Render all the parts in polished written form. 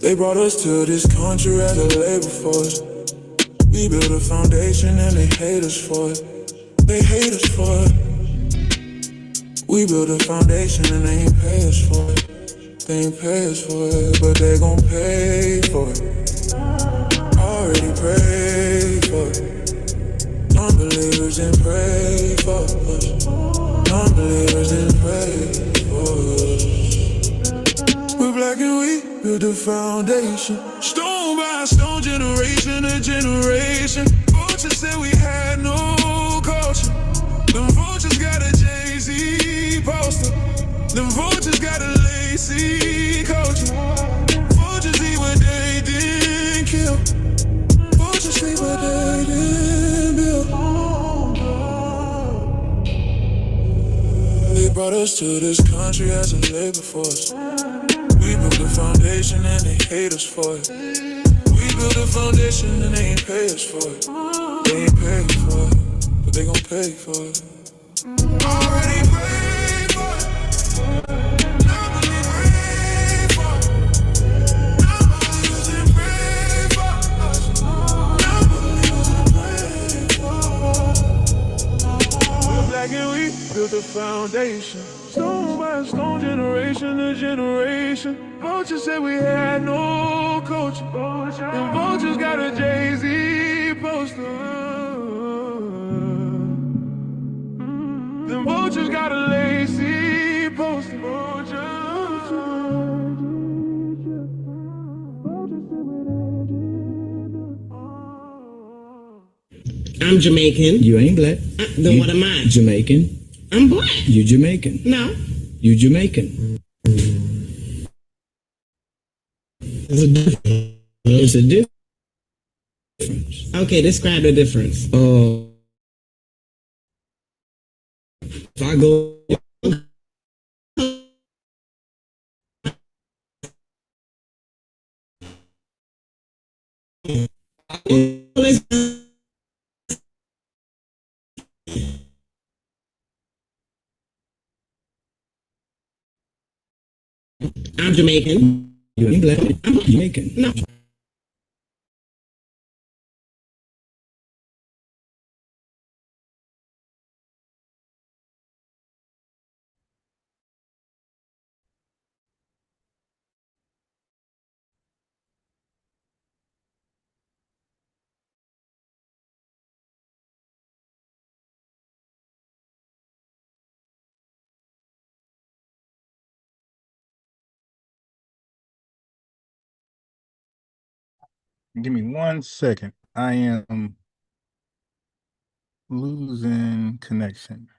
They brought us to this country as a labor force. We built a foundation and they hate us for it. They hate us for it. We built a foundation and they ain't pay us for it. They ain't pay us for it, but they gon' pay for it. Already prayed for it. Non-believers didn't pray for us. Non-believers didn't pray for us. We're black and we built a foundation. Stone by stone, generation to generation. Vultures said we had no culture. Them vultures got a Jay-Z poster. Them vultures got a lacy culture. Vultures eat what they didn't kill. Vultures sleep what they didn't build. They brought us to this country as a labor force. We built the foundation and they hate us for it. We built the foundation and they ain't pay us for it. They ain't pay for it, but they gon' pay for it. Already paid for it. Nobody prayed for it. Nobody used pray for us. Nobody used pray for us. We're black and we built the foundation. Stone by stone, generation to generation. Vultures said we had no culture. And vultures got a Jay-Z poster. Them vultures got a lacy poster. I'm Jamaican. You ain't black. Then what am I? Jamaican. I'm black. You Jamaican. No. You Jamaican. It's a difference. Okay, describe the difference. If I go I'm Jamaican. You ain't black. I'm Jamaican. No. Give me 1 second. I am losing connection.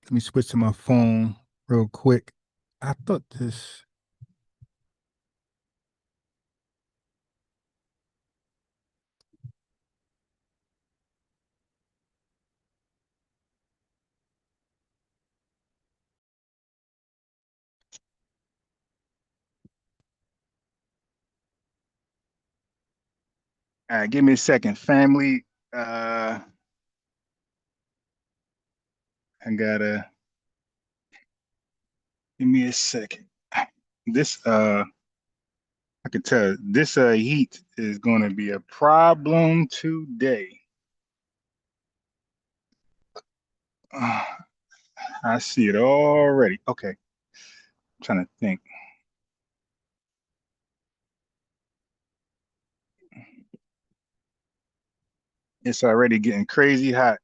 Let me switch to my phone real quick. I thought this. All right, give me a second, family. I gotta give me a second. This I can tell this heat is gonna be a problem today. I see it already. Okay, I'm trying to think. It's already getting crazy hot.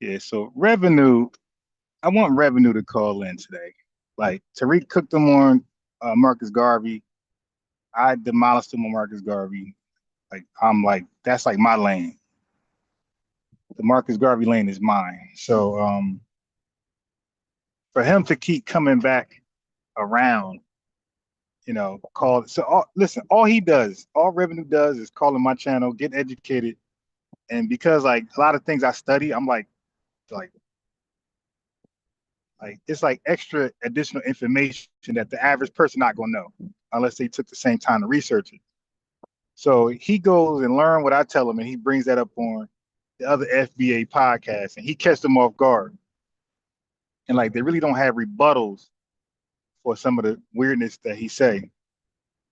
Yeah, so revenue, I want revenue to call in today. Like Tariq cooked them on Marcus Garvey. I demolished him on Marcus Garvey. Like I'm like, that's like my lane. The Marcus Garvey lane is mine. So for him to keep coming back around, call. So listen, all revenue does is call in my channel, get educated. And because like a lot of things I study, I'm like it's like extra additional information that the average person not gonna know unless they took the same time to research it. So he goes and learn what I tell him, and he brings that up on the other FBA podcast, and he catch them off guard. And like they really don't have rebuttals for some of the weirdness that he say.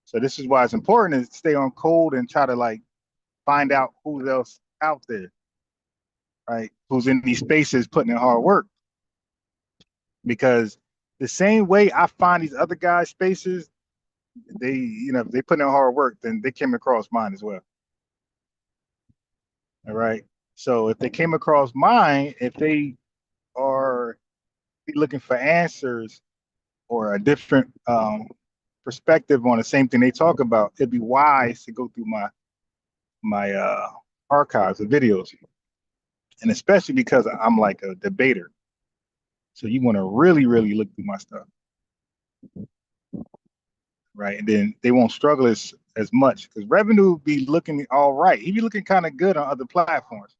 So this is why it's important to stay on code and try to like find out who else out there, right? Who's in these spaces putting in hard work. Because the same way I find these other guys' spaces, if they put in hard work, then they came across mine as well. All right. So if they came across mine, if they are looking for answers or a different perspective on the same thing they talk about, it'd be wise to go through my archives of videos, and especially because I'm like a debater, so you want to really look through my stuff, right? And then they won't struggle as much because revenue be looking all right. He be looking kind of good on other platforms.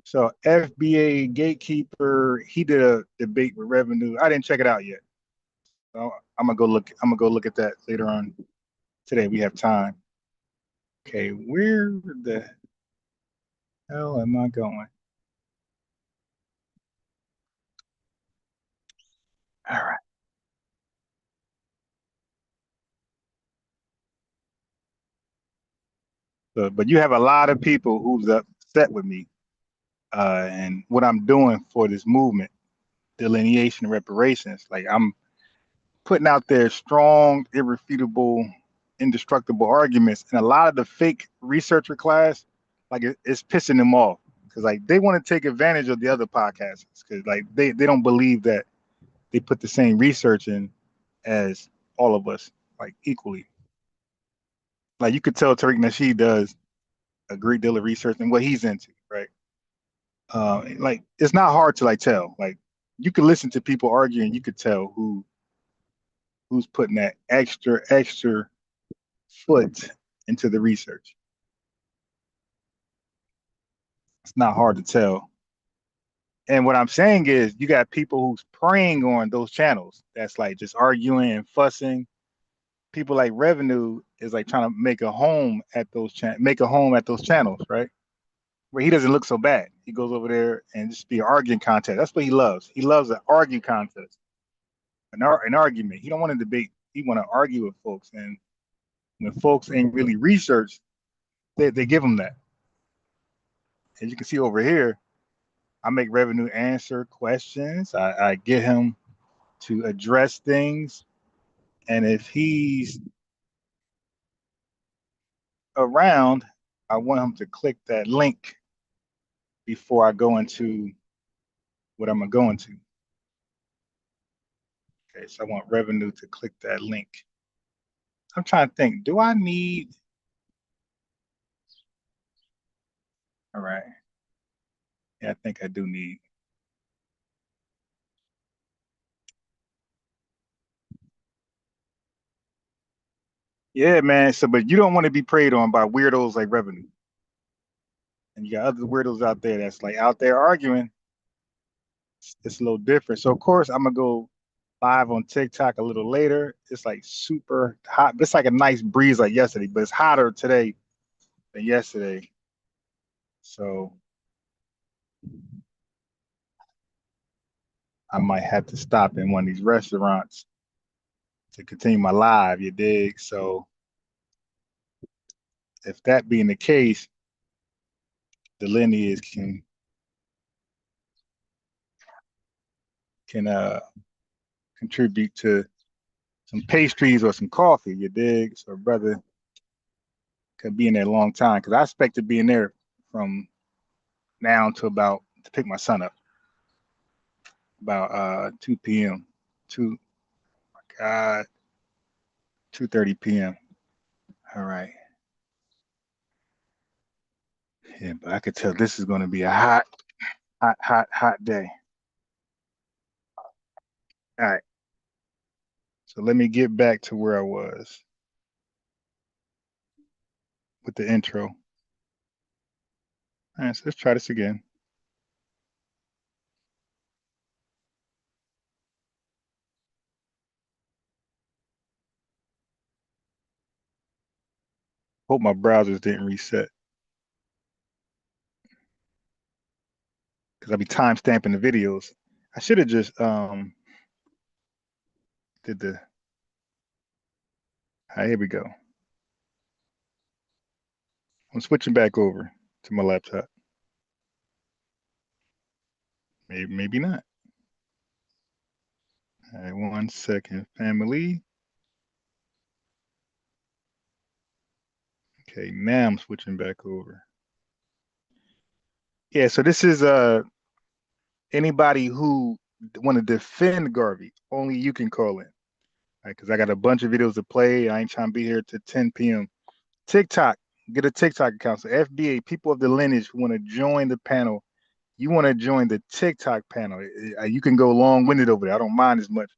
So FBA Gatekeeper, he did a debate with revenue. I didn't check it out yet. So I'm gonna go look at that later on today. We have time. Okay, where the hell am I going? All right. So, but you have a lot of people who's upset with me and what I'm doing for this movement, delineation and reparations. Like I'm putting out there strong, irrefutable, indestructible arguments, and a lot of the fake researcher class, like it's pissing them off because like they want to take advantage of the other podcasts because like they don't believe that they put the same research in as all of us, like equally. Like you could tell Tariq Nasheed does a great deal of research and what he's into, right? Like it's not hard to like tell. Like you could listen to people arguing, you could tell who's putting that extra foot into the research. It's not hard to tell. And what I'm saying is you got people who's preying on those channels that's like just arguing and fussing. People like revenue is like trying to make a home at those channels, right? Where he doesn't look so bad. He goes over there and just be an arguing contest. That's what he loves. He loves an argue contest, an argument. He don't want to debate. He want to argue with folks. And when folks ain't really researched, they give him that. As you can see over here, I make revenue answer questions. I get him to address things. And if he's around, I want him to click that link before I go into what I'm going to go into. Okay, so I want revenue to click that link. I'm trying to think, do I need, all right. Yeah, I think I do need. Yeah, man. So, but you don't want to be preyed on by weirdos like revenue. And you got other weirdos out there that's like out there arguing. It's a little different. So, of course, I'm going to go live on TikTok a little later. It's like super hot. It's like a nice breeze like yesterday, but it's hotter today than yesterday. So I might have to stop in one of these restaurants to continue my live, you dig? So if that being the case, the lineage can contribute to some pastries or some coffee, you dig? So brother could be in there a long time because I expect to be in there from now to about to pick my son up about 2 p.m. 2 my God 2:30 p.m. All right. Yeah, but I could tell this is going to be a hot day. All right. So let me get back to where I was with the intro. All right, so let's try this again. Hope my browsers didn't reset, because I'll be timestamping the videos. I should have just did the. All right, here we go. I'm switching back over to my laptop. Maybe not. All right, 1 second, family. Okay, now I'm switching back over. Yeah, so this is anybody who want to defend Garvey, only you can call in. Right, because I got a bunch of videos to play. I ain't trying to be here till 10 p.m. TikTok, get a TikTok account. So FBA, people of the lineage who want to join the panel, you want to join the TikTok panel. You can go long-winded over there. I don't mind as much.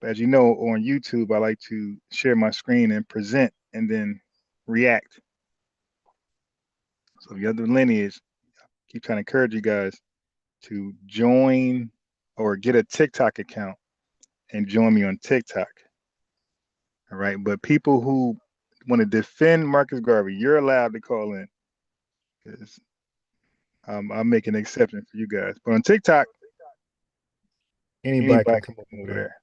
But as you know, on YouTube, I like to share my screen and present and then react. So if you're the lineage, keep trying to encourage you guys to join or get a TikTok account and join me on TikTok. All right, but people who want to defend Marcus Garvey, you're allowed to call in, because I'll make an exception for you guys. But on TikTok, anybody can come over there.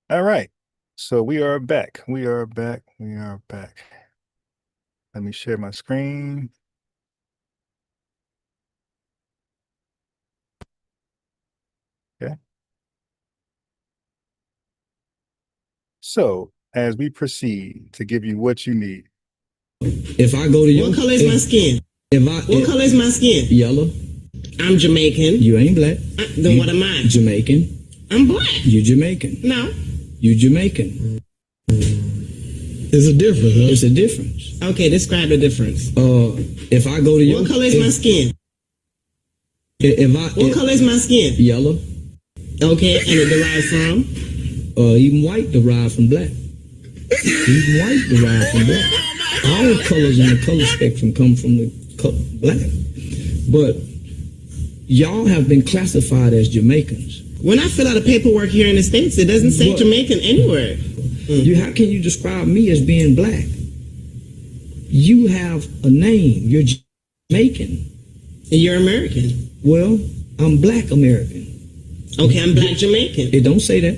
All right, so we are back. We are back. Let me share my screen. Okay. So as we proceed to give you what you need. If I go to your... What color is my skin? What color is my skin? Yellow. I'm Jamaican. You ain't black. Then what am I? Jamaican. I'm black. You Jamaican. No. You Jamaican. It's a difference, huh? It's a difference. Okay, describe the difference. If I go to your... What color is my skin? What color is my skin? Yellow. Okay, and it derives from? Even white derived from black. Even white derived from black. All colors in the color spectrum come from the black. But y'all have been classified as Jamaicans. When I fill out the paperwork here in the States, it doesn't say Jamaican anywhere. How can you describe me as being black? You have a name. You're Jamaican. And you're American. Well, I'm black American. Okay, I'm black Jamaican. It don't say that.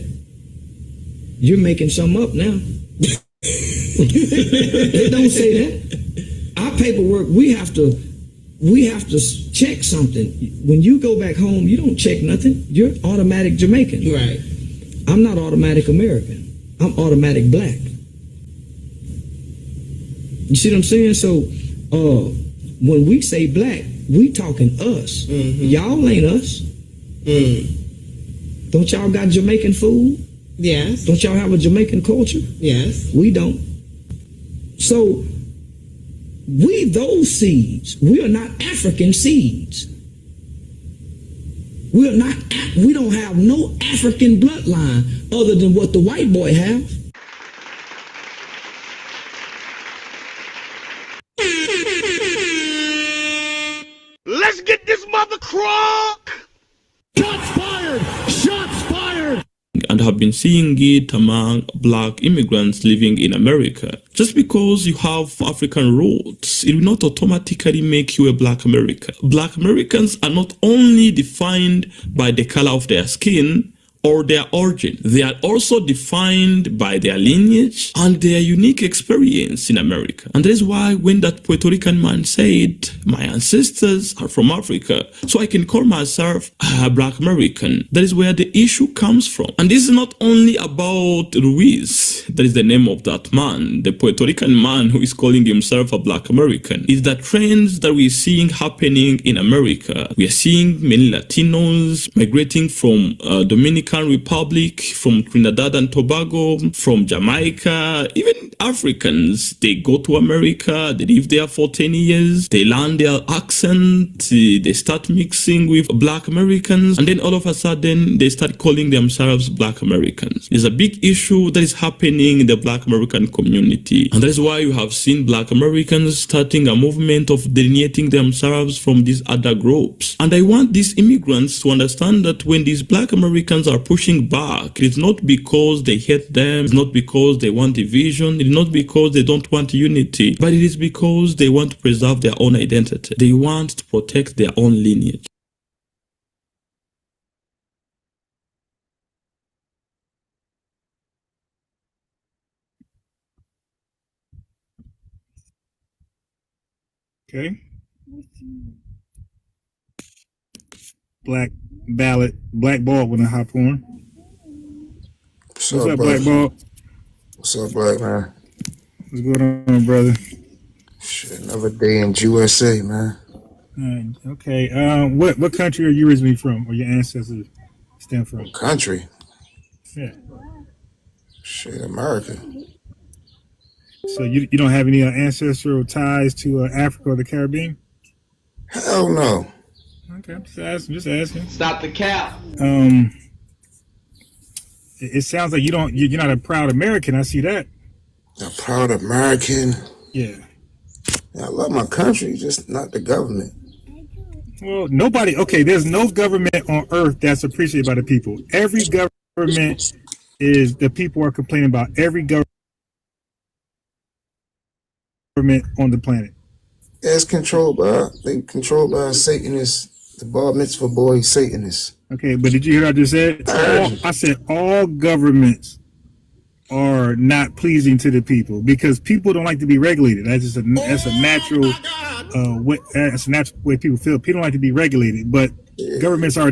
You're making something up now. It don't say that. Our paperwork, we have to check something. When you go back home, you don't check nothing. You're automatic Jamaican. Right. I'm not automatic American. I'm automatic black. You see what I'm saying? So when we say black, we talking us. Mm-hmm. Y'all ain't us. Don't y'all got Jamaican food? Yes. Don't y'all have a Jamaican culture? Yes. We don't. So we those seeds. We are not African seeds. We are not. We don't have no African bloodline other than what the white boy have. Let's get this mother crock! Shots fired! Shots fired! And have been seeing it among black immigrants living in America. Just because you have African roots, it will not automatically make you a black American. Black Americans are not only defined by the color of their skin or their origin. They are also defined by their lineage and their unique experience in America. And that is why when that Puerto Rican man said, my ancestors are from Africa, so I can call myself a black American, that is where the issue comes from. And this is not only about Ruiz, that is the name of that man, the Puerto Rican man who is calling himself a black American. It's the trends that we're seeing happening in America. We are seeing many Latinos migrating from Dominican Dominican Republic, from Trinidad and Tobago, from Jamaica, even Africans. They go to America, they live there for 10 years, they learn their accent, they start mixing with Black Americans, and then all of a sudden they start calling themselves Black Americans. There's a big issue that is happening in the Black American community, and that is why you have seen Black Americans starting a movement of delineating themselves from these other groups. And I want these immigrants to understand that when these Black Americans are pushing back, it is not because they hate them, it's not because they want division, it is not because they don't want unity, but it is because they want to preserve their own identity. They want to protect their own lineage. Okay. Black ballot, Black Ball with a hop on. What's up, Black Ball? What's up, Black man? What's going on, brother? Shit, another day in USA, man. Okay. What country are you originally from, or your ancestors stem from? Country? Yeah. Shit, America. So you don't have any ancestral ties to Africa or the Caribbean? Hell no. Okay, I'm just asking. Stop the cap. It sounds like you're not a proud American. I see that. A proud American. Yeah. I love my country, just not the government. Well, nobody. Okay, there's no government on earth that's appreciated by the people. Every government is the people are complaining about. Every government on the planet. It's controlled by Satanists, the bar mitzvah boy Satanists. Okay, but did you hear what I just said? I said all governments are not pleasing to the people because people don't like to be regulated. That's a natural way people feel. People don't like to be regulated, but governments are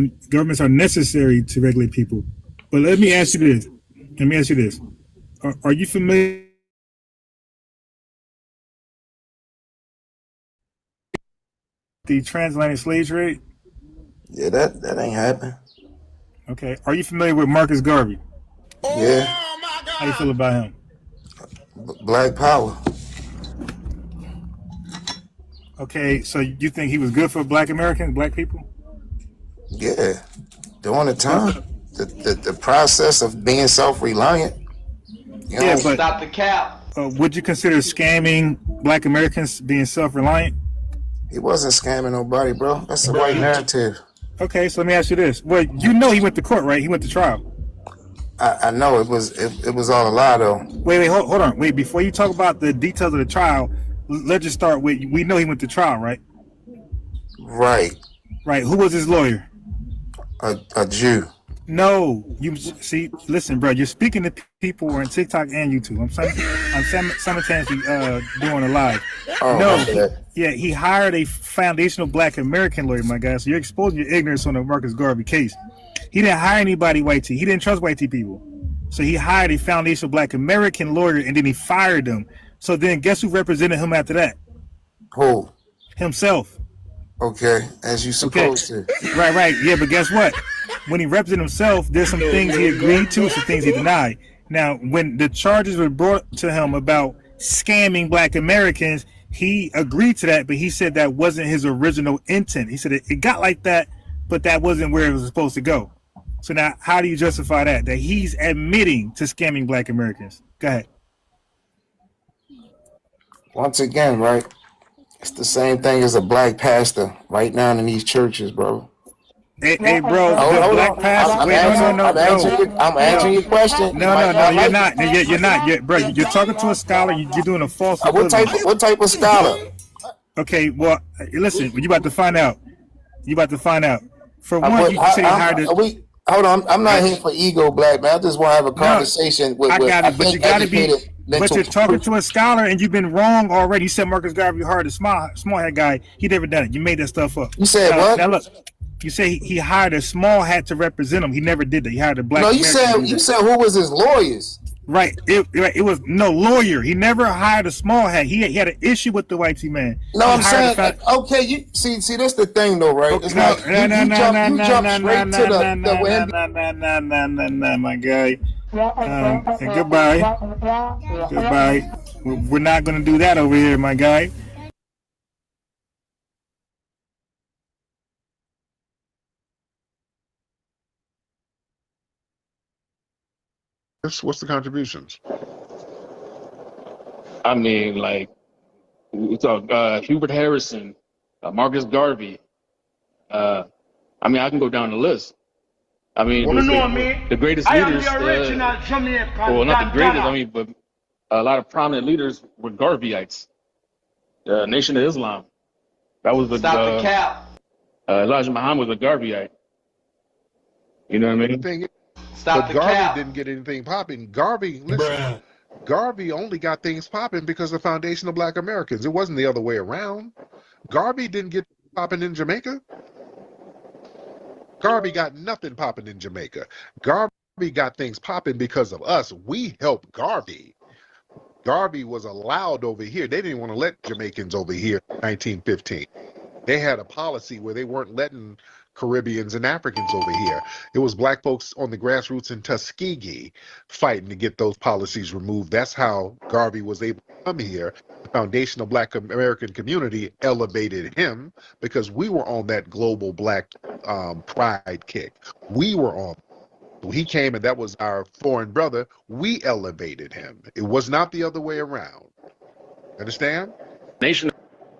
necessary to regulate people. But let me ask you this. Are you familiar with the transatlantic slave trade? Yeah, that ain't happening. Okay. Are you familiar with Marcus Garvey? Yeah. How you feel about him? Black power. Okay, so you think he was good for Black Americans, Black people? Yeah. During the time, the process of being self-reliant. You know, Yeah, but Stop the cap. would you consider scamming Black Americans being self-reliant? he wasn't scamming nobody, bro. That's the right narrative. Okay, so let me ask you this. Well, you know he went to court, right? He went to trial. I know it was all a lie though. Wait, hold on. Wait, before you talk about the details of the trial, let's just start with, we know he went to trial, right? Right. Right. Who was his lawyer? A Jew. No, you see. Listen, bro. You're speaking to people on TikTok and YouTube. I'm simultaneously doing a live. Oh, No, okay. yeah, he hired a foundational Black American lawyer, my guy. So you're exposing your ignorance on the Marcus Garvey case. He didn't hire anybody white tea. He didn't trust white tea people. So he hired a foundational Black American lawyer, and then he fired them. So then, guess who represented him after that? Who? Himself. Okay, as you supposed to. Right. Yeah, but guess what? When he represented himself, there's some things he agreed to, some things he denied. Now, when the charges were brought to him about scamming Black Americans, he agreed to that, but he said that wasn't his original intent. He said it got like that, but that wasn't where it was supposed to go. So now, how do you justify that? That he's admitting to scamming Black Americans? Go ahead. Once again, right? It's the same thing as a black pastor right now in these churches, bro. Hey, bro, the Black pastor. I'm answering your question. No, you're not. You're not. Bro, you're talking to a scholar. You're doing a false. What type of scholar? Okay, well, listen. You about to find out. For one, you say hired a. Hold on, I'm not here for ego, Black man. I just want to have a conversation with. I got it, but you got to be. But you're talking to a scholar, and you've been wrong already. You said Marcus Garvey hired a small hat guy. He never done it. You made that stuff up. You said what? Now look, you say he hired a small hat to represent him. He never did that. He hired a Black. No, you said who was his lawyers? Right. It was no lawyer. He never hired a small hat. He had an issue with the whitey man. No, He I'm hired saying, okay, you see, that's the thing though, right? Okay, It's like you jump straight to the my guy. And goodbye. We're not gonna do that over here, my guy. What's the contributions? I mean, like, we talk Hubert Harrison, Marcus Garvey. I mean, I can go down the list. I mean, the greatest leaders. I am the original Jamaican. Well, not the greatest. I mean, but a lot of prominent leaders were Garveyites. The Nation of Islam. That was the cap. Elijah Muhammad was a Garveyite. You know what I mean? The thing is, but Garvey didn't get anything popping. Garvey, listen, Garvey only got things popping because of the foundation of Black Americans. It wasn't the other way around. Garvey didn't get popping in Jamaica. Garvey got nothing popping in Jamaica. Garvey got things popping because of us. We helped Garvey. Garvey was allowed over here. They didn't want to let Jamaicans over here in 1915. They had a policy where they weren't letting Caribbeans and Africans over here. It was black folks on the grassroots in Tuskegee fighting to get those policies removed. That's how Garvey was able to come here. The foundation of Black American community elevated him because we were on that global black pride kick. We were on. When he came and that was our foreign brother, we elevated him. It was not the other way around. Understand? Nation.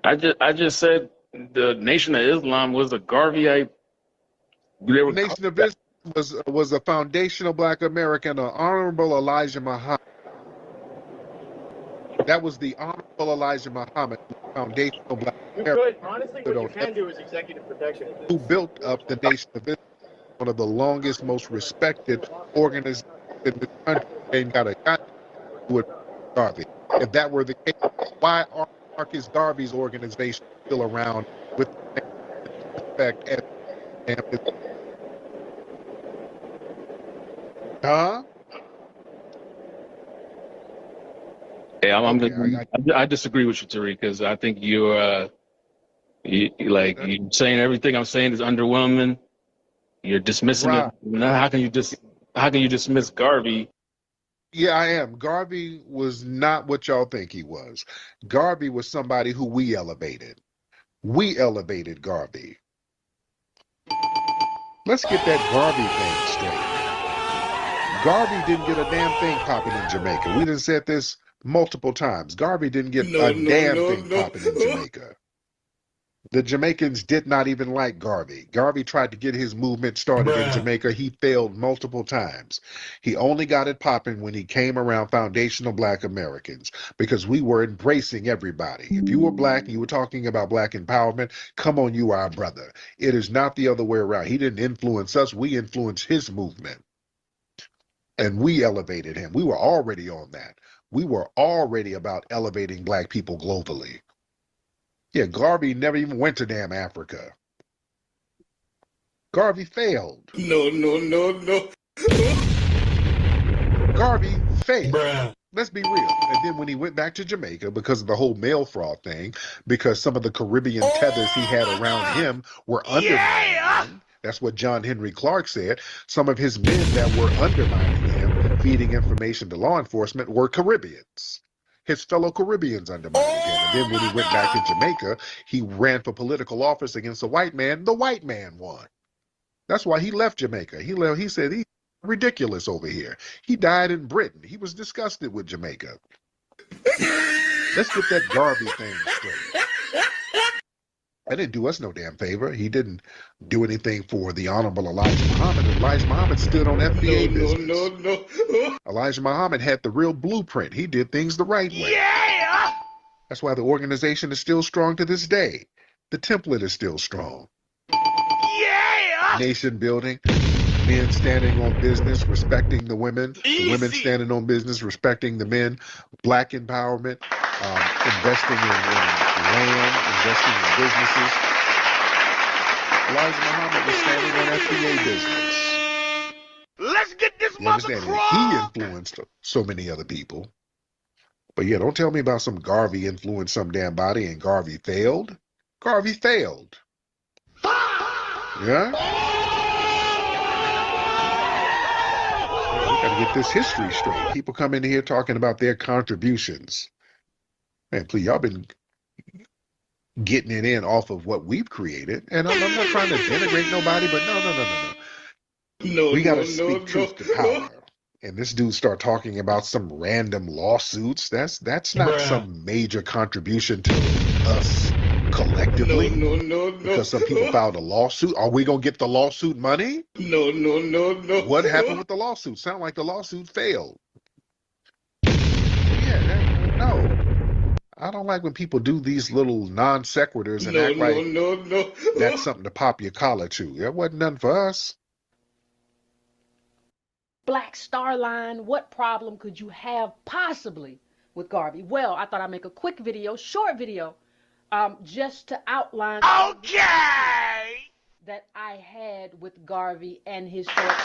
I just said the Nation of Islam was a Garveyite. The Nation of Islam was a foundational Black American, an Honorable Elijah Muhammad. That was the Honorable Elijah Muhammad, foundational Black American. Honestly, what you can do is executive protection. Who built up the Nation of Islam, one of the longest, most respected organizations in the country, and got a with Garvey. If that were the case, why are Marcus Garvey's organization still around with respect and huh? Yeah, I disagree with you, Tariq, because I think you're saying everything I'm saying is underwhelming. You're dismissing it. How can you dismiss Garvey? Yeah, I am. Garvey was not what y'all think he was. Garvey was somebody who we elevated. We elevated Garvey. Let's get that Garvey thing straight. Garvey didn't get a damn thing popping in Jamaica. We done said this multiple times. Garvey didn't get a damn thing popping in Jamaica. The Jamaicans did not even like Garvey. Garvey tried to get his movement started in Jamaica. He failed multiple times. He only got it popping when he came around foundational Black Americans because we were embracing everybody. If you were Black and you were talking about Black empowerment, come on, you are our brother. It is not the other way around. He didn't influence us. We influenced his movement. And we elevated him. We were already on that. We were already about elevating Black people globally. Yeah, Garvey never even went to damn Africa. Garvey failed. No. Garvey failed. Let's be real. And then when he went back to Jamaica, because of the whole mail fraud thing, because some of the Caribbean tethers he had around him were undermining him. That's what John Henry Clark said. Some of his men that were undermining him, feeding information to law enforcement, were Caribbeans. His fellow Caribbeans undermined him. And then when he went back to Jamaica, he ran for political office against a white man. The white man won. That's why he left Jamaica. He said he's ridiculous over here. He died in Britain. He was disgusted with Jamaica. Let's get that Garvey thing straight. That didn't do us no damn favor. He didn't do anything for the Honorable Elijah Muhammad. Elijah Muhammad stood on FBA business. No. Elijah Muhammad had the real blueprint. He did things the right way. Yeah! That's why the organization is still strong to this day. The template is still strong. Yeah! Nation building, men standing on business, respecting the women, the women standing on business, respecting the men, Black empowerment, investing in land, investing in businesses. Elijah Muhammad was standing on FBA business. Let's get this You understand? And he influenced so many other people. But yeah, don't tell me about some Garvey influenced some damn body and Garvey failed. Garvey failed. Yeah? We gotta get this history straight. People come in here talking about their contributions. Man, please, y'all been getting it in off of what we've created. And I'm not trying to denigrate nobody, but no. We gotta speak truth to power. And this dude start talking about some random lawsuits. That's not some major contribution to us collectively. No. Because some people filed a lawsuit. Are we gonna get the lawsuit money? No. What happened with the lawsuit? Sound like the lawsuit failed. Yeah, no. I don't like when people do these little non sequiturs and act like that's something to pop your collar to. That wasn't nothing for us. Black Star Line, what problem could you have possibly with Garvey? Well, I thought I'd make a quick video, short video, just to outline that I had with Garvey and his sort of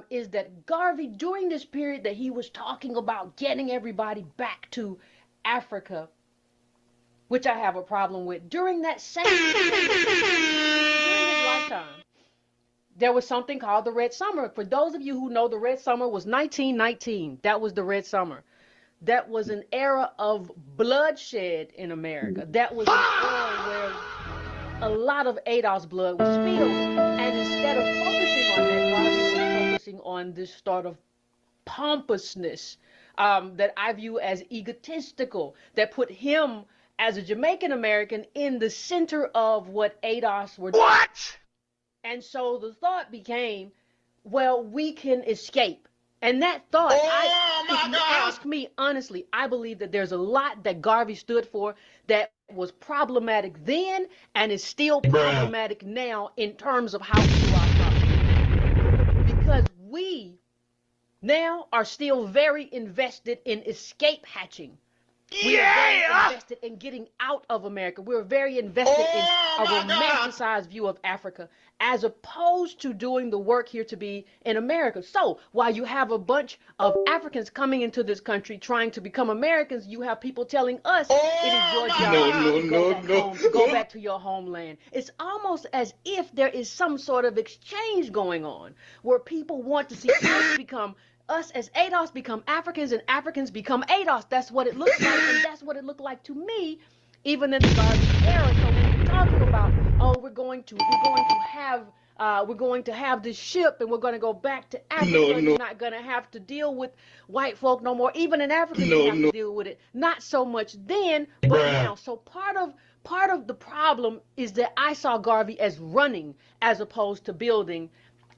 is that Garvey, during this period that he was talking about getting everybody back to Africa, which I have a problem with, during that same during his lifetime, there was something called the Red Summer. For those of you who know, the Red Summer was 1919. That was the Red Summer. That was an era of bloodshed in America. That was an era where a lot of Adolf's blood was spilled. And instead of focusing on that, Garvey was focusing on this sort of pompousness that I view as egotistical, that put him as a Jamaican American in the center of what ADOS were doing. What? And so the thought became, well, we can escape. And that thought, if you ask me honestly, I believe that there's a lot that Garvey stood for that was problematic then and is still problematic now in terms of how we do our politics. Because we now are still very invested in escape hatching. We are very invested in getting out of America. We're very invested in a romanticized view of Africa as opposed to doing the work here to be in America. So while you have a bunch of Africans coming into this country trying to become Americans, you have people telling us it is your job to go back to your homeland. It's almost as if there is some sort of exchange going on where people want to see us as ADOS become Africans and Africans become ADOS. That's what it looks like, and that's what it looked like to me, even in the Garvey era. So when you're talking about, oh, we're going to have this ship and we're going to go back to Africa. You're not going to have to deal with white folk no more. Even in Africa, you have to deal with it. Not so much then, but now. So part of the problem is that I saw Garvey as running as opposed to building.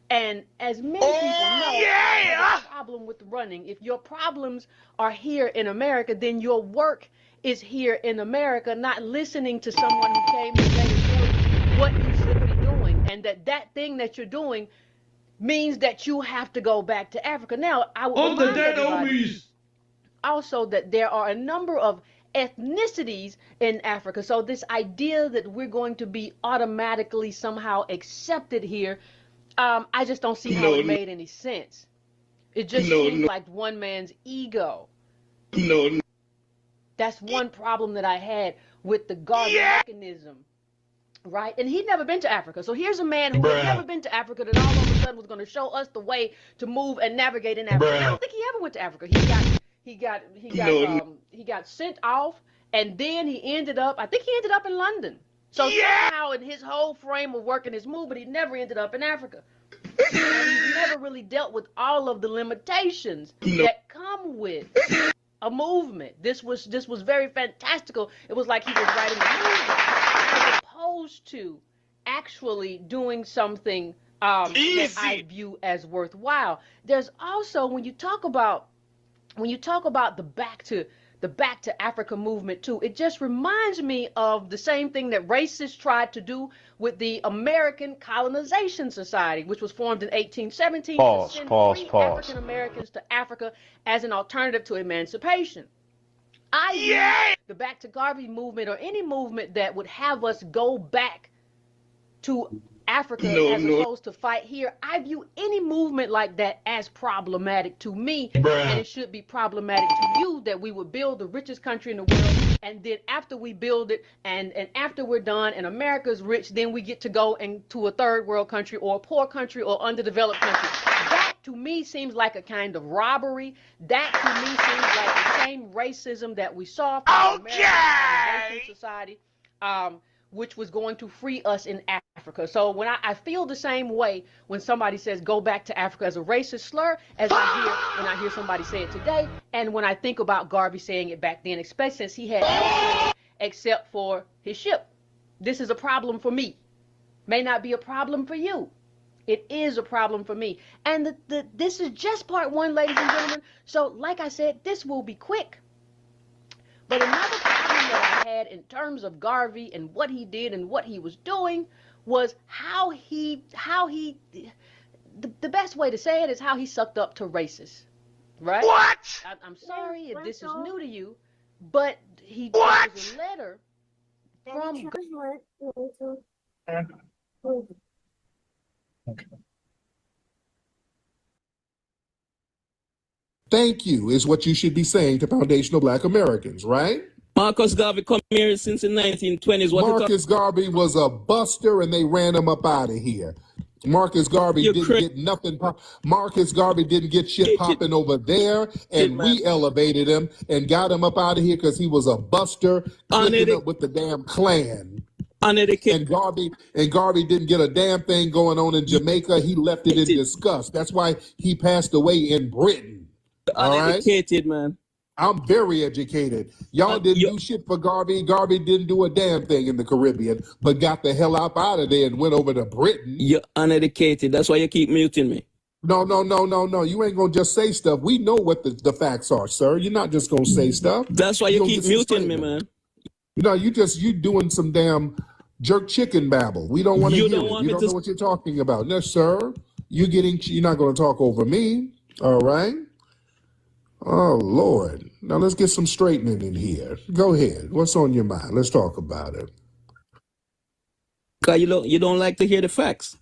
And as many people know, there's a problem with running. If your problems are here in America, then your work is here in America, not listening to someone who came to tell you what you should be doing, and that thing that you're doing means that you have to go back to Africa. Now, I will remind everybody also that there are a number of ethnicities in Africa. So this idea that we're going to be automatically somehow accepted here, I just don't see how it made any sense. It just seems like one man's ego. That's one problem that I had with the Garvey mechanism, right? And he'd never been to Africa. So here's a man who had never been to Africa that all of a sudden was going to show us the way to move and navigate in Africa. I don't think he ever went to Africa. He got sent off, and then he ended up in London. So somehow in his whole frame of work and his movement, he never ended up in Africa. And he's never really dealt with all of the limitations that come with a movement. This was very fantastical. It was like he was writing a movement as opposed to actually doing something that I view as worthwhile. There's also, when you talk about the Back to Africa movement too, it just reminds me of the same thing that racists tried to do with the American Colonization Society, which was formed in 1817 to send free African Americans to Africa as an alternative to emancipation. I the Back to Garvey movement or any movement that would have us go back to Africa as opposed to fight here, I view any movement like that as problematic to me, and it should be problematic to you that we would build the richest country in the world, and then after we build it and after we're done and America's rich, then we get to go into a third world country or a poor country or underdeveloped country. That to me seems like a kind of robbery. That to me seems like the same racism that we saw from American society, which was going to free us in Africa. So when I feel the same way when somebody says go back to Africa as a racist slur as when I hear somebody say it today, and when I think about Garvey saying it back then, especially since he had nothing except for his ship. This is a problem for me. May not be a problem for you. It is a problem for me. And this is just part one, ladies and gentlemen. So like I said, this will be quick. But another problem that I had in terms of Garvey and what he did and what he was doing was how he the best way to say it is how he sucked up to racists, right? What? I'm sorry if this is new to you, but he was a letter from Thank you is what you should be saying to foundational Black Americans, right? Marcus Garvey come here since the 1920s. Marcus Garvey was a buster and they ran him up out of here. Marcus Garvey didn't get nothing. Marcus Garvey didn't get shit popping over there, and we elevated him and got him up out of here because he was a buster, clicking up with the damn Klan. And Garvey didn't get a damn thing going on in Jamaica. He left it in disgust. That's why he passed away in Britain. Uneducated, man. I'm very educated. Y'all didn't do shit for Garvey. Garvey didn't do a damn thing in the Caribbean, but got the hell up out of there and went over to Britain. You're uneducated. That's why you keep muting me. No. You ain't gonna just say stuff. We know what the facts are, sir. You're not just gonna say stuff. That's why you keep muting me, man. You know, you doing some damn jerk chicken babble. We don't want to hear it. You don't know what you're talking about. No, sir. You're not gonna talk over me. All right. Oh, Lord. Now let's get some straightening in here. Go ahead. What's on your mind? Let's talk about it. Because you don't like to hear the facts.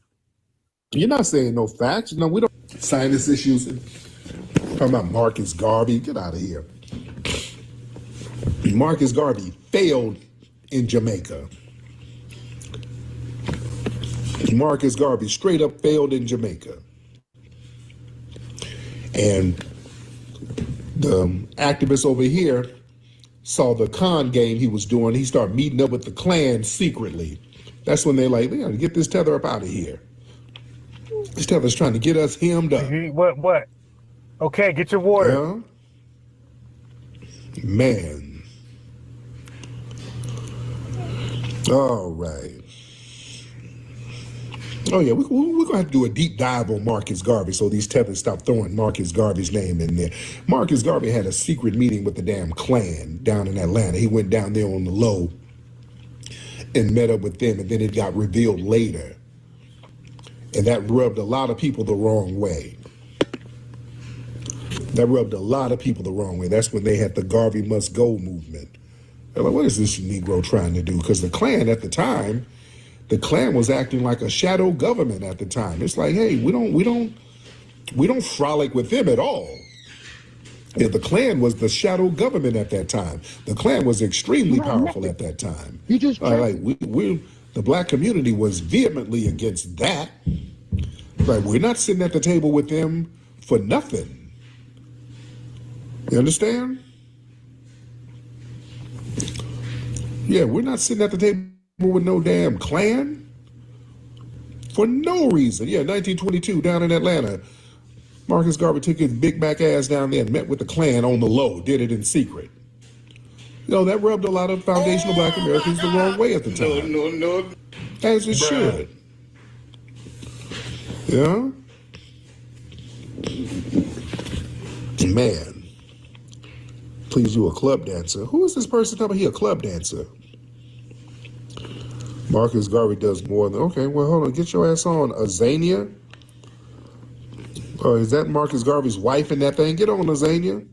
You're not saying no facts. No, we don't. Sinus issues. Talking about Marcus Garvey. Get out of here. Marcus Garvey failed in Jamaica. Marcus Garvey straight up failed in Jamaica. And the activists over here saw the con game he was doing. He started meeting up with the Klan secretly. That's when they like, we gotta get this tether up out of here. This tether's trying to get us hemmed up. What? Okay, get your water. Yeah? Man. All right. Oh, yeah, we're going to have to do a deep dive on Marcus Garvey so these tethers stop throwing Marcus Garvey's name in there. Marcus Garvey had a secret meeting with the damn Klan down in Atlanta. He went down there on the low and met up with them, and then it got revealed later. And that rubbed a lot of people the wrong way. That's when they had the Garvey Must Go movement. They're like, what is this Negro trying to do? Because the Klan at the time, the Klan was acting like a shadow government at the time. It's like, hey, we don't frolic with them at all. Yeah, the Klan was the shadow government at that time. The Klan was extremely powerful at that time. The Black community was vehemently against that. Right, we're not sitting at the table with them for nothing. You understand? Yeah, we're not sitting at the table with no damn Klan for no reason. Yeah, 1922 down in Atlanta, Marcus Garvey took his big back ass down there and met with the Klan on the low, did it in secret. You know, that rubbed a lot of foundational Black Americans the wrong way at the time. No. As it should. Yeah? Man. Please do a club dancer. Who is this person talking about? He a club dancer. Marcus Garvey does more than, okay, well, hold on, get your ass on. Azania? Is that Marcus Garvey's wife in that thing? Get on, Azania.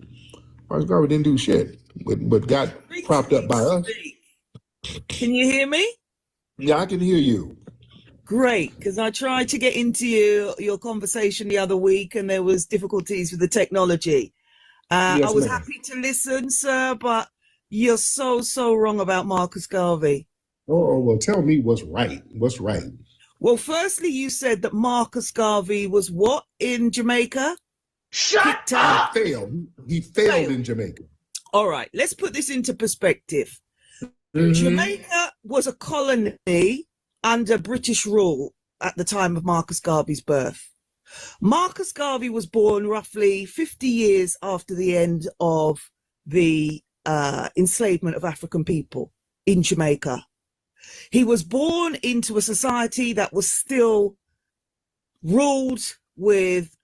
Marcus Garvey didn't do shit, but got propped up by us. Can you hear me? Yeah, I can hear you. Great, because I tried to get into your conversation the other week and there was difficulties with the technology. Yes, I was ma'am. happy to listen, sir, but you're so wrong about Marcus Garvey. Oh, well, tell me what's right. What's right? Well, firstly, you said that Marcus Garvey was what in Jamaica? Kicked out. He failed in Jamaica. All right, let's put this into perspective. Mhm. Jamaica was a colony under British rule at the time of Marcus Garvey's birth. Marcus Garvey was born roughly 50 years after the end of the enslavement of African people in Jamaica. He was born into a society that was still ruled with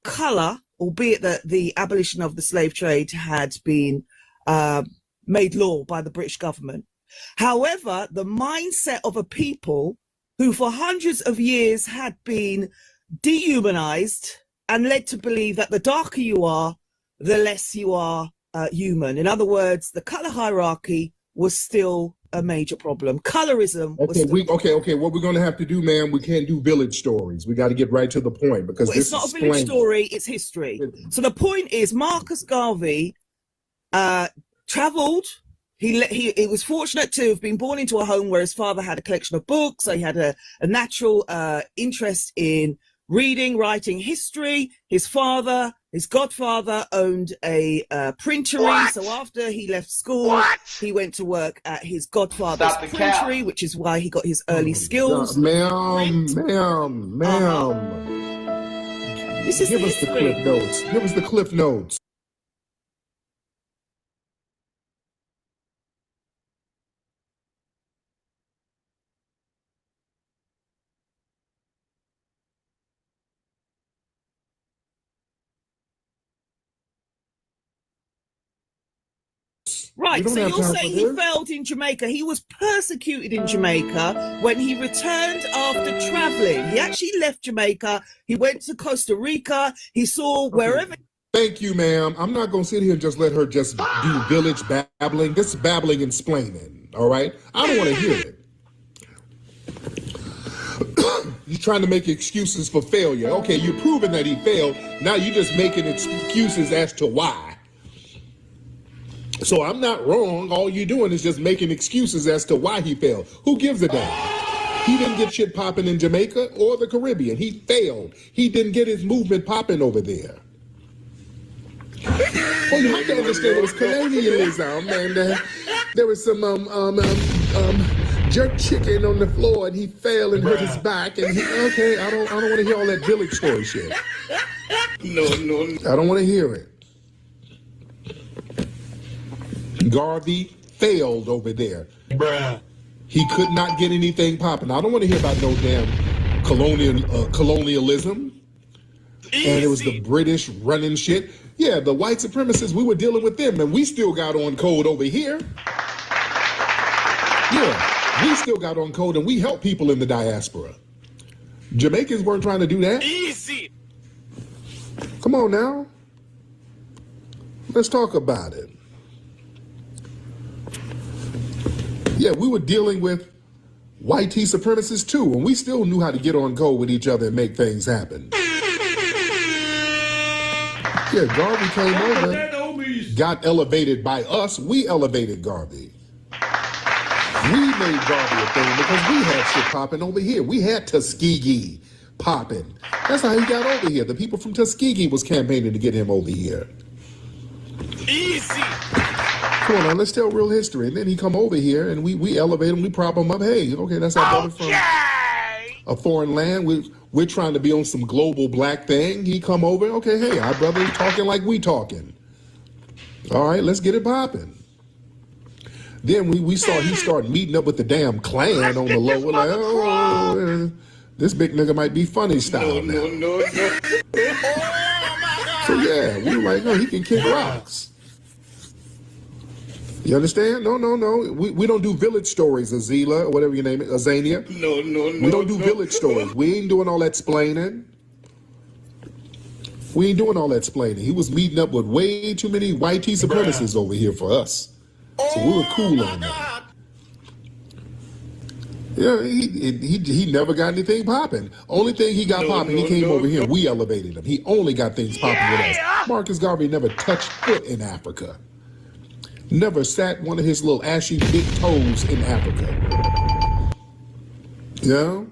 color, albeit that the abolition of the slave trade had been made law by the British government. However, the mindset of a people who for hundreds of years had been dehumanized and led to believe that the darker you are, the less you are human. In other words, the color hierarchy was still a major problem. Colorism was Okay, what we're going to have to do, man, we can't do village stories. We got to get right to the point because it's not a village story, it's history. So the point is Marcus Garvey traveled. He was fortunate to have been born into a home where his father had a collection of books. So he had a natural interest in reading, writing, history. His godfather owned a printery. So after he left school, he went to work at his godfather's printery, which is why he got his early skills. Ma'am. This is Give us the cliff notes. Give us the cliff notes. Right, We don't so have you're time saying for he this. failed in Jamaica. He was persecuted in Jamaica when he returned after traveling. He actually left Jamaica. He went to Costa Rica. He saw wherever. Thank you, ma'am. I'm not going to sit here and just let her just do village babbling. This is babbling and splaining, all right? I don't want to hear it. He's trying to make excuses for failure. Okay, you're proving that he failed. Now you're just making excuses as to why. So I'm not wrong. All you're doing is just making excuses as to why he failed. Who gives a damn? He didn't get shit popping in Jamaica or the Caribbean. He failed. He didn't get his movement popping over there. Well, you have to understand it was colonialism, man. There was some jerk chicken on the floor, and he fell and hurt his back. And I don't want to hear all that village story shit. No. I don't want to hear it. Garvey failed over there. He could not get anything popping. I don't want to hear about no damn colonialism. And it was the British running shit. Yeah, the white supremacists, we were dealing with them, and we still got on code over here. Yeah, we still got on code, and we help people in the diaspora. Jamaicans weren't trying to do that. Easy. Come on now. Let's talk about it. Yeah, we were dealing with white supremacists too, and we still knew how to get on code with each other and make things happen. Yeah, Garvey came over, got elevated by us. We elevated Garvey. We made Garvey a thing because we had shit popping over here. We had Tuskegee popping. That's how he got over here. The people from Tuskegee was campaigning to get him over here. Easy. Come on now, let's tell real history. And then he come over here and we elevate him, we prop him up. Hey, okay, that's our brother from a foreign land. We're trying to be on some global black thing. He come over, okay, hey, our brother talking like we talking. All right, let's get it popping. Then we saw he started meeting up with the damn Klan on the low. We're like, oh, this big nigga might be funny style now. No. So yeah, we were like, no, he can kick rocks. You understand? No. We don't do village stories, Azila, or whatever you name it, Azania. No. We don't do village stories. We ain't doing all that splaining. We ain't doing all that splaining. He was meeting up with way too many white supremacists over here for us. So we were cool on that. Yeah, he never got anything popping. Only thing he got popping, he came over here and we elevated him. He only got things popping with us. Marcus Garvey never touched foot in Africa. Never sat one of his little ashy big toes in Africa. You know?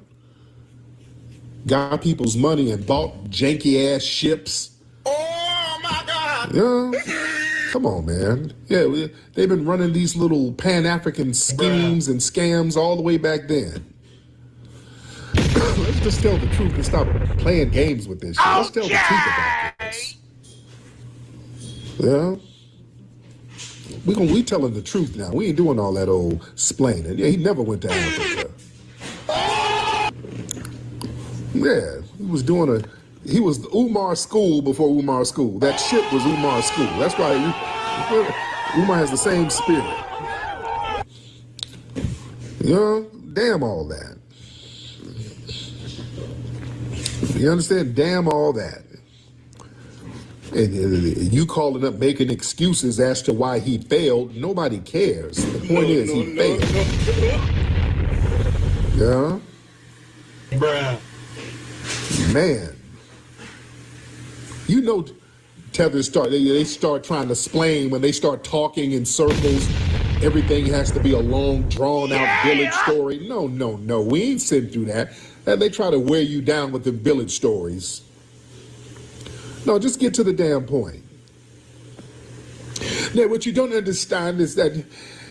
Got people's money and bought janky ass ships. Oh my God! Yeah. Come on, man. Yeah, they've been running these little Pan-African schemes and scams all the way back then. Let's just tell the truth and stop playing games with this shit. Let's tell the truth about this. Yeah? We telling the truth now. We ain't doing all that old splaining. Yeah, he never went to Africa. Yeah, he was Umar School before Umar School. That shit was Umar School. That's why Umar has the same spirit. You know, damn all that. You understand? Damn all that. And you calling up making excuses as to why he failed, nobody cares. The point is he failed. Yeah? Bruh. Man. You know tethers they start trying to explain when they start talking in circles. Everything has to be a long, drawn-out village story. No. We ain't sitting through that. And they try to wear you down with the village stories. No, just get to the damn point. Now, what you don't understand is that,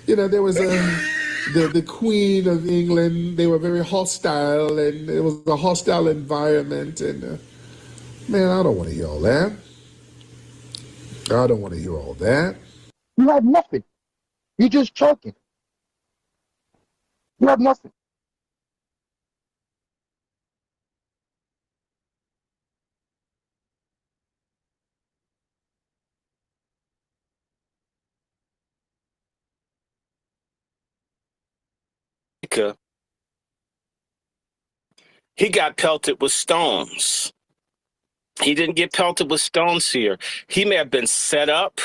you know, there was the Queen of England. They were very hostile, and it was a hostile environment. And man, I don't want to hear all that. I don't want to hear all that. You have nothing. You're just talking. You have nothing. He got pelted with stones. He didn't get pelted with stones here. He may have been set up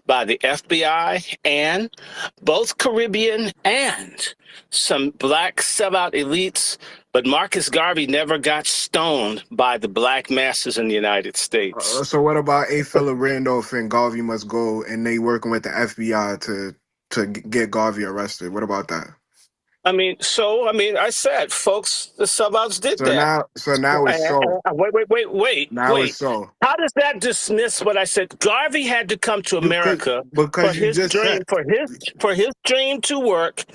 by the FBI and both Caribbean and some black sellout elites, but Marcus Garvey never got stoned by the black masses in the United States. So what about A. Philip Randolph and Garvey Must Go, and they working with the FBI to get Garvey arrested? What about that? I said, folks, the sellouts did that. So now it's so. Wait. Now it's so. How does that dismiss what I said? Garvey had to come to America because for his dream, for his dream to work.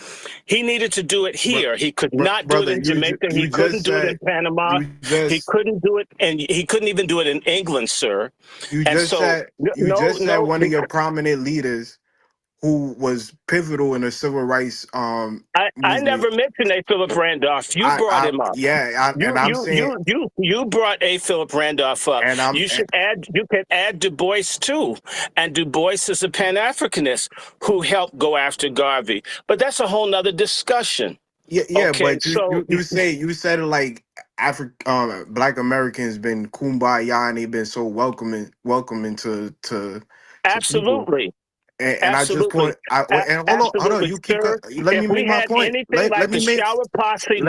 He needed to do it here. He could not do it in Jamaica. He couldn't do it in Panama. He couldn't do it, and he couldn't even do it in England, sir. You just said one of your prominent leaders who was pivotal in the civil rights I never mentioned A. Philip Randolph. You brought him up. You brought A. Philip Randolph up. And you could add Du Bois too. And Du Bois is a Pan-Africanist who helped go after Garvey. But that's a whole nother discussion. But you said it like Black Americans been kumbaya and they've been so welcoming to absolutely. People. And I just point. Hold on. You keep. Let me make my point. Let me make. Shower posse.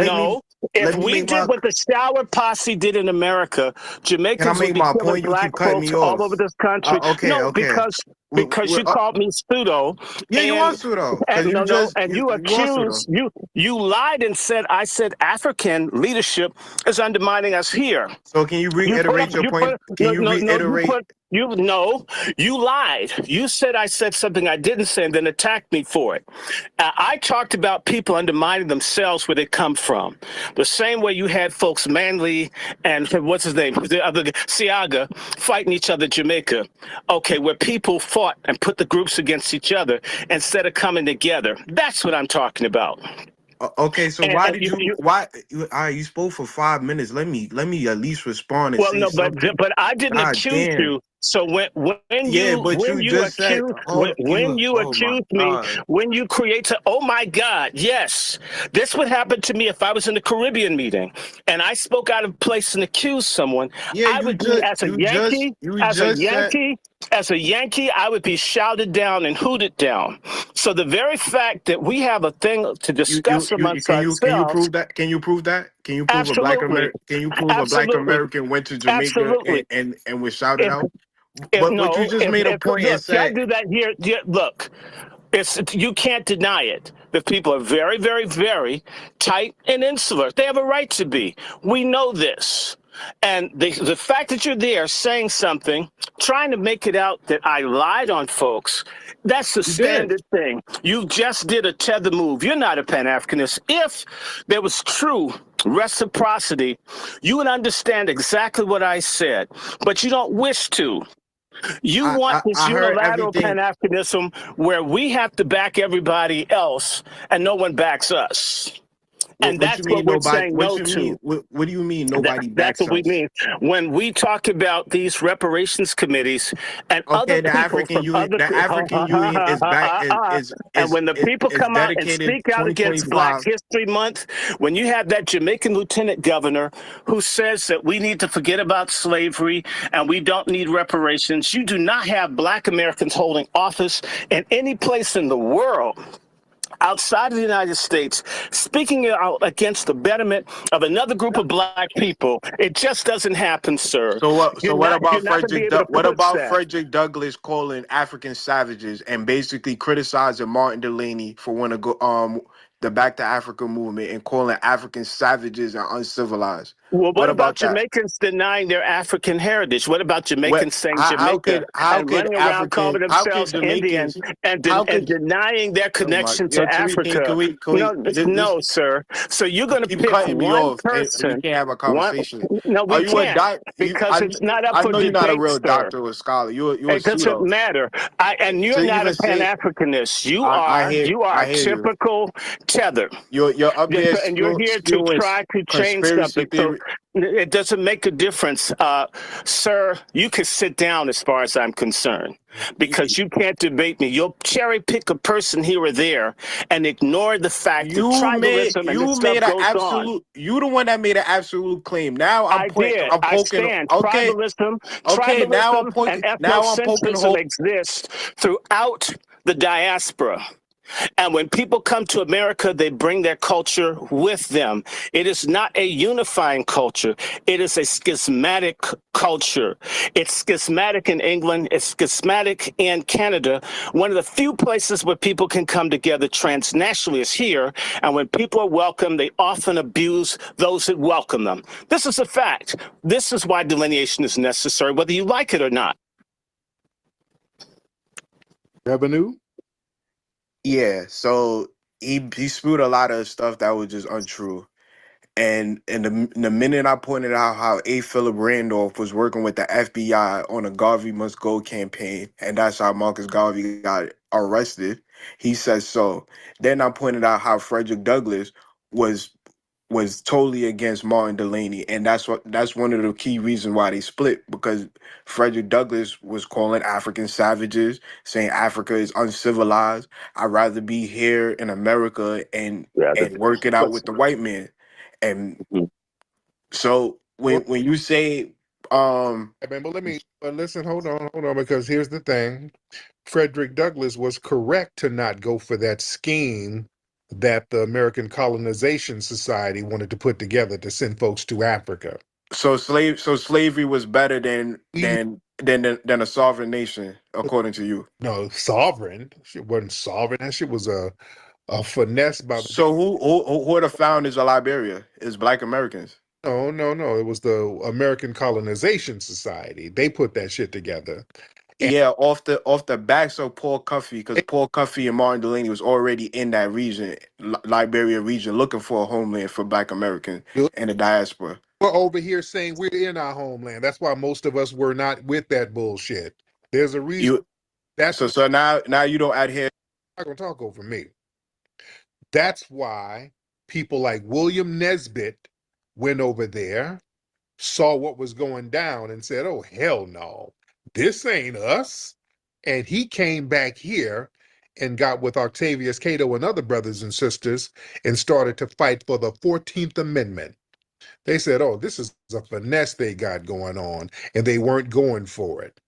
If we did what the Shower Posse did in America, Jamaicans would be killing black folks all over this country. Because you called me pseudo. Yeah, you are pseudo. You lied and said I said African leadership is undermining us here. So can you reiterate your point? You lied. You said I said something I didn't say and then attacked me for it. I talked about people undermining themselves where they come from. The same way you had folks Manley and what's his name, the other Siaga, fighting each other in Jamaica. Okay, where people fought and put the groups against each other instead of coming together. That's what I'm talking about. Okay, so you spoke for 5 minutes? Let me at least respond. And but I didn't accuse you. So when Yeah, you but when you you just said, accuse when you, you oh my accuse me, God. when you create oh my God, yes, this would happen to me if I was in the Caribbean meeting and I spoke out of place and accused someone. Yeah, I would be as a Yankee, I would be shouted down and hooted down. So the very fact that we have a thing to discuss amongst can you ourselves, prove that? Can you prove that? Can you prove a black absolutely, American? Can you prove a black absolutely, American went to Jamaica absolutely. and was shouted If out? if But you no, just made a if point and look, y'all said do that here. Look, you can't deny it. The people are very, very, very tight and insular. They have a right to be. We know this. And the fact that you're there saying something, trying to make it out that I lied on folks, that's the you did. standard thing. You just did a tether move. You're not a Pan-Africanist. If there was true reciprocity, you would understand exactly what I said, but you don't wish to. You want this I heard unilateral everything. Pan-Africanism where we have to back everybody else and no one backs us. And What you that's what mean we're nobody? saying What no you to. mean? What do you mean nobody That's backs what we us? mean. When we talk about these reparations committees and other Okay, people from other The African Union is back and when the people is come out and dedicated speak out against Black 2025. History Month, when you have that Jamaican lieutenant governor who says that we need to forget about slavery and we don't need reparations, you do not have Black Americans holding office in any place in the world outside of the United States, speaking out against the betterment of another group of Black people. It just doesn't happen, sir. So what? So what You're about not going to be able to What push about that. Frederick Douglass calling African savages and basically criticizing Martin Delany for wanting to go the Back to Africa movement and calling African savages and uncivilized? Well, what What about about that? Jamaicans denying their African heritage? What about Jamaicans saying Jamaica How and could running around calling African how could themselves Indian Jamaicans and how could denying their oh my connection yo to Tariq, Africa? can we No, this no, sir. So you're going to keep pick cutting me one off and we person. can't have a One, conversation. no, Are we you a can't doc? because it's not up I for know you're not a debate, real sir. doctor or scholar. You're a It doesn't pseudo. matter. And you're To not a even say Pan-Africanist. You are I a hear you. typical tether. You're up here And you're here to spewing try to change conspiracy something. So theory. it doesn't make a difference. Sir, you can sit down as far as I'm concerned because you can't debate me. You'll cherry pick a person here or there and ignore the fact that tribalism and this You stuff made an goes on. absolute you the one that made an absolute claim. Now I did. I'm I poking stand. okay. Okay, And now I'm poking ethnocentrism hole. exist throughout the diaspora. And when people come to America, they bring their culture with them. It is not a unifying culture. It is a schismatic culture. It's schismatic in England. It's schismatic in Canada. One of the few places where people can come together transnationally is here. And when people are welcome, they often abuse those that welcome them. This is a fact. This is why delineation is necessary, whether you like it or not. Revenue? Yeah, so he spewed a lot of stuff that was just untrue. And the minute I pointed out how A. Philip Randolph was working with the FBI on a Garvey Must Go campaign, and that's how Marcus Garvey got arrested, he says so. Then I pointed out how Frederick Douglass was totally against Martin Delany, and that's one of the key reasons why they split, because Frederick Douglass was calling African savages, saying Africa is uncivilized. I'd rather be here in America and work it out with the white man. And so when you say but listen, hold on, because here's the thing. Frederick Douglass was correct to not go for that scheme that the American Colonization Society wanted to put together to send folks to Africa. so slavery was better than a sovereign nation, according to you. No, sovereign. Shit wasn't sovereign. That shit was a finesse by the. So who are the founders of Liberia? Is Black Americans? No. It was the American Colonization Society. They put that shit together. Yeah, off the backs of Paul Cuffey, because Paul Cuffey and Martin Delany was already in that region, Liberia region, looking for a homeland for Black Americans and the diaspora. We're over here saying we're in our homeland. That's why most of us were not with that bullshit. There's a reason. So now you don't adhere. I'm not gonna talk over me. That's why people like William Nesbitt went over there, saw what was going down, and said, "Oh hell no, this ain't us. And he came back here and got with Octavius Cato and other brothers and sisters and started to fight for the 14th Amendment. They said, oh, this is a finesse they got going on, and they weren't going for it.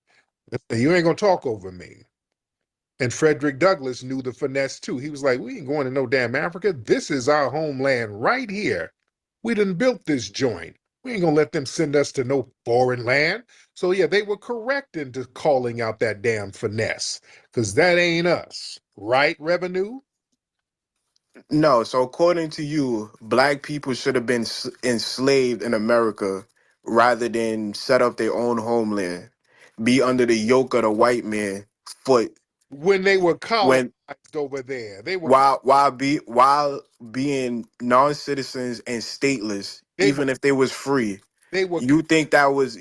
You ain't gonna talk over me. And Frederick Douglass knew the finesse too. He was like, we ain't going to no damn Africa. This is our homeland right here. We done built this joint. We ain't gonna let them send us to no foreign land. So yeah, they were correct into calling out that damn finesse, because that ain't us. Right, Revenue? No, so according to you, black people should have been enslaved in America rather than set up their own homeland, be under the yoke of the white man foot When they were colonized when over there. They were while being non-citizens and stateless, they were even if they was free. they were You think that was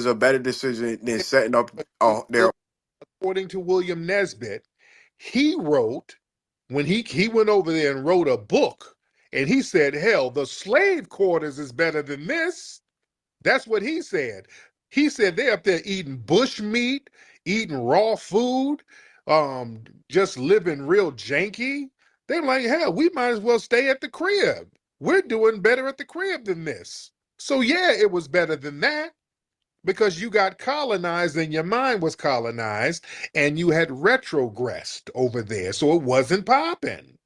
a better decision than setting up their according to William Nesbitt, he wrote when he went over there and wrote a book, and he said, hell, the slave quarters is better than this. That's what he said. He said they're up there eating bush meat, eating raw food, just living real janky. They're like, hell, we might as well stay at the crib. We're doing better at the crib than this. So yeah, it was better than that, because you got colonized and your mind was colonized and you had retrogressed over there. So it wasn't popping.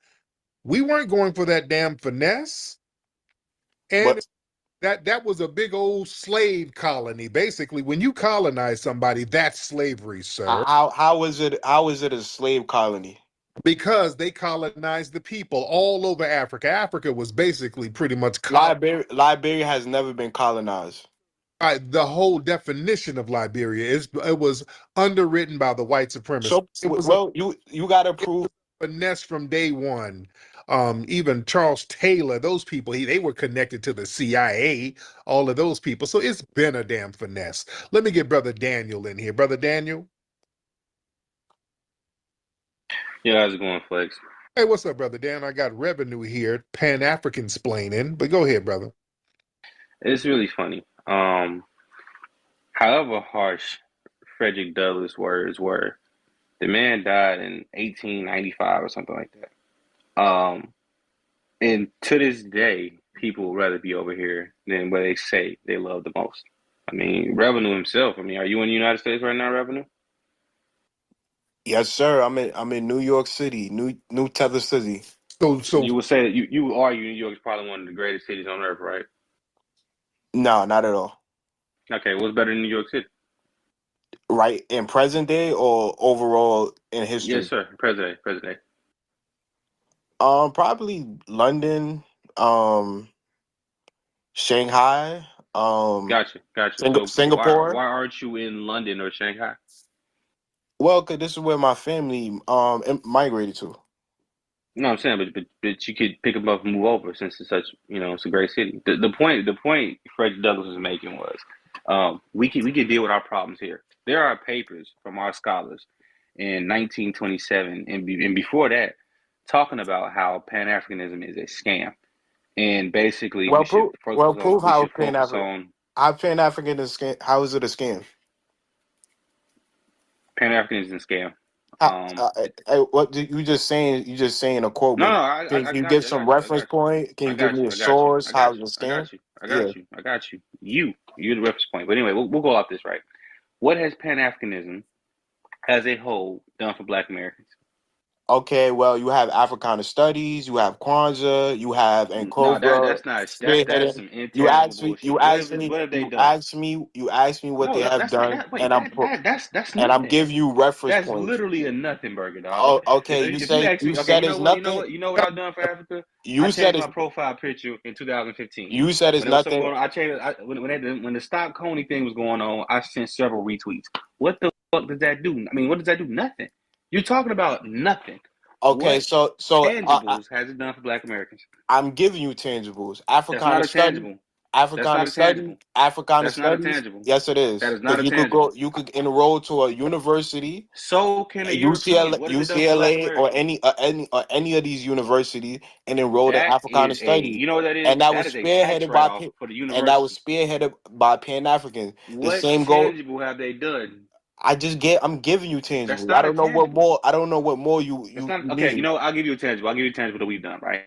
We weren't going for that damn finesse. And but that was a big old slave colony. Basically, when you colonize somebody, that's slavery, sir. how is it a slave colony? Because they colonized the people all over Africa. Africa was basically pretty much Liberia has never been colonized. the whole definition of Liberia is it was underwritten by the white supremacists. So It was you gotta prove a finesse from day one. Even Charles Taylor, those people, they were connected to the CIA, all of those people. So it's been a damn finesse. Let me get Brother Daniel in here. Brother Daniel. Yeah, how's it going, Flex? Hey, what's up, Brother Dan? I got Revenue here, Pan-African splaining, but go ahead, brother. It's really funny. However harsh Frederick Douglass' words were, the man died in 1895 or something like that. And to this day, people would rather be over here than where they say they love the most. I mean, Revenue himself. I mean, are you in the United States right now, Revenue? Yes, sir. I'm in New York City, New Tether City. So you would say that you argue New York is probably one of the greatest cities on earth, right? No, not at all. Okay, what's better than New York City? Right, in present day or overall in history? Yes, sir. Present day. Probably London, Shanghai, Gotcha. Singapore. So why aren't you in London or Shanghai? Well, cause this is where my family migrated to. No, I'm saying, but you could pick them up and move over since it's such, it's a great city. The point Frederick Douglass was making was, we could deal with our problems here. There are papers from our scholars in 1927 and before that talking about how Pan-Africanism is a scam, and basically we should Prove how focus on Pan-African is scam. How is it a scam? Pan-Africanism is a scam. What you just saying? You just saying a quote. No, Can you give some reference point? Can you give me a source? How it's a scam? I got you. You're the reference point. But anyway, we'll go off this, right? What has Pan-Africanism as a whole done for Black Americans? Okay, well, you have Africana Studies, you have Kwanzaa, you have and Cobra. No, that's some intangible bullshit. You asked me what they have done, and I'm giving you reference points. That's literally a nothing burger, dog. Oh, okay. You said it's nothing. You know what I've done for Africa? I changed my profile picture in 2015. You said it's nothing. When the stop Coney thing was going on, I sent several retweets. What the fuck does that do? I mean, what does that do? Nothing. You're talking about nothing. Okay, so tangibles has it done for Black Americans? I'm giving you tangibles. Africana Studies. Africana Studies. That's not a tangible. Yes, it is. That is not a tangible. You could enroll to a university. So can a European. UCLA or any of these universities and enroll to Africana Studies. You know what that is? And that was spearheaded by Pan-Africans. What tangible have they done? I'm giving you That's tangible. not a tangible. I don't know what more you That's you, not you okay. You need. know, I'll give you a tangible. I'll give you a tangible that we've done, right?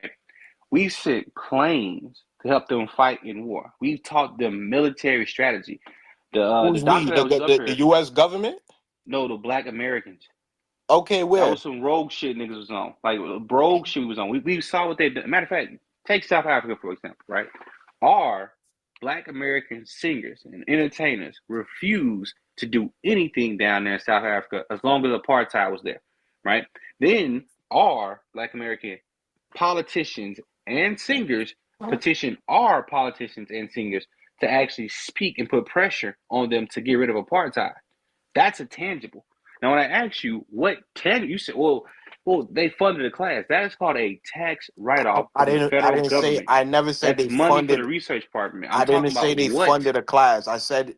We sent planes to help them fight in war. We've taught them military strategy. The Who's we? doctor that was up The here, U.S. government? no, the black Americans. Okay, That where? was some rogue shit niggas was on. Like rogue shit was on. We saw what they did. Matter of fact, take South Africa for example, right? Our black American singers and entertainers refused to do anything down there in South Africa as long as apartheid was there, right? Then our black American politicians and singers petitioned our politicians and singers to actually speak and put pressure on them to get rid of apartheid. That's a tangible. Now, when I ask you what tangible, you said, well, they funded a class. That is called a tax write-off from the I federal didn't say. government. I never said That's they money for the funded. research department. I'm I didn't talking say about they funded a class. I said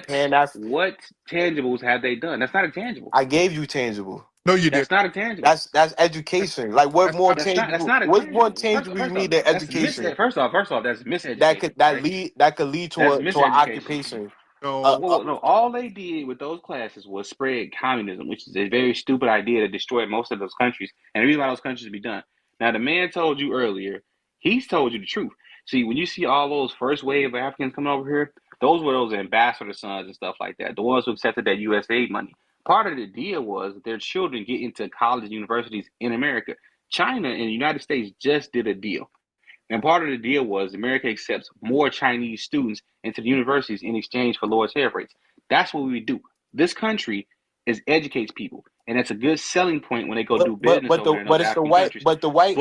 Pan Af. what tangibles have they done? That's not a tangible. I gave you tangible. No, you did. That's not a tangible. That's education. Like what That's more not a That's not. That's tangible? not a What more tangible. tangible you First off, need than that's education? First off, that's miseducation, right? That could lead That's to an miseducation. occupation. no. Well, no, all they did with those classes was spread communism, which is a very stupid idea that destroyed most of those countries, and the reason why those countries be done. Now, the man told you earlier, he's told you the truth. See, when you see all those first wave of Africans coming over here, those were those ambassador sons and stuff like that, the ones who accepted that USAID money. Part of the deal was that their children get into colleges and universities in America. China and the United States just did a deal. And part of the deal was America accepts more Chinese students into the universities in exchange for lower tariff rates. That's what we do. This country educates people, and it's a good selling point when they go do business over there in those African countries.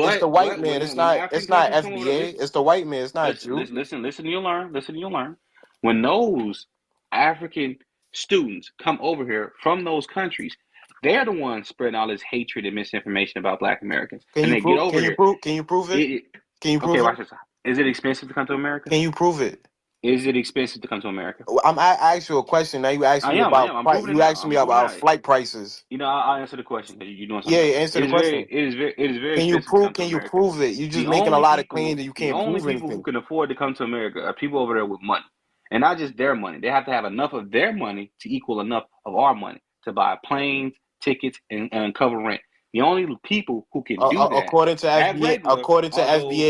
It's the white man. When the African It's not countries come over there, FBA. It's the white man. It's not you. listen, you'll learn. Listen, you'll learn. When those African students come over here from those countries, they're the ones spreading all this hatred and misinformation about Black Americans. Can And you they get prove? over here. Can you prove it? Can you prove Okay, it? watch this. Is it expensive to come to America? Can you prove it? Is it expensive to come to America? I asked you a question. Now you asking I me am. about I'm proving it now. I'm proving it out. flight prices. You know, I'll answer the question because you're doing something Yeah, else. answer the question. It is very expensive to come to Can you America. prove it? You just The making a only lot of people, claims and you the can't only prove people who anything. can afford to come to America are people over there with money, and not just their money. They have to have enough of their money to equal enough of our money to buy planes, tickets, and cover rent. The only people who can do that According to at FBA, regular are those.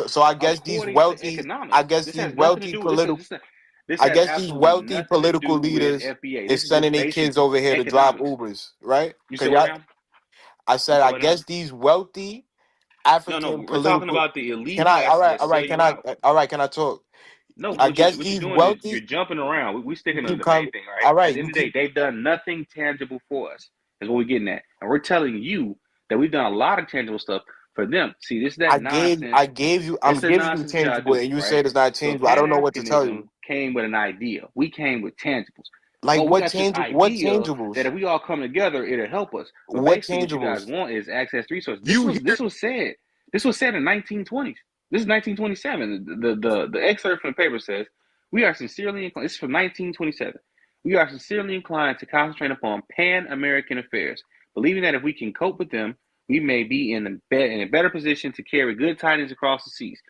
so I guess these According to wealthy, I economics, guess this these has nothing to wealthy do. political, This I has guess these absolutely wealthy nothing to political do with leaders FBA. This is is just sending their basic kids over here to drive economics. Ubers, right? You Cause said what now? I You said said I what now? guess these wealthy No, African we're talking political. about the elite Can I? classes that sell you out. All right. Can I talk? No, I what guess you're these doing is you're wealthy. jumping around. We You sticking to keep the main coming. thing, right? All At right. the end You of the day, keep. they've done nothing tangible for us. Is what we're getting at, and we're telling you that we've done a lot of tangible stuff for them. See, this is that nonsense. I gave you. I'm It's the giving you nonsense that y'all tangible, do, and you right? said it's not So tangible. I don't know what to tell Pan-Africanism you. came with an idea. We came with tangibles. Like Oh, we got this What idea that tangibles? if we all come together, it'll help us. But What basically, what you guys tangibles? want is access to resources. You hear? This was said. This was said in 1920s. This is 1927. The excerpt from the paper says, "We are sincerely inclined." This is from 1927. "We are sincerely inclined to concentrate upon Pan-American affairs, believing that if we can cope with them, we may be in a better position to carry good tidings across the seas."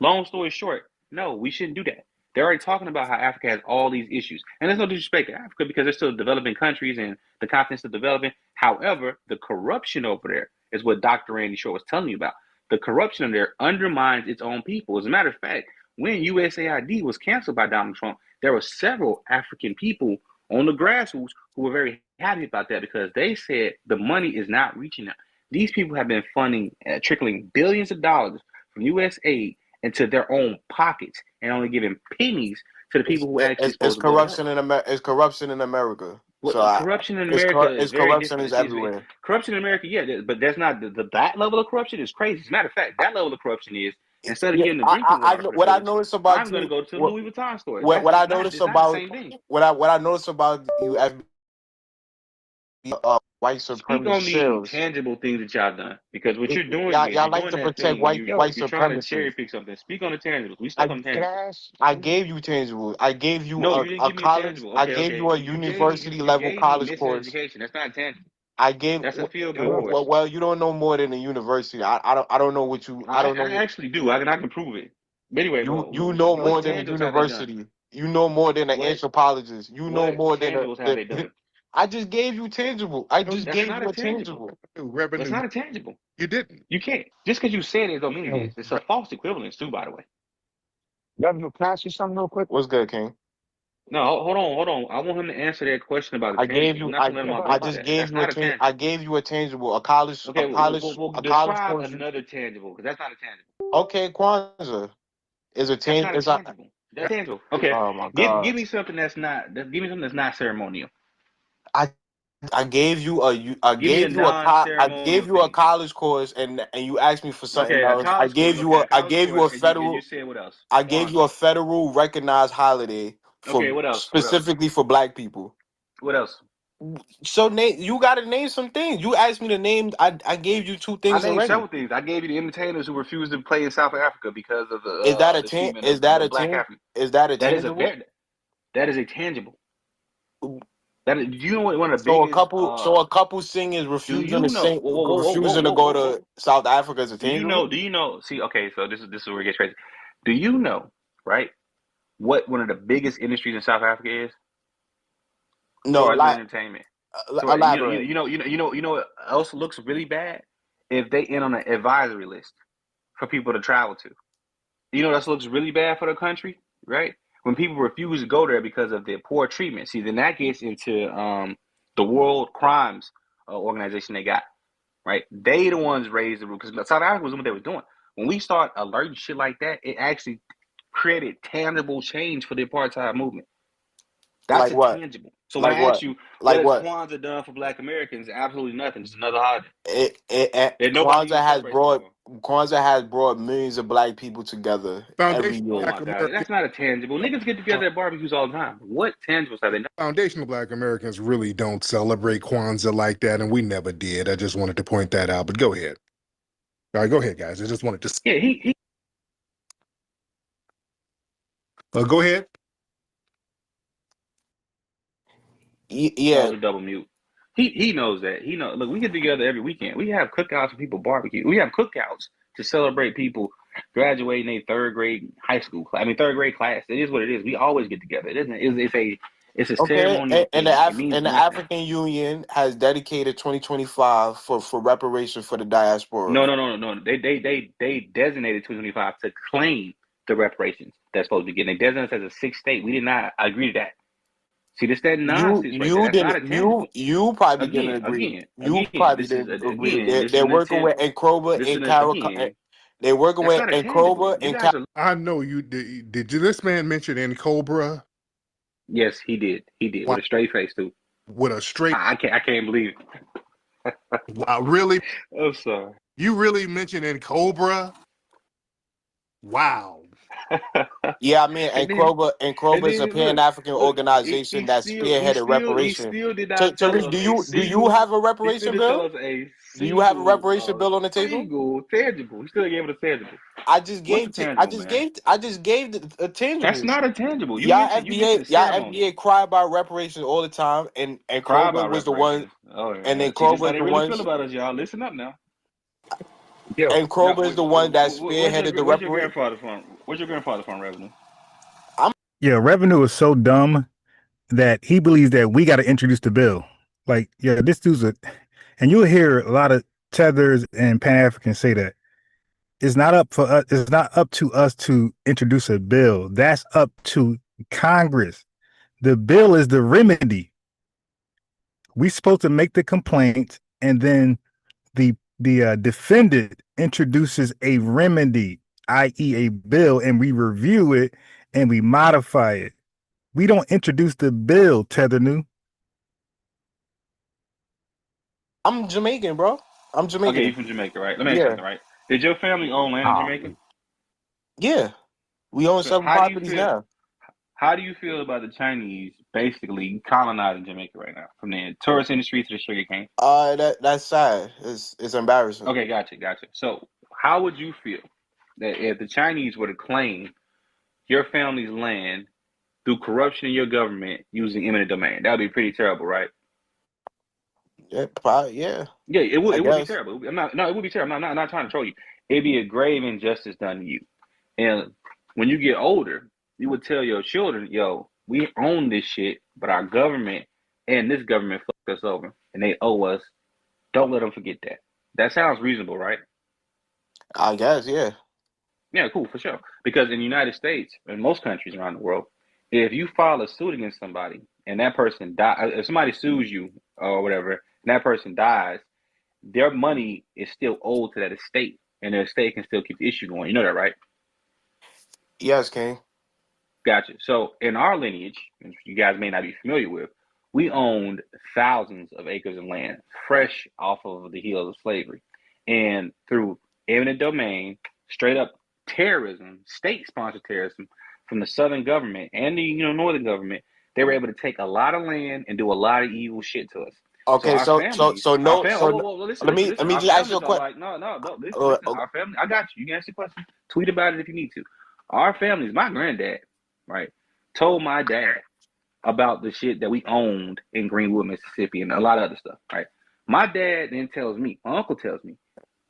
Long story short, no, we shouldn't do that. They're already talking about how Africa has all these issues. And there's no disrespect to Africa because they're still developing countries and the continent's still developing. However, the corruption over there is what Dr. Randy Short was telling you about. The corruption over there undermines its own people. As a matter of fact, when USAID was canceled by Donald Trump, there were several African people on the grassroots who were very happy about that because they said the money is not reaching them. These people have been funding, trickling billions of dollars from USAID into their own pockets and only giving pennies to the people who actually supposed to go to help. It's corruption in America. Well, corruption in America is very corruption different. is everywhere. Corruption in America, yeah, but that's not that level of corruption is crazy. As a matter of fact, that level of corruption is instead of getting the drinking water for What I the village, noticed about I'm going to go to the Louis Vuitton store. what I noticed It's not the about same thing. what I noticed about you, white Speak supremacist on the shells. tangible things that y'all done because what you're doing is Y'all you're like doing to that protect thing. white You're trying to supremacy. cherry pick something. Speak on the tangibles. We stuck on tangibles. I gave you tangible. I gave you No, you didn't a give me a college. tangible. I Okay, gave you a university you level gave me college course. miseducation. That's not tangible. I gave. That's a feel good course. Well, you don't know more than a university. I don't know what you. I don't know. I actually do. I can prove it. But anyway, You know more what than a tangibles have they done? university. You know more than an What anthropologist. You know what more than tangibles have they done? I just gave you tangible. I just That's gave not you a a tangible. tangible. That's Revenue. not a tangible. You didn't. You can't. Just because you said it don't mean it is. It's a false equivalence too, by the way. Revenue, can I ask you something real quick? What's good, King? No, hold on. I want him to answer that question about the I gave tangible. I'm you. not gonna let him off the I hook with just that. gave That's you not a I tangible. gave you a tangible. Okay, well, A college describe course. another tangible, because that's not a tangible. Okay, Kwanzaa is a That's not a tangible. tangible. That's tangible. Okay, Oh my give God. me something that's not. Give me something that's not ceremonial. I gave you I Give me a gave you I non-ceremonial gave you a thing. college course and you asked me for something Okay, a else. I college course. gave you Okay, a I college gave you course, a and you federal said what else? I gave you Kwanzaa. a federal recognized holiday Okay, for what else? What else? specifically for black people. What else? So name you gotta name some things. You asked me to name I gave you two I things named already. several things. I gave you the entertainers who refused to play in South Africa because of the treatment Is of that the a black Africans. is that a That is a tangible? very that is a tangible. That is, you know what one of the So biggest a couple singers do refusing you to know sing refusing to go to South Africa is a tangible? do you know see, okay, so this is where it gets crazy. Do you know, right, what one of the biggest industries in South Africa is? No, Tourism and like entertainment. So elaborate. you know what else looks really bad? If they end on an advisory list for people to travel to. You know, that looks really bad for the country, right? When people refuse to go there because of their poor treatment. See, then that gets into the World Crimes Organization they got, right? They the ones raised the rule because South Africa was what they were doing. When we start alerting shit like that, it actually created tangible change for the apartheid movement. That's Like a what? tangible. So when Like I ask what? you, what Like has what? Kwanzaa done for Black Americans? Absolutely nothing. Just another holiday that nobody even Kwanzaa has celebrates no more. brought millions of black people together every Foundation Oh year. Black my God, Americans. that's not a tangible. Niggas get together at barbecues all the time. What tangibles have they done? Foundational Black Americans really don't celebrate Kwanzaa like that, and we never did. I just wanted to point that out. But go ahead. All right, go ahead, guys. I just wanted to. Yeah, he Go ahead. Yeah. calls a double mute. He knows that. He knows. Look, we get together every weekend. We have cookouts for people barbecue. We have cookouts to celebrate people graduating a third grade high school class. I mean, third grade class. It is what it is. We always get together. It isn't. It's a Okay, ceremonial thing. It means and the nothing. African Union has dedicated 2025 for reparations for the diaspora. No. They designated 225 to claim the reparations that's supposed to be getting. They designated us as a sixth state. We did not agree to that. See, this that nonsense right there. That's not a tangible. You probably didn't Again, agree. again, You again. probably This is didn't agree. again. This is They're an working with attempt. Nkroba This is and Carol. again. They're working That's with not a tangible. Nkroba You and guys are. I know you did. You this man mention in Cobra? Yes, he did. He did with a straight face too. With a straight. I can't believe it. Wow, really? I'm sorry. You really mentioned in Cobra? Wow. Yeah, I mean, and then Nkroba is a Pan look, African organization he that still spearheaded reparations. did not tell Tariq, us a do you single. have a He still reparation didn't tell bill? us a Do you have a single reparation bill on the table? tangible. He still gave it a tangible. I What's a tangible, man? just gave the That's tangibles. not a tangible. You Y'all mentioned ceremony. FBA cry about reparations all the time, and Cry Kroger about was the one, reparations. Oh and then yeah. See, this is Kroger how is they the really feel ones, about us, y'all. Listen up now. and Now, Kroger is the one that spearheaded the where's your reparation. grandfather from? Where's your grandfather from, Revenue? Yeah, Revenue is so dumb that he believes that we got to introduce the bill. Like, yeah, this dude's and you'll hear a lot of tethers and Pan-Africans say that it's not up for us. It's not up to us to introduce a bill. That's up to Congress. The bill is the remedy. We're supposed to make the complaint, and then the defendant introduces a remedy, i.e., a bill, and we review it and we modify it. We don't introduce the bill, Tethernew. I'm Jamaican, bro. I'm Okay, you Jamaican. from Jamaica, right? Let me ask you Yeah, something, right? Did your family own land in Jamaica? yeah. We own So several properties now. how do you feel about the Chinese basically colonizing Jamaica right now, from the tourist industry to the sugar cane? That's sad. It's embarrassing. Okay, gotcha. So how would you feel that if the Chinese were to claim your family's land through corruption in your government using eminent domain? That would be pretty terrible, right? Yeah, probably, yeah. Yeah, it would. I It would be guess. terrible. It would be terrible. I'm not trying to troll you. It'd be a grave injustice done to you. And when you get older, you would tell your children, "Yo, we own this shit, but our government and this government fucked us over, and they owe us. Don't let them forget that. That sounds reasonable, right? I guess, yeah. Yeah, cool, for sure. Because in the United States, in most countries around the world, if you file a suit against somebody and that person if somebody sues you or whatever, and that person dies, their money is still owed to that estate, and the estate can still keep the issue going. You know that, right? Yes, King. Gotcha. So in our lineage, which you guys may not be familiar with, we owned thousands of acres of land fresh off of the heels of slavery. And through eminent domain, straight up terrorism, state-sponsored terrorism from the southern government and the northern government, they were able to take a lot of land and do a lot of evil shit to us. So Okay, our families, let me listen. Our just ask you a families are question. like, no, listen. Our family, I got you. You can ask the question. Tweet about it if you need to. Our families, my granddad, right, told my dad about the shit that we owned in Greenwood, Mississippi, and a lot of other stuff, right? My dad then tells me, my uncle tells me,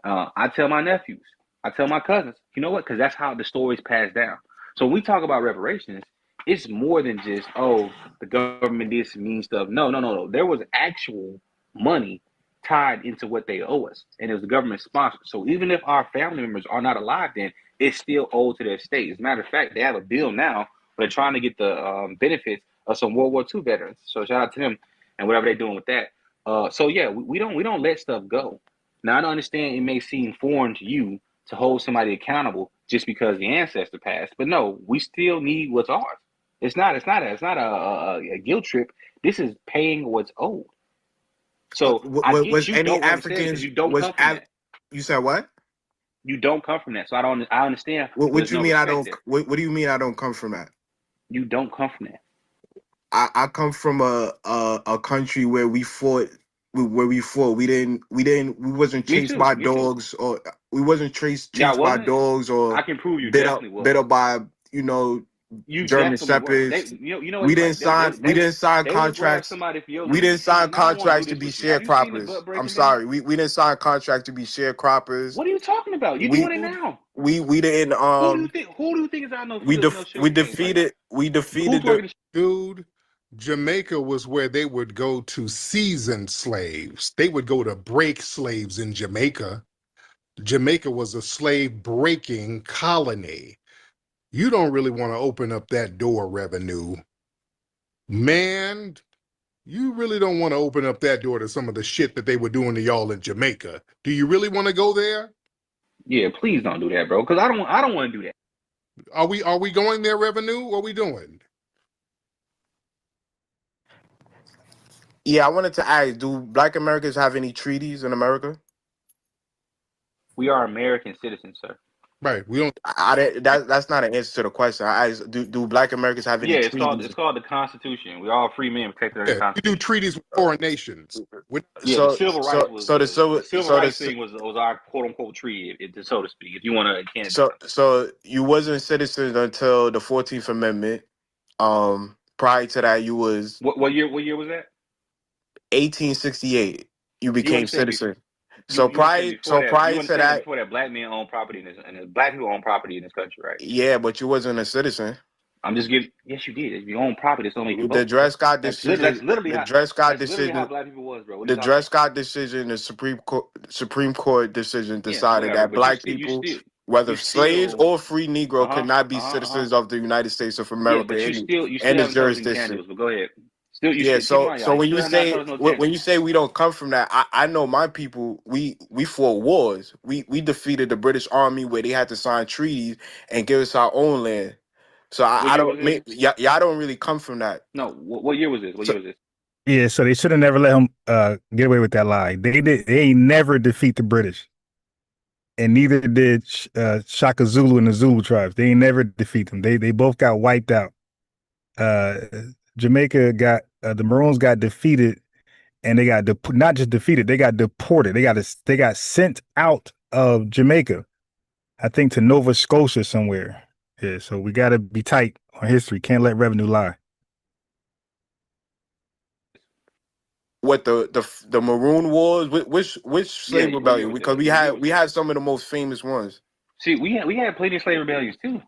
I tell my nephews, I tell my cousins, you know what? Because that's how the stories pass down. So when we talk about reparations, it's more than just, oh, the government did some mean stuff. No. There was actual money tied into what they owe us, and it was the government sponsored. So even if our family members are not alive, then it's still owed to their state. As a matter of fact, they have a bill now, but they're trying to get the benefits of some World War II veterans. So shout out to them and whatever they're doing with that. So yeah, we don't let stuff go. Now I understand it may seem foreign to you to hold somebody accountable just because the ancestor passed, but no, we still need what's ours. It's not a guilt trip. This is paying what's owed. So I get Was you any don't want to say it because Africans you don't come from that. you said what? You don't come from that. So I understand. What There's you no mean I respect don't there. what do you mean I don't come from that? You don't come from that. I come from a country where we fought we wasn't Me chased too. by Me too. dogs, or we wasn't Y'all chased by wasn't? dogs, I or can prove you bit up definitely was. by You German definitely were. shepherds. You know what it's like. We didn't sign They would grab contracts. somebody for your We didn't lineage. sign Now I want to do contracts to this be with you. Have you seen the sharecroppers. butt I'm breaking down? sorry. We didn't sign contracts to be sharecroppers. What are you talking about? You're We doing it now. we didn't Who do you think is out no we field with no sugar cane? Like, defeated who's the working? Dude, Jamaica was where they would go to season slaves. They would go to break slaves in Jamaica. Jamaica was a slave breaking colony. You don't really want to open up that door, revenue. Man, you really don't want to open up that door to some of the shit that they were doing to y'all in Jamaica. Do you really want to go there? Yeah, please don't do that, bro. Because I don't want to do that. Are we going there, revenue? What are we doing? Yeah, I wanted to ask, do Black Americans have any treaties in America? We are American citizens, sir. Right. We don't. That's not an answer to the question. I asked, do Black Americans have any Yeah, treaties? it's called the Constitution. We're all free men protected under the Yeah, we do Constitution. treaties with foreign nations. Yeah, the civil rights was the civil rights the thing was our quote unquote treaty, so to speak. If you want to can so you wasn't citizens until the 14th Amendment. Prior to that, you was what year was that? 1868. You You became understand? citizen. You understand before that? You Prior to understand that that, before that, black men own property in this, and black people own property in this country, right? yeah, but you wasn't a citizen. I'm just giving. Yes, you did. If you own property, it's don't make you The vote. Dred Scott That's decision. literally The how. Dred Scott That's literally how decision. black people was, bro. What are you The talking Dred about? Scott decision, the Supreme Court decision Yeah, decided whatever. that But Black people, whether you slaves still. or free Negro, could not be citizens of the United States of Yeah, America but you still and its haven't told us any jurisdiction. tangibles. But go ahead. Still, you Yeah, still keep in mind, so y'all. You when still you have not say told us no tangibles. we don't come from that, I know my people. We fought wars. We defeated the British Army where they had to sign treaties and give us our own land. So What I year was don't this? y'all don't really come from that. No. What year was this? What year was this? Yeah, so they should have never let him get away with that lie. They ain't never defeat the British, and neither did Shaka Zulu and the Zulu tribes. They ain't never defeat them. They both got wiped out. Uh, Jamaica got the Maroons got defeated, and they got not just defeated. They got deported. They got sent out of Jamaica, I think, to Nova Scotia somewhere. Yeah, so we got to be tight on history. Can't let revenue lie. What the Maroon Wars? Which Yeah. slave What year rebellion? was that? Because What year was we that? had some of the most famous ones. See, we had plenty of slave rebellions too.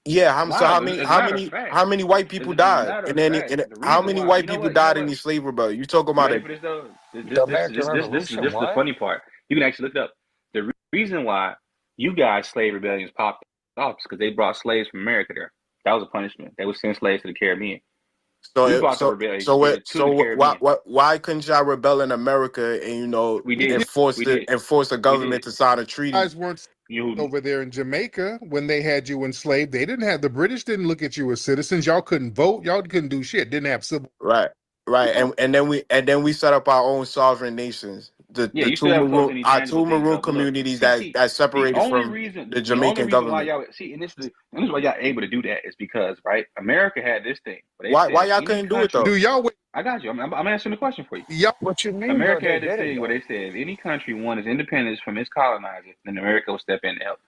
Yeah, so Nah, as a matter of fact, how many white people died? matter And of then fact, the how reason many why, white people died in the slave rebellion? You talking you about ready it? for this though? The American This Revolution, is the what? funny part. You can actually look it up. The reason why you guys slave rebellions popped off is because they brought slaves from America there. That was a punishment. They would send slaves to the Caribbean. We brought the rebellion to the Caribbean. Why couldn't y'all rebel in America and We did. enforce the We government did. to sign a treaty? Guys weren't over there in Jamaica when they had you enslaved. They didn't have the British didn't look at you as citizens. Y'all couldn't vote. Y'all couldn't do shit. Didn't have civil. Right. And then we set up our own sovereign nations. Yeah, you still have close Our intangible two things maroon though. But look, communities that the separated only from reason the the only Jamaican reason why government. y'all see, and this is why y'all able to do that is because right, America had this thing. But they Why said y'all any couldn't do it country. though? Do y'all? I got you. I'm answering the question for you. Y'all. What you mean, though? America They had this did it, thing where though. they said if any country wanted independence from its colonizer, then America would step in to help.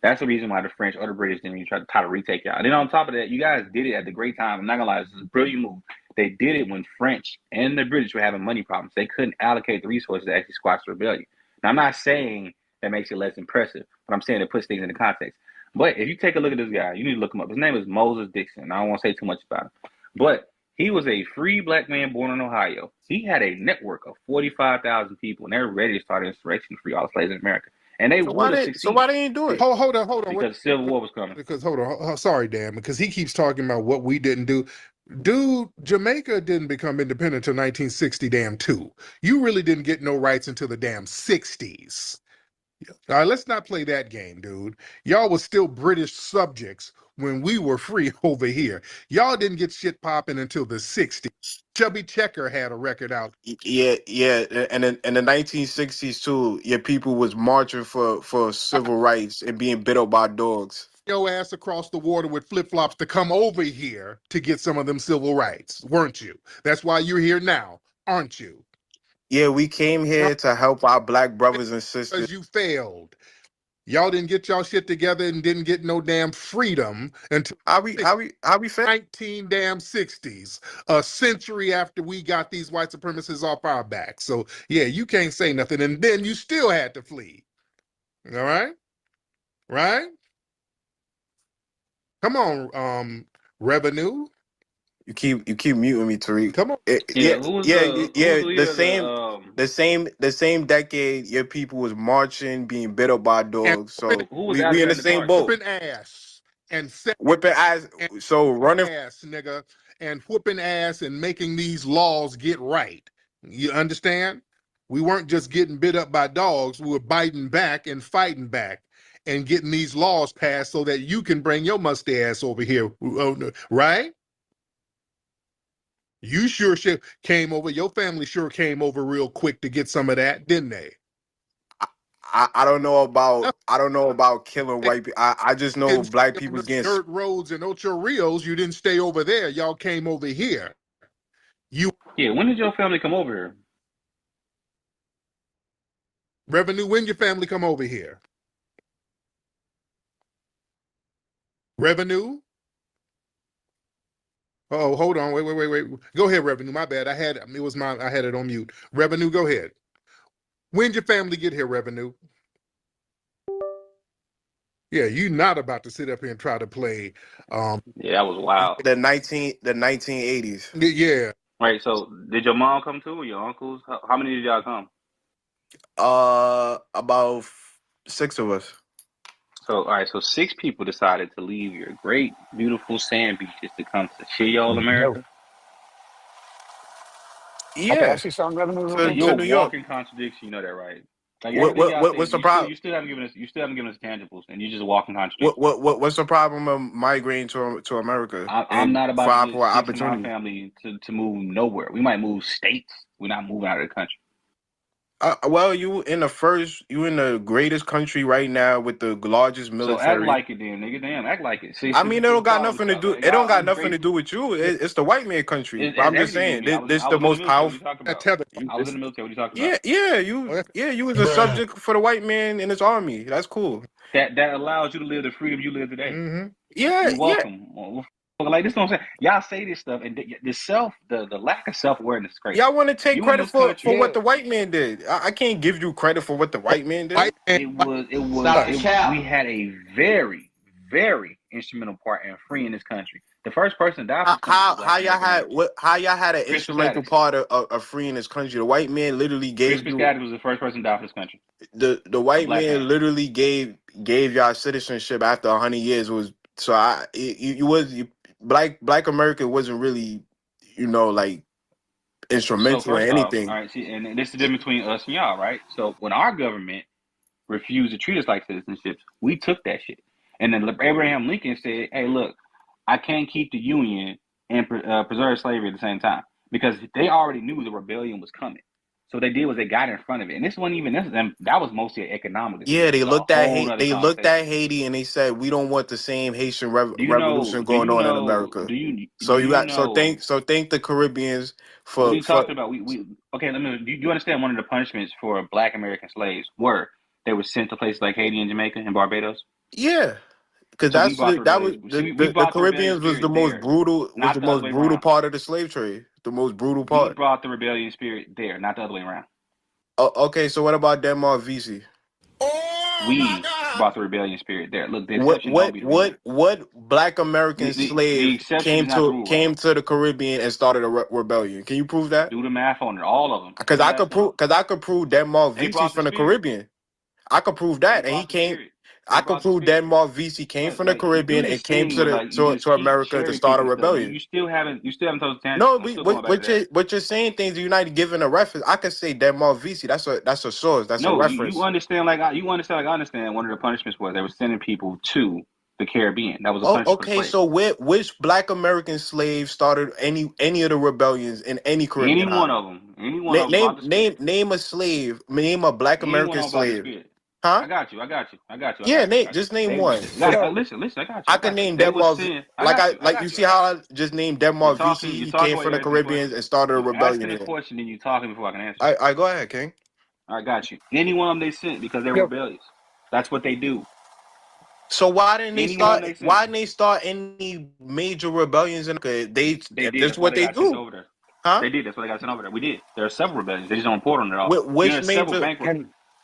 That's the reason why the French or the British didn't even try to retake y'all. And then on top of that, you guys did it at the great time. I'm not gonna lie, this is a brilliant move. They did it when French and the British were having money problems. They couldn't allocate the resources to actually squash the rebellion. Now, I'm not saying that makes it less impressive, but I'm saying it puts things into context. But if you take a look at this guy, you need to look him up. His name is Moses Dixon. I don't want to say too much about him. But he was a free black man born in Ohio. He had a network of 45,000 people, and they were ready to start an insurrection to free all the slaves in America. And they would have succeeded. Why they ain't do it? Hold on. Because the Civil War was coming. Because hold on. Sorry, Dan. Because he keeps talking about what we didn't do. Dude, Jamaica didn't become independent until 1960 damn 2. You really didn't get no rights until the damn 60s. All right, let's not play that game, dude. Y'all was still British subjects when we were free over here. Y'all didn't get shit popping until the 60s. Chubby Checker had a record out. Yeah. And in the 1960s too, your people was marching for civil rights and being bit up by dogs. Your ass across the water with flip-flops to come over here to get some of them civil rights, weren't you? That's why you're here now, aren't you? Yeah, we came here to help our black brothers and sisters. Because you failed. Y'all didn't get y'all shit together and didn't get no damn freedom until how we failed? 19 damn 60s, a century after we got these white supremacists off our backs. So yeah, you can't say nothing, and then you still had to flee. All right, right? Come on, revenue. You keep muting me, Tariq. Come on. The same decade your people was marching, being bit up by dogs. So we in the same boat. Whipping ass and whipping ass. So running ass, nigga, and whooping ass and making these laws get right. You understand? We weren't just getting bit up by dogs. We were biting back and fighting back and getting these laws passed so that you can bring your musty ass over here, right? You sure came over. Your family sure came over real quick to get some of that, didn't they? I don't know about killing white people. I just know black people getting dirt roads and Ocho Rios. You didn't stay over there. Y'all came over here. When did your family come over here? Revenue, when your family come over here? Revenue? Oh, hold on. Wait. Go ahead, Revenue. My bad. I had it on mute. Revenue, go ahead. When'd your family get here, Revenue? Yeah, you're not about to sit up here and try to play. That was wild. The 1980s. Yeah. Right. So, did your mom come too, or your uncles? How many did y'all come? About 6 of us. So, all right. So, 6 people decided to leave your great, beautiful sand beaches to come to Chiyol, America. Yeah. Okay, I see some revenue. You're a walking contradiction. You know that, right? Like what's the problem? You still haven't given us tangibles, and you're just a walking contradiction. What's the problem of migrating to America? I'm not about to just shift my family to move nowhere. We might move states. We're not moving out of the country. Well, you in the greatest country right now with the largest military. So act like it, then, nigga. Damn, act like it. See, I mean, it don't got nothing to do. It don't got nothing to do with you. It's the white man country. I'm just saying, this is the most powerful. I was in the military. What are you talking about? You was a subject for the white man in his army. That's cool. That allows you to live the freedom you live today. Mm-hmm. You're welcome. Like this, is what I'm saying. Y'all say this stuff, and the lack of self-awareness is crazy. Y'all want to take credit for what the white man did. I can't give you credit for what the white man did. We had a very, very instrumental part in freeing this country. The first person to die for this country was a black American. How y'all had an Crispus instrumental Attucks. part of freeing this country? The white man literally gave Crispus you Attucks was the first person to die for this country. the A white black man man. literally gave y'all citizenship after 100 years. Was so black America wasn't really like So instrumental in first off, all anything. right, see, and this is the difference between us and y'all, right? So when our government refused to treat us like citizenships, we took that shit. And then Abraham Lincoln said, "Hey, look, I can't keep the Union and preserve slavery at the same time because they already knew the rebellion was coming. So what they did was they got in front of it, and this wasn't even this. And that was mostly an economic Yeah, decision. they It's a looked at whole other they looked at conversation. Haiti and they said we don't want the same Haitian Do you know? revolution Do going you on in know? America. Do you So do you you got know? thank the Caribbeans What are for you talking about? We okay. Let me. Do you understand? One of the punishments for Black American slaves were they were sent to places like Haiti and Jamaica and Barbados. yeah. Because So we brought the that was rebellion. See, we the brought the rebellion Caribbeans spirit there, was not the the other most way brutal around. part of the slave trade. The most brutal We part. brought the rebellion spirit there, not the other way around. Okay, so what about Denmark VC? We brought the rebellion spirit there. Look, the exception don't be the rule. What Black The, American the, the slave exception is not the rule. came to the Caribbean and started a rebellion? Can you prove that? Do the math on it. All of them. Because Every last one of them. I could prove Denmark They VC's brought the from the spirit. Caribbean. I could prove They that, and he brought the came. spirit. They I could brought the prove spirit. Denmark VC came from the Like you do Caribbean and this came thing to where like you just to keep America to cherry start a picking stuff, and rebellion. you still haven't told the tangent. No, I'm still going back to that. what you're saying things you're not giving a reference. I could say Denmark VC. That's a source. That's a No, you reference. understand like I understand. One of the punishments was they were sending people to the Caribbean. That was a Oh, punishment for the okay. slaves. So which Black American slave started any of the rebellions in any Any Caribbean one island? of them. Any one of them brought the spirit. Name a slave. Name a Black Any one American of them brought the slave. spirit. Huh? I got you. I got you. I got you. I Yeah, got you. I got just you. name They one. listen. I got you. I I can got you. name They was Denmark saying. I got you. I you got you. see how I just named You're Denmark VC. talking. You're He talking came while from the you're asking a Caribbean question. and started a You're asking rebellion a here. question, then you're talking before I can answer. I go ahead, King. I got you. Any one of them they sent because they were rebellious. That's what they do. So why didn't Any one of them they sent. they start any major rebellions in America? They did. This is That's why what they they got sent do. over there. Huh? They did. That's why they got sent over there. We did. There are several rebellions. They just don't report on it all. You know, Which there's several major bank.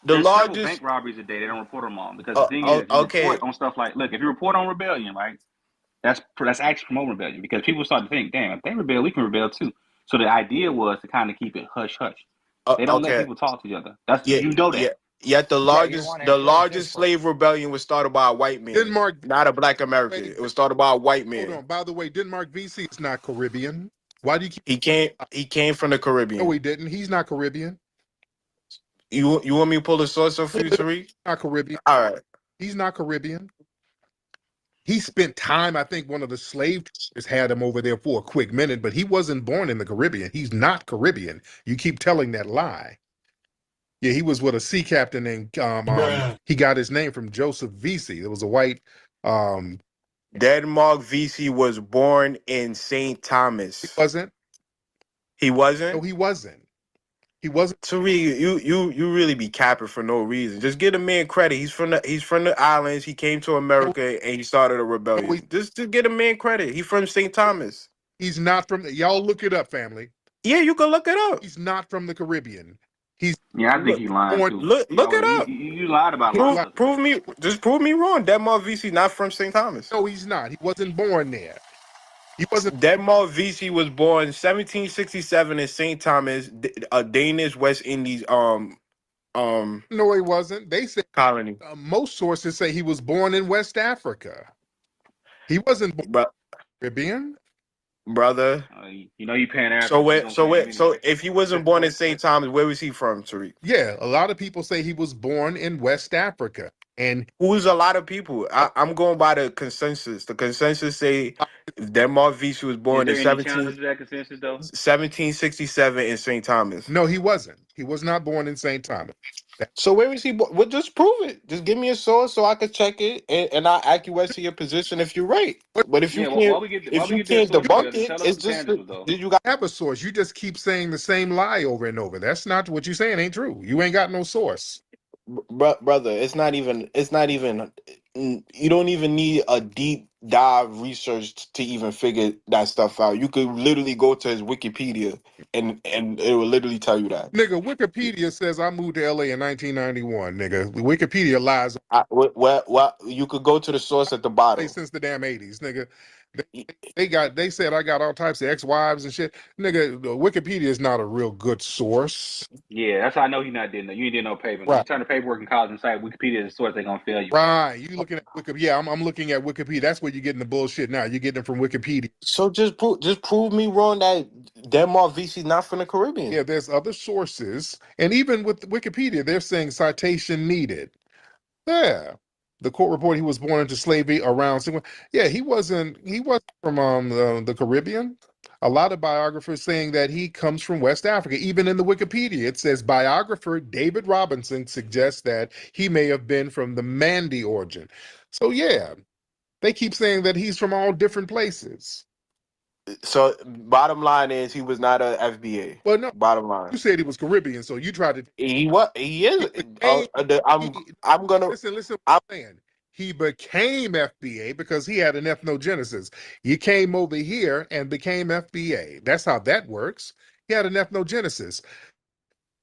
the There's several largest bank robberies a day. They don't report them on because the thing is, you okay. report on stuff like, look, if you report on rebellion, right? That's actually promoting rebellion because people start to think, damn, if they rebel, we can rebel too. So the idea was to kind of keep it hush hush. They don't let Okay. people talk to each other. That's Yeah, you know yeah. that. Yet the largest slave rebellion was started by a white man, Denmark, not a Black American. It was started by a white hold man. on. By the way, Denmark VC is not Caribbean. Why do you keep? He came from the Caribbean. No, he didn't. He's not Caribbean. You want me to pull the source up for you, Tariq? Not Caribbean. All right. He's not Caribbean. He spent time. I think one of the slave traders had him over there for a quick minute, but he wasn't born in the Caribbean. He's not Caribbean. You keep telling that lie. Yeah, he was with a sea captain named. He got his name from Joseph Vesey. There was a white. Denmark VC was born in St. Thomas. He wasn't. He wasn't. No, he wasn't. He wasn't. Tariq, you really be capping for no reason. Just give the man credit. He's from the islands. He came to America and he started a rebellion. Just give the man credit. He's from St. Thomas. He's not from. Y'all look it up, family. Yeah, you can look it up. He's not from the Caribbean. He's I think he lied too. Look it up. You lied about a lot of stuff. Prove me wrong. Denmark VC not from St. Thomas. No, he's not. He wasn't born there. He wasn't. Denmark VC was born 1767 in St. Thomas, a Danish West Indies No, he wasn't. They said colony. Most sources say he was born in West Africa. He wasn't born Caribbean. Brother. You know you Pan-African. So if he wasn't born in St. Thomas, where was he from, Tariq? Yeah, a lot of people say he was born in West Africa. And who's a lot of people? I'm going by the consensus. The consensus say Denmark VC was born in 1767 in St. Thomas. No, he wasn't. He was not born in St. Thomas. So where was he born? Well, just prove it. Just give me a source so I could check it and I'll acquiesce to your position if you're right. But if you can't debunk it, it's just you got have a source. You just keep saying the same lie over and over. That's not what you're saying. Ain't true. You ain't got no source. Brother, it's not even you don't even need a deep dive research to even figure that stuff out. You could literally go to his Wikipedia and it will literally tell you that. Nigga, Wikipedia says I moved to LA in 1991, nigga. Wikipedia lies. Well, you could go to the source at the bottom. Since the damn 80s, nigga. They said I got all types of ex-wives and shit. Nigga, Wikipedia is not a real good source. Yeah, that's how I know you did no. You did no paper. Right. You turn the paperwork in college and say Wikipedia is the source, they're gonna fail you. Right. You looking at Wikipedia? Yeah, I'm looking at Wikipedia. That's where you're getting the bullshit now. You're getting it from Wikipedia. So just prove me wrong that Denmark VC is not from the Caribbean. Yeah, there's other sources, and even with Wikipedia, they're saying citation needed. Yeah. The court reported he was born into slavery around. Yeah, he wasn't from the Caribbean. A lot of biographers saying that he comes from West Africa. Even in the Wikipedia, it says biographer David Robinson suggests that he may have been from the Mandi origin. So yeah, they keep saying that he's from all different places. So bottom line is he was not a FBA. Well, no. Bottom line, you said he was Caribbean, so you tried to. He is. I'm gonna listen. I'm saying he became FBA because he had an ethnogenesis. He came over here and became FBA. That's how that works. He had an ethnogenesis.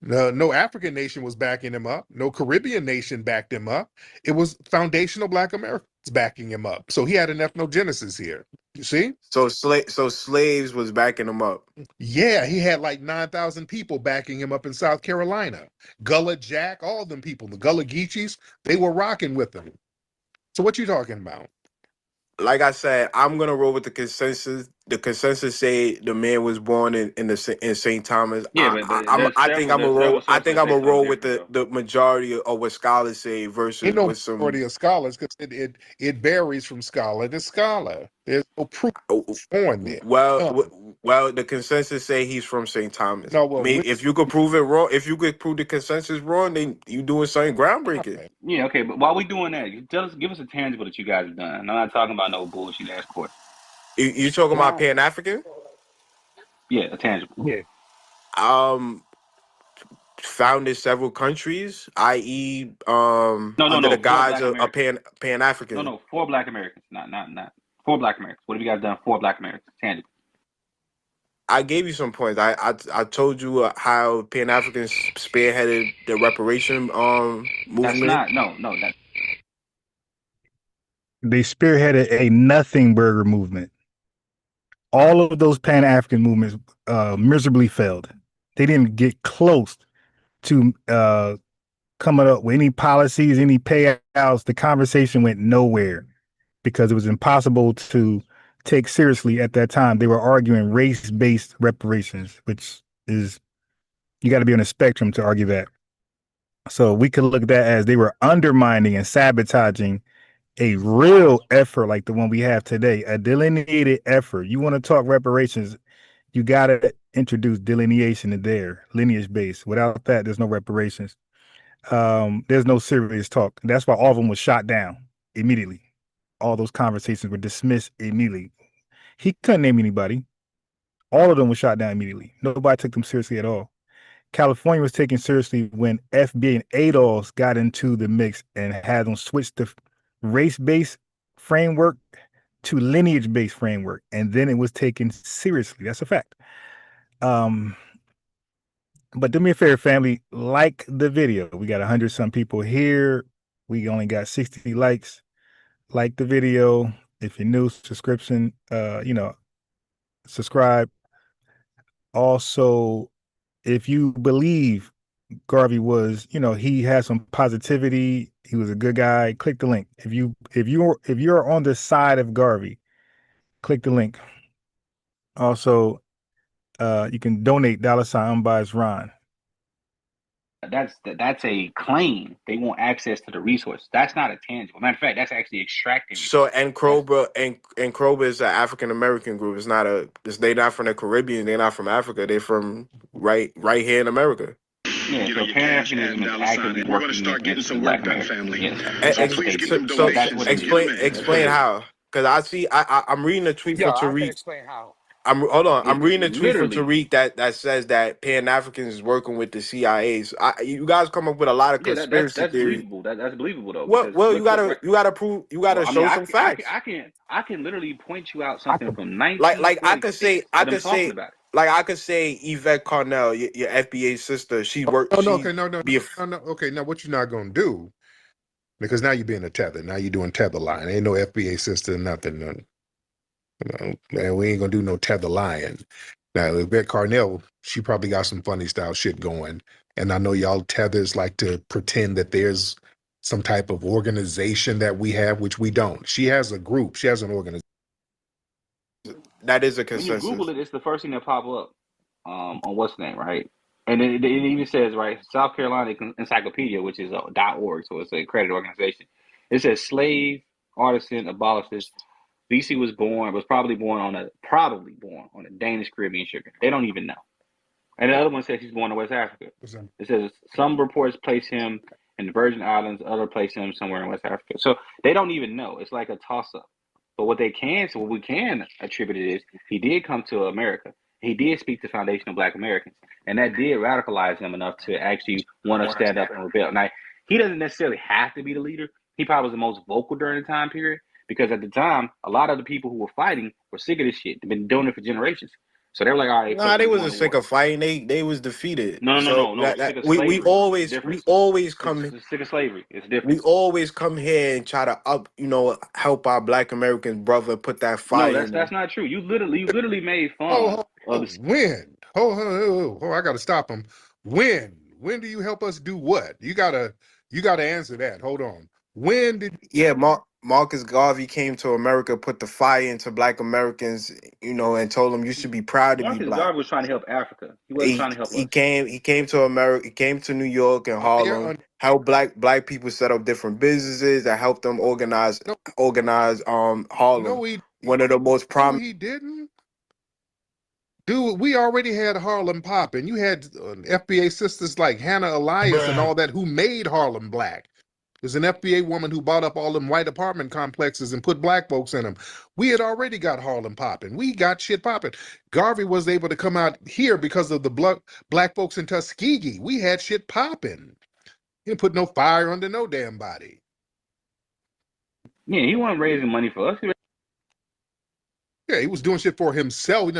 No African nation was backing him up. No Caribbean nation backed him up. It was foundational Black Americans backing him up. So he had an ethnogenesis here. You see? So slaves was backing him up. Yeah, he had like 9,000 people backing him up in South Carolina. Gullah Jack, all them people, the Gullah Geechees, they were rocking with him. So what you talking about? Like I said, I'm gonna roll with the consensus. The consensus say the man was born in St. Thomas. Yeah, I think I'm gonna roll with the majority of what scholars say versus Ain't no with some majority of scholars because it varies from scholar to scholar. There's no proof on there. Well, the consensus say he's from St. Thomas. No, well, if you could prove it wrong, if you could prove the consensus wrong, then you doing something groundbreaking. Yeah, okay, but while we doing that, give us a tangible that you guys have done. I'm not talking about no bullshit ass court. You talking about Pan-African? Yeah, a tangible. Yeah. Founded several countries, i.e., under the guise of Pan-African. No, for Black Americans, not for Black Americans. What have you guys done for Black Americans? Tangible. I gave you some points. I told you how Pan-Africans spearheaded the reparation movement. They spearheaded a nothing burger movement. All of those Pan-African movements miserably failed. They didn't get close to coming up with any policies, any payouts. The conversation went nowhere because it was impossible to take seriously at that time. They were arguing race-based reparations, which is, you got to be on a spectrum to argue that. So we could look at that as they were undermining and sabotaging a real effort like the one we have today, a delineated effort. You want to talk reparations, you got to introduce delineation in there, lineage based. Without that, there's no reparations. There's no serious talk. That's why all of them was shot down immediately. All those conversations were dismissed immediately. He couldn't name anybody. All of them were shot down immediately. Nobody took them seriously at all. California was taken seriously when FBA and ADOS got into the mix and had them switch the race-based framework to lineage-based framework, and then it was taken seriously. That's a fact. But do me a favor, family, like the video. We got 100-some people here. We only got 60 likes. Like the video. If you're new, subscribe. Also, if you believe Garvey was, he had some positivity, he was a good guy, click the link. If you're on the side of Garvey, click the link. Also, you can donate $unbiased Ron. That's a claim. They want access to the resource. That's not a tangible. Matter of fact, that's actually extracting. So Cobra is an African American group. They're not from the Caribbean. They're not from Africa. They're from right here in America. Yeah, so Pan-Africanism is actively working. We're going to start getting some work done, family. Explain how. Because I'm reading a tweet from Tariq. Explain how. Hold on. I'm It reading a tweet from literally, Tariq that says that Pan-Africans is working with the CIA. So you guys come up with a lot of yeah, that's conspiracy that's theories. believable. That's believable though, Well, because well, look, look, right. you gotta prove, you Well, gotta I mean, show some facts. I can literally point you out I something could, from like I could 1946 say, I of them could talking say, about it. like I could say, Yvette Carnell, your FBA sister, she worked, Oh no, she okay, no. be a Okay, now what you're not gonna do, because now you're being a tether. Now you're doing tether line. Ain't no FBA sister, nothing. No, man, we ain't gonna do no tether lying. Now, Yvette Carnell, she probably got some funny style shit going. And I know y'all tethers like to pretend that there's some type of organization that we have, which we don't. She has a group. She has an organization. that is a When you Google consensus. it, it's the first thing that pop up on what's the name, right? And then it even says, right, South Carolina Encyclopedia, which is .org, so it's a accredited organization. It says slave artisan abolishers. BC was probably born on a Danish Caribbean sugar. They don't even know. And the other one says he's born in West Africa. It says some reports place him in the Virgin Islands, other place him somewhere in West Africa. So they don't even know. It's like a toss up. But what we can attribute it is he did come to America. He did speak to foundational Black Americans, and that did radicalize him enough to actually want to stand up and rebel. Now, he doesn't necessarily have to be the leader. He probably was the most vocal during the time period because at the time, a lot of the people who were fighting were sick of this shit. They've been doing it for generations. So they were like, all right, Nah, fuck, they we going wasn't to sick war. of fighting. They was defeated. So No. Sick of we slavery. It's always different. come. Sick of slavery. It's We different. always come here and try to help our Black American brother put that No, fire in that's them. not true. You literally made fun of the. When? I gotta stop him. When do you help us do what? You gotta answer that. Hold on. When did Yeah, Marcus Garvey came to America, put the fire into Black Americans, and told them you should be proud to be Marcus Black. Garvey was trying to help Africa. He wasn't He trying to help he us. came he came to America. He came to New York and Harlem. Helped black people set up different businesses that helped them organize Harlem. no he One of the most no prominent. he didn't? Dude, we already had Harlem popping. You had FBA sisters like Hannah Elias and all that who made Harlem black. There's an FBA woman who bought up all them white apartment complexes and put Black folks in them. We had already got Harlem popping. We got shit popping. Garvey was able to come out here because of the Black folks in Tuskegee. We had shit popping. He didn't put no fire under no damn body. Yeah, he wasn't raising money for us. Yeah, he was doing shit for himself.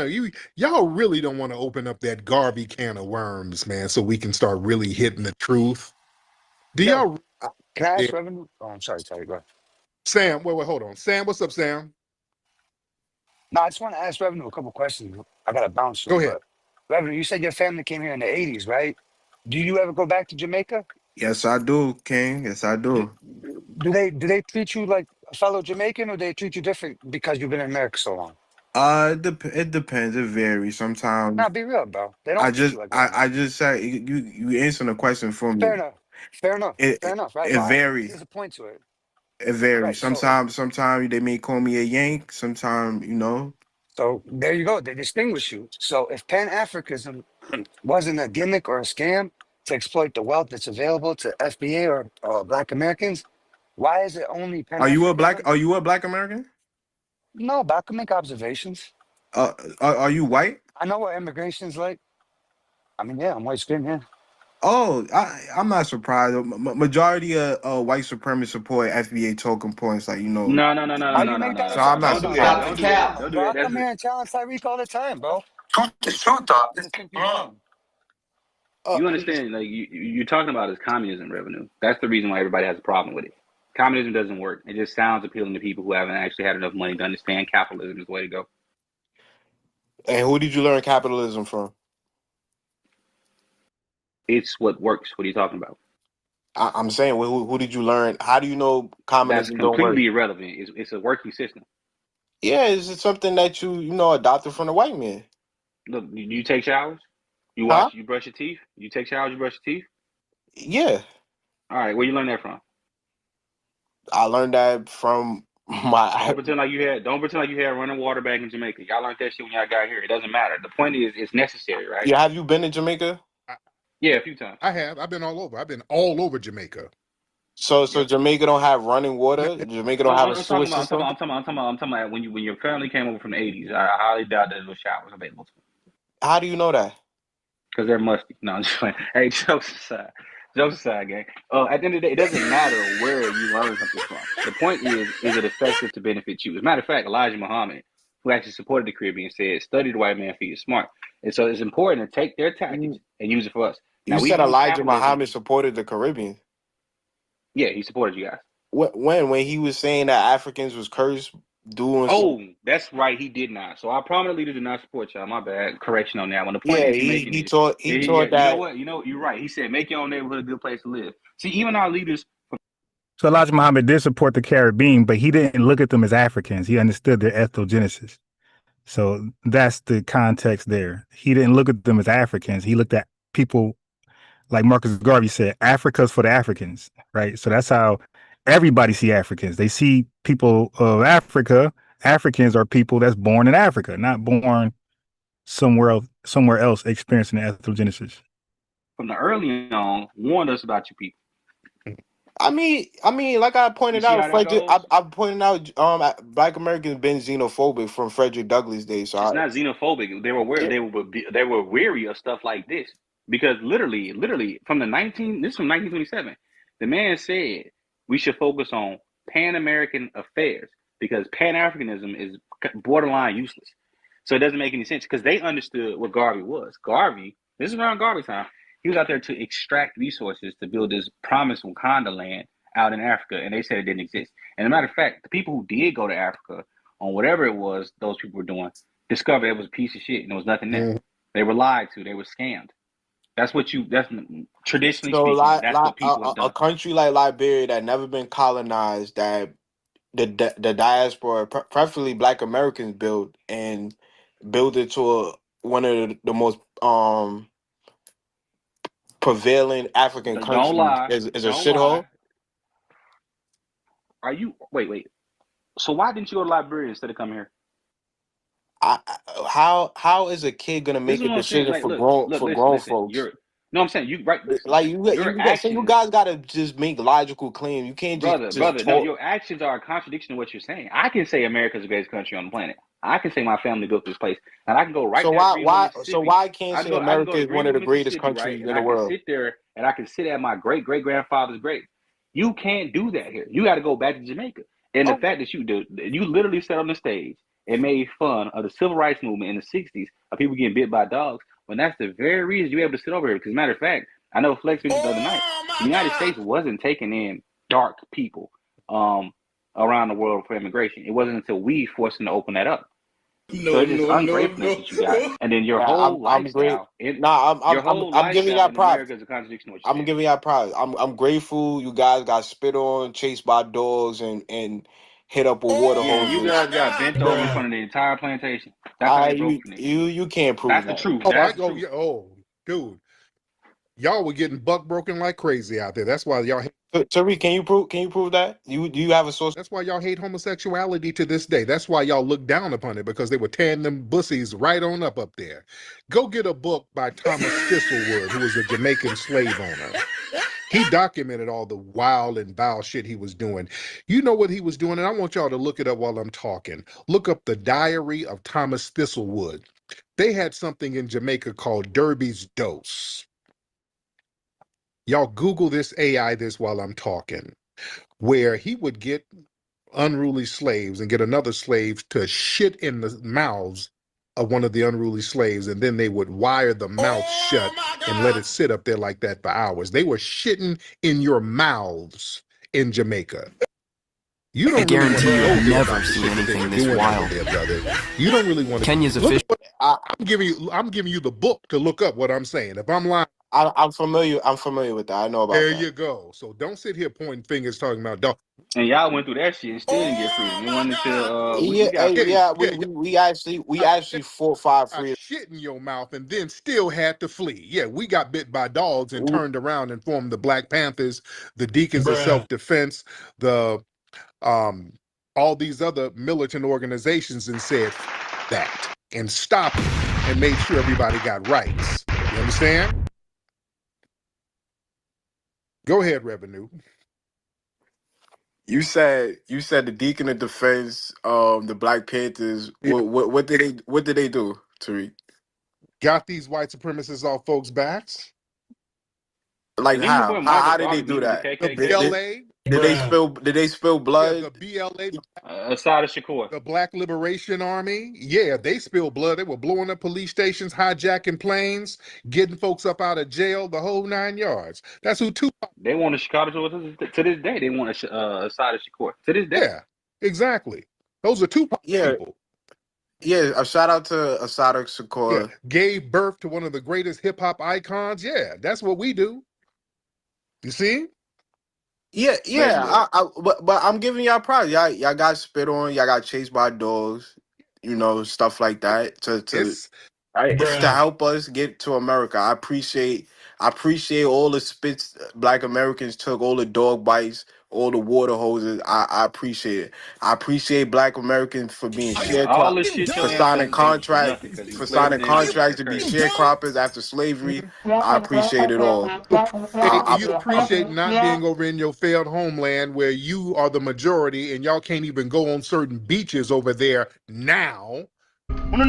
Y'all really don't want to open up that Garvey can of worms, man, so we can start really hitting the truth. Do Yo, y'all? can I Yeah. ask Revenue? Oh, I'm sorry, go ahead. Sam, wait, hold on. Sam, what's up, Sam? No, I just want to ask Revenue a couple questions. I got to bounce Go soon, ahead. but Revenue, you said your family came here in the 80s, right? Do you ever go back to Jamaica? Yes, I do, King. Yes, I Do, do. do they treat you like a fellow Jamaican, or they treat you different because you've been in America so long? It depends. It varies. Sometimes Nah, be real, bro. They don't treat you like that, man. I just say you answering the question for Fair me. enough. Fair enough. Fair enough. Right. It Well, varies. there's a point to it. It varies. Right. So if Sometimes they may call me a Yank. Sometimes. so, there you go. They distinguish you. So if Pan Africanism wasn't a gimmick or a scam to exploit the wealth that's available to FBA or Black Americans, why is it only Pan Africanism? Are you a Black American? No, but I can make observations. Are you white? I know what immigration's like. I mean, yeah, I'm white skinned, yeah. Oh, I'm not surprised. Majority of white supremacists support FBA talking points, No. How you make that So I'm not Don't do assumption? that. surprised. Don't do that. Don't do Bro, I that. come That's here and challenge Tariq all the time, bro. I just think you're wrong. you understand. Like you're talking about is communism revenue. That's the reason why everybody has a problem with it. Communism doesn't work. It just sounds appealing to people who haven't actually had enough money to understand capitalism is the way to go. And who did you learn capitalism from? It's what works. What are you talking about? I'm saying, who did you learn? How do you know That's communism don't work? completely irrelevant. It's a working system. Yeah, it's something that you adopted from the white man. Look, you take showers. Huh? You brush your teeth. You take showers. You brush your teeth. Yeah, All right, where you learn that from? I learned that from my. Don't pretend like you had. Don't pretend like you had running water back in Jamaica. Y'all learned that shit when y'all got here. It doesn't matter. The point is, it's necessary, right? Yeah, have you been to Jamaica? Yeah, a few times. I have. I've been all over. I've been all over Jamaica. So Jamaica don't have running water. Jamaica don't have a I'm sewer talking about. system. I'm talking about when your family came over from the '80s. I highly doubt that there was showers available to them How do you know that? because they're musty. No, I'm just playing. Hey, jokes aside. Jokes aside, gang. At the end of the day, it doesn't matter where you learn something from. The point is it effective to benefit you? As a matter of fact, Elijah Muhammad, who actually supported the Caribbean, said, "Study the white man, feed the smart." And so it's important to take their tactics and use it for us. You Now we said use Elijah capitalism. Muhammad supported the Caribbean. Yeah, he supported you guys. When he was saying that Africans was cursed doing Oh, that's right. He did not. So our prominent leaders did not support y'all. My bad. Correction on that one. The point yeah, that you're making he is, taught yeah, you know that. what? You're right. He said, make your own neighborhood a good place to live. See, even our leaders. So Elijah Muhammad did support the Caribbean, but he didn't look at them as Africans. He understood their ethnogenesis. So that's the context there. He didn't look at them as Africans. He looked at people like Marcus Garvey said, Africa's for the Africans, right? So that's how everybody see Africans. They see people of Africa. Africans are people that's born in Africa, not born somewhere else experiencing the ethnogenesis. From the early on, warned us about you people. I mean, like I pointed out, Frederick. goes? I pointed out, Black Americans been xenophobic from Frederick Douglass' days. So It's not xenophobic. They were weary of stuff like this because literally from 1927, the man said we should focus on Pan-American affairs because Pan-Africanism is borderline useless. So it doesn't make any sense because they understood what Garvey was. Garvey, this is around Garvey time. He was out there to extract resources to build this promised Wakanda land out in Africa, and they said it didn't exist. And as a matter of fact, the people who did go to Africa on whatever it was those people were doing, discovered it was a piece of shit and there was nothing there. They were lied to. They were scammed. That's traditionally so speaking, that's what people have done. a country like Liberia that never been colonized, that the diaspora, preferably Black Americans, built it to one of the most prevailing African Don't countries lie. is a Don't shithole. lie. Are you wait? So why didn't you go to Liberia instead of coming here? How is a kid gonna make a decision like, for listen, grown folks? I'm saying you right. Like your actions, you guys gotta just make logical claim. You can't brother. talk. No, your actions are a contradiction to what you're saying. I can say America's the greatest country on the planet. I can say my family built this place, and I can go right So there to Greenville, why Mississippi. can't I say can America go to is one of Greenville, the greatest Mississippi, right? countries And in I the can world? sit there and I can sit at my great grandfather's grave. You can't do that here. You got to go back to Jamaica. And the fact that you literally sat on the stage and made fun of the civil rights movement in the '60s of people getting bit by dogs, when that's the very reason you're able to sit over here. Because matter of fact, I know Flex mentioned the other night, the United States wasn't taking in dark people around the world for immigration. It wasn't until we forced them to open that up. So it's just ungratefulness that you got, and then your whole lifestyle. I'm giving y'all in props. America is a contradiction to what I'm giving y'all props. I'm grateful you guys got spit on, chased by dogs, and hit up with water hoses. You guys got bent over in front of the entire plantation. That's how they broke you can't prove that's that. The truth. Oh, That's the truth. Dude, y'all were getting buck broken like crazy out there. That's why y'all. Tariq, can you prove that? Do you have a source? That's why y'all hate homosexuality to this day. That's why y'all look down upon it, because they were tearing them bussies right on up there. Go get a book by Thomas Thistlewood, who was a Jamaican slave owner. He documented all the wild and vile shit he was doing. You know what he was doing, and I want y'all to look it up while I'm talking. Look up the Diary of Thomas Thistlewood. They had something in Jamaica called Derby's Dose. Y'all Google this while I'm talking, where he would get unruly slaves and get another slave to shit in the mouths of one of the unruly slaves, and then they would wire the mouth shut and let it sit up there like that for hours. They were shitting in your mouths in Jamaica. You don't guarantee you have never seen anything this wild. There, brother. You don't really want to. Kenya's official. I'm giving you the book to look up what I'm saying. If I'm lying, I'm familiar with that. I know about that. There you go. So don't sit here pointing fingers talking about dog. And y'all went through that shit and still didn't get freedom. You wanted to we actually fought 5 freedom. Shit in your mouth and then still had to flee. Yeah, we got bit by dogs and turned around and formed the Black Panthers, the Deacons of Self-Defense, the all these other militant organizations, and said that and stopped it and made sure everybody got rights. You understand? Go ahead, Revenue. you said the Deacon of Defense, the Black Panthers. Yeah. What did they do, Tariq? Got these white supremacists off folks' backs. Like And then your how? boy How Marcus did they Garvey do beat with the that? The Did, KKK. did, BLA, did they spill yeah, blood? the BLA, Asada Shakur. the Black Liberation Army, yeah, they spilled blood. They were blowing up police stations, hijacking planes, getting folks up out of jail, the whole 9 yards. That's who Tupac. They want a Chicago to this day. They want a Asada Shakur to this day. Yeah, exactly. Those are Tupac Yeah, people. yeah. A shout out to Asada Yeah, Shakur. gave birth to one of the greatest hip hop icons. Yeah, that's what we do. You see? Yeah, Baby, yeah. But I'm giving y'all props. Y'all got spit on. Y'all got chased by dogs. Stuff like that. It's It's to help us get to America. I appreciate all the spits Black Americans took, all the dog bites, all the water hoses. I appreciate it. I appreciate Black Americans for being all the shit your ancestors ain't nothing because for enslavement signing didn't exist. contracts That's to be crazy. sharecroppers after slavery. I appreciate it all. you appreciate not being over in your failed homeland where you are the majority and y'all can't even go on certain beaches over there now.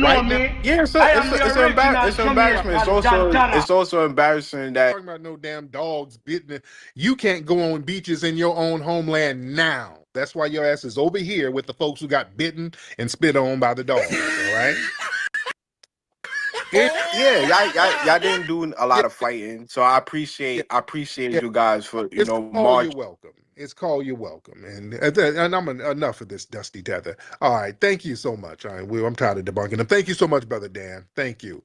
Right now, Yeah, it's an embarrassment. It's also embarrassing that talking about no damn dogs bitten. You can't go on beaches in your own homeland now. That's why your ass is over here with the folks who got bitten and spit on by the dogs. All right. y'all didn't do a lot of fighting, so I appreciate Yeah. you guys for It's called march. You're Welcome. It's called You're Welcome. And I'm enough of this dusty tether. All right. Thank you so much. All right, I'm tired of debunking them. Thank you so much, Brother Dan. Thank you.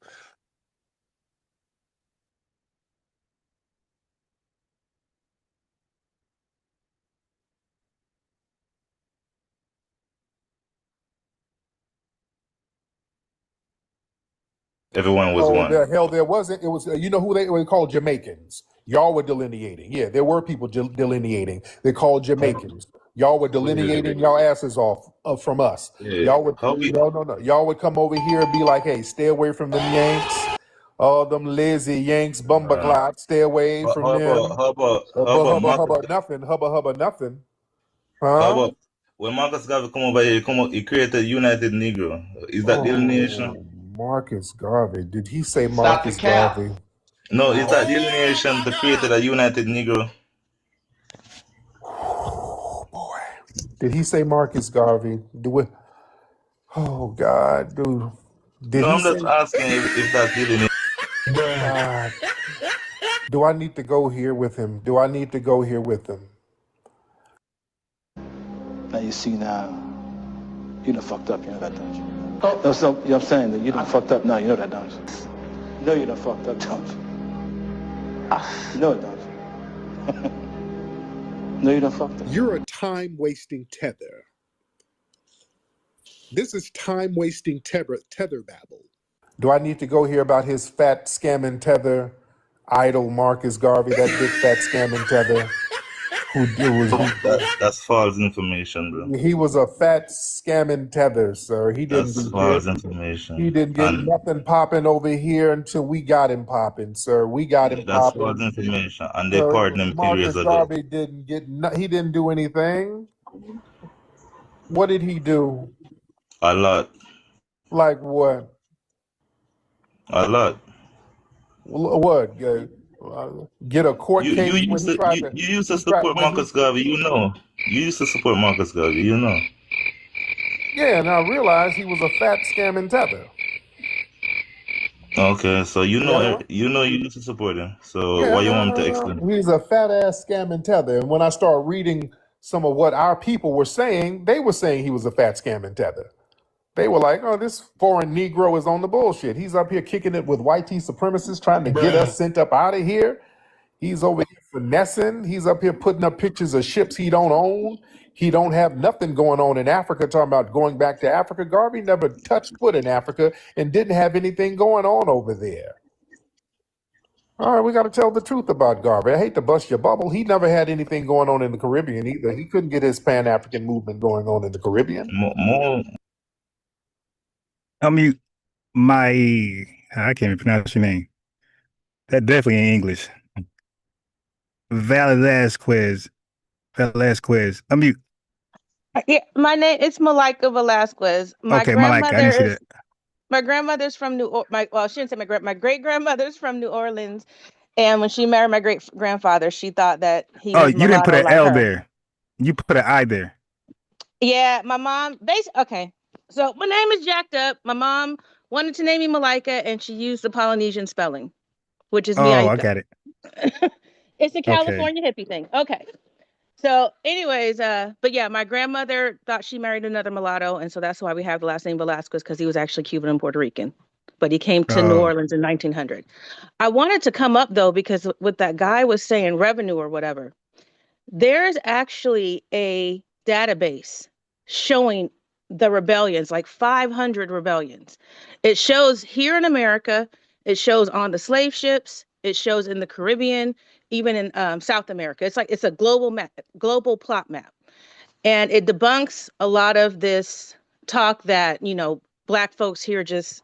Everyone was Oh, one. the hell there wasn't. It was, you know who they were called? Jamaicans. Y'all were delineating. Yeah, there were people delineating. They're called Jamaicans. Y'all were delineating y'all asses off from us. Yeah. Y'all would, How we no. Y'all would come over here and be like, hey, stay away from them Yanks. All them lazy Yanks, bumba stay away how from how about them. how about how Hubba, about hubba, Marcus hubba, nothing. Hubba, hubba, nothing. how Huh? about when Marcus Garvey come over here, he created United Negro. Is that delineation? Oh, Marcus Garvey. Did he say Marcus Garvey? No, is that delineation to create a United Negro? Boy. Did he say Marcus Garvey? Oh God, dude. Did No, he I'm say just asking if that's delineation. God? Do I need to go here with him? Do I need to go here with him? Now you see now, you done fucked up, you know that, don't you? Oh. No, so, you know what I'm saying? That you done fucked up now, you know that, don't you? You know you done fucked up, don't you? You know it, don't you? No, you done fucked up. You're a time-wasting tether. This is time-wasting tether babble. Do I need to go here about his fat scamming tether idol Marcus Garvey, that big fat scamming tether That's false information, bro. he was a fat scamming tether, sir. He didn't That's do false shit. information. He didn't get And nothing popping over here until we got him popping, sir. We got him that's false popping. information. And they pardoned him 10 years Marcus ago. Garvey he didn't do anything. What did he do? A lot. Like what? A lot. What? Get a court You case when used he to tried to you used to he tried support when he Marcus Garvey, you know. You used to support Marcus Garvey, you know. Yeah, and I realized he was a fat scamming tether. Okay, so you Yeah. know you used to support him. So Yeah, why you want me to explain? he's a fat ass scamming tether. And when I start reading some of what our people were saying, they were saying he was a fat scamming tether. They were like, oh, this foreign Negro is on the bullshit. He's up here kicking it with white tea supremacists trying to get us sent up out of here. He's over here finessing. He's up here putting up pictures of ships he don't own. He don't have nothing going on in Africa, talking about going back to Africa. Garvey never touched foot in Africa and didn't have anything going on over there. All right, we got to tell the truth about Garvey. I hate to bust your bubble. He never had anything going on in the Caribbean either. He couldn't get his Pan-African movement going on in the Caribbean. More I mean, I can't even pronounce your name. That definitely ain't English. Velasquez. Velasquez. Unmute. Yeah, my name is Malika Velasquez. Okay, Malika, I didn't see that. My grandmother's from well, she didn't say my great grandmother's from New Orleans, and when she married my great grandfather, she thought that he Oh, was you didn't put mulatto an like L her. there. You put an I there. Yeah, my mom. Okay, so my name is jacked up. My mom wanted to name me Malika, and she used the Polynesian spelling, which is Oh, I Miaika. got it. It's a Okay. California hippie thing. Okay. So, anyways, but yeah, my grandmother thought she married another mulatto, and so that's why we have the last name Velasquez, because he was actually Cuban and Puerto Rican, but he came to New Oh, Orleans in 1900. I wanted to come up though because what that guy was saying, revenue or whatever, there's actually a database showing the rebellions, like 500 rebellions. It shows here in America, it shows on the slave ships, it shows in the Caribbean, even in South America. It's a global map, global plot map. And it debunks a lot of this talk that, Black folks here just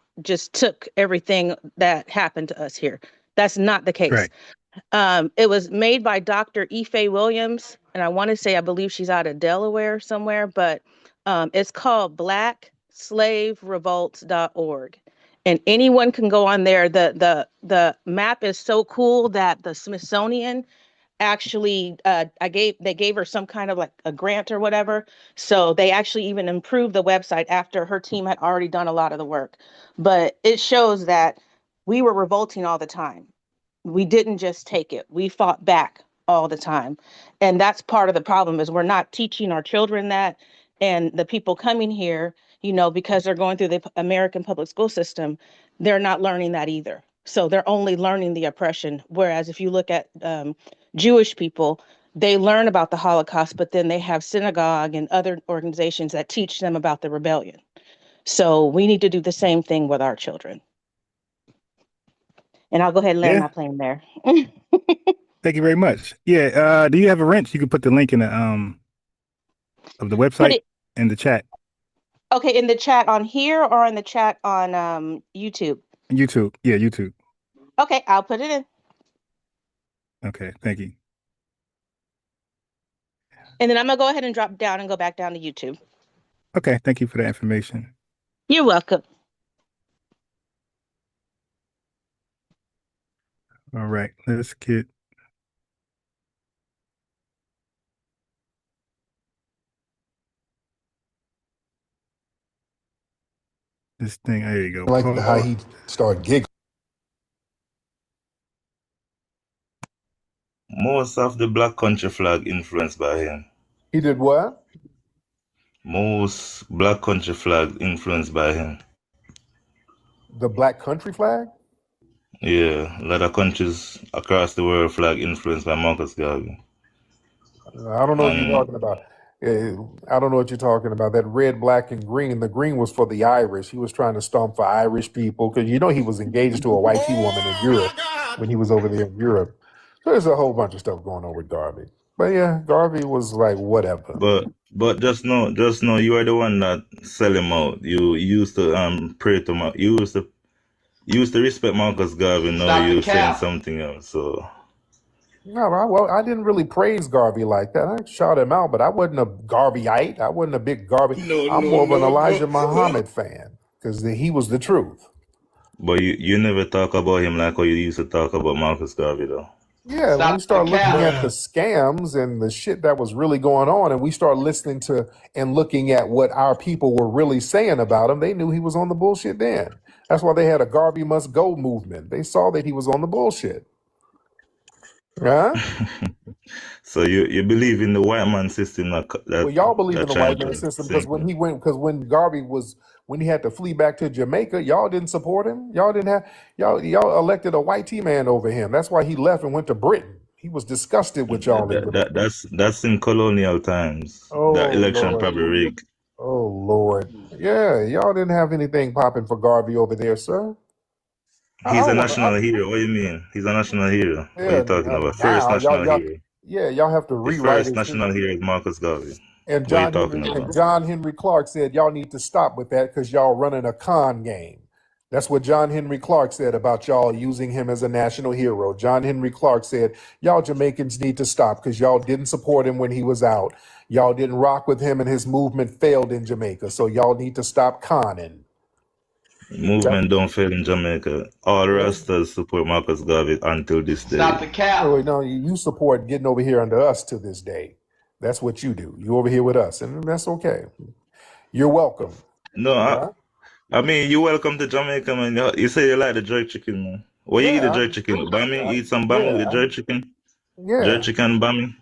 took everything that happened to us here. That's not the case. right. It was made by Dr. Ife Williams, and I want to say I believe she's out of Delaware somewhere, but it's called blackslaverevolts.org. And anyone can go on there. The map is so cool that the Smithsonian actually they gave her some kind of like a grant or whatever. So they actually even improved the website after her team had already done a lot of the work. But it shows that we were revolting all the time. We didn't just take it. We fought back all the time. And that's part of the problem is we're not teaching our children that. And the people coming here, because they're going through the American public school system, they're not learning that either. So they're only learning the oppression. Whereas if you look at Jewish people, they learn about the Holocaust, but then they have synagogue and other organizations that teach them about the rebellion. So we need to do the same thing with our children. And I'll go ahead and land my plane there. Thank you very much. Yeah. Do you have a wrench? You can put the link in the of the website in the chat. Okay, in the chat on here or in the chat on YouTube? YouTube. Yeah, YouTube. Okay, I'll put it in. Okay, thank you. And then I'm gonna go ahead and drop down and go back down to YouTube. Okay, thank you for the information. You're welcome. All right, let's get this thing. There you go. Like how he started giggling. Most of the Black Country flag influenced by him. He did what? Most Black Country flag influenced by him. The Black Country flag? Yeah, a lot of countries across the world flag influenced by Marcus Garvey. I don't know what you're talking about. I don't know what you're talking about. That red, black, and green. The green was for the Irish. He was trying to stomp for Irish people because he was engaged to a white woman in Europe when he was over there in Europe. So there's a whole bunch of stuff going on with Garvey. But yeah, Garvey was like whatever. But just know you are the one that sell him out. You used to pray to him. You used to respect Marcus Garvey. Now you're saying something else. So. No, I didn't really praise Garvey like that. I shot him out, but I wasn't a Garveyite. I wasn't a big Garvey. I'm more of an Elijah Muhammad fan because he was the truth. But you never talk about him like how you used to talk about Marcus Garvey, though. Yeah, when we start looking at the scams and the shit that was really going on, and we start listening to and looking at what our people were really saying about him, they knew he was on the bullshit then. That's why they had a Garvey must go movement. They saw that he was on the bullshit. Huh? So you believe in the white man system that well, y'all believe in the white man system because when Garvey when he had to flee back to Jamaica, y'all didn't support him. Y'all elected a white man over him. That's why he left and went to Britain. He was disgusted with y'all. That's in colonial times. Oh, that election Lord. probably rigged. Oh Lord. Yeah, y'all didn't have anything popping for Garvey over there, sir. He's a national hero. What do you mean? He's a national hero. Yeah, what are you talking about? First national hero. Yeah, y'all have to The rewrite first national hero is Marcus Garvey. And what are you talking about? John Henry Clark said y'all need to stop with that because y'all running a con game. That's what John Henry Clark said about y'all using him as a national hero. John Henry Clark said, y'all Jamaicans need to stop because y'all didn't support him when he was out. Y'all didn't rock with him and his movement failed in Jamaica. So y'all need to stop conning. Movement don't fail in Jamaica. All Rastas support Marcus Garvey until this day. Stop the cap. Wait, no, you support getting over here under us to this day. That's what you do. You over here with us, and that's okay. You're welcome. No, I mean, you're welcome to Jamaica, man. You say you like the jerk chicken, man. What you eat the jerk chicken? Bami? Eat some bami with the jerk chicken? Jerk chicken bami?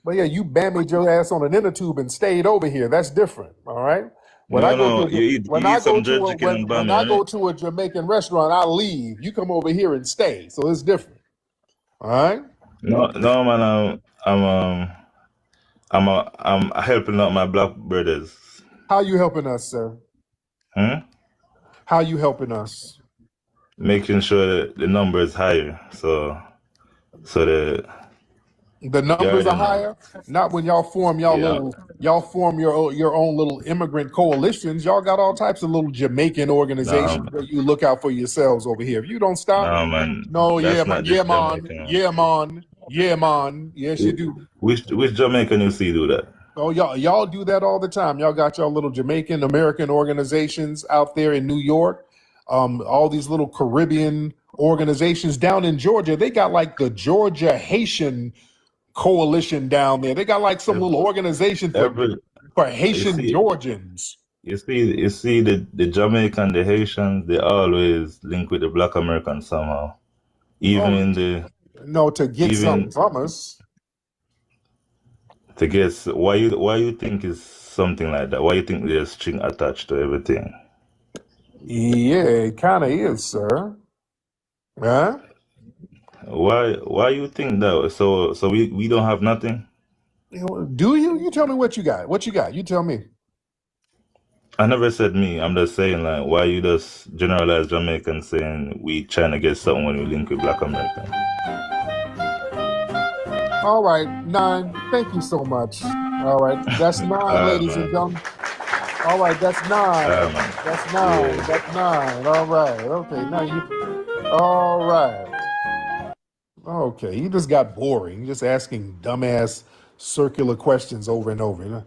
But yeah, you bammied your ass on an inner tube and stayed over here. That's different, all right? When I go to a Jamaican restaurant, I leave. You come over here and stay, so it's different. All right? No, man. I'm helping out my black brothers. How you helping us, sir? How you helping us? Making sure that the number is higher, so the numbers are higher. Not when y'all form your own little immigrant coalitions. Y'all got all types of little Jamaican organizations where you look out for yourselves over here. If you don't stop, man. Yes, you do. Which Jamaican you see do that? Oh, y'all do that all the time. Y'all got y'all little Jamaican American organizations out there in New York. All these little Caribbean organizations down in Georgia. They got like the Georgia Haitian coalition down there. They got like some little organization for Haitian Georgians. You see the Jamaican, the Haitians, they always link with the Black Americans somehow. To get something from us. To get why you think is something like that? Why you think there's string attached to everything? Yeah, it kind of is, sir. Huh? Why you think that? So we don't have nothing? Do you? You tell me what you got. What you got? You tell me. I never said me. I'm just saying, like, why you just generalize Jamaicans saying we trying to get something when we link with Black Americans? All right, 9. Thank you so much. All right, that's 9, ladies and gentlemen. All right, that's 9. That's 9. Yeah. That's 9. All right. Okay, now you. All right. Okay, you just got boring. You're just asking dumbass circular questions over and over.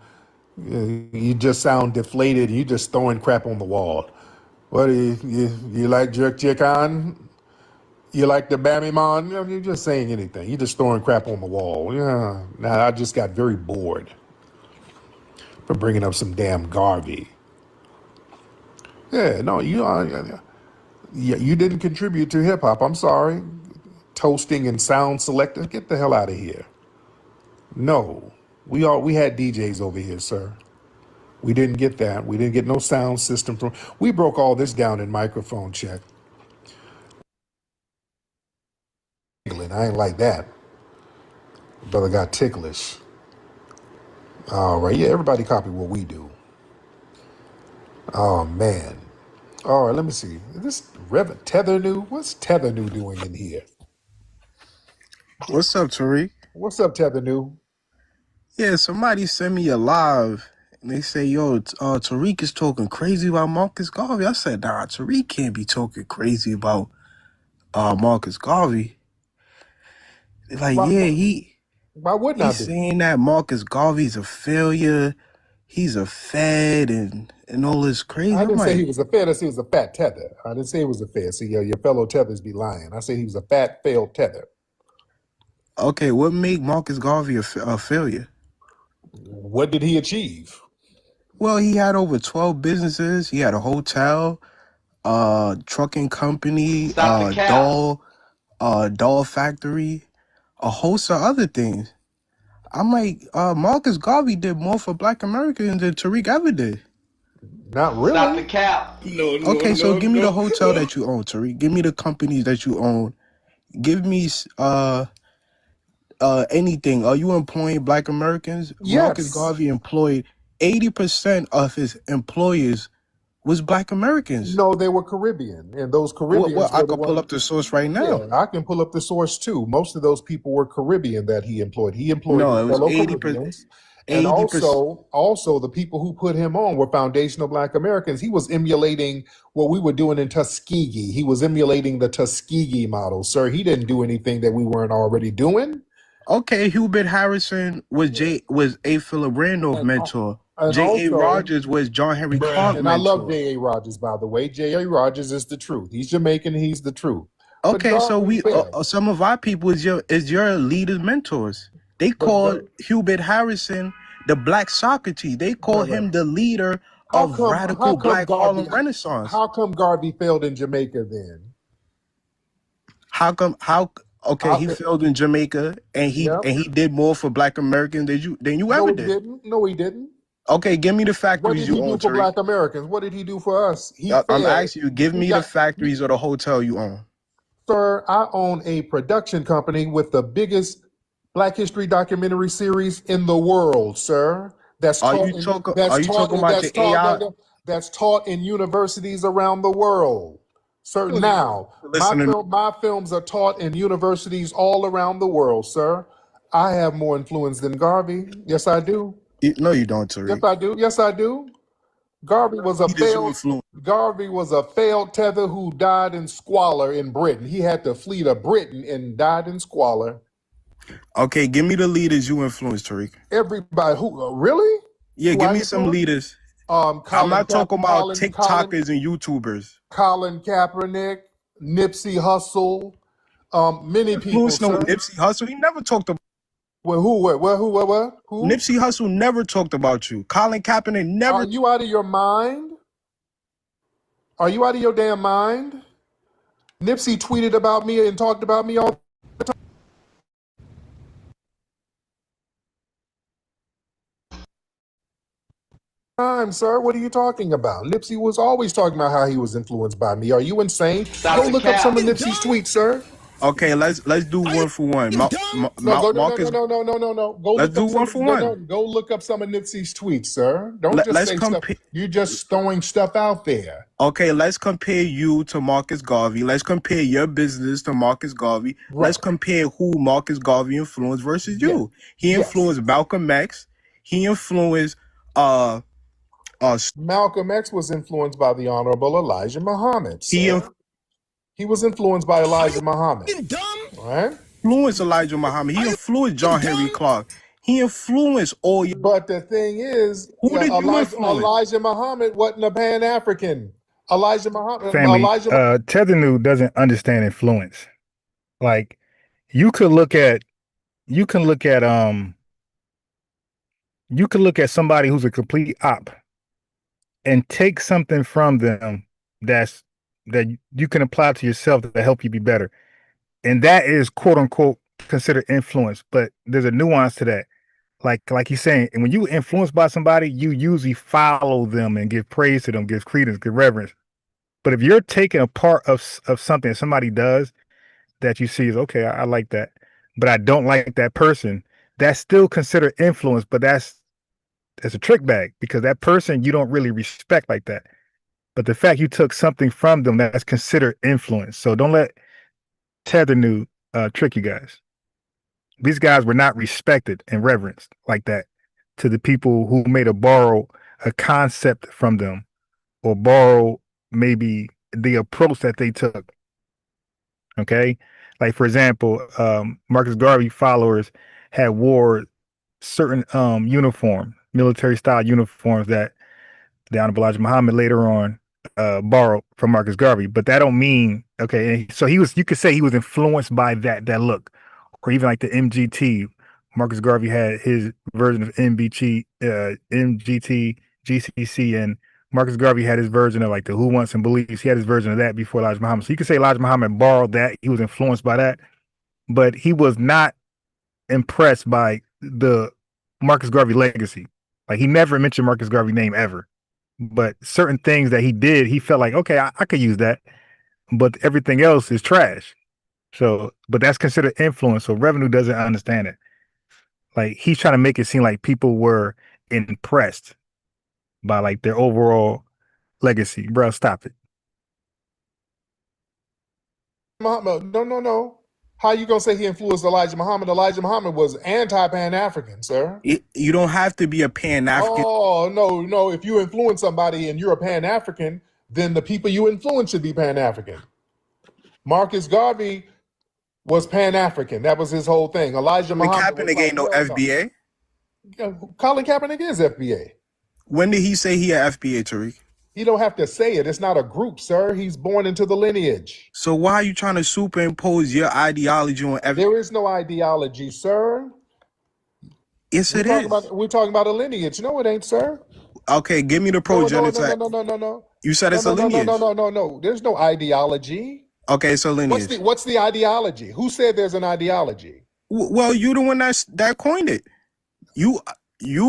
You just sound deflated. You just throwing crap on the wall. What do you like jerk chicken? You like the Bammy man? You're just saying anything. You're just throwing crap on the wall. Yeah. Now I just got very bored for bringing up some damn Garvey. Yeah, no, you didn't contribute to hip hop. I'm sorry. Toasting and sound selector. Get the hell out of here. No, we had DJs over here, sir. We didn't get that. We didn't get no sound system from. We broke all this down in microphone check. I ain't like that. Brother got ticklish. All right, yeah, everybody copy what we do. Oh man. All right, let me see. Is this Tether New? What's Tether New doing in here? What's up, Tariq? What's up, Tether New? Yeah, somebody sent me a live and they say, yo, Tariq is talking crazy about Marcus Garvey. I said, nah, Tariq can't be talking crazy about Marcus Garvey. Like, why wouldn't I be? He's saying that Marcus Garvey's a failure. He's a fed and all this crazy. I didn't say he was a fed. I said he was a fat tether. I didn't say he was a fed. See, your fellow tethers be lying. I said he was a fat, failed tether. Okay, what made Marcus Garvey a failure? What did he achieve? Well, he had over 12 businesses. He had a hotel, trucking company, doll factory, a host of other things. I'm like, Marcus Garvey did more for Black Americans than Tariq ever did. Not really. Stop the cap. Okay, so give me the hotel that you own, Tariq. Give me the companies that you own. Give me anything. Are you employing Black Americans? Yes. Marcus Garvey employed 80% of his employers was Black Americans. No, they were Caribbean, and those Caribbeans. Well, I can pull up the source right now. Yeah, I can pull up the source too. Most of those people were Caribbean that he employed. He employed no, it was fellow 80%. Caribbeans, And 80%. also the people who put him on were foundational Black Americans. He was emulating what we were doing in Tuskegee. He was emulating the Tuskegee model, sir. He didn't do anything that we weren't already doing. Okay, Hubert Harrison was A. Philip Randolph mentor. And J.A. also, Rogers was John Henry Clark and I love mentor. J.A. Rogers, by the way. J.A. Rogers is the truth. He's Jamaican. He's the truth. Okay, so we some of our people is your leaders mentors. They called Hubert Harrison the Black Socrates. They called him the leader of radical Black Harlem Renaissance. How come Garvey failed in Jamaica then? He failed in Jamaica and he did more for Black Americans than you ever did. No, he didn't. Okay, give me the factories you own. What did he do for Black Americans? What did he do for us? I'm asking you, give me the factories or the hotel you own. Sir, I own a production company with the biggest Black history documentary series in the world, sir. That's taught in universities around the world. Sir, now my films are taught in universities all around the world, sir. I have more influence than Garvey. Yes, I do. No, you don't, Tariq. Yes, I do. Yes, I do. Garvey was a failed tether who died in squalor in Britain. He had to flee to Britain and died in squalor. Okay, give me the leaders you influenced, Tariq. Everybody who really? Yeah, give me some leaders. I'm not talking about TikTokers and YouTubers. Colin Kaepernick, Nipsey Hussle, many people. No, Nipsey Hussle. He never talked about. Well, who? Nipsey Hussle never talked about you. Colin Kaepernick never. Are you out of your mind? Are you out of your damn mind? Nipsey tweeted about me and talked about me all the time, sir. What are you talking about? Nipsey was always talking about how he was influenced by me. Are you insane? Go look up some of Nipsey's tweets, sir. Okay, let's do one for one. No. Go let's do one for one. Go look up some of Nipsey's tweets, sir. Don't just say stuff. You're just throwing stuff out there. Okay, let's compare you to Marcus Garvey. Let's compare your business to Marcus Garvey. Right. Let's compare who Marcus Garvey influenced versus you. He influenced Malcolm X. He influenced Malcolm X was influenced by the Honorable Elijah Muhammad. He was influenced by Elijah Muhammad. Right? Influenced Elijah Muhammad. He influenced John Henry Clark. He influenced all your... But the thing is, Elijah Muhammad wasn't a Pan-African. Elijah Muhammad... Tethanu doesn't understand influence. Like, you could look at somebody who's a complete op and take something from them that you can apply to yourself to help you be better. And that is quote unquote considered influence, but there's a nuance to that. Like he's saying, and when you influenced by somebody, you usually follow them and give praise to them, give credence, give reverence. But if you're taking a part of something somebody does that you see is okay, I like that, but I don't like that person, that's still considered influence, but that's a trick bag because that person you don't really respect like that. But the fact you took something from them, that's considered influence. So don't let Tethanu trick you guys. These guys were not respected and reverenced like that to the people who may have borrowed a concept from them or borrow maybe the approach that they took. Okay? Like, for example, Marcus Garvey followers had wore certain military style uniforms that the Honorable Elijah Muhammad later on borrowed from Marcus Garvey, but that don't mean okay. So you could say he was influenced by that look, or even like the MGT. Marcus Garvey had his version of MGT, GCC, and Marcus Garvey had his version of like the Who Wants and Believes. He had his version of that before Elijah Muhammad. So you could say Elijah Muhammad borrowed that. He was influenced by that, but he was not impressed by the Marcus Garvey legacy. Like, he never mentioned Marcus Garvey name ever. But certain things that he did, he felt like, okay, I could use that, but everything else is trash. So, but that's considered influence. So Revenue doesn't understand it. Like, he's trying to make it seem like people were impressed by like their overall legacy. Bro, stop it. No. How you gonna say he influenced Elijah Muhammad? Elijah Muhammad was anti-Pan-African, sir. You don't have to be a Pan-African. Oh, no. If you influence somebody and you're a Pan-African, then the people you influence should be Pan-African. Marcus Garvey was Pan-African. That was his whole thing. Elijah Muhammad was Kaepernick ain't no hell FBA. Colin Kaepernick is FBA. When did he say he had FBA, Tariq? He don't have to say it. It's not a group, sir. He's born into the lineage. So why are you trying to superimpose your ideology on everything? There is no ideology, sir. Yes, it is. We're talking about a lineage. No, it ain't, sir. Okay, give me the progenitor. No. You said it's a lineage. No. There's no ideology. Okay, so lineage. What's the ideology? Who said there's an ideology? Well, you the one that coined it. You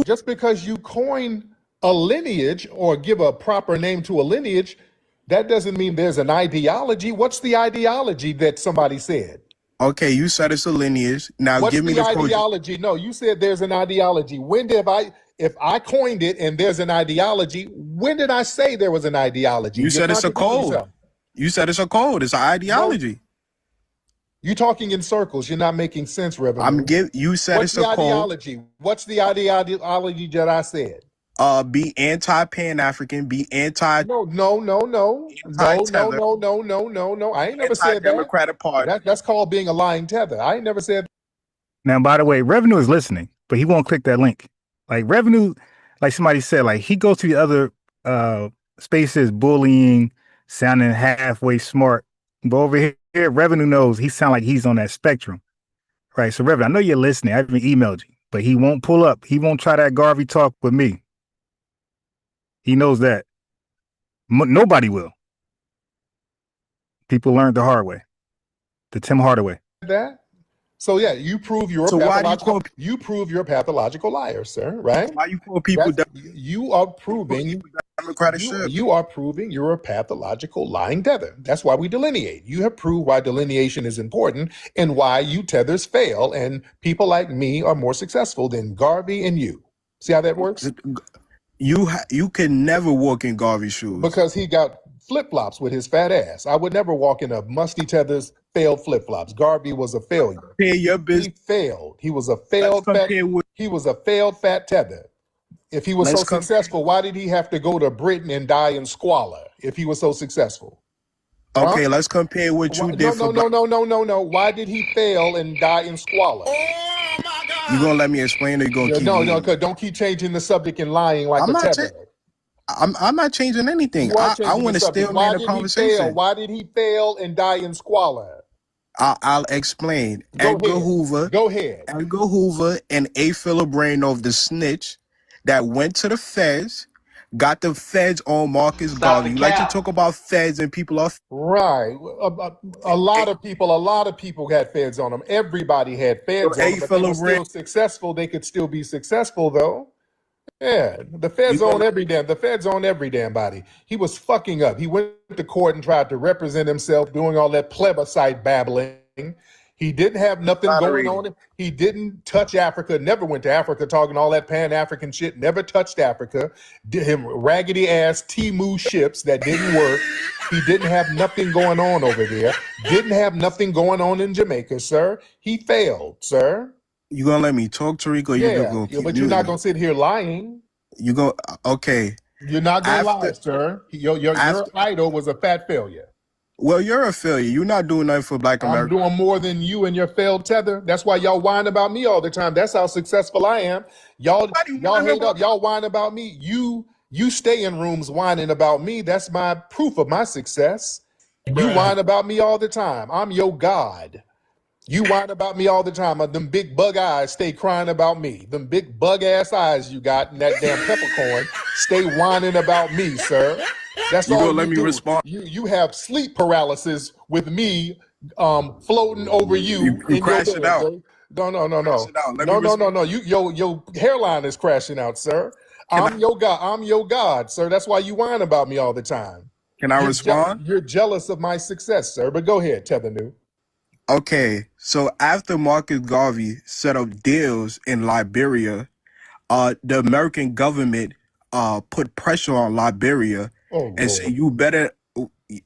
just because you coin a lineage or give a proper name to a lineage, that doesn't mean there's an ideology. What's the ideology that somebody said? Okay, you said it's a lineage. Now What's give me the the ideology? No, you said there's an ideology. If I coined it and there's an ideology, when did I say there was an ideology? You said it's a code. You said it's a code. It's an ideology. No. You're talking in circles. You're not making sense, Reverend. You said What's it's a the code. ideology? What's the ideology that I said? Be anti-Pan-African, be anti. No. I ain't never said that. Democratic Party. That's called being a lying tether. I ain't never said. Now, by the way, Revenue is listening, but he won't click that link. Like Revenue, like somebody said, like he goes to the other spaces, bullying, sounding halfway smart. But over here, Revenue knows he sound like he's on that spectrum, right? So Revenue, I know you're listening. I even emailed you, but he won't pull up. He won't try that Garvey talk with me. He knows that. Nobody will. People learned the hard way. The Tim Hardaway. That. So yeah, you prove you're you prove you're a pathological liar, sir. Right? Why you call people? You are proving you are proving you're a pathological lying tether. That's why we delineate. You have proved why delineation is important and why you tethers fail, and people like me are more successful than Garvey and you. See how that works? You can never walk in Garvey's shoes because he got flip-flops with his fat ass. I would never walk in a musty tethers failed flip-flops. Garvey was a failure. He failed. He was a failed fat tether. If he was so successful, why did he have to go to Britain and die in squalor if he was so successful? Okay, let's compare what you did for No. Why did he fail and die in squalor? You gonna let me explain it? No, because don't keep changing the subject and lying like a tether. I'm not changing anything. I want to still man the conversation. Why did he fail and die in squalor? I'll explain. Edgar Hoover. Go ahead. Edgar Hoover and A. Philip Randolph, the snitch that went to the feds, got the feds on Marcus Garvey. You like to talk about feds and people are right. A lot of people had feds on them. Everybody had feds on them. But they were still successful. They could still be successful though. Yeah, the feds own every damn body. He was fucking up. He went to court and tried to represent himself, doing all that plebiscite babbling. He didn't have nothing going on. He didn't touch Africa, never went to Africa talking all that Pan-African shit, never touched Africa. Did him raggedy ass Timu ships that didn't work. He didn't have nothing going on over there. Didn't have nothing going on in Jamaica, sir. He failed, sir. You gonna let me talk, Tariq, or you gonna keep but you're not gonna sit here lying. You go okay. You're not gonna lie, sir. Your idol was a fat failure. Well, you're a failure. You're not doing nothing for Black America. I'm doing more than you and your failed tether. That's why y'all whine about me all the time. That's how successful I am. Y'all hate up. Y'all whine about me. You stay in rooms whining about me. That's my proof of my success. You whine about me all the time. I'm your God. You whine about me all the time. Them big bug eyes stay crying about me. Them big bug ass eyes you got in that damn peppercorn stay whining about me, sir. That's all you let me respond. You have sleep paralysis with me floating over you. You crashing out. No. Your hairline is crashing out, sir. I'm your God, sir. That's why you whine about me all the time. Can I respond? You're jealous of my success, sir. But go ahead, Tether. Okay, so after Marcus Garvey set up deals in Liberia, the American government put pressure on Liberia and said, you better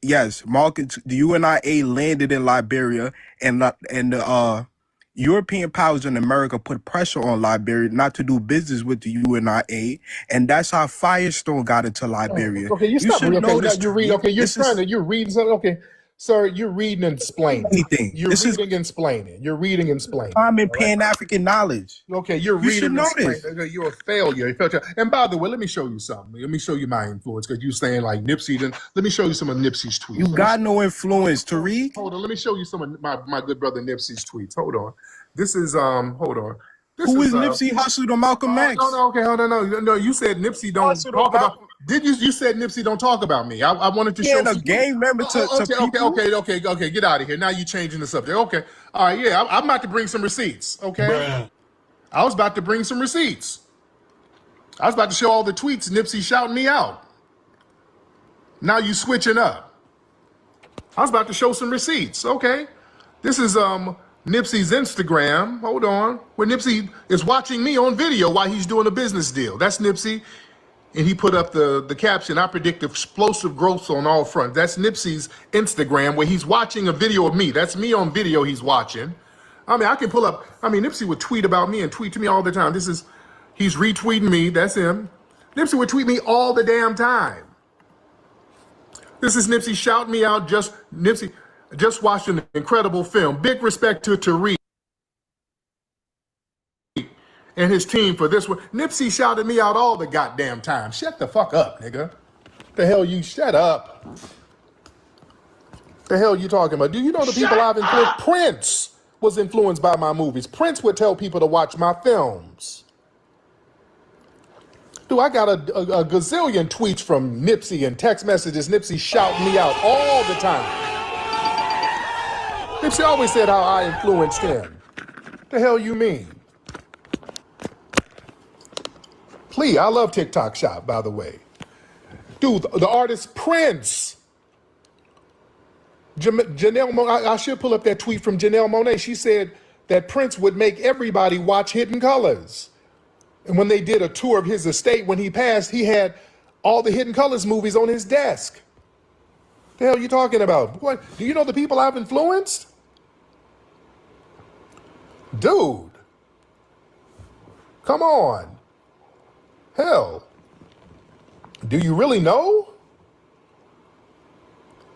Yes, Marcus, the UNIA landed in Liberia, and the European powers in America put pressure on Liberia not to do business with the UNIA, and that's how Firestone got into Liberia. Okay, you You stop should reading. Okay, know now this. you read. Tariq. Okay, This is you're reading something. Okay, sir, you're reading and explaining. anything. You're This is reading and explaining. You're reading and explaining. common All right. Pan-African knowledge. Okay, you're You should reading and know explaining. this. Okay, you're a failure. And by the way, let me show you something. Let me show you my influence because you're saying like Nipsey. Let me show you some of Nipsey's tweets. You got no influence, Tariq. Hold on. Let me show you some of my good brother Nipsey's tweets. Hold on. This is hold on. Who is Nipsey Hussle to Malcolm X? No, okay, hold on, no. You said Nipsey don't talk about. Did you said Nipsey don't talk about me? I wanted to show. Yeah, a gang member to people. Okay. Get out of here. Now you changing the subject. Okay, all right. Yeah, I'm about to bring some receipts. Okay, bruh. I was about to bring some receipts. I was about to show all the tweets Nipsey shouting me out. Now you switching up. I was about to show some receipts. Okay, this is Nipsey's Instagram, hold on, where Nipsey is watching me on video while he's doing a business deal. That's Nipsey, and he put up the caption, I predict explosive growth on all fronts. That's Nipsey's Instagram, where he's watching a video of me. That's me on video he's watching. I mean, I can pull up, Nipsey would tweet about me and tweet to me all the time. He's retweeting me, that's him. Nipsey would tweet me all the damn time. This is Nipsey shouting me out, Nipsey just watched an incredible film. Big respect to Tariq and his team for this one. Nipsey shouted me out all the goddamn time. Shut the fuck up, nigga. The hell you shut up. The hell you talking about? Do you know the people I've influenced? Prince was influenced by my movies. Prince would tell people to watch my films. Dude, I got a gazillion tweets from Nipsey and text messages. Nipsey shouting me out all the time. Nipsey always said how I influenced him. The hell you mean? Please, I love TikTok Shop, by the way. Dude, the artist Prince. Janelle Monáe, I should pull up that tweet from Janelle Monáe. She said that Prince would make everybody watch Hidden Colors. And when they did a tour of his estate, when he passed, he had all the Hidden Colors movies on his desk. The hell you talking about? What? Do you know the people I've influenced? Dude. Come on. Hell. Do you really know?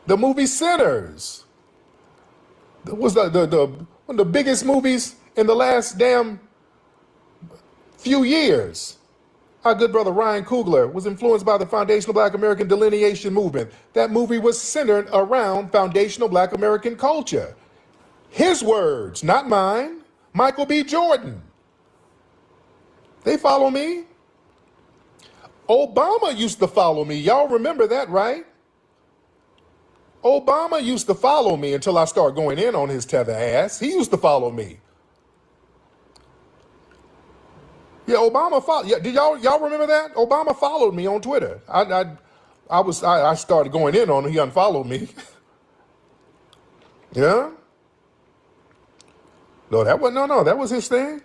The movie Sinners. That was one of the biggest movies in the last damn few years. Our good brother Ryan Coogler was influenced by the Foundational Black American Delineation Movement. That movie was centered around foundational Black American culture. His words, not mine. Michael B. Jordan. They follow me. Obama used to follow me. Y'all remember that, right? Obama used to follow me until I started going in on his tether ass. He used to follow me. Yeah, Obama followed. Yeah, did y'all remember that? Obama followed me on Twitter. I started going in on him. He unfollowed me. Yeah. No, that was his thing.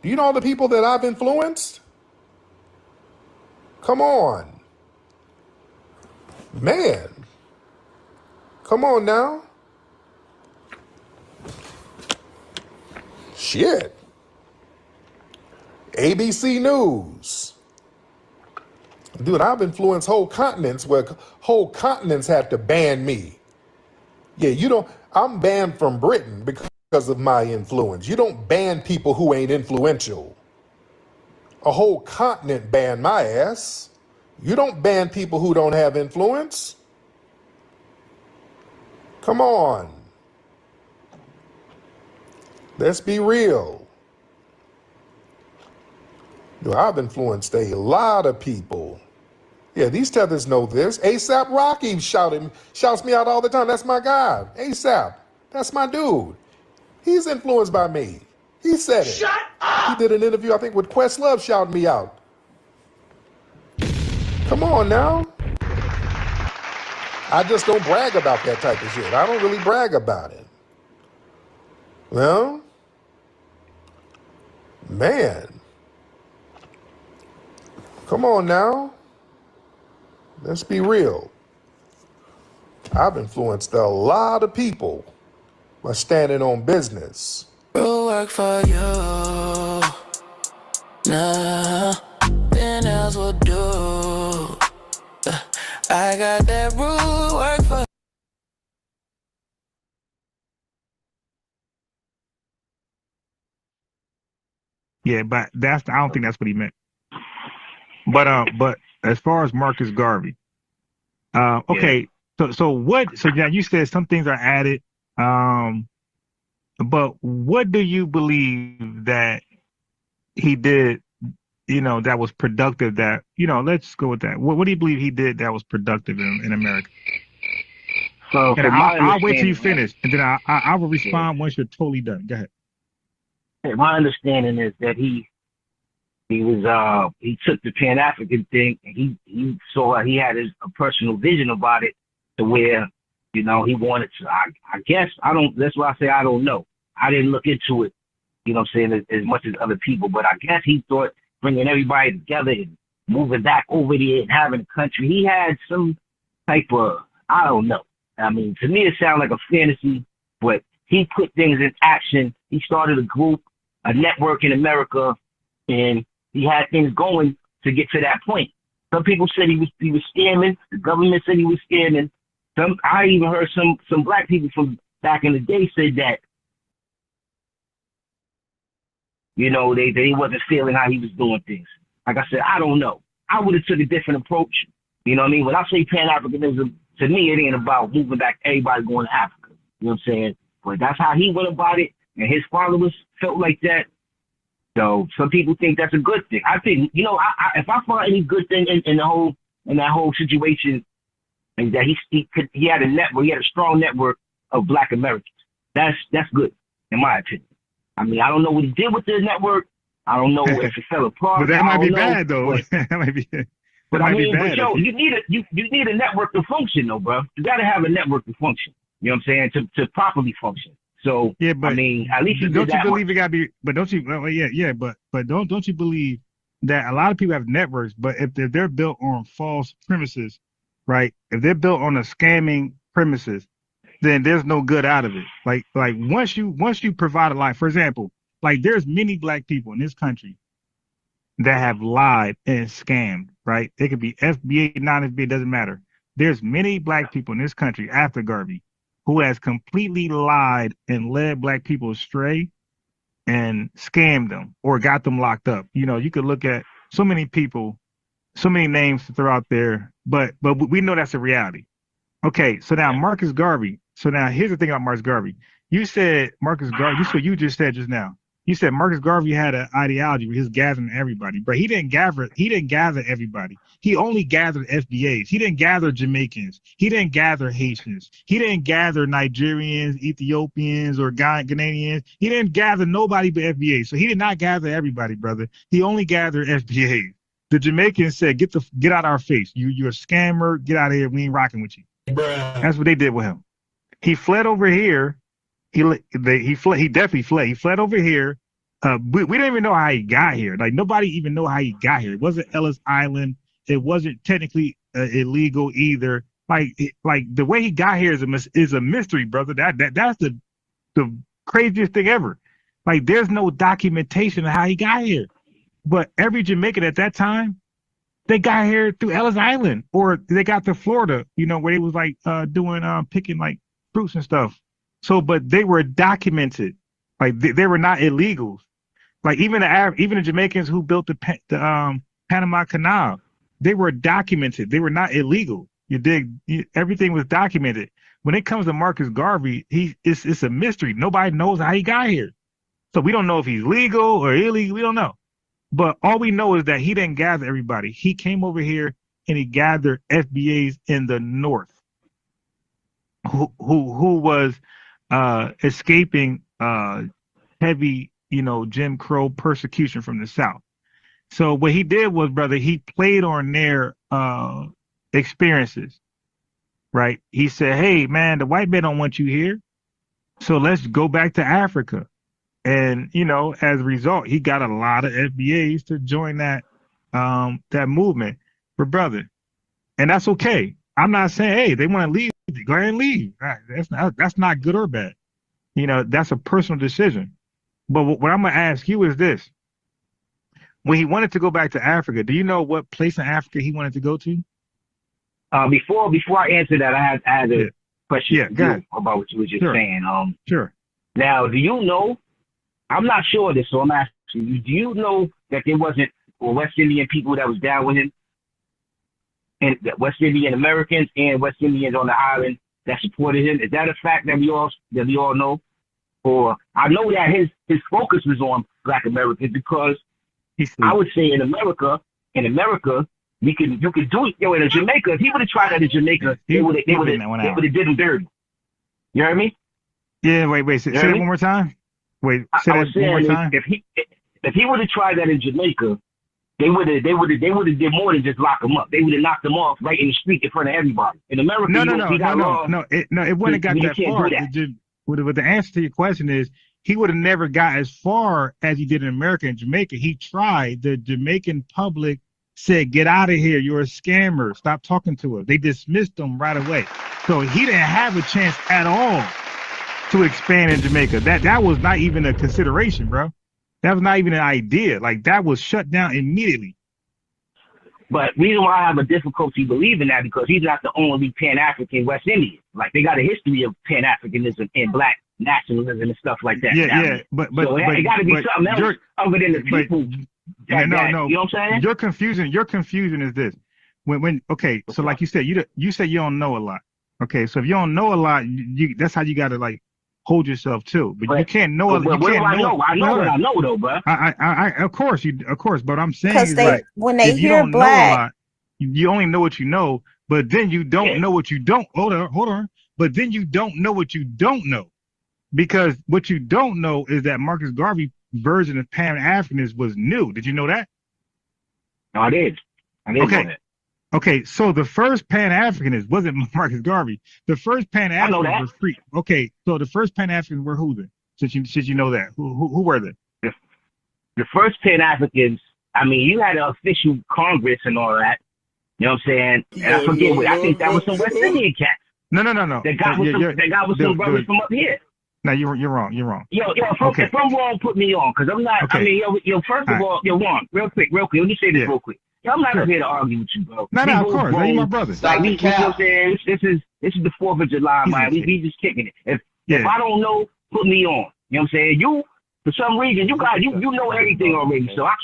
Do you know all the people that I've influenced? Come on. Man. Come on now. Shit. ABC News. Dude, I've influenced whole continents where whole continents had to ban me. Yeah, I'm banned from Britain because of my influence. You don't ban people who ain't influential. A whole continent banned my ass. You don't ban people who don't have influence. Come on. Let's be real. Dude, I've influenced a lot of people. Yeah, these tethers know this. ASAP Rocky shouts me out all the time. That's my guy. ASAP. That's my dude. He's influenced by me. He said it. Shut up! He did an interview, I think, with Questlove shouting me out. Come on now. I just don't brag about that type of shit. I don't really brag about it. Well, man. Come on now. Let's be real. I've influenced a lot of people by standing on business. We'll work for you. Nah, then else will do. I got that rule work for. Yeah, but I don't think that's what he meant. But as far as Marcus Garvey, okay. So now you said some things are added, but what do you believe that he did? That was productive. That let's go with that. What do you believe he did that was productive in America? So, and I'll wait till you finish, and then I will respond once you're totally done. Go ahead. My understanding is that he took the Pan-African thing and he saw he had a personal vision about it to where, he wanted to, I guess, that's why I say I don't know. I didn't look into it, as much as other people, but I guess he thought bringing everybody together and moving back over there and having a country, he had some type of, I don't know. I mean, to me, it sounded like a fantasy, but he put things in action. He started a group, a network in America, and he had things going to get to that point. Some people said he was scamming. The government said he was scamming. I even heard some black people from back in the day said that, they wasn't feeling how he was doing things. Like I said, I don't know. I would have took a different approach. You know what I mean? When I say Pan-Africanism, to me, it ain't about moving back everybody going to Africa. You know what I'm saying? But that's how he went about it, and his followers felt like that. So some people think that's a good thing. I think, if I find any good thing in that whole situation, and that he had a network, he had a strong network of Black Americans. That's good, in my opinion. I mean, I don't know what he did with the network. I don't know if it fell apart. But that might be bad, though. That might be. But I mean, you need a network to function, though, bro. You got to have a network to function. You know what I'm saying? To properly function. So yeah, but I mean, at least don't you believe it got to be? But don't you? Well, yeah. But don't you believe that a lot of people have networks, but if they're built on false premises, right? If they're built on a scamming premises, then there's no good out of it. Like once you provide a lie, for example, like there's many Black people in this country that have lied and scammed, right? They could be FBA, non-FBA, it doesn't matter. There's many Black people in this country after Garvey who has completely lied and led Black people astray and scammed them or got them locked up. You could look at so many people, so many names to throw out there, but we know that's a reality. Okay, so now Marcus Garvey. So now here's the thing about Marcus Garvey. You said Marcus Garvey, this is what you just said just now. You said Marcus Garvey had an ideology where he was gathering everybody, but he didn't gather everybody. He only gathered FBAs. He didn't gather Jamaicans. He didn't gather Haitians. He didn't gather Nigerians, Ethiopians, or Ghanaians. He didn't gather nobody but FBAs. So he did not gather everybody, brother. He only gathered FBAs. The Jamaicans said, get out our face. You're a scammer. Get out of here. We ain't rocking with you. Bruh. That's what they did with him. He fled over here. He definitely fled. He fled over here. We don't even know how he got here. Like nobody even know how he got here. It wasn't Ellis Island. It wasn't technically illegal either. Like the way he got here is a mystery, brother. That's the craziest thing ever. Like there's no documentation of how he got here. But every Jamaican at that time, they got here through Ellis Island, or they got to Florida, where they was like picking like fruits and stuff. So, but they were documented, like they were not illegals. Like even the Jamaicans who built the Panama Canal, they were documented. They were not illegal. You dig? Everything was documented. When it comes to Marcus Garvey, it's a mystery. Nobody knows how he got here. So we don't know if he's legal or illegal. We don't know. But all we know is that he didn't gather everybody. He came over here and he gathered FBAs in the North who was escaping heavy, Jim Crow persecution from the South. So what he did was, brother, he played on their experiences, right? He said, hey, man, the white man don't want you here. So let's go back to Africa. And, as a result, he got a lot of FBAs to join that movement. But brother, and that's okay. I'm not saying, hey, they want to leave. Go ahead and leave. That's not good or bad. That's a personal decision. But what I'm gonna ask you is this: when he wanted to go back to Africa, do you know what place in Africa he wanted to go to? Before I answer that, I had a question Yeah, for go you ahead. about what you were just Sure. saying. Sure. Now, do you know? I'm not sure of this, so I'm asking you. Do you know that there wasn't West Indian people that was down with him, and that West Indian Americans and West Indians on the island that supported him? Is that a fact that we all know? Or I know that his focus was on Black Americans because I would say in America, you could do it. In Jamaica, if he would have tried that in Jamaica, they would have did him dirty. You hear me? Yeah. Wait. Say that one more time. Wait. Say I that was saying one more time. if he would have tried that in Jamaica, they would have did more than just lock him up. They would have knocked him off right in the street in front of everybody. In America, No. It wouldn't have got that far. But the answer to your question is he would have never got as far as he did in America and Jamaica. He tried. The Jamaican public said, "Get out of here! You're a scammer. Stop talking to us." They dismissed him right away. So he didn't have a chance at all to expand in Jamaica. That was not even a consideration, bro. That was not even an idea. Like, that was shut down immediately. But reason why I have a difficulty believing that because he's not the only Pan-African West Indian. Like, they got a history of Pan-Africanism and Black nationalism and stuff like that. Yeah. But it got to be something else other than the people. No. You know what I'm saying? Your confusion is this. Okay, so like you said, you say you don't know a lot. Okay, so if you don't know a lot, that's how you got to like hold yourself too. But you can't know. What do I know? I know what I know though, bro. I of course. But I'm saying Because is like when they if you hear don't Black, know a lot, you only know what you know. But then you don't know what you don't. Hold on. But then you don't know what you don't know, because what you don't know is that Marcus Garvey version of Pan-Africanism was new. Did you know that? No, I did. Know that. Okay, so the first Pan-Africanists wasn't Marcus Garvey. The first Pan-Africanists were free. Okay, so the first Pan-Africans were who then? Since you know that, who were they? The first Pan-Africans. I mean, you had an official Congress and all that. You know what I'm saying? And I forget what. I think that was some West Indian cats. No. That got with some brothers from up here. No, you're wrong. You're wrong. If I'm wrong, put me on, because I'm not. Okay. I mean, first of all, you're wrong. Real quick. Let me say this real quick. I'm not here to argue with you, bro. No, of course. You're my brother. Like, you know what I'm saying? This is the 4th of July, man. We just kicking it. If I don't know, put me on. You know what I'm saying? You, for some reason, you know everything already, so I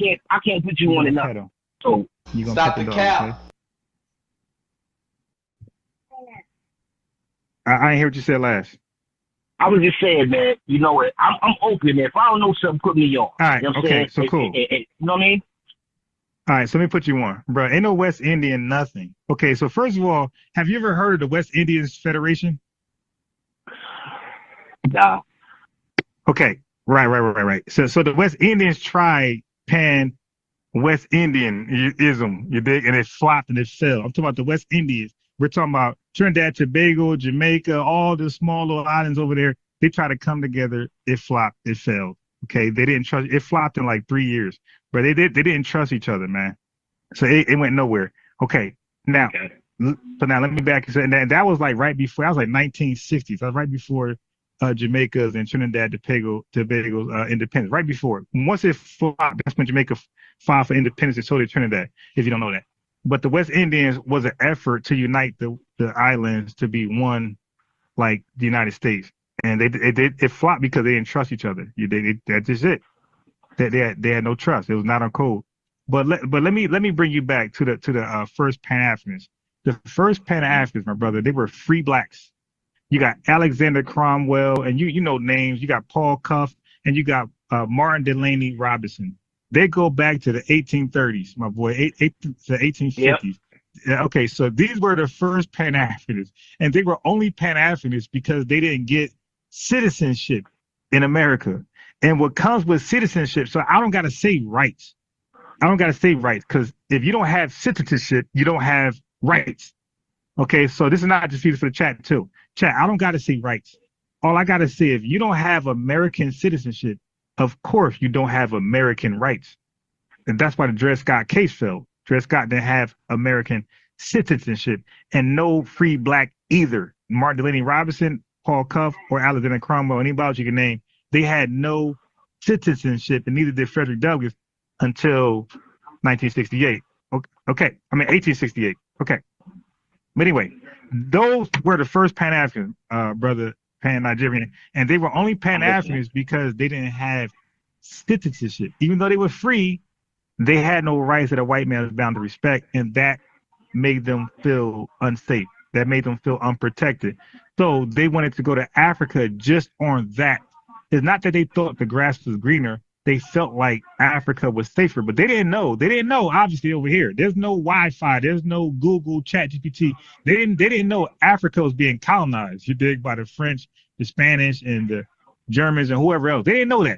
can't put you on enough. So stop the cap. I didn't hear what you said last. I was just saying, man. You know what? I'm open. If I don't know something, put me on. All right. You know what I'm okay. saying? So cool. You know what I mean? All right, so let me put you on, bro. Ain't no West Indian nothing. Okay, so first of all, have you ever heard of the West Indians Federation? Nah. Okay, right. So the West Indians tried West Indianism, you dig, and it flopped and it fell. I'm talking about the West Indians. We're talking about Trinidad, Tobago, Jamaica, all the small little islands over there. They tried to come together. It flopped. It failed. Okay, they didn't trust. It flopped in like 3 years, but they didn't trust each other, man. So it went nowhere. Okay, now, so now let me back. And that was like right before. I was like 1960s. I was right before Jamaica's and Trinidad Tobago's independence. Right before. Once it flopped, that's when Jamaica filed for independence and so did Trinidad. If you don't know that, but the West Indians was an effort to unite the islands to be one, like the United States. And it flopped because they didn't trust each other. That's just it. They had no trust. It was not on code. But let me bring you back to the first Pan-Africanists. The first Pan-Africanists, my brother, they were free blacks. You got Alexander Cromwell, and you know names. You got Paul Cuff, and you got Martin Delaney Robinson. They go back to the 1830s, my boy, the 1850s. Yep. Okay, so these were the first Pan-Africanists, and they were only Pan-Africanists because they didn't get citizenship in America. And what comes with citizenship, so I don't got to say rights. Because if you don't have citizenship, you don't have rights. Okay, so this is not just for the chat too. Chat, I don't got to say rights. All I got to say, if you don't have American citizenship, of course you don't have American rights. And that's why the Dred Scott case failed. Dred Scott didn't have American citizenship and no free black either. Martin Delaney Robinson, Paul Cuff, or Alexander Cromwell, anybody else you can name, they had no citizenship, and neither did Frederick Douglass until 1968. Okay. I mean 1868. Okay. But anyway, those were the first Pan-African, brother, Pan-Nigerian, and they were only Pan-Africans because they didn't have citizenship. Even though they were free, they had no rights that a white man was bound to respect, and that made them feel unsafe. That made them feel unprotected. So they wanted to go to Africa just on that. It's not that they thought the grass was greener. They felt like Africa was safer, but they didn't know. They didn't know, obviously, over here. There's no Wi-Fi. There's no Google, ChatGPT. They didn't know Africa was being colonized, you dig, by the French, the Spanish, and the Germans, and whoever else. They didn't know that.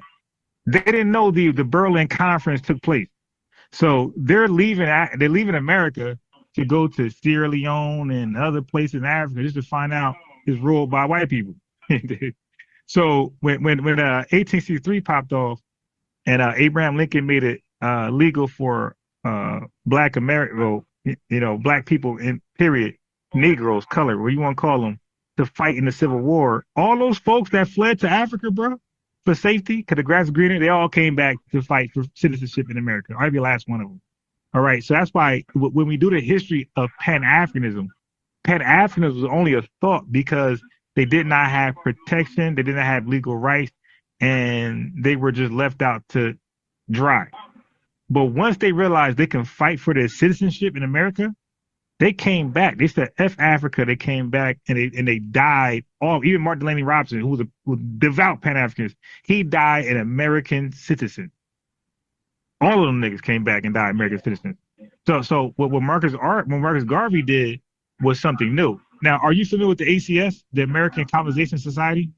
They didn't know the Berlin Conference took place. So they're leaving America to go to Sierra Leone and other places in Africa just to find out it's ruled by white people. So when 1863 popped off, and Abraham Lincoln made it legal for black people in period, Negroes, color, what you want to call them, to fight in the Civil War. All those folks that fled to Africa, bro, for safety, because the grass was greener, they all came back to fight for citizenship in America. I'll be the last one of them. All right, so that's why when we do the history of Pan-Africanism, Pan-Africanism was only a thought because they did not have protection, they didn't have legal rights, and they were just left out to dry. But once they realized they can fight for their citizenship in America, they came back. They said, F Africa, they came back and they died. Even Martin Delaney Robinson, who was a devout Pan-Africanist, he died an American citizen. All of them niggas came back and died American citizens. So what Marcus Garvey did was something new. Now, are you familiar with the ACS, the American Colonization Society?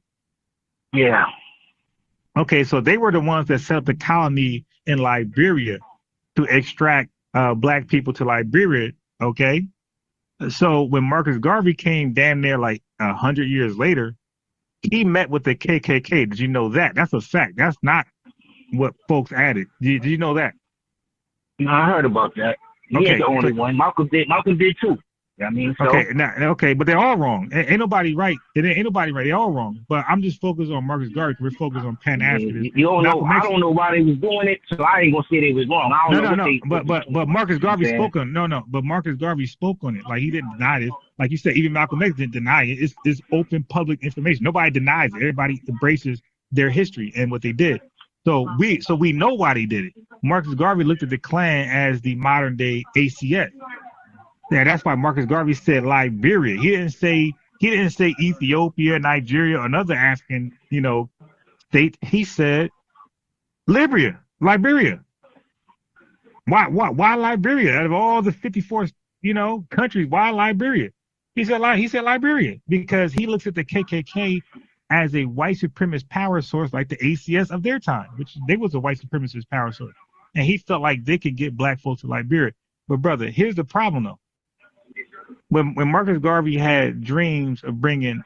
Yeah. Okay, so they were the ones that set up the colony in Liberia to extract black people to Liberia, okay? So when Marcus Garvey came damn near like 100 years later, he met with the KKK. Did you know that? That's a fact. That's not what folks added. Did you know that? No, I heard about that. He ain't the only one. Malcolm did too. I mean, so. Okay, but they're all wrong. Ain't nobody right. Ain't nobody right. They're all wrong. But I'm just focused on Marcus Garvey. We're focused on Pan-Africanism. You don't know. I don't know why they was doing it, so I ain't gonna say they was wrong. I don't know. But Marcus Garvey spoke on But Marcus Garvey spoke on it. Like he didn't deny it. Like you said, even Malcolm X didn't deny it. It's open public information. Nobody denies it. Everybody embraces their history and what they did. So we know why they did it. Marcus Garvey looked at the Klan as the modern day ACS. Yeah, that's why Marcus Garvey said Liberia. He didn't say Ethiopia, Nigeria, or another African, state. He said Liberia. Why Liberia? Out of all the 54, countries, why Liberia? He said Liberia because he looks at the KKK as a white supremacist power source like the ACS of their time, which they was a white supremacist power source. And he felt like they could get black folks to Liberia. But brother, here's the problem though. When Marcus Garvey had dreams of bringing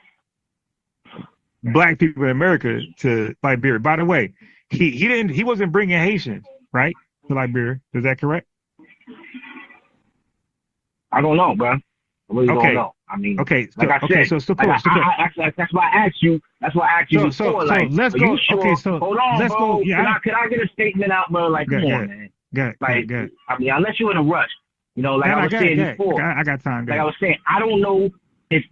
black people in America to Liberia, by the way, he wasn't bringing Haitians, right, to Liberia. Is that correct? I don't know, bro. I really don't know. I mean, like I said, that's why I asked you. That's why I asked you before. Like, let's go. Sure? Okay, so hold on, let's bro. Go. Yeah, can I get a statement out, bro? Like, come on, man. I mean, unless you're in a rush. Like I was saying before. I got time. Like I was saying, I don't know if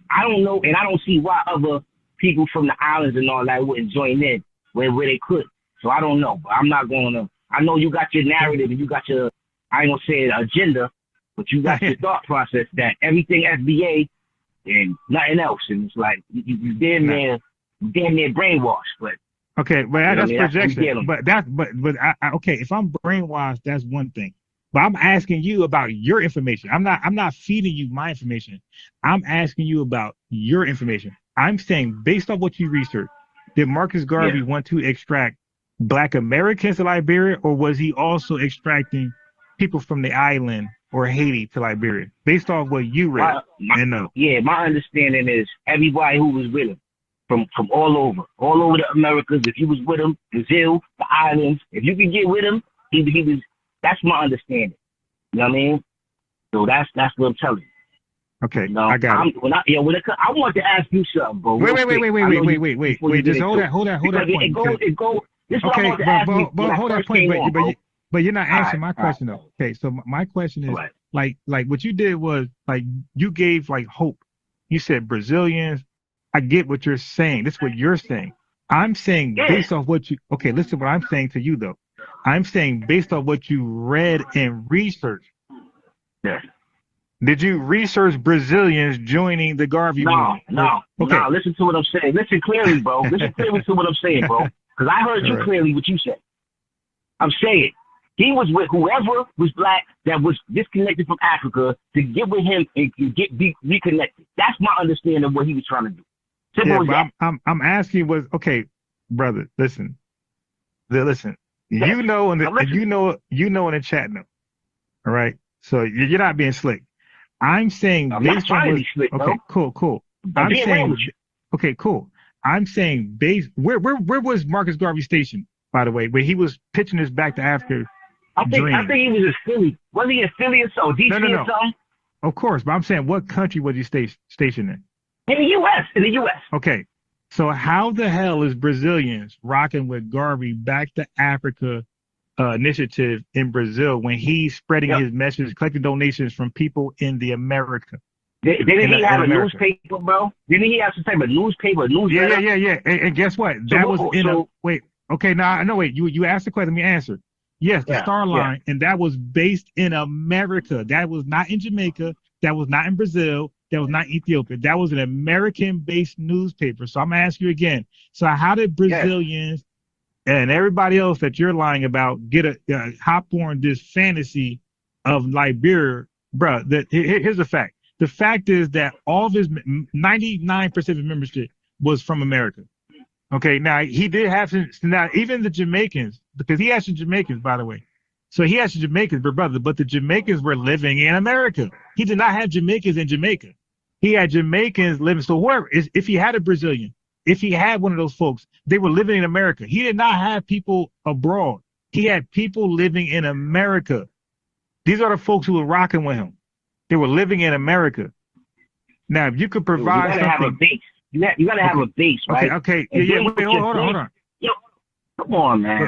I don't know, and I don't see why other people from the islands and all that wouldn't join in where they could. So I don't know. But I'm not going to. I know you got your narrative and you got your, I ain't gonna say agenda, but you got your thought process that everything FBA and nothing else, and it's like you damn near brainwashed. But okay, but that's projection. Okay, if I'm brainwashed, that's one thing. But I'm asking you about your information. I'm not feeding you my information. I'm asking you about your information. I'm saying based on what you researched, did Marcus Garvey want to extract Black Americans to Liberia, or was he also extracting people from the island or Haiti to Liberia? Based off what you read and know. Yeah, my understanding is everybody who was with him from all over the Americas. If you was with him, Brazil, the islands, if you could get with him, he was. That's my understanding. You know what I mean? So that's what I'm telling you. Okay, No, I got it. I want to ask you something, bro. Wait. Hold that point. This is what I want to ask you. But hold that point. But you're not answering my question though. Okay, so my question is like what you did was like you gave like hope. You said Brazilians. I get what you're saying. This is what you're saying. I'm saying based off what you. Okay, listen to what I'm saying to you though. I'm saying based off what you read and researched. Yeah. Did you research Brazilians joining the Garvey movement? No. Listen to what I'm saying. Listen clearly, bro. Listen clearly to what I'm saying, bro. Because I heard you clearly what you said. I'm saying he was with whoever was black that was disconnected from Africa to get with him and be reconnected. That's my understanding of what he was trying to do. Simple as that. I'm asking you was okay, brother. Listen. Yeah. You know in the chat now. All right. So you're not being slick. I'm saying based on what, okay, cool. I'm saying okay, cool. I'm saying where was Marcus Garvey stationed, by the way, where he was pitching this back to Africa? I think he was in Philly. Was he in Philly or so? DC or something? Of course, but I'm saying what country was he stationed in? In the US. Okay. So how the hell is Brazilians rocking with Garvey back to Africa initiative in Brazil when he's spreading his message, collecting donations from people in the America? Didn't he have a newspaper, bro? Didn't he have some type of newspaper, newsletter? Yeah. And guess what? That was in wait. Okay, now no wait. You asked the question. Let me answer. Yes, the Star Line, and that was based in America. That was not in Jamaica. That was not in Brazil. That was not Ethiopia. That was an American-based newspaper. So I'm gonna ask you again. So how did Brazilians and everybody else that you're lying about get a hop on this fantasy of Liberia, bro? Here's the fact. The fact is that all of his 99% of his membership was from America. Okay, now he did have some. Now even the Jamaicans, because he had some Jamaicans, by the way. So he had some Jamaicans, but the Jamaicans were living in America. He did not have Jamaicans in Jamaica. He had Jamaicans living. So whoever, if he had a Brazilian, if he had one of those folks, they were living in America. He did not have people abroad. He had people living in America. These are the folks who were rocking with him. They were living in America. Now, if you could provide you gotta have a base. You gotta have a base, right? Okay. Yeah. Wait, hold on. Yo, come on, man.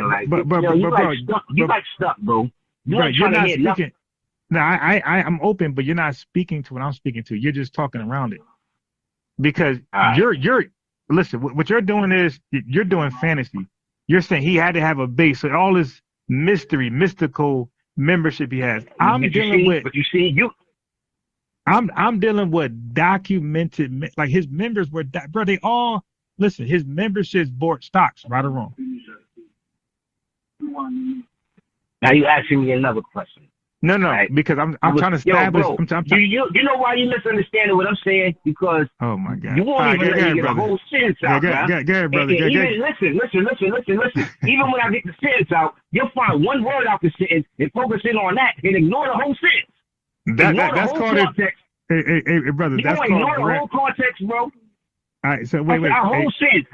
You stuck, bro. You're not speaking. Nothing. No, I'm open, but you're not speaking to what I'm speaking to. You're just talking around it. Because you're listen, what you're doing is you're doing fantasy. You're saying he had to have a base. So all this mystical membership he has. I'm dealing with documented, like his members were, bro, they all, listen, his memberships bought stocks, right or wrong. Now you asking me another question. No, right? Because I'm trying to establish. Bro, you know why you misunderstanding what I'm saying? Because oh my God, you won't even let me get a whole sentence out, man. Go brother. Listen. Even when I get the sentence out, you'll find one word out the sentence and focus in on that and ignore the whole sentence. That's called context. Hey, brother. That's called ignore the whole context, bro. All right, so wait. A whole sentence.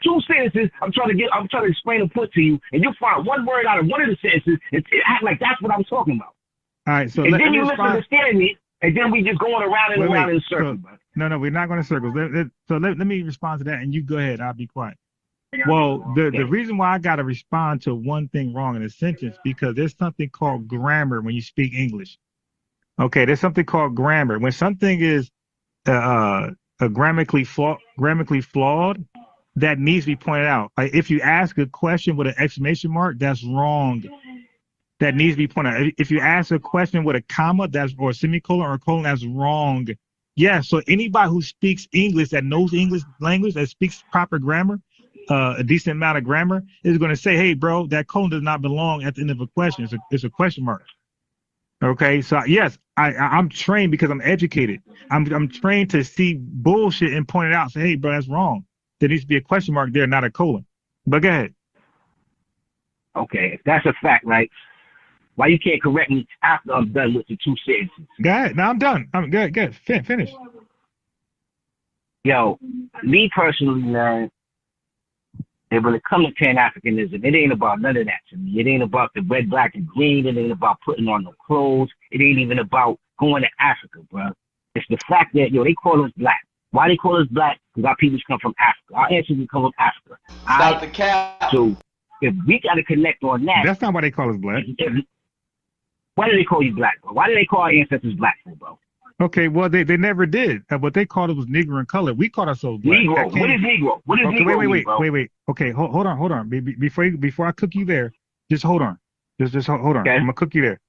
Two sentences. I'm trying to explain and put to you, and you'll find one word out of one of the sentences and act like that's what I'm talking about. All right, so then you misunderstand me, and then we just going around and around in circles. No, we're not going in circles. Let me respond to that, and you go ahead. I'll be quiet. Well, the reason why I got to respond to one thing wrong in a sentence because there's something called grammar when you speak English. Okay, there's something called grammar. When something is grammatically flawed, that needs to be pointed out. Like if you ask a question with an exclamation mark, that's wrong. That needs to be pointed out. If you ask a question with a comma, or a semicolon or a colon, that's wrong. Yeah, so anybody who speaks English, that knows English language, that speaks proper grammar, a decent amount of grammar, is going to say, hey, bro, that colon does not belong at the end of a question. It's a question mark. Okay, so yes, I'm trained because I'm educated. I'm trained to see bullshit and point it out. Say, hey, bro, that's wrong. There needs to be a question mark there, not a colon. But go ahead. Okay, if that's a fact, right? Why you can't correct me after I'm done with the two sentences? Go ahead. No, I'm done. I'm good. Finish. Yo, me personally, man, and when it comes to Pan-Africanism, it ain't about none of that to me. It ain't about the red, black, and green. It ain't about putting on the clothes. It ain't even about going to Africa, bro. It's the fact that, they call us black. Why they call us black? Because our peoples come from Africa. Our ancestors come from Africa. Stop the cap. So if we got to connect on that. That's not why they call us black. Why do they call you black, bro? Why do they call our ancestors black, bro? Okay, well, they never did. What they called it was Negro in color. We called ourselves black. Negro. What is Negro? What is Negro? Wait. Okay, hold on. Before I cook you there, just hold on. Just hold on. Okay. I'm gonna cook you there.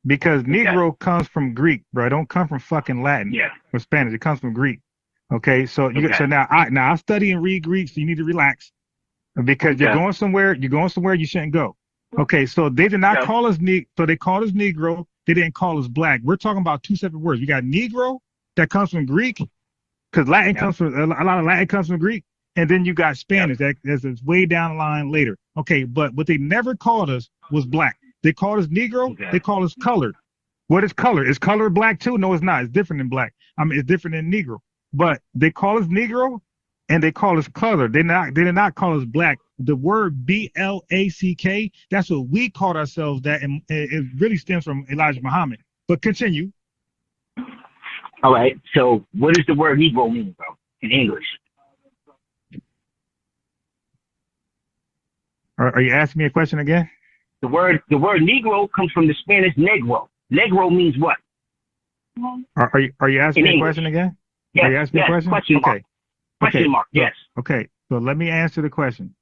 Because Negro comes from Greek, bro. It don't come from fucking Latin or Spanish. It comes from Greek. Okay, so so now I study and read Greek, so you need to relax because you're going somewhere you shouldn't go. Okay, so they did not call us so they called us Negro. They didn't call us black. We're talking about two separate words. We got Negro that comes from Greek, because Latin comes from a lot of Latin comes from Greek, and then you got Spanish that's way down the line later. Okay, but what they never called us was black. They called us Negro. They call us colored. What is color? Is color black too? No, it's not. It's different than black. I mean, it's different than Negro. But they call us Negro and they call us colored. They did not call us black. The word BLACK, that's what we called ourselves that, and it really stems from Elijah Muhammad. But continue. All right. So what does the word Negro mean, bro, in English? Are you asking me a question again? The word Negro comes from the Spanish negro. Negro means what? Are you asking me a question again? Yes, are you asking me a question? Question mark. Question mark, yes. Okay, so let me answer the question.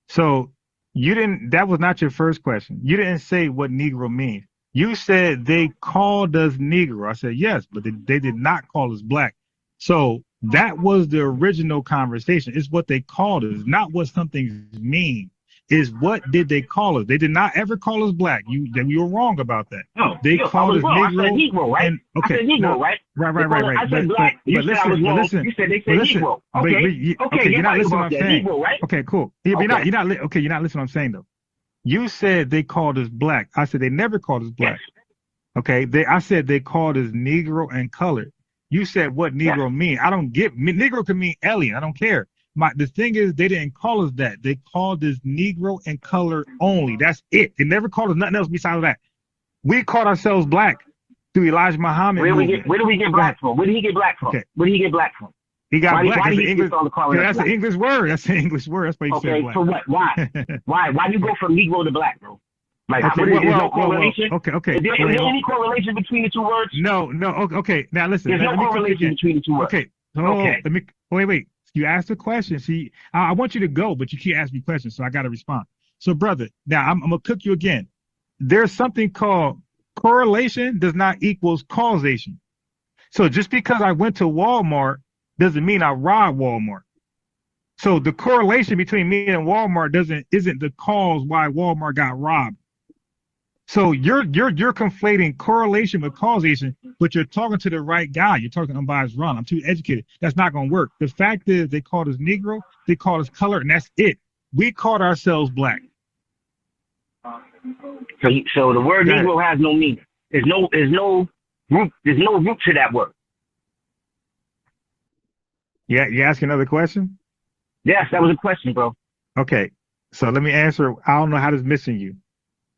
So that was not your first question. You didn't say what Negro means. You said they called us Negro. I said yes, but they did not call us black. So that was the original conversation. It's what they called us, not what something means. Is what did they call us? They did not ever call us black. You were wrong about that. No, they called us Negro. I said Negro, right? I said Negro, right? Right. I said black. You said I was wrong. You said they said Negro. Okay, you're not listening to what I'm saying. Negro, right? Okay, cool. You're not listening to what I'm saying though. You said they called us black. I said they never called us black. Yes. Okay, I said they called us Negro and colored. You said what Negro mean? I don't get. Negro can mean alien. I don't care. The thing is, they didn't call us that. They called us Negro and color only. That's it. They never called us nothing else besides that. We called ourselves black through Elijah Muhammad. Where do we get black from? Where did he get black from? Okay. Where did he get black from? He got black. That's an English word. That's an English word. That's why you said black. So what? Why? Why do you go from Negro to black, bro? Like, there's no correlation? Okay. Is there any correlation between the two words? No. Okay. Now listen. There's no correlation between the two words. Okay. Let me. Wait. You asked a question. See, I want you to go, but you keep asking me questions, so I got to respond. So, brother, now I'm going to cook you again. There's something called correlation does not equals causation. So just because I went to Walmart doesn't mean I robbed Walmart. So the correlation between me and Walmart isn't the cause why Walmart got robbed. So you're conflating correlation with causation, but you're talking to the right guy. You're talking unbiased Ron. I'm too educated. That's not going to work. The fact is they called us Negro, they called us color, and that's it. We called ourselves black. So the word Negro has no meaning. There's no root to that word. Yeah, you ask another question? Yes, that was a question, bro. Okay, so let me answer. I don't know how this is missing you.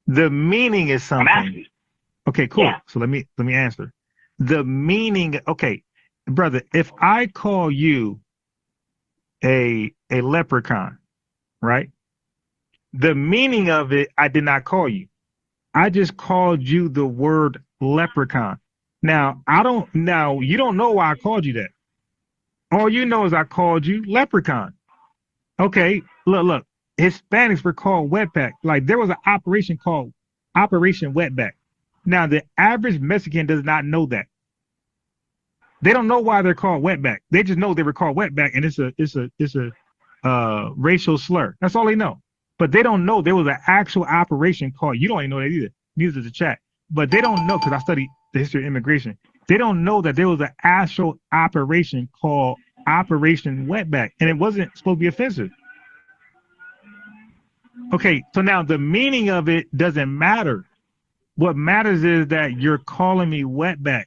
The meaning is something. Okay, cool. Yeah. So let me answer. The meaning. Okay, brother, if I call you a leprechaun, right? The meaning of it, I did not call you. I just called you the word leprechaun. Now you don't know why I called you that. All you know is I called you leprechaun. Okay, look. Hispanics were called wetback. Like there was an operation called Operation Wetback. Now the average Mexican does not know that. They don't know why they're called wetback. They just know they were called wetback, and it's a racial slur. That's all they know. But they don't know there was an actual operation called. You don't even know that either. Neither does the chat. But they don't know because I study the history of immigration. They don't know that there was an actual operation called Operation Wetback, and it wasn't supposed to be offensive. Okay, so now the meaning of it doesn't matter. What matters is that you're calling me wetback.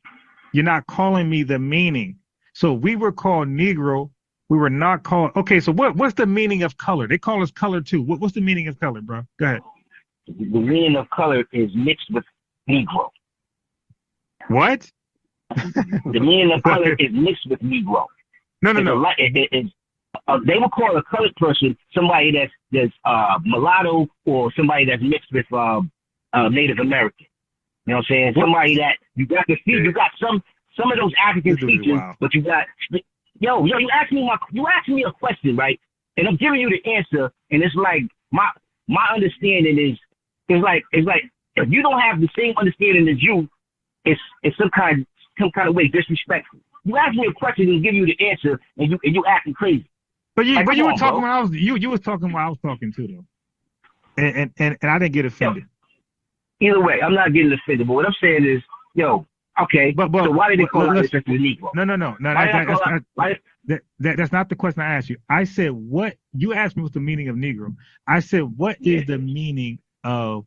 You're not calling me the meaning. So we were called Negro. We were not called. Okay, so what's the meaning of color? They call us color too. What's the meaning of color, bro? Go ahead. The meaning of color is mixed with Negro. What? The meaning of color is mixed with Negro. No. They would call a colored person somebody that's mulatto or somebody that's mixed with Native American. You know what I'm saying? Somebody that you got some of those African features, but you got you asked me a question, right? And I'm giving you the answer, and it's like my understanding is like if you don't have the same understanding as you, it's some kind of way disrespectful. You ask me a question and give you the answer, and you acting crazy. But you were talking when I was you was talking when I was talking too though, and I didn't get offended. Either way, I'm not getting offended. But what I'm saying is, okay. But so why did they call it the Negro? No. That's not the question I asked you. I said what you asked me what's the meaning of Negro. I said what is the meaning of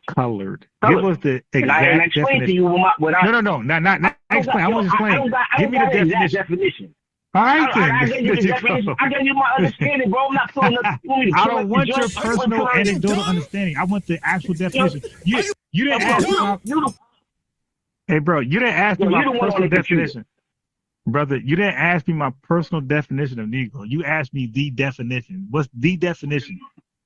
colored? It was the exact definition. To you what I, no. Not explain. I want to explain. Give me the definition. All right, then. I gave you my understanding, bro. I'm not throwing nothing. I don't want your personal anecdotal understanding. I want the actual definition. You didn't ask me. Hey, bro, you didn't ask me my personal definition. Brother, you didn't ask me my personal definition of Negro. You asked me the definition. What's the definition?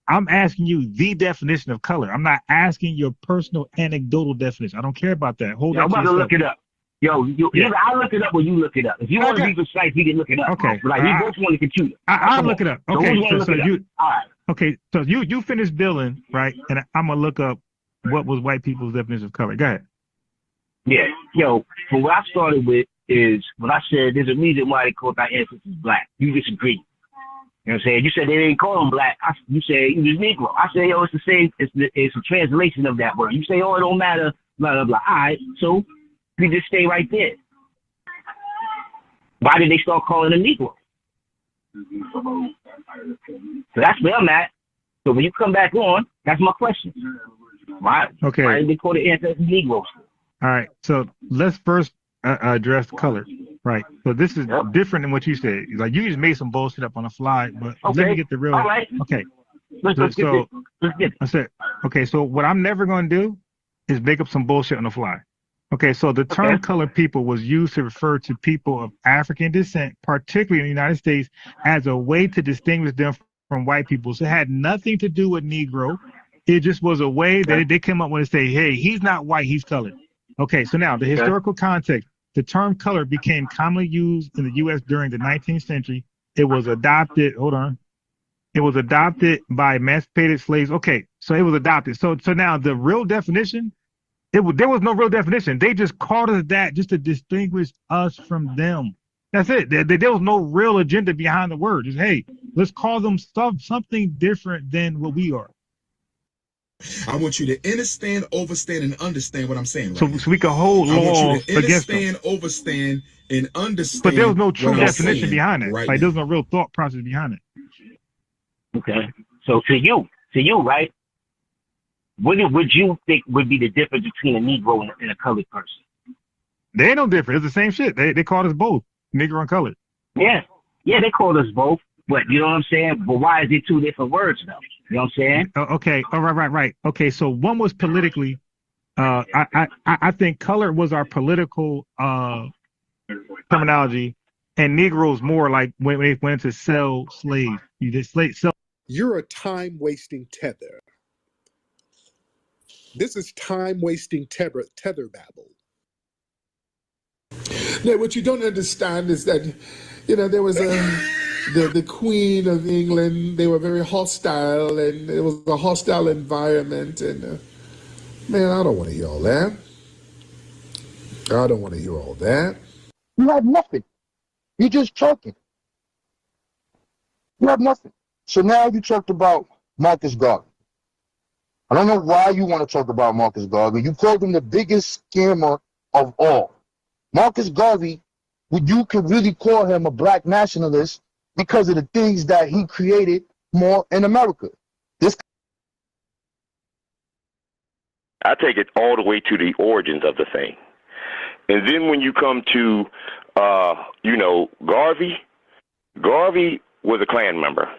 I'm asking you the definition of color. I'm not asking your personal anecdotal definition. I don't care about that. Hold on. I'm about to look it up. Either I look it up or you look it up. If you want to be precise, you can look it up. Okay. Like we both want the computer. I'll look it up. Okay. All right. Okay. So you finish billing, right? And I'm gonna look up what was white people's definition of color. Go ahead. Yeah. From what I started with is when I said there's a reason why they call our ancestors black. You disagree. You know what I'm saying? You said they didn't call them black. You said he was Negro. I say, it's the same. It's a translation of that word. You say, it don't matter. Blah blah blah. All right. So you just stay right there. Why did they start calling them Negro? So that's where I'm at. So when you come back on, that's my question. Why did they call the ancestors Negroes? All right. So let's first address color. Right. So this is different than what you said. Like you just made some bullshit up on the fly, but let me get the real. All right. Okay. Let's get it. I said, okay. So what I'm never going to do is make up some bullshit on the fly. Okay, so the term colored people was used to refer to people of African descent, particularly in the United States, as a way to distinguish them from white people. So it had nothing to do with Negro. It just was a way that they came up with to say, hey, he's not white, he's colored. Okay, so now the historical context, the term color became commonly used in the U.S. during the 19th century. It was adopted, it was adopted by emancipated slaves. Okay, so it was adopted. So now the real definition, there was no real definition. They just called us that just to distinguish us from them. That's it. There was no real agenda behind the word. Just, hey, let's call them something different than what we are. I want you to understand, overstand, and understand what I'm saying. So we can hold laws against them. Overstand, and understand. But there was no true definition behind it. Right, like there was no real thought process behind it. Okay. So to you, right? What would you think would be the difference between a Negro and a colored person? They ain't no different. It's the same shit. They called us both, Negro and colored. Yeah, they called us both. But you know what I'm saying? But why is it two different words though? You know what I'm saying? Okay. Oh, right. Okay. So one was politically. I think color was our political terminology, and Negroes more like when they went to sell slaves. You just sell. You're a time-wasting tether. This is time-wasting tether babble. Now, what you don't understand is that, there was the Queen of England. They were very hostile, and it was a hostile environment. And man, I don't want to hear all that. I don't want to hear all that. You have nothing. You're just talking. You have nothing. So now you talked about Marcus Garvey. I don't know why you want to talk about Marcus Garvey. You called him the biggest scammer of all. Marcus Garvey, you could really call him a black nationalist because of the things that he created more in America. I take it all the way to the origins of the thing. And then when you come to, Garvey was a Klan member.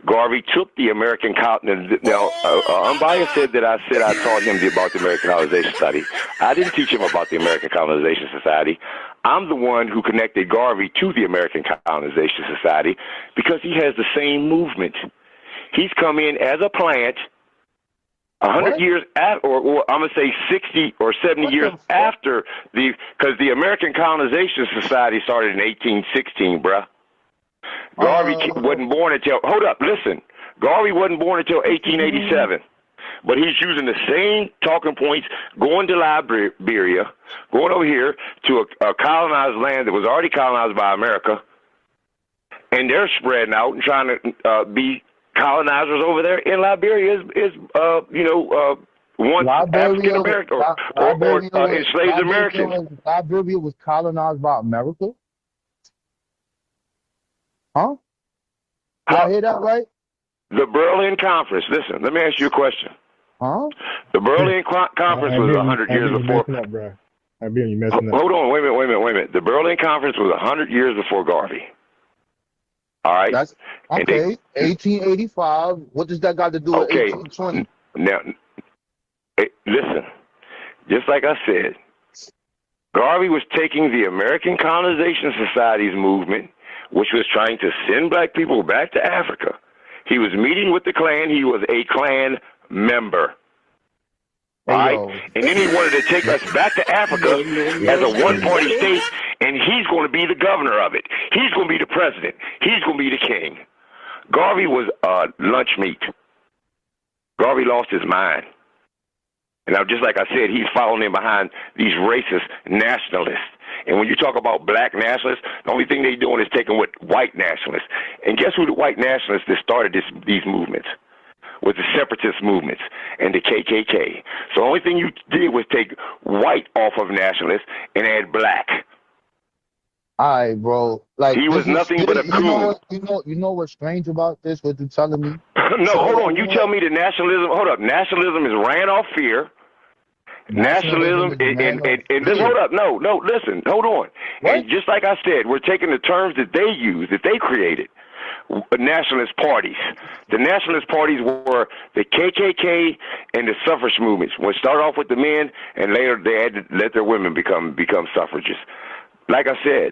Garvey took the American colony. Now, Unbiased said that I taught him about the American Colonization Society. I didn't teach him about the American Colonization Society. I'm the one who connected Garvey to the American Colonization Society because he has the same movement. He's come in as a plant 100 years after, or I'm going to say 60 or 70 years after because the American Colonization Society started in 1816, bruh. Garvey wasn't born until, hold up, listen. Garvey wasn't born until 1887. But he's using the same talking points, going to Liberia, going over here to a colonized land that was already colonized by America, and they're spreading out and trying to be colonizers over there. In Liberia is one African American or enslaved Americans. Liberia was colonized by America? Huh? Did I hear that right? The Berlin Conference. Listen, let me ask you a question. Huh? The Berlin Conference was 100 years before. You messing up. Hold on, wait a minute. The Berlin Conference was 100 years before Garvey. All right. That's okay. 1885. What does that got to do with 1820? Now, listen. Just like I said, Garvey was taking the American Colonization Society's movement, which was trying to send black people back to Africa. He was meeting with the Klan. He was a Klan member. Right? And then he wanted to take us back to Africa as a one-party state, and he's going to be the governor of it. He's going to be the president. He's going to be the king. Garvey was lunch meat. Garvey lost his mind. And now, just like I said, he's following in behind these racist nationalists. And when you talk about black nationalists, the only thing they're doing is taking what white nationalists. And guess who the white nationalists that started these movements? Was the separatist movements and the KKK. So the only thing you did was take white off of nationalists and add black. All right, bro. Like he was nothing but a coon. You know what's strange about this? What you telling me? No, hold on. You tell me that nationalism. Hold up. Nationalism is ran off fear. Nationalism and this. Hold up. No. Listen. Hold on. What? And just like I said, we're taking the terms that they use, that they created. Nationalist parties. The nationalist parties were the KKK and the suffrage movements. When it started off with the men, and later they had to let their women become suffragists. Like I said,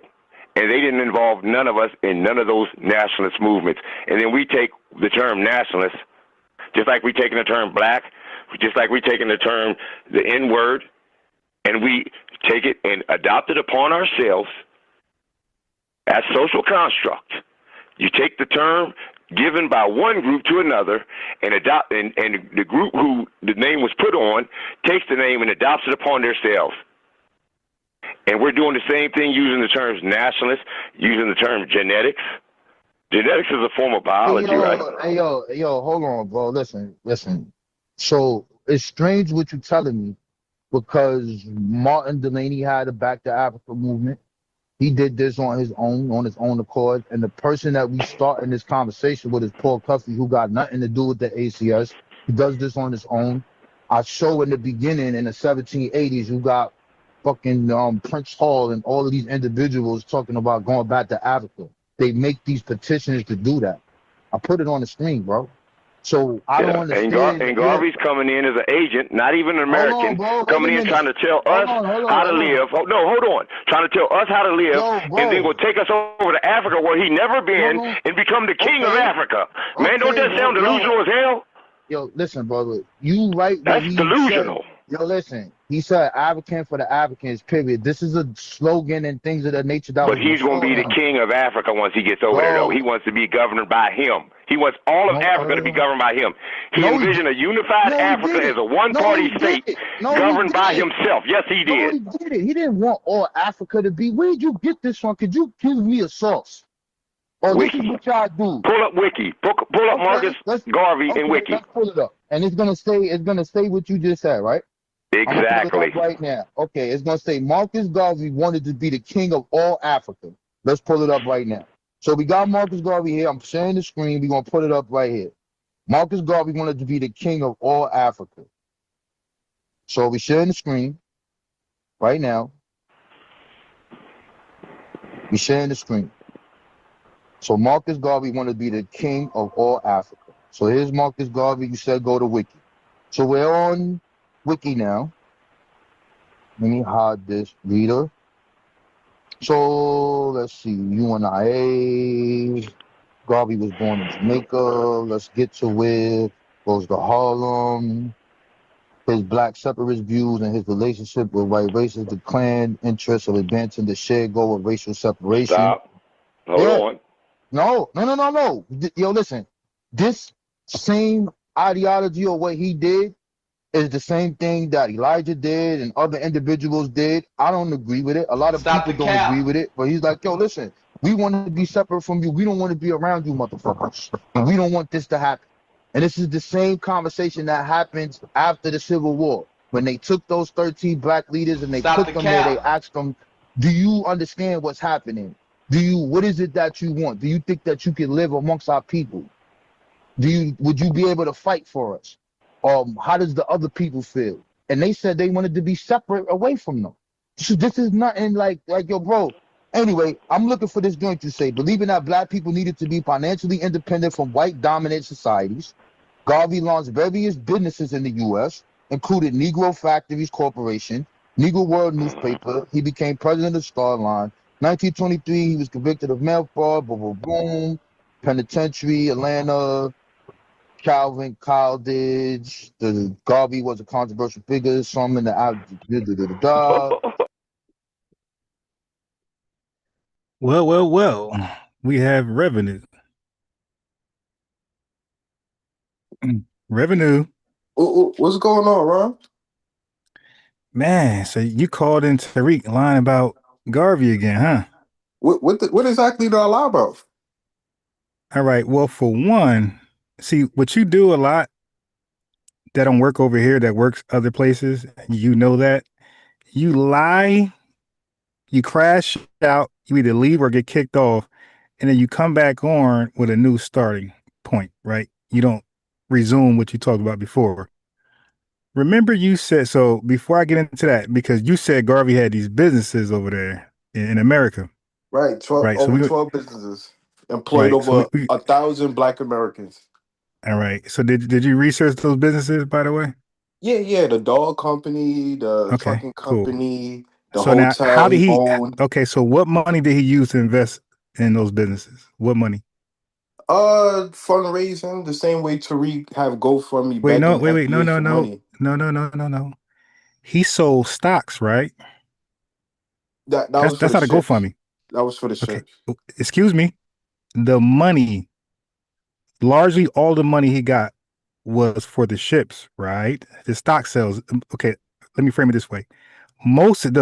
and they didn't involve none of us in none of those nationalist movements. And then we take the term nationalist, just like we taking the term black, just like we taking the term the N-word, and we take it and adopt it upon ourselves as social construct. You take the term given by one group to another and adopt, and the group who the name was put on takes the name and adopts it upon themselves. And we're doing the same thing using the terms nationalist, using the term genetics. Genetics is a form of biology, right? Hey, yo, hold on, bro. Listen. So it's strange what you're telling me because Martin Delaney had a Back to Africa movement. He did this on his own accord. And the person that we start in this conversation with is Paul Cuffey, who got nothing to do with the ACS. He does this on his own. I show in the beginning in the 1780s, you got fucking Prince Hall and all of these individuals talking about going back to Africa. They make these petitions to do that. I put it on the screen, bro. So I don't understand. And Garvey's coming in as an agent, not even an American, coming in trying to tell us how to live. Hold on. Trying to tell us how to live, and then will take us over to Africa where he never been and become the king of Africa. Man, don't that sound delusional as hell? Yo, listen, brother. You right. That's delusional. Yo, listen. He said African for the Africans, period. This is a slogan and things of that nature. But he's going to be the king of Africa once he gets over there, though. He wants to be governed by him. He wants all of Africa to be governed by him. He envisioned a unified Africa as a one-party state governed by himself. Yes, he did. He did it. He didn't want all Africa to be. Where did you get this from? Could you give me a source? Wiki. This is what y'all do. Pull up Wiki. Pull up Marcus Garvey and Wiki. Let's pull it up. And it's gonna say what you just said, right? Exactly. Right now. Okay, it's gonna say Marcus Garvey wanted to be the king of all Africa. Let's pull it up right now. So we got Marcus Garvey here. I'm sharing the screen. We're gonna put it up right here. Marcus Garvey wanted to be the king of all Africa. So we're sharing the screen right now. We're sharing the screen. So Marcus Garvey wanted to be the king of all Africa. So here's Marcus Garvey. You said go to Wiki. So we're on Wiki now. Let me hide this reader. So let's see. UNIA. Garvey was born in Jamaica. Let's get to where goes to Harlem. His black separatist views and his relationship with white races, the Klan interests of advancing the shared goal of racial separation. Stop. Hold on. No. Yo, listen. This same ideology or what he did is the same thing that Elijah did and other individuals did. I don't agree with it. A lot of people don't agree with it. But he's like, yo, listen, we want to be separate from you. We don't want to be around you, motherfuckers. And we don't want this to happen. And this is the same conversation that happens after the Civil War. When they took those 13 black leaders and they put them there, they asked them, do you understand what's happening? What is it that you want? Do you think that you can live amongst our people? Would you be able to fight for us? How does the other people feel? And they said they wanted to be separate away from them. So this is nothing like yo, bro. Anyway, I'm looking for this joint to say, believing that black people needed to be financially independent from white dominant societies. Garvey launched various businesses in the U.S., included Negro Factories Corporation, Negro World Newspaper. He became president of Starline. 1923, he was convicted of mail fraud, boom, penitentiary, Atlanta, Calvin Coolidge. The Garvey was a controversial figure, some in the Well. We have revenue. Revenue. What's going on, Ron? Man, so you called in Tariq lying about Garvey again, huh? What exactly did I lie about? All right. Well, for one, see what you do a lot that don't work over here that works other places. You know that. You lie, you crash out, you either leave or get kicked off, and then you come back on with a new starting point, right? You don't resume what you talked about before. Remember you said, so before I get into that, because you said Garvey had these businesses over there in America. Right, 12, right. over 12 businesses, employed Right. So over 1,000 Black Americans. All right. So did you research those businesses, by the way? Yeah, the dog company, the trucking Cool. company, the So now, hotel how did he owned. okay, so what money did he use to invest in those businesses? What money? Fundraising, the same way Tariq have GoFundMe Wait, begging no, FBA for money. No. He sold stocks, right? That was for That's the not a ships. GoFundMe. That was for the Okay. ships. Excuse me. The money, largely all the money he got was for the ships, right? The stock sales. Okay, let me frame it this way. Most of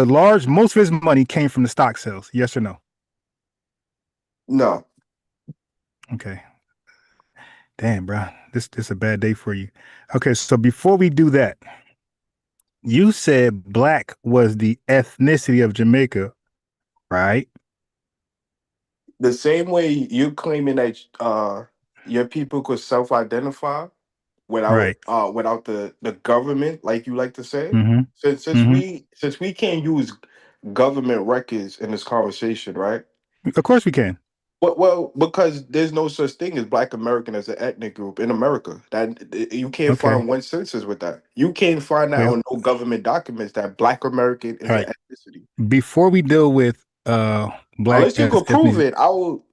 his money came from the stock sales. Yes or no? No. Okay. Damn, bro. This is a bad day for you. Okay, so before we do that, you said black was the ethnicity of Jamaica, right? The same way you claiming that your people could self-identify without Right. without the government, like you like to say. Mm-hmm. Since we can't use government records in this conversation, right? Of course we can. Well, because there's no such thing as Black American as an ethnic group in America. That you can't Okay. find one census with that. You can't find that Well, on no government documents that Black American is all an right. ethnicity. Before we deal with black Unless you could prove ethnicity, it, I will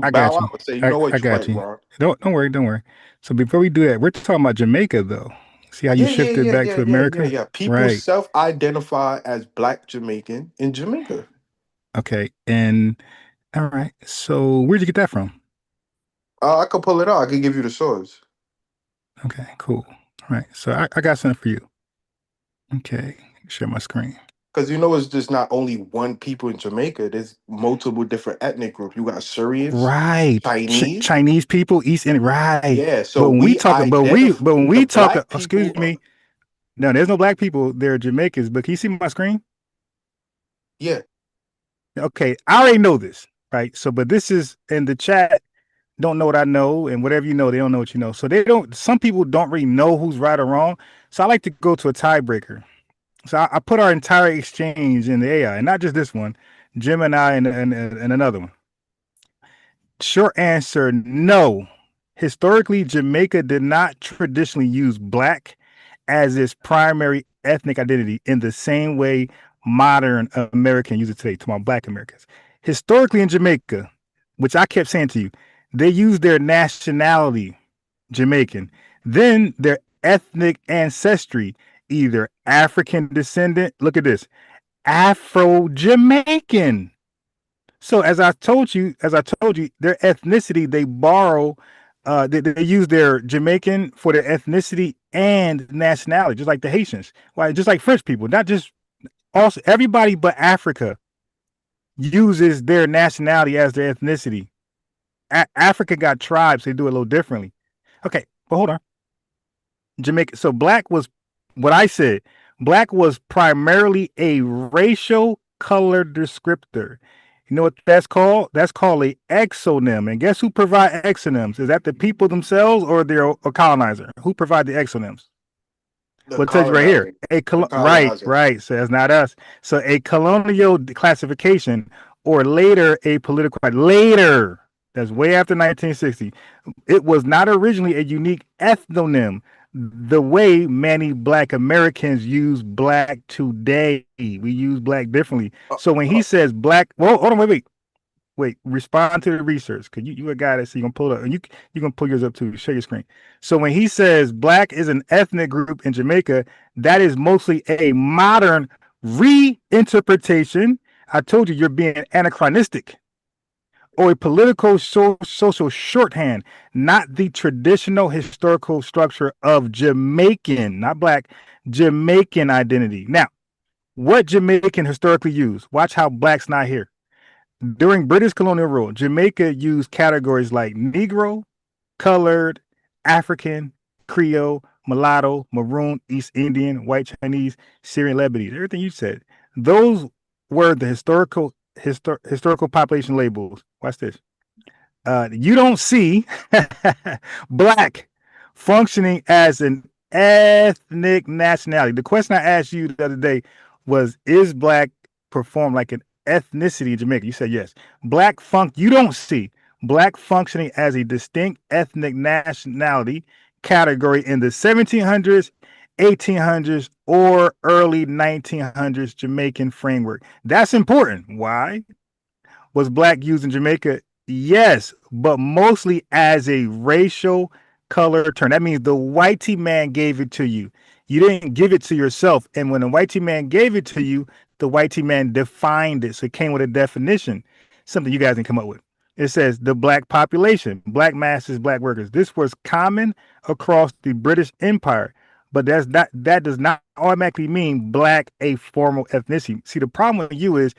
I bow got you. out and say, you know I what, you're got right, you. Ron. Don't worry. So before we do that, we're talking about Jamaica though. See how you shifted back to America? Yeah. People Right. self-identify as Black Jamaican in Jamaica. Okay. And all right. So where'd you get that from? I could pull it out. I could give you the source. Okay, cool. All right. So I got something for you. Okay. Share my screen. Because it's just not only one people in Jamaica. There's multiple different ethnic groups. You got Syrians, Right. Chinese. Chinese people, East Indian, right. Yeah, so But when we talk, Black excuse people. me. No, there's no black people. They're Jamaicans. But can you see my screen? Yeah. Okay, I already know this, right? So, but this is in the chat. Don't know what I know, and whatever you know, they don't know what you know. So some people don't really know who's right or wrong. So I like to go to a tiebreaker. So I put our entire exchange in the AI, and not just this one, Gemini and another one. Short answer, no. Historically, Jamaica did not traditionally use black as its primary ethnic identity in the same way modern Americans use it today, to my black Americans. Historically in Jamaica, which I kept saying to you, they use their nationality, Jamaican, then their ethnic ancestry, either African descendant, look at this, Afro-Jamaican. So as I told you, their ethnicity, they borrow, they use their Jamaican for their ethnicity and nationality, just like the Haitians. Why? Just like French people, not just also everybody but Africa uses their nationality as their ethnicity. Africa got tribes; they do it a little differently. Okay, but hold on. Jamaica. So black was what I said. Black was primarily a racial color descriptor. You know what that's called? That's called a exonym. And guess who provide exonyms? Is that the people themselves or their colonizer? Who provide the exonyms? The What tells you right here? colonizer. Right. So that's not us. So a colonial classification, or later a political later. That's way after 1960. It was not originally a unique ethnonym. The way many black Americans use black today, we use black differently. So when he says black, well, hold on, wait, respond to the research, because you a guy that so you can pull it up, and you can pull yours up too. Share your screen. So when he says black is an ethnic group in Jamaica, that is mostly a modern reinterpretation. I told you you're being anachronistic, or a political social shorthand, not the traditional historical structure of Jamaican, not black, Jamaican identity. Now, what Jamaican historically used? Watch how black's not here. During British colonial rule, Jamaica used categories like Negro, colored, African, Creole, mulatto, maroon, East Indian, white Chinese, Syrian, Lebanese, everything you said. Those were the historical population labels. Watch this. You don't see black functioning as an ethnic nationality. The question I asked you the other day was, is black performed like an ethnicity in Jamaica? You said yes. You don't see black functioning as a distinct ethnic nationality category in the 1700s, 1800s, or early 1900s Jamaican framework. That's important. Why? Was black used in Jamaica? Yes, but mostly as a racial color term. That means the whitey man gave it to you. You didn't give it to yourself. And when the whitey man gave it to you, the whitey man defined it. So it came with a definition, something you guys didn't come up with. It says the black population, black masses, black workers. This was common across the British Empire, but that does not automatically mean black a formal ethnicity. See, the problem with you is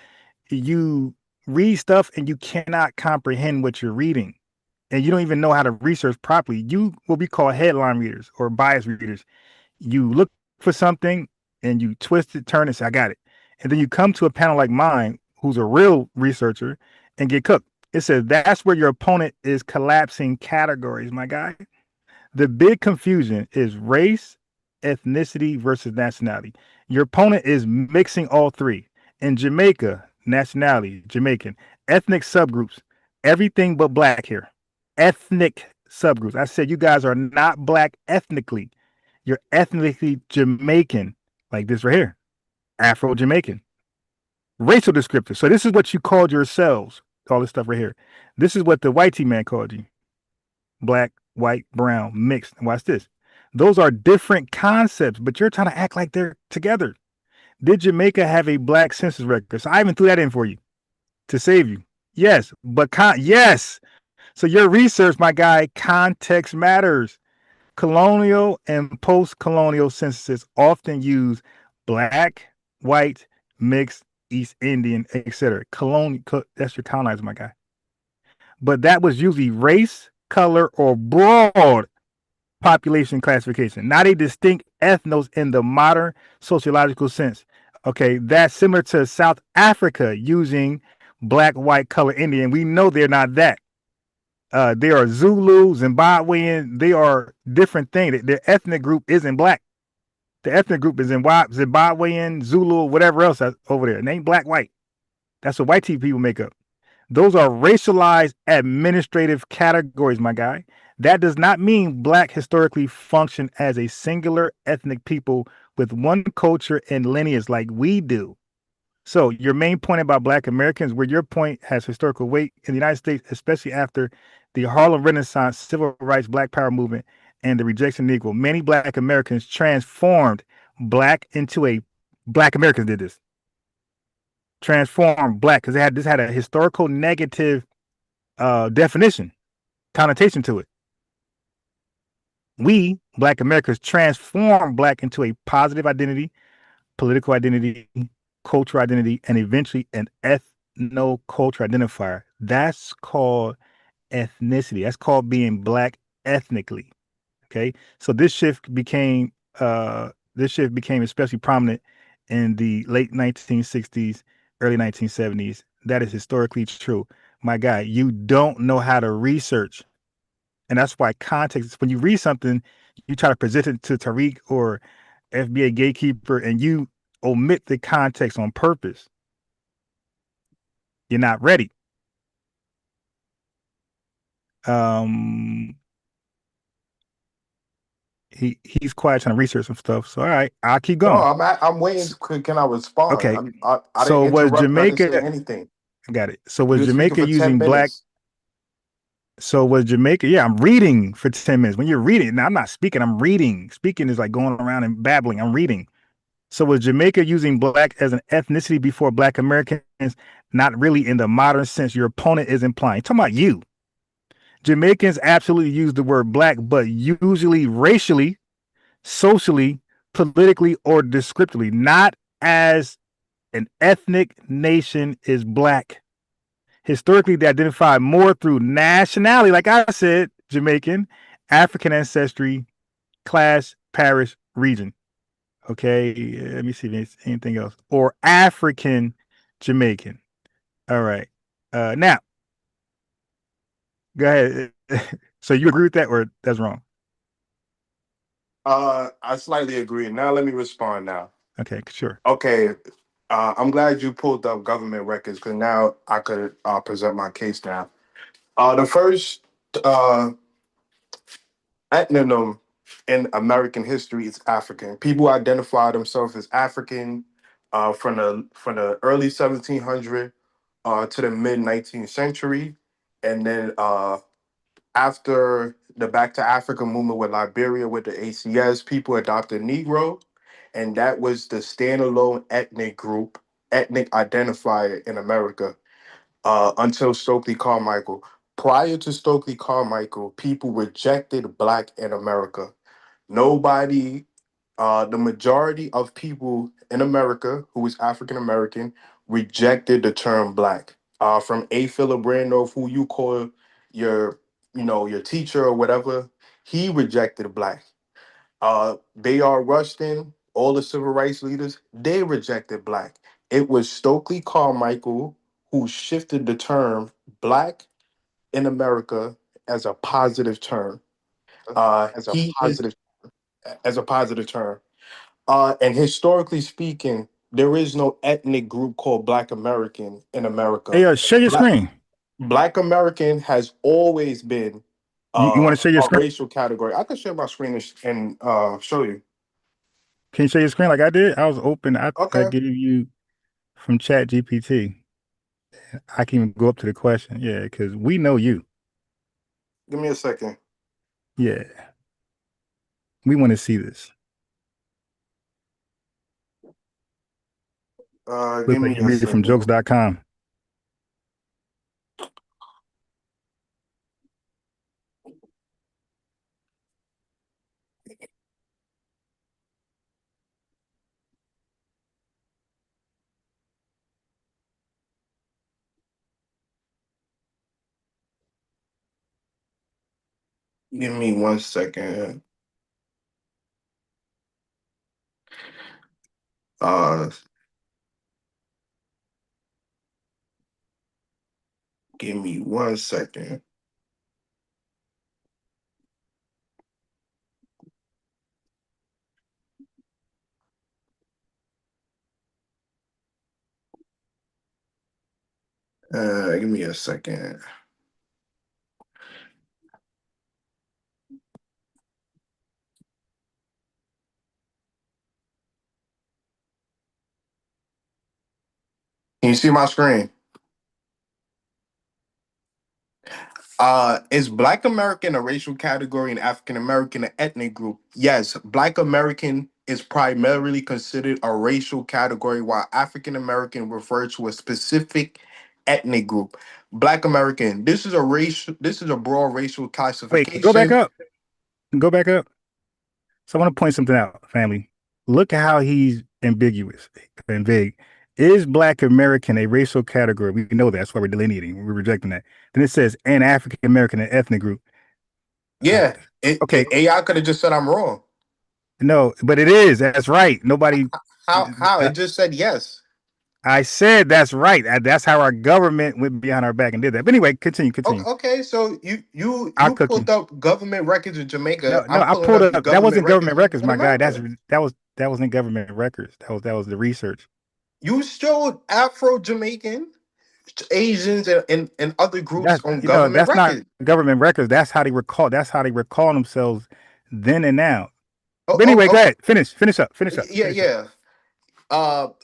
you read stuff and you cannot comprehend what you're reading, and you don't even know how to research properly. You will be called headline readers or bias readers. You look for something and you twist it, turn it, say, I got it. And then you come to a panel like mine, who's a real researcher, and get cooked. It says that's where your opponent is collapsing categories, my guy. The big confusion is race, ethnicity versus nationality. Your opponent is mixing all three. In Jamaica, nationality, Jamaican, ethnic subgroups, everything but black here. Ethnic subgroups. I said you guys are not black ethnically. You're ethnically Jamaican, like this right here. Afro-Jamaican. Racial descriptor. So this is what you called yourselves. All this stuff right here. This is what the whitey man called you. Black, white, brown, mixed. Watch this. Those are different concepts, but you're trying to act like they're together. Did Jamaica have a black census record? So I even threw that in for you to save you. Yes, but yes. So your research, my guy, context matters. Colonial and post-colonial censuses often use black, white, mixed, East Indian, etc. That's your colonizer, my guy. But that was usually race, color, or broad population classification, not a distinct ethnos in the modern sociological sense. Okay, that's similar to South Africa using black, white, color, Indian. We know they're not that. They are Zulu, Zimbabwean. They are different things. Their ethnic group isn't black. The ethnic group is in Zimbabwean, Zulu, whatever else over there. It ain't black, white. That's what white people make up. Those are racialized administrative categories, my guy. That does not mean Black historically functioned as a singular ethnic people with one culture and lineage like we do. So your main point about Black Americans, where your point has historical weight in the United States, especially after the Harlem Renaissance, civil rights, Black Power movement, and the rejection of Negro, many Black Americans transformed Black into a Black Americans did this. Transformed Black because this had a historical negative definition, connotation to it. We Black Americans transformed Black into a positive identity, political identity, cultural identity, and eventually an ethno-culture identifier. That's called ethnicity. That's called being Black ethnically. Okay, so this shift became especially prominent in the late 1960s, early 1970s. That is historically true. My guy, you don't know how to research. And that's why context, when you read something, you try to present it to Tariq or FBA gatekeeper and you omit the context on purpose. You're not ready. He's quiet trying to research some stuff. So all right, I'll keep No, going. I'm waiting. Can I respond? Okay. I So didn't was interrupt you. I didn't say Jamaica anything. got it. So You was were speaking Jamaica for 10 using Black? minutes. So was Jamaica? Yeah, I'm reading for 10 minutes. When you're reading, now I'm not speaking, I'm reading. Speaking is like going around and babbling. I'm reading. So was Jamaica using Black as an ethnicity before Black Americans? Not really in the modern sense your opponent is implying. Talking about you. Jamaicans absolutely use the word Black, but usually racially, socially, politically, or descriptively, not as an ethnic nation is Black. Historically, they identify more through nationality, like I said, Jamaican, African ancestry, class, parish, region. Okay, let me see if there's anything else. Or African Jamaican. All right. Now, go ahead. So you agree with that, or that's wrong? I slightly agree. Now let me respond now. Okay, sure. Okay. I'm glad you pulled up government records because now I could present my case now. The first ethnonym in American history is African. People identify themselves as African from the early 1700 to the mid 19th century, and then after the Back to Africa movement with Liberia with the ACS, people adopted Negro, and that was the standalone ethnic group, ethnic identifier in America until Stokely Carmichael. Prior to Stokely Carmichael, people rejected Black in America. Nobody, the majority of people in America who is African American rejected the term Black. From A. Philip Randolph, who you call your, your teacher or whatever, he rejected Black. Bayard Rustin, all the civil rights leaders, they rejected Black. It was Stokely Carmichael who shifted the term Black in America as a positive term. He is as a positive term. And historically speaking, there is no ethnic group called Black American in America. Hey, share your Black, screen. Black American has always been You want to share your a screen? racial category. I can share my screen and show you. Can you share your screen like I did? I was open. I Okay. gave you from Chat GPT. I can even go up to the question. Yeah, because we know you. Give me a second. Yeah. We want to see this. Give Look me like you a read it from second. jokes.com. Give me 1 second. Uh, Give me 1 second. Give me a second. Can you see my screen? Is Black American a racial category and African American an ethnic group? Yes, Black American is primarily considered a racial category, while African American refers to a specific ethnic group. Black American, this is a broad racial Wait, go back classification. up. Go back up. So I want to point something out, family. Look at how he's ambiguous and vague. Is Black American a racial category? We know that. That's why we're delineating. We're rejecting that. Then it says an African American, an ethnic group. Yeah, Okay. AI could have just said I'm wrong. No, but it is. That's right. Nobody. How? It just said yes. I said that's right. That's how our government went behind our back and did that. But anyway, continue. Okay, so you I'll cook pulled you. up government records in Jamaica. No, I'm I pulling pulled up the up. That wasn't government records, in my guy. America. That wasn't government records. That was the research. You showed Afro-Jamaican, Asians, and other groups That's on government that's not records. government records. That's how they recall. That's how they recall themselves then and now. Oh, But oh, anyway, go oh, ahead. Finish up. yeah.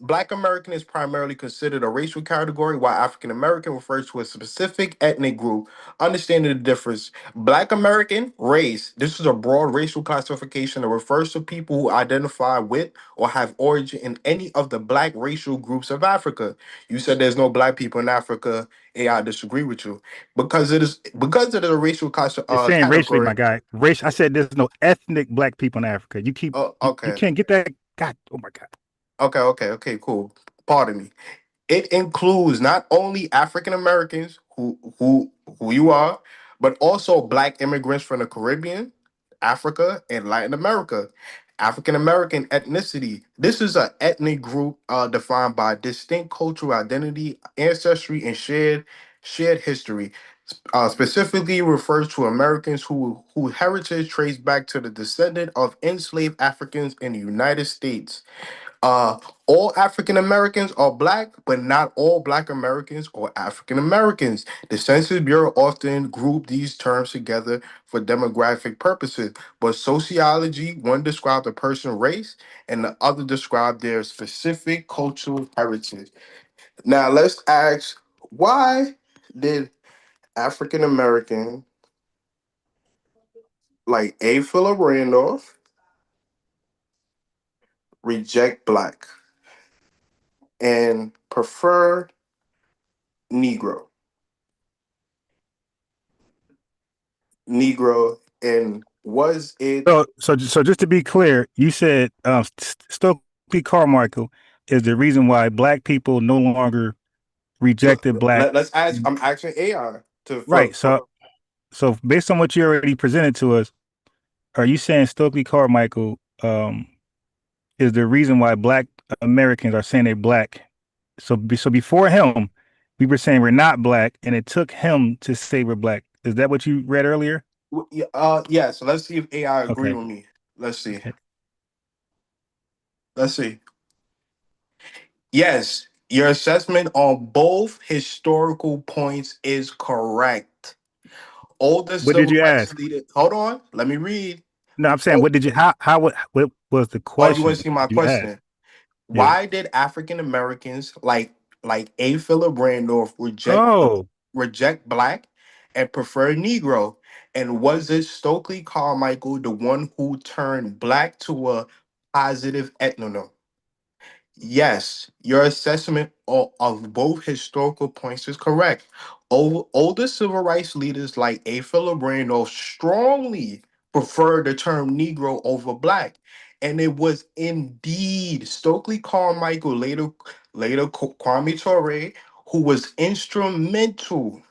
Black American is primarily considered a racial category, while African American refers to a specific ethnic group. Understanding the difference, Black American race, this is a broad racial classification that refers to people who identify with or have origin in any of the Black racial groups of Africa. You said there's no Black people in Africa. I disagree with you because it is a racial It's saying racially, my category. guy. Race. I said there's no ethnic Black people in Africa. You keep Oh, you okay. can't get that. God, oh my God. Okay, cool. Pardon me. It includes not only African Americans who you are, but also Black immigrants from the Caribbean, Africa, and Latin America. African American ethnicity. This is an ethnic group defined by distinct cultural identity, ancestry, and shared history. Specifically refers to Americans whose heritage traces back to the descendant of enslaved Africans in the United States. Uh, all African Americans are Black, but not all Black Americans are African Americans. The Census Bureau often group these terms together for demographic purposes, but sociology, one describes a person's race and the other describes their specific cultural heritage. Now let's ask, why did African American like A. Philip Randolph reject Black and prefer Negro? Negro, and was it So just to be clear, you said Stokely Carmichael is the reason why Black people no longer so rejected Black. let's ask, I'm asking AI to Right. So based on what you already presented to us, are you saying Stokely Carmichael is the reason why Black Americans are saying they're Black? So before him, we were saying we're not Black, and it took him to say we're Black. Is that what you read earlier? yeah, so let's see if AI agree Okay. with me. Let's see. Okay. Let's see. Yes, your assessment on both historical points is correct. Older What did civil you rights ask? leader. Hold on, let me read. No, I'm saying Oh, what did you what was the you want question to see my you asked? question? Yeah. Why did African Americans like A. Philip Randolph Oh, reject Black and prefer Negro? And was it Stokely Carmichael the one who turned Black to a positive ethnonym? Yes, your assessment of both historical points is correct. Older civil rights leaders like A. Philip Randolph strongly preferred the term Negro over Black. And it was indeed Stokely Carmichael, later Kwame Ture, who was instrumental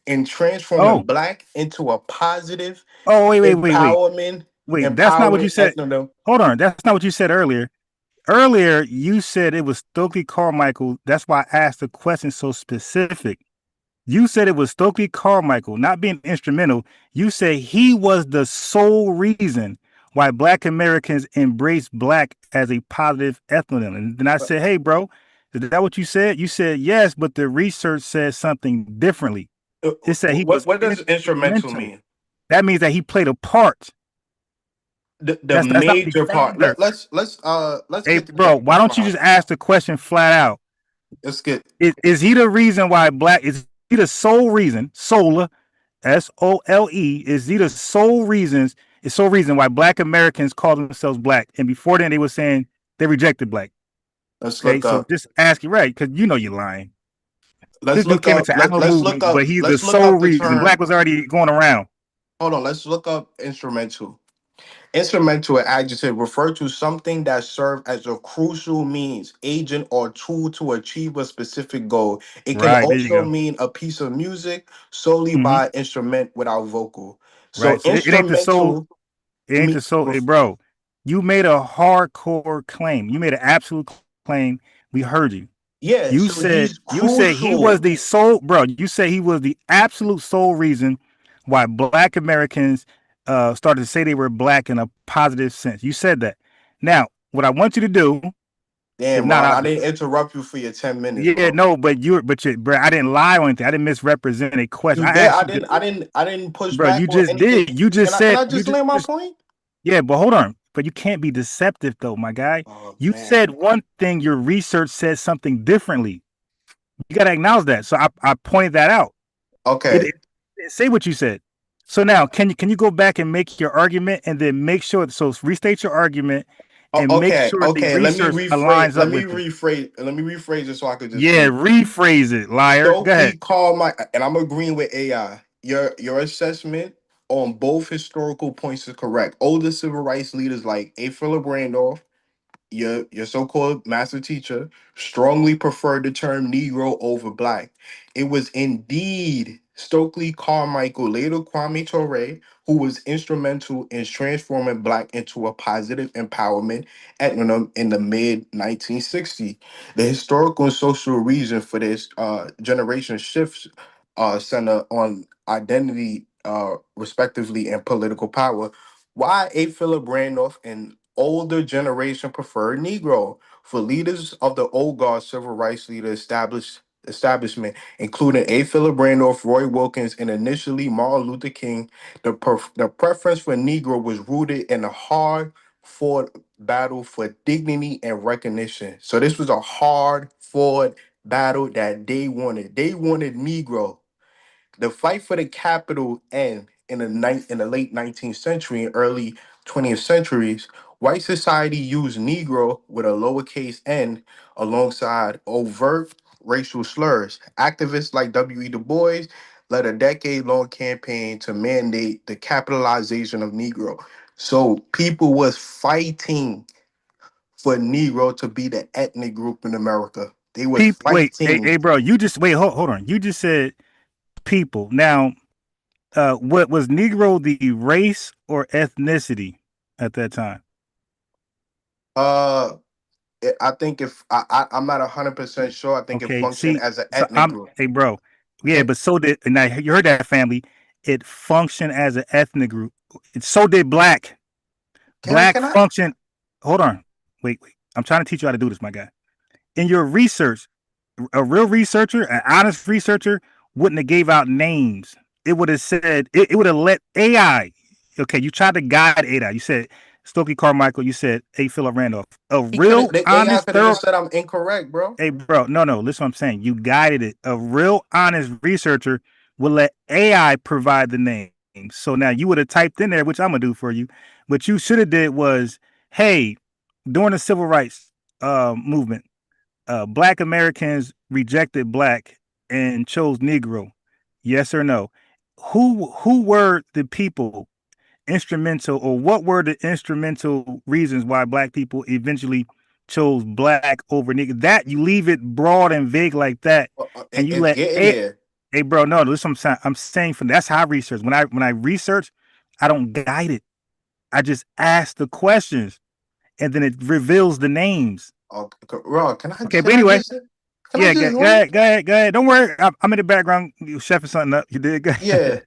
in transforming oh, Black into a positive, oh, empowering, wait. That's not what empowering you said. ethnonym. Hold on. That's not what you said earlier. Earlier, you said it was Stokely Carmichael. That's why I asked the question so specific. You said it was Stokely Carmichael, not being instrumental. You say he was the sole reason why Black Americans embrace Black as a positive ethnonym. And then I said, hey, bro, Is that what you said? You said yes, but the research says something differently. It said he was What does instrumental instrumental. mean? That means that he played a part. The That's not what he's major saying part. there. Let's Hey, get the bro, why don't you just ask the question flat out? Let's get. Is he the reason why black? Is he the sole reason? Sola, SOLE. Is he the sole reasons? Is sole reason why Black Americans call themselves black? And before then, they were saying they rejected black. Let's Okay, look so up. just ask you right because you know you're lying. Let's This dude look came up. into our Let's look movement, up. but he's the Let's look sole up the reason. term. Black was already going around. Hold on. Let's look up instrumental. Instrumental adjective refer to something that serves as a crucial means, agent, or tool to achieve a specific goal. It can Right, there you also go. mean a piece of music solely Mm-hmm. by instrument without vocal. So Right, so it ain't the sole. instrumental. It ain't the sole. Hey, bro, you made a hardcore claim. You made an absolute claim. We heard you. Yeah, You so said he's he was crucial. the sole, bro. You said he was the absolute sole reason why Black Americans started to say they were black in a positive sense. You said that. Now, what I want you to do, if Damn, not, Ron, I'll I just didn't interrupt you for your 10 minutes, yeah, bro. no, but bro, I didn't lie or anything. I didn't misrepresent a question. You I did. asked I you, didn't. I didn't push bro. back You on just anything. did. You just Can said I you just land my just point? yeah, but hold on. But you can't be deceptive though, my guy. Oh You man. said one thing, your research says something differently. You gotta acknowledge that. So I pointed that out. Okay. Say what you said. So now can you go back and make your argument and then make sure so restate your argument and make Okay. sure the Okay. Let me research rephrase. aligns Let up me with it. rephrase. Let me rephrase it so I could just Yeah, speak. rephrase it, liar. Go ahead. Stokely called my, and I'm agreeing with AI. Your assessment on both historical points is correct. Older civil rights leaders like A. Philip Randolph, your so-called master teacher, strongly preferred the term Negro over black. It was indeed Stokely Carmichael, later Kwame Ture, who was instrumental in transforming black into a positive empowerment ethnonym in the mid 1960s. The historical and social reason for this generation shifts center on identity, respectively, and political power. Why A. Philip Randolph and older generation preferred Negro? For leaders of the old guard civil rights leader establishment, including A. Philip Randolph, Roy Wilkins, and initially Martin Luther King, the preference for Negro was rooted in a hard fought battle for dignity and recognition. So this was a hard fought battle that they wanted. They wanted Negro. The fight for the capital end in the late 19th century and early 20th centuries, white society used Negro with a lowercase n alongside overt racial slurs. Activists like W.E. Du Bois led a decade-long campaign to mandate the capitalization of Negro. So people was fighting for Negro to be the ethnic group in America. They was People wait, fighting. hey bro, you just wait, hold on. You just said people. Now, what was Negro the race or ethnicity at that time? Uh I think if I'm not 100% sure. I think it Okay, functioned see, as an so ethnic group. hey, bro, yeah, but so did, and now you heard that family. It functioned as an ethnic group. So did black. Black Can I? function. Hold on, wait. I'm trying to teach you how to do this, my guy. In your research, a real researcher, an honest researcher, wouldn't have gave out names. It would have said it would have let AI. Okay, you tried to guide AI. You said Stokely Carmichael. You said A. Philip Randolph. A He could have. real The AI honest, could have thorough. just said I'm incorrect, bro. Hey, bro, no. Listen, what I'm saying. You guided it. A real honest researcher will let AI provide the name. So now you would have typed in there, which I'm gonna do for you. What you should have did was, hey, during the civil rights movement, black Americans rejected black and chose Negro. Yes or no? Who were the people instrumental, or what were the instrumental reasons why black people eventually chose black over Negro? That you leave it broad and vague like that, and you It's let getting it. there. Hey, bro, no, listen. I'm saying from that's how I research. When I research, I don't guide it. I just ask the questions, and then it reveals the names. Oh, Ron, can I? Okay, but Can I anyway, just? Can I yeah, just go land? ahead, go ahead. Don't worry, I'm in the background chefing something up. You did good. Yeah.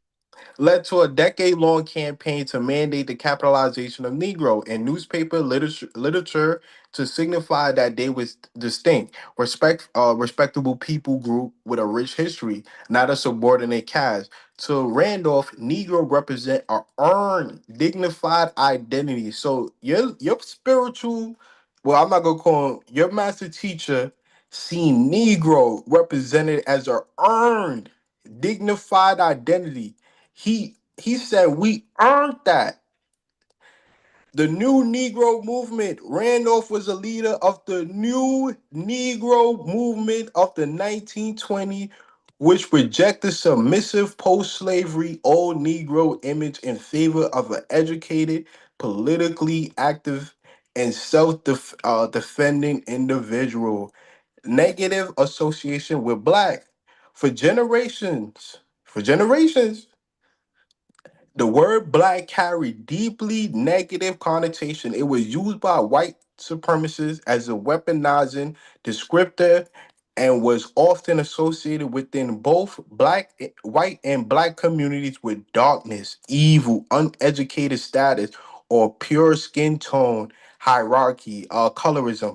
Led to a decade-long campaign to mandate the capitalization of Negro in newspaper, literature, to signify that they was distinct, respectable people group with a rich history, not a subordinate caste. To Randolph, Negro represent a earned, dignified identity. So your spiritual, well, I'm not gonna call him your master teacher, seen Negro represented as a earned, dignified identity. He said we earned that. The new Negro movement. Randolph was a leader of the new Negro movement of the 1920s, which rejected submissive post-slavery old Negro image in favor of an educated, politically active, and self-defending individual. Negative association with black. For generations, for generations, the word black carried deeply negative connotation. It was used by white supremacists as a weaponizing descriptor and was often associated within both white and black communities with darkness, evil, uneducated status, or pure skin tone hierarchy, colorism.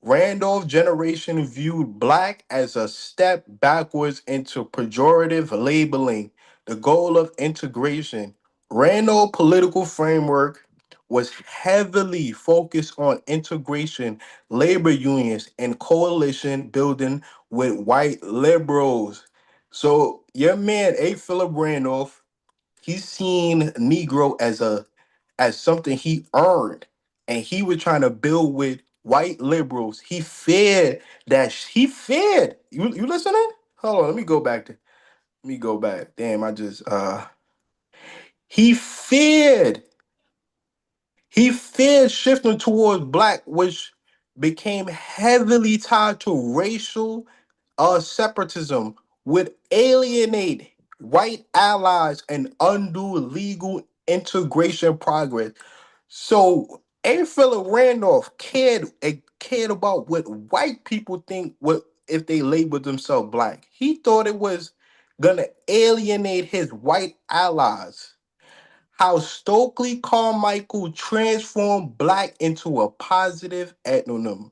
Randolph generation viewed black as a step backwards into pejorative labeling, the goal of integration. Randolph political framework was heavily focused on integration, labor unions, and coalition building with white liberals. So your man, A. Philip Randolph, he's seen Negro as something he earned, and he was trying to build with white liberals. He feared that he feared. You listening? Hold on, let me go back. Damn, I just he feared. He feared shifting towards black, which became heavily tied to racial separatism, would alienate white allies and undo legal integration progress. So A. Philip Randolph cared about what white people think what if they labeled themselves black. He thought it was gonna alienate his white allies. How Stokely Carmichael transformed black into a positive ethnonym.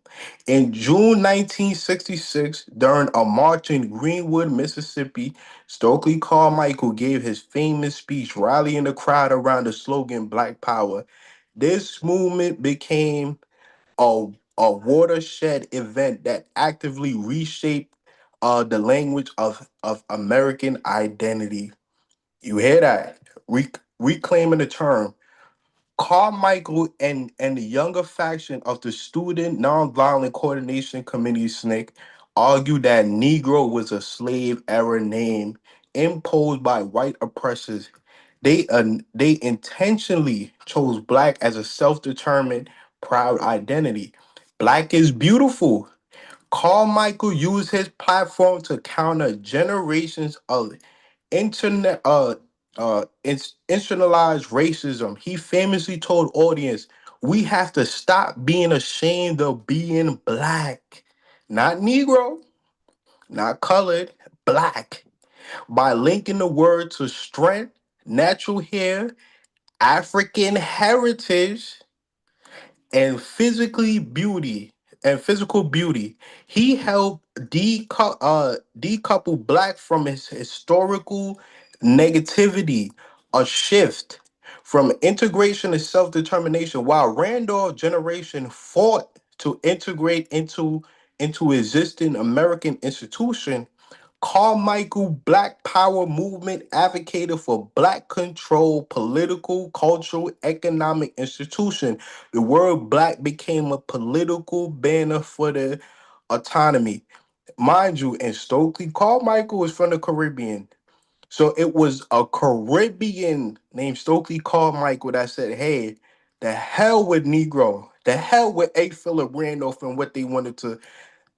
In June 1966, during a march in Greenwood, Mississippi, Stokely Carmichael gave his famous speech rallying the crowd around the slogan Black Power. This movement became a, a watershed event that actively reshaped the language of American identity. You hear that? Reclaiming the term. Carmichael and the younger faction of the Student Nonviolent Coordination Committee, SNCC, argued that Negro was a slave era name imposed by white oppressors. They intentionally chose black as a self-determined, proud identity. Black is beautiful. Carmichael used his platform to counter generations of internet institutionalized racism. He famously told audience, we have to stop being ashamed of being black, not Negro, not colored, black, by linking the word to strength, natural hair, African heritage, and physical beauty. He helped decouple black from his historical negativity, a shift from integration to self-determination, while Randolph generation fought to integrate into existing American institution. Carmichael Black Power movement advocated for black control, political, cultural, economic institution. The word black became a political banner for the autonomy. Mind you, and Stokely Carmichael is from the Caribbean. So it was a Caribbean named Stokely Carmichael that said, hey, the hell with Negro, the hell with A. Philip Randolph and what they wanted to.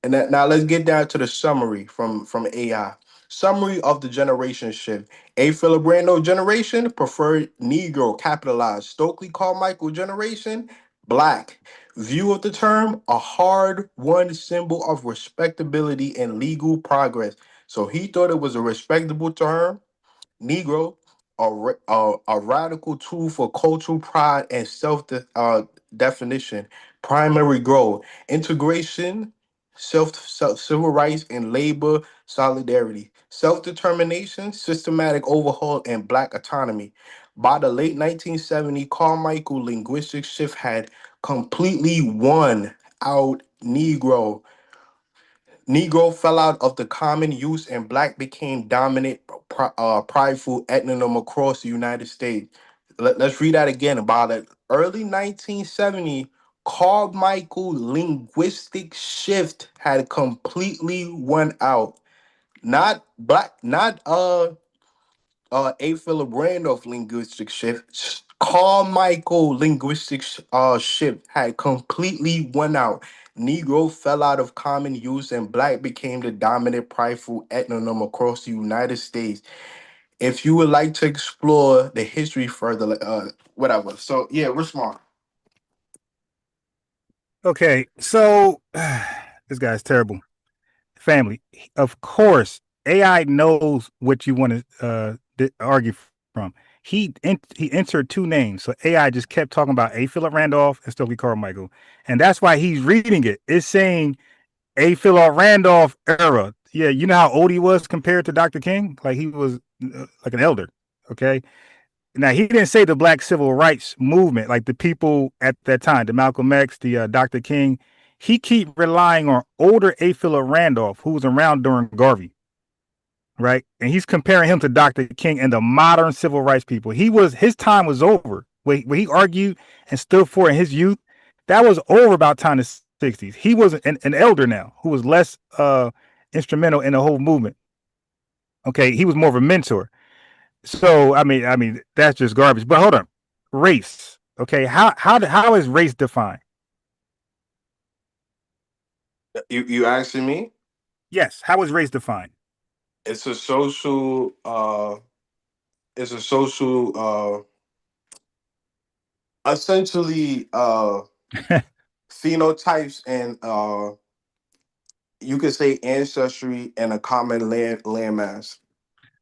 And that, now let's get down to the summary from AI. Summary of the generation shift. A. Philip Randolph generation preferred Negro, capitalized. Stokely Carmichael generation, black. View of the term, a hard-won symbol of respectability and legal progress. So he thought it was a respectable term, Negro, a radical tool for cultural pride and definition, primary growth, integration, civil rights and labor solidarity, self-determination, systematic overhaul, and black autonomy. By the late 1970s, Carmichael linguistic shift had completely won out Negro fell out of the common use and black became dominant, prideful ethnonym across the United States. Let's read that again. About the early 1970s, Carmichael linguistic shift had completely won out. Not black, not A. Philip Randolph linguistic shift. Carmichael linguistic shift had completely won out. Negro fell out of common use and black became the dominant prideful ethnonym across the United States. If you would like to explore the history further, whatever. So yeah, respond. Okay, so this guy's terrible. Family, of course, AI knows what you want to argue from. He entered two names, so AI just kept talking about A. Philip Randolph and Stokely Carmichael, and that's why he's reading it. It's saying A. Philip Randolph era. Yeah, you know how old he was compared to Dr. King? Like he was like an elder. Okay. Now he didn't say the Black Civil Rights Movement, like the people at that time, the Malcolm X, the Dr. King. He keep relying on older A. Philip Randolph, who was around during Garvey, right? And he's comparing him to Dr. King and the modern civil rights people. His time was over. Where he argued and stood for in his youth, that was over about time the 60s. He was an elder now who was less instrumental in the whole movement. Okay, he was more of a mentor. So I mean that's just garbage. But hold on, race. Okay, how is race defined? You asking me? Yes. How is race defined? It's a social. It's a social. Essentially, phenotypes and you could say ancestry and a common landmass.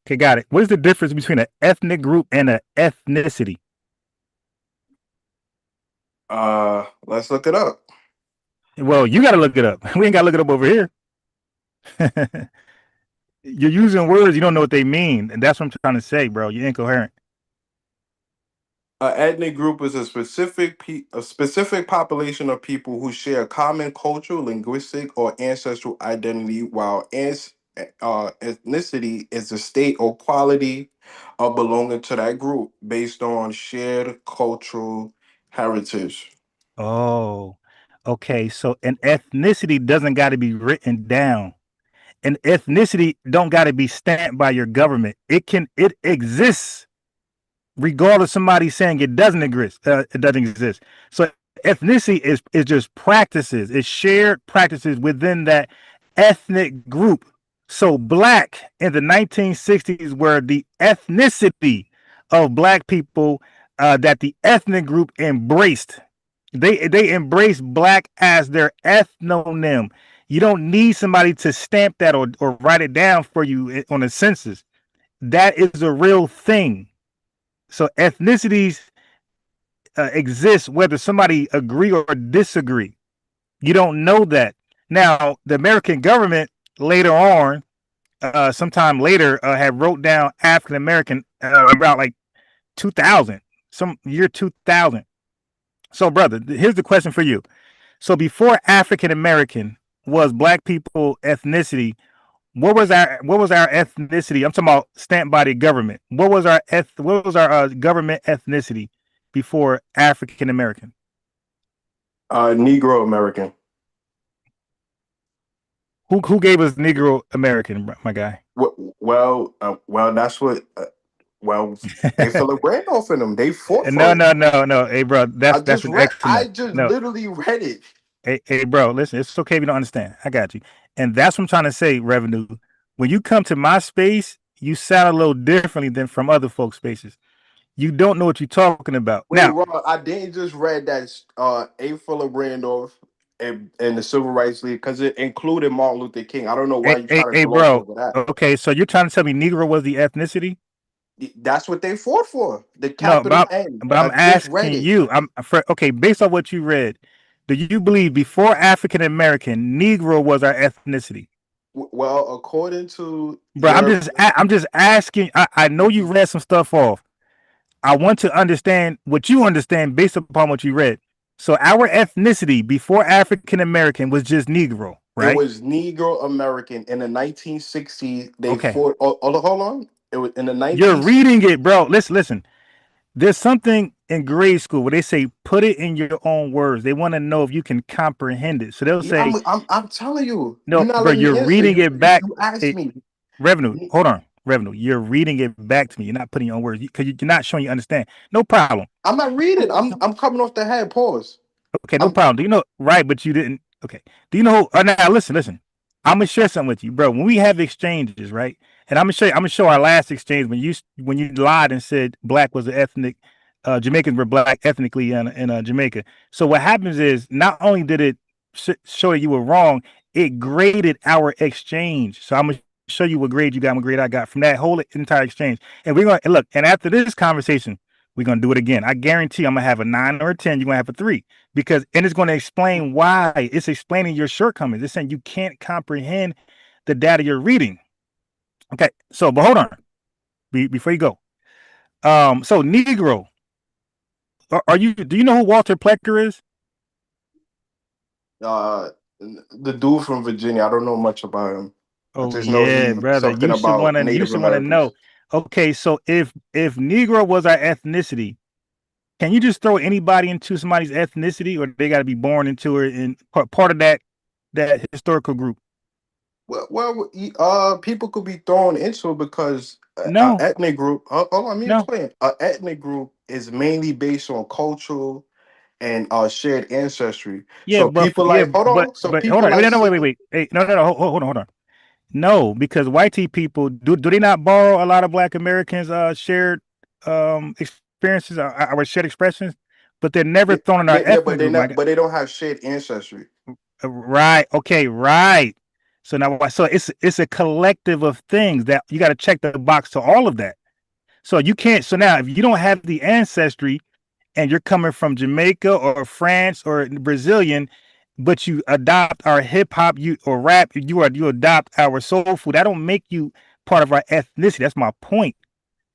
Okay, got it. What is the difference between an ethnic group and an ethnicity? Let's look it up. Well, you got to look it up. We ain't got to look it up over here. You're using words you don't know what they mean, and that's what I'm trying to say, bro. You're incoherent. An ethnic group is a specific population of people who share a common cultural, linguistic, or ancestral identity, while ethnicity is a state or quality of belonging to that group based on shared cultural heritage. Oh, okay. So an ethnicity doesn't got to be written down. An ethnicity don't got to be stamped by your government. It exists regardless of somebody saying it doesn't exist. It doesn't exist. So ethnicity is just practices. It's shared practices within that ethnic group. So black in the 1960s were the ethnicity of black people that the ethnic group embraced. They embrace black as their ethnonym. You don't need somebody to stamp that or write it down for you on a census. That is a real thing. So ethnicities exist whether somebody agree or disagree. You don't know that. Now, the American government later on, sometime later, had wrote down African American about like 2000, some year 2000. So, brother, here's the question for you. So, before African American was black people ethnicity, what was our ethnicity? I'm talking about stamped by the government. What was our government ethnicity before African American? Negro American. Who gave us Negro American, my guy? Well, that's what. They Philip Randolph in them. They fought for No, it. no, no, no. Hey, bro, that's an I excellent. just No, literally read it. hey, bro, listen, it's okay if you don't understand. I got you, and that's what I'm trying to say. Revenue. When you come to my space, you sound a little differently than from other folks' spaces. You don't know what you're talking about. Wait, Now, Ron, I didn't just read that A. Philip Randolph and the Civil Rights League because it included Martin Luther King. I don't know why you try to gloss bro. over that. Okay, so you're trying to tell me Negro was the ethnicity? That's what they fought for. The No, capital N. but I I'm just read asking it. you. Okay. Based on what you read, do you believe before African American, Negro was our ethnicity? Well, according to Bro, your I'm just asking. I know you read some stuff off. I want to understand what you understand based upon what you read. So our ethnicity before African American was just Negro, it right? was Negro American in the 1960s. They Okay. fought. Hold on. It was in the You're 19. reading it, bro. Listen. There's something in grade school where they say put it in your own words. They want to know if you can comprehend it. So they'll Yeah, say, I'm telling you. You're no, not bro, letting you're me answer. reading it back. You asked Hey, me. Revenue, hold on. Revenue, you're reading it back to me. You're not putting your own words because you're not showing you understand. No problem. I'm not reading. I'm coming off the head. Pause. Okay, no problem. Do you know right? But you didn't. Okay. Do you know? Now listen. I'm gonna share something with you, bro. When we have exchanges, right? And I'm gonna show our last exchange when you lied and said black was an ethnic, Jamaicans were black ethnically in Jamaica. So what happens is not only did it show that you were wrong, it graded our exchange. So I'm gonna show you what grade you got, and what grade I got from that whole entire exchange. And we're gonna look. And after this conversation, we're gonna do it again. I guarantee I'm gonna have a 9 or a 10. You're gonna have a 3 because and it's gonna explain why. It's explaining your shortcomings. It's saying you can't comprehend the data you're reading. Okay, so but hold on, before you go. So Negro, are you? Do you know who Walter Plecker is? The dude from Virginia. I don't know much about him. I Oh just know yeah, he brother. something about You Native should want to Americans. know. Okay, so if Negro was our ethnicity, can you just throw anybody into somebody's ethnicity, or they got to be born into it in part of that historical group? People could be thrown into it because an No, ethnic group. Hold on, let me no. explain. An ethnic group is mainly based on cultural and shared ancestry. Yeah, So people like, hold on. So but hold people on. like, No, wait. Hey, no. Hold on. No, because white people do they not borrow a lot of Black Americans' shared experiences, our shared expressions, but they're never thrown in our but ethnic they group, my not, guy. but they don't have shared ancestry. Right. Okay. Right. So now, so it's a collective of things that you got to check the box to all of that. So you can't. So now, if you don't have the ancestry, and you're coming from Jamaica or France or Brazilian, but you adopt our hip hop, or rap, you adopt our soul food. That don't make you part of our ethnicity. That's my point.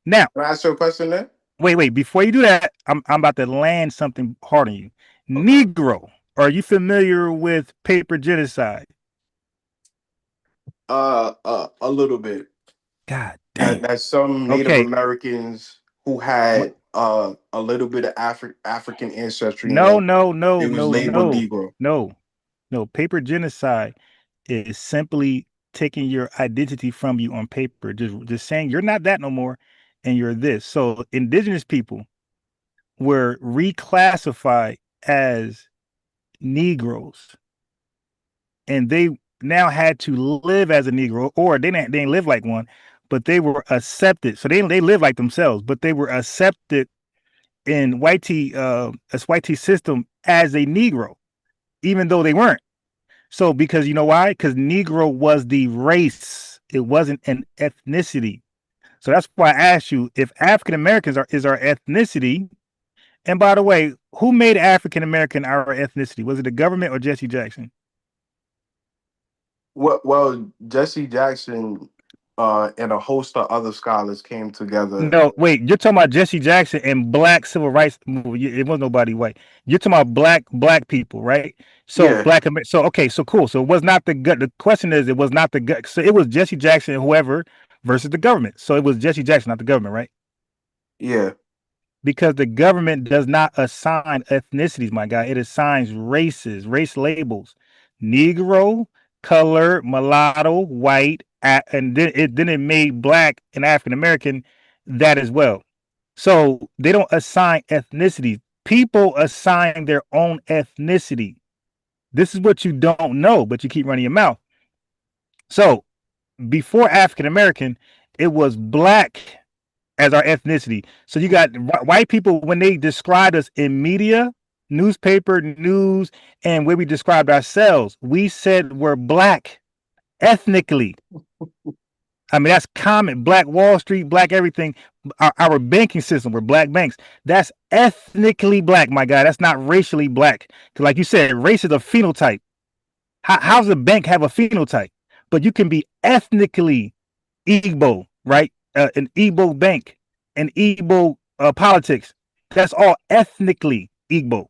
Now, Can I ask you a question then? wait. Before you do that, I'm about to land something hard on you. Okay. Negro, are you familiar with paper genocide? A little bit. God That damn. that's some Native Okay. Americans who had a little bit of African ancestry in No, them. no, They no, was no, labeled no, Negro. no. Paper genocide is simply taking your identity from you on paper, just saying you're not that no more, and you're this. So indigenous people were reclassified as Negroes, and they now had to live as a Negro, or they didn't live like one, but they were accepted. So they live like themselves, but they were accepted in white system as a Negro, even though they weren't. So because you know why? Because Negro was the race. It wasn't an ethnicity. So that's why I asked you if African Americans is our ethnicity. And by the way, who made African American our ethnicity? Was it the government or Jesse Jackson? Well, Jesse Jackson and a host of other scholars came together. No, wait. You're talking about Jesse Jackson and Black civil rights movement. It was nobody white. You're talking about black people, right? So Yeah, black. So okay. So cool. So it was not the gut. The question is, it was not the gut. So it was Jesse Jackson and whoever versus the government. So it was Jesse Jackson, not the government, right? yeah. Because the government does not assign ethnicities, my guy. It assigns races, race labels: Negro, color, mulatto, white, and then it made black and African American that as well. So they don't assign ethnicities. People assign their own ethnicity. This is what you don't know, but you keep running your mouth. So before African American, it was black as our ethnicity. So you got white people when they described us in media, newspaper, news, and where we described ourselves, we said we're black ethnically. I mean, that's common. Black Wall Street, black everything. Our banking system, we're black banks. That's ethnically black, my guy. That's not racially black. Because like you said, race is a phenotype. How's a bank have a phenotype? But you can be ethnically Igbo, right? An Igbo bank, an Igbo politics. That's all ethnically Igbo.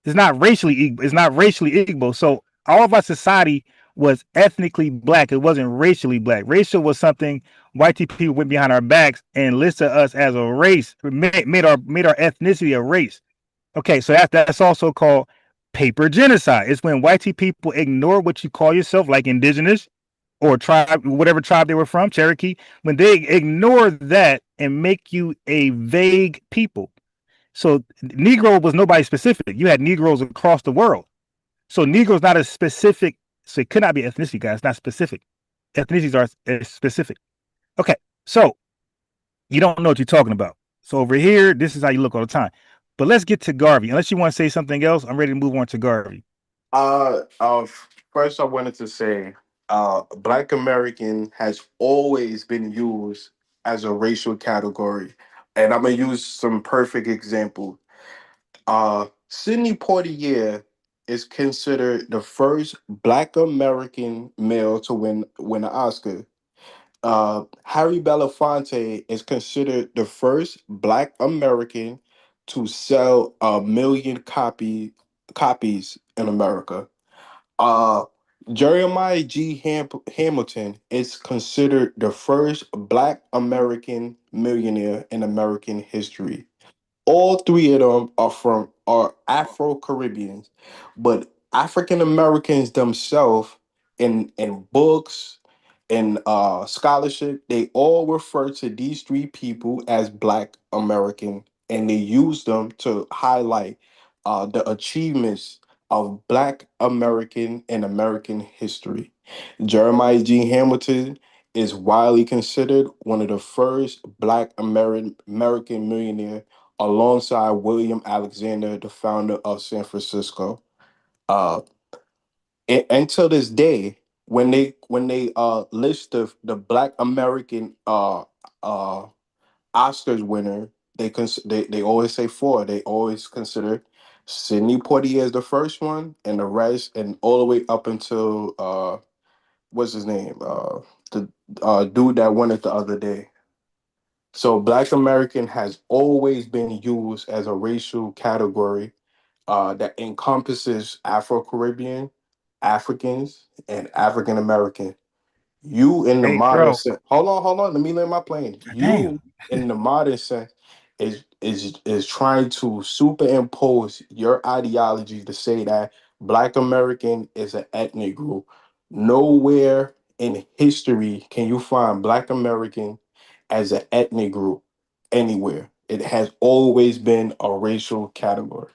It's not racially Igbo. It's not racially Igbo. So all of our society was ethnically black. It wasn't racially black. Racial was something white people went behind our backs and listed us as a race, made our ethnicity a race. Okay, so that's also called paper genocide. It's when white people ignore what you call yourself, like indigenous or tribe, whatever tribe they were from, Cherokee, when they ignore that and make you a vague people. So Negro was nobody specific. You had Negroes across the world. So Negro is not a specific. So it could not be ethnicity, guys. It's not specific. Ethnicities are specific. Okay, so you don't know what you're talking about. So over here, this is how you look all the time. But let's get to Garvey. Unless you want to say something else, I'm ready to move on to Garvey. First I wanted to say, Black American has always been used as a racial category, and I'm gonna use some perfect example. Sidney Poitier is considered the first Black American male to win an Oscar. Harry Belafonte is considered the first Black American to sell 1 million copies in America. Uh, Jeremiah G. Hamilton is considered the first Black American millionaire in American history. All three of them are Afro-Caribbeans, but African Americans themselves in books and scholarship, they all refer to these three people as Black American, and they use them to highlight the achievements of Black American and American history. Jeremiah G. Hamilton is widely considered one of the first Black American millionaire alongside William Alexander, the founder of San Francisco. Uh, until this day, when they list the Black American Oscars winner, they always say four. They always consider Sidney Poitier as the first one, and the rest, and all the way up until what's his name, the dude that won it the other day. So Black American has always been used as a racial category that encompasses Afro-Caribbean, Africans, and African American. You in the Hey, modern bro. sense, hold on, let me land my plane. You Damn. in the modern sense is trying to superimpose your ideology to say that Black American is an ethnic group. Nowhere in history can you find Black American as an ethnic group anywhere. It has always been a racial category.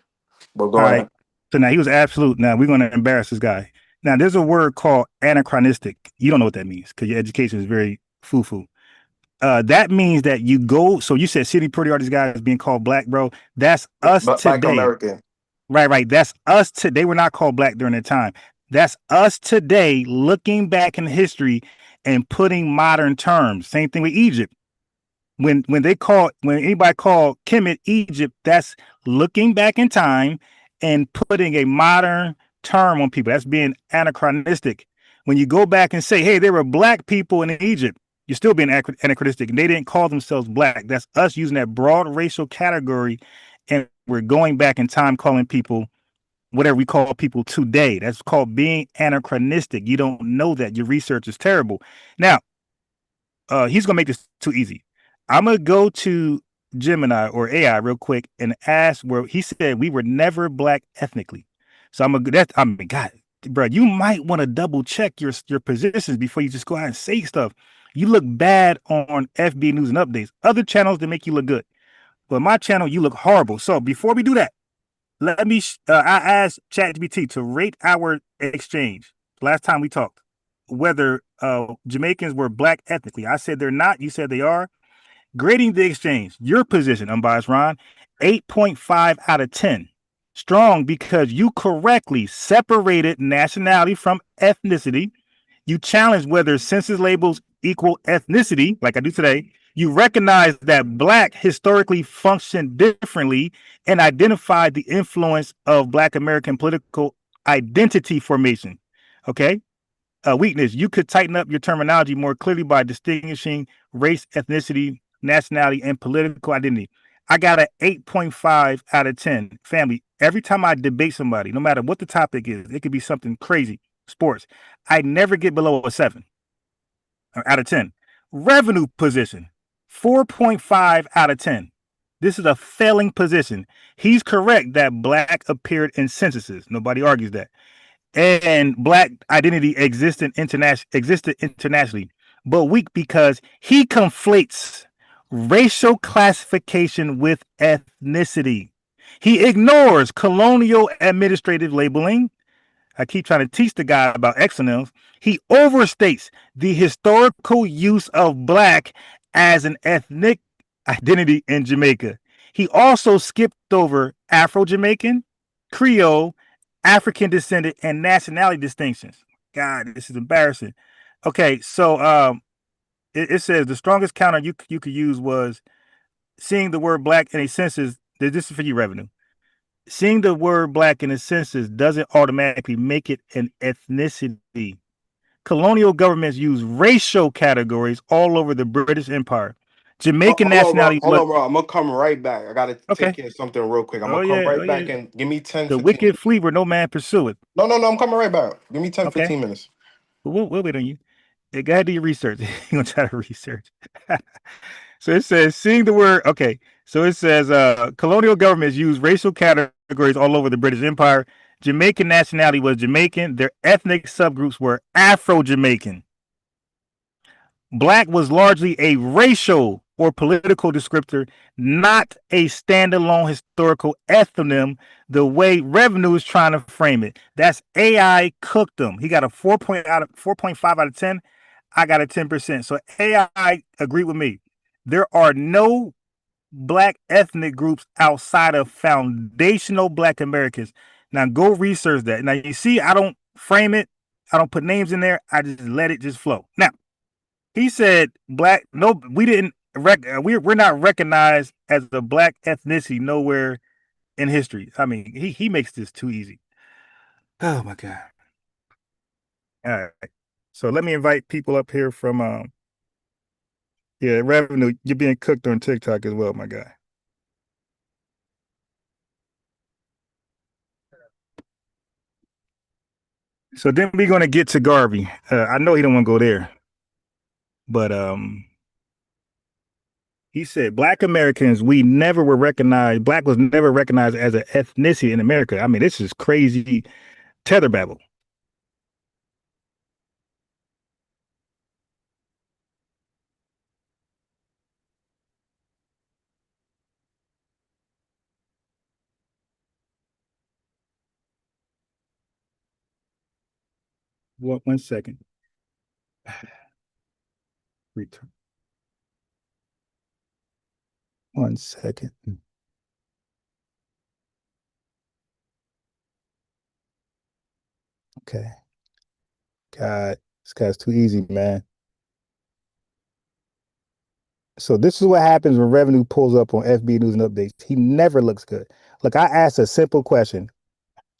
But All go right. ahead. So now he was absolute. Now we're going to embarrass this guy. Now there's a word called anachronistic. You don't know what that means because your education is very foo-foo. That means that you go. So you said Sidney Poitier, these guys being called black, bro. That's us Black today. American. Right. That's us today. They were not called black during that time. That's us today looking back in history and putting modern terms. Same thing with Egypt. When anybody called Kemet Egypt, that's looking back in time and putting a modern term on people. That's being anachronistic. When you go back and say, hey, there were black people in Egypt, you're still being anachronistic. And they didn't call themselves black. That's us using that broad racial category. And we're going back in time calling people whatever we call people today. That's called being anachronistic. You don't know that. Your research is terrible. Now, he's going to make this too easy. I'm going to go to Gemini or AI real quick and ask where he said we were never black ethnically. So God, bro, you might want to double check your positions before you just go out and say stuff. You look bad on FBA News and Updates. Other channels, they make you look good. But my channel, you look horrible. So before we do that, let me, I asked ChatGPT to rate our exchange last time we talked, whether Jamaicans were black ethnically. I said they're not. You said they are. Grading the exchange, your position, unbiased Ron, 8.5 out of 10. Strong because you correctly separated nationality from ethnicity. You challenged whether census labels equal ethnicity, like I do today, you recognize that Black historically functioned differently and identified the influence of Black American political identity formation. Okay. Weakness, you could tighten up your terminology more clearly by distinguishing race, ethnicity, nationality, and political identity. I got an 8.5 out of 10. Family, every time I debate somebody, no matter what the topic is, it could be something crazy, sports, I never get below a 7 out of 10. Revenue position, 4.5 out of 10. This is a failing position. He's correct that Black appeared in censuses. Nobody argues that. And Black identity existed internationally, but weak because he conflates racial classification with ethnicity. He ignores colonial administrative labeling. I keep trying to teach the guy about exonyms. He overstates the historical use of Black as an ethnic identity in Jamaica. He also skipped over Afro-Jamaican, Creole, African descendant, and nationality distinctions. God, this is embarrassing. Okay, so it says the strongest counter you could use was seeing the word Black in a census. This is for you, revenue. Seeing the word Black in a census doesn't automatically make it an ethnicity. Colonial governments use racial categories all over the British Empire. Jamaican Hold on, bro. nationality Hold on, bro. I'm gonna come right back. I gotta okay. take care of something real quick. I'm Oh gonna come yeah, right back and give me 10, the 15 wicked flee where no man pursueth. No, I'm coming right back. Give me 10, Okay. 15 minutes. We'll wait on you. Go ahead, do your research. You're gonna try to research. So it says, seeing the word, okay. So it says, colonial governments use racial categories all over the British Empire. Jamaican nationality was Jamaican. Their ethnic subgroups were Afro-Jamaican. Black was largely a racial or political descriptor, not a standalone historical ethnonym, the way Revenue is trying to frame it. That's AI cooked them. He got a 4.5 out of 10. I got a 10%. So AI agreed with me. There are no Black ethnic groups outside of foundational Black Americans. Now go research that. Now you see, I don't frame it. I don't put names in there. I just let it just flow. Now, he said Black, no, we didn't, we're not recognized as a Black ethnicity nowhere in history. I mean, he makes this too easy. Oh my God. All right. So let me invite people up here from, yeah, Revenue, you're being cooked on TikTok as well, my guy. So then we're going to get to Garvey. I know he don't want to go there, but he said Black Americans, we never were recognized. Black was never recognized as an ethnicity in America. I mean, this is crazy tether babble. What? 1 second. Return. 1 second. Okay. God, this guy's too easy, man. So this is what happens when Revenue pulls up on FBA News and Updates. He never looks good. Look, I asked a simple question.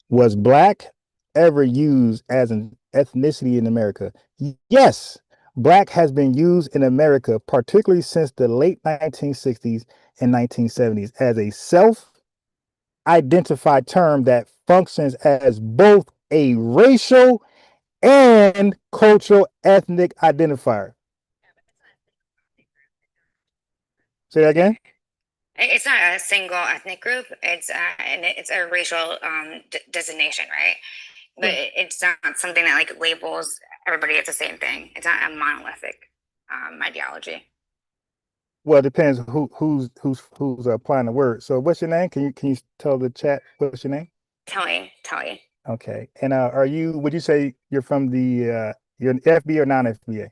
Was Black ever used as an ethnicity in America? Yes. Black has been used in America, particularly since the late 1960s and 1970s, as a self-identified term that functions as both a racial and cultural ethnic identifier. Say that again? It's not a single ethnic group. It's a racial designation, right? But it's not something that like labels everybody as the same thing. It's not a monolithic ideology. Well, it depends who's applying the word. So, what's your name? Can you tell the chat what's your name? Telly. Okay. And are you? Would you say you're from the you're an FBA or non-FBA?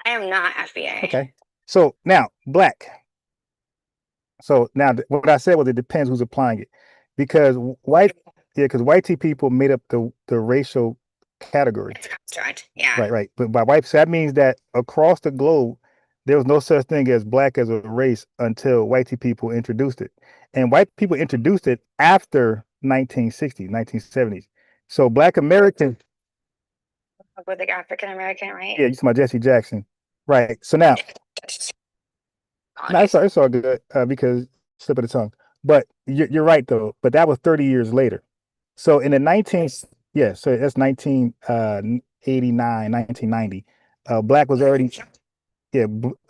I am not FBA. Okay. So now Black. So now what I said was it depends who's applying it, because white people made up the racial category. It's a construct. Yeah. Right. But by white, so that means that across the globe, there was no such thing as black as a race until white people introduced it. And white people introduced it after 1960s, 1970s. So black Americans, With the African American, right? yeah, you talking about Jesse Jackson. Right. So now, no, it's all good because slip of the tongue. But you're right, though. But that was 30 years later. So in the 19, so that's 1989, 1990. Black was already,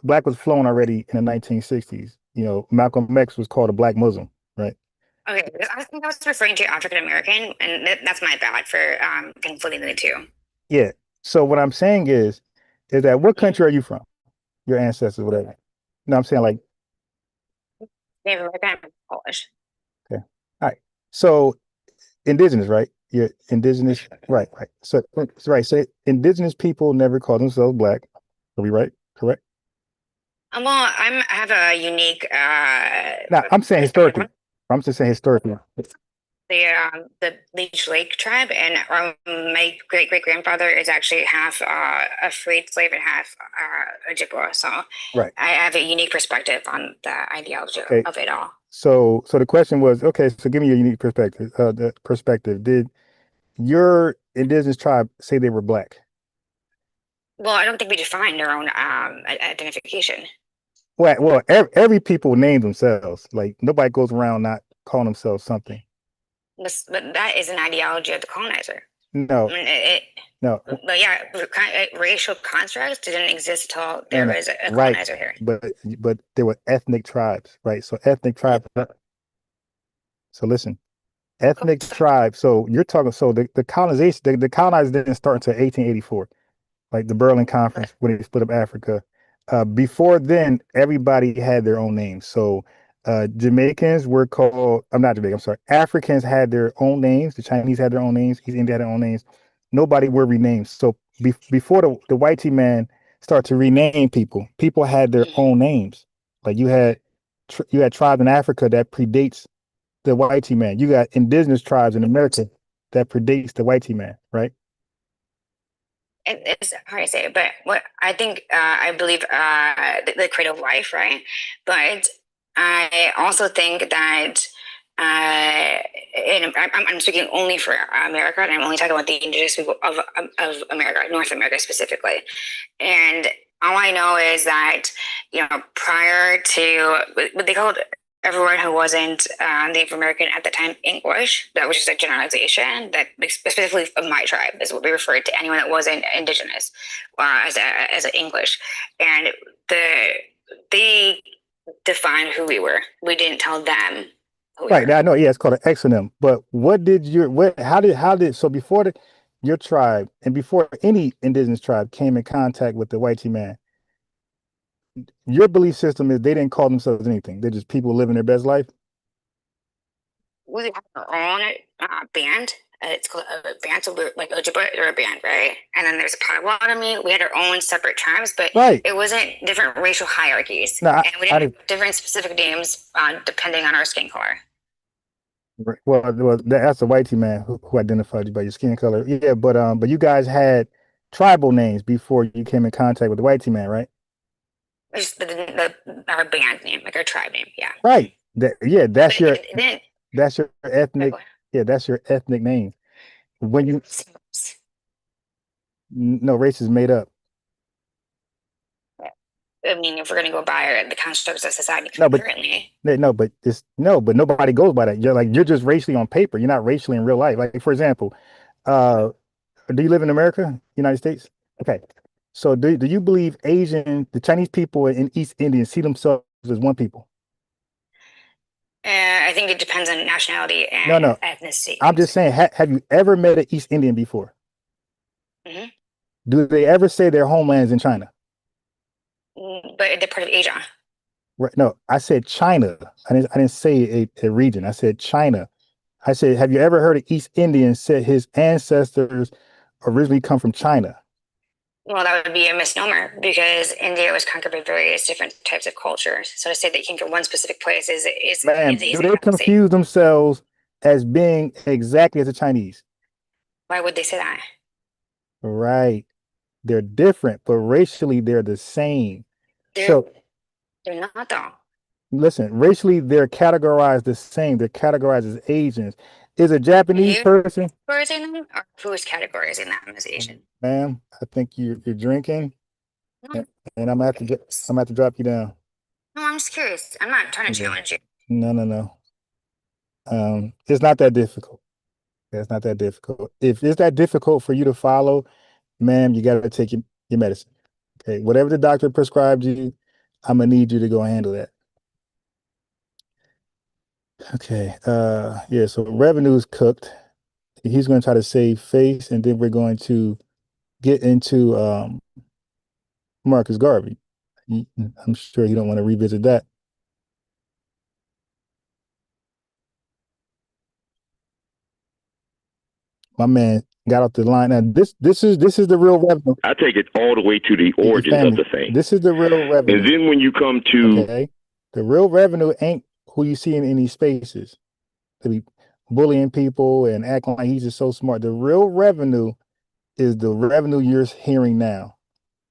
black was flown already in the 1960s. You know, Malcolm X was called a black Muslim, right? Okay, I think I was referring to African American, and that's my bad for conflating the two. Yeah. So what I'm saying is that what country are you from? Your ancestors, whatever. No, I'm saying like. Native American, Polish. Okay. All right. So indigenous, right? You're indigenous, right? So indigenous people never call themselves black. Are we right? Correct? Well, I have a unique. No, I'm saying historically. I'm just saying historically. The Leech Lake tribe, and my great grandfather is actually half a freed slave and half Ojibwa. So right. I have a unique perspective on the ideology of it all. So the question was, okay, so give me your unique perspective. The perspective. Did your indigenous tribe say they were black? Well, I don't think we defined our own identification. Well, every people name themselves. Like nobody goes around not calling themselves something. But that is an ideology of the colonizer. No. I mean, no. But yeah, racial constructs didn't exist until there was a colonizer here. But there were ethnic tribes, right? So ethnic tribes. So listen, ethnic tribes. So you're talking. So the colonization, the colonizers didn't start until 1884, like the Berlin Conference when they split up Africa. Before then, everybody had their own names. So Jamaicans were called, I'm not Jamaican, I'm sorry. Africans had their own names. The Chinese had their own names. East India had their own names. Nobody were renamed. So before the whitey man started to rename people, people had their own names. Like you had tribes in Africa that predates the whitey man. You got indigenous tribes in America that predates the whitey man, right? It's hard to say, but what I think, I believe the creative of life, right? But I also think that I'm speaking only for America, and I'm only talking about the indigenous people of America, North America specifically. And all I know is that, prior to what they called everyone who wasn't Native American at the time English, that was just a generalization that specifically of my tribe is what we referred to anyone that wasn't indigenous as an English. And they defined who we were. We didn't tell them who we right. were. I know, yeah, it's called an exonym. But how did so before your tribe and before any indigenous tribe came in contact with the whitey man, your belief system is they didn't call themselves anything. They're just people living their best life. We have our own band. It's called a band, so we're like Ojibwa or a band, right? And then there's a Potawatomi. We had our own separate tribes, but it wasn't different racial hierarchies. No, and we didn't have different specific names depending on our skin color. Well, that's a whitey man who identified you by your skin color. Yeah, but you guys had tribal names before you came in contact with the whitey man, right? Just our band name, like our tribe name, yeah. Right. That's your ethnic. Yeah, that's your ethnic name. When you race is made up. I mean, if we're gonna go by the constructs of society currently. But nobody goes by that. You're just racially on paper. You're not racially in real life. Like for example, do you live in America, United States? Okay. So do you believe the Chinese people in East India see themselves as one people? I think it depends on nationality and ethnicity. I'm just saying, have you ever met an East Indian before? Mm-hmm. Do they ever say their homeland's in China? But they're part of Asia. Right. No, I said China. I didn't say a region. I said China. I said, have you ever heard an East Indian said his ancestors originally come from China? Well, that would be a misnomer because India was conquered by various different types of cultures. So to say they came from one specific place is do they confuse themselves as being exactly as the Chinese? Why would they say that? Right. They're different, but racially they're the same. So They're not though. listen, racially they're categorized the same. They're categorized as Asians. Is a Japanese person? Categorizing them, or who is categorizing them as Asian? Ma'am, I think you're drinking, No, and I'm gonna have to drop you down. no, I'm just curious. I'm not trying to challenge you. No. It's not that difficult. It's not that difficult. If it's that difficult for you to follow, ma'am, you gotta take your medicine. Okay, whatever the doctor prescribed you, I'm gonna need you to go handle that. Okay, yeah, so revenue is cooked. He's gonna try to save face, and then we're going to get into Marcus Garvey. I'm sure you don't want to revisit that. My man got off the line. Now this is the real revenue. I take it all the way to the origins of the thing. This is the real revenue. And then when you come to the real revenue ain't who you see in any spaces. To be bullying people and acting like he's just so smart. The real revenue is the revenue you're hearing now.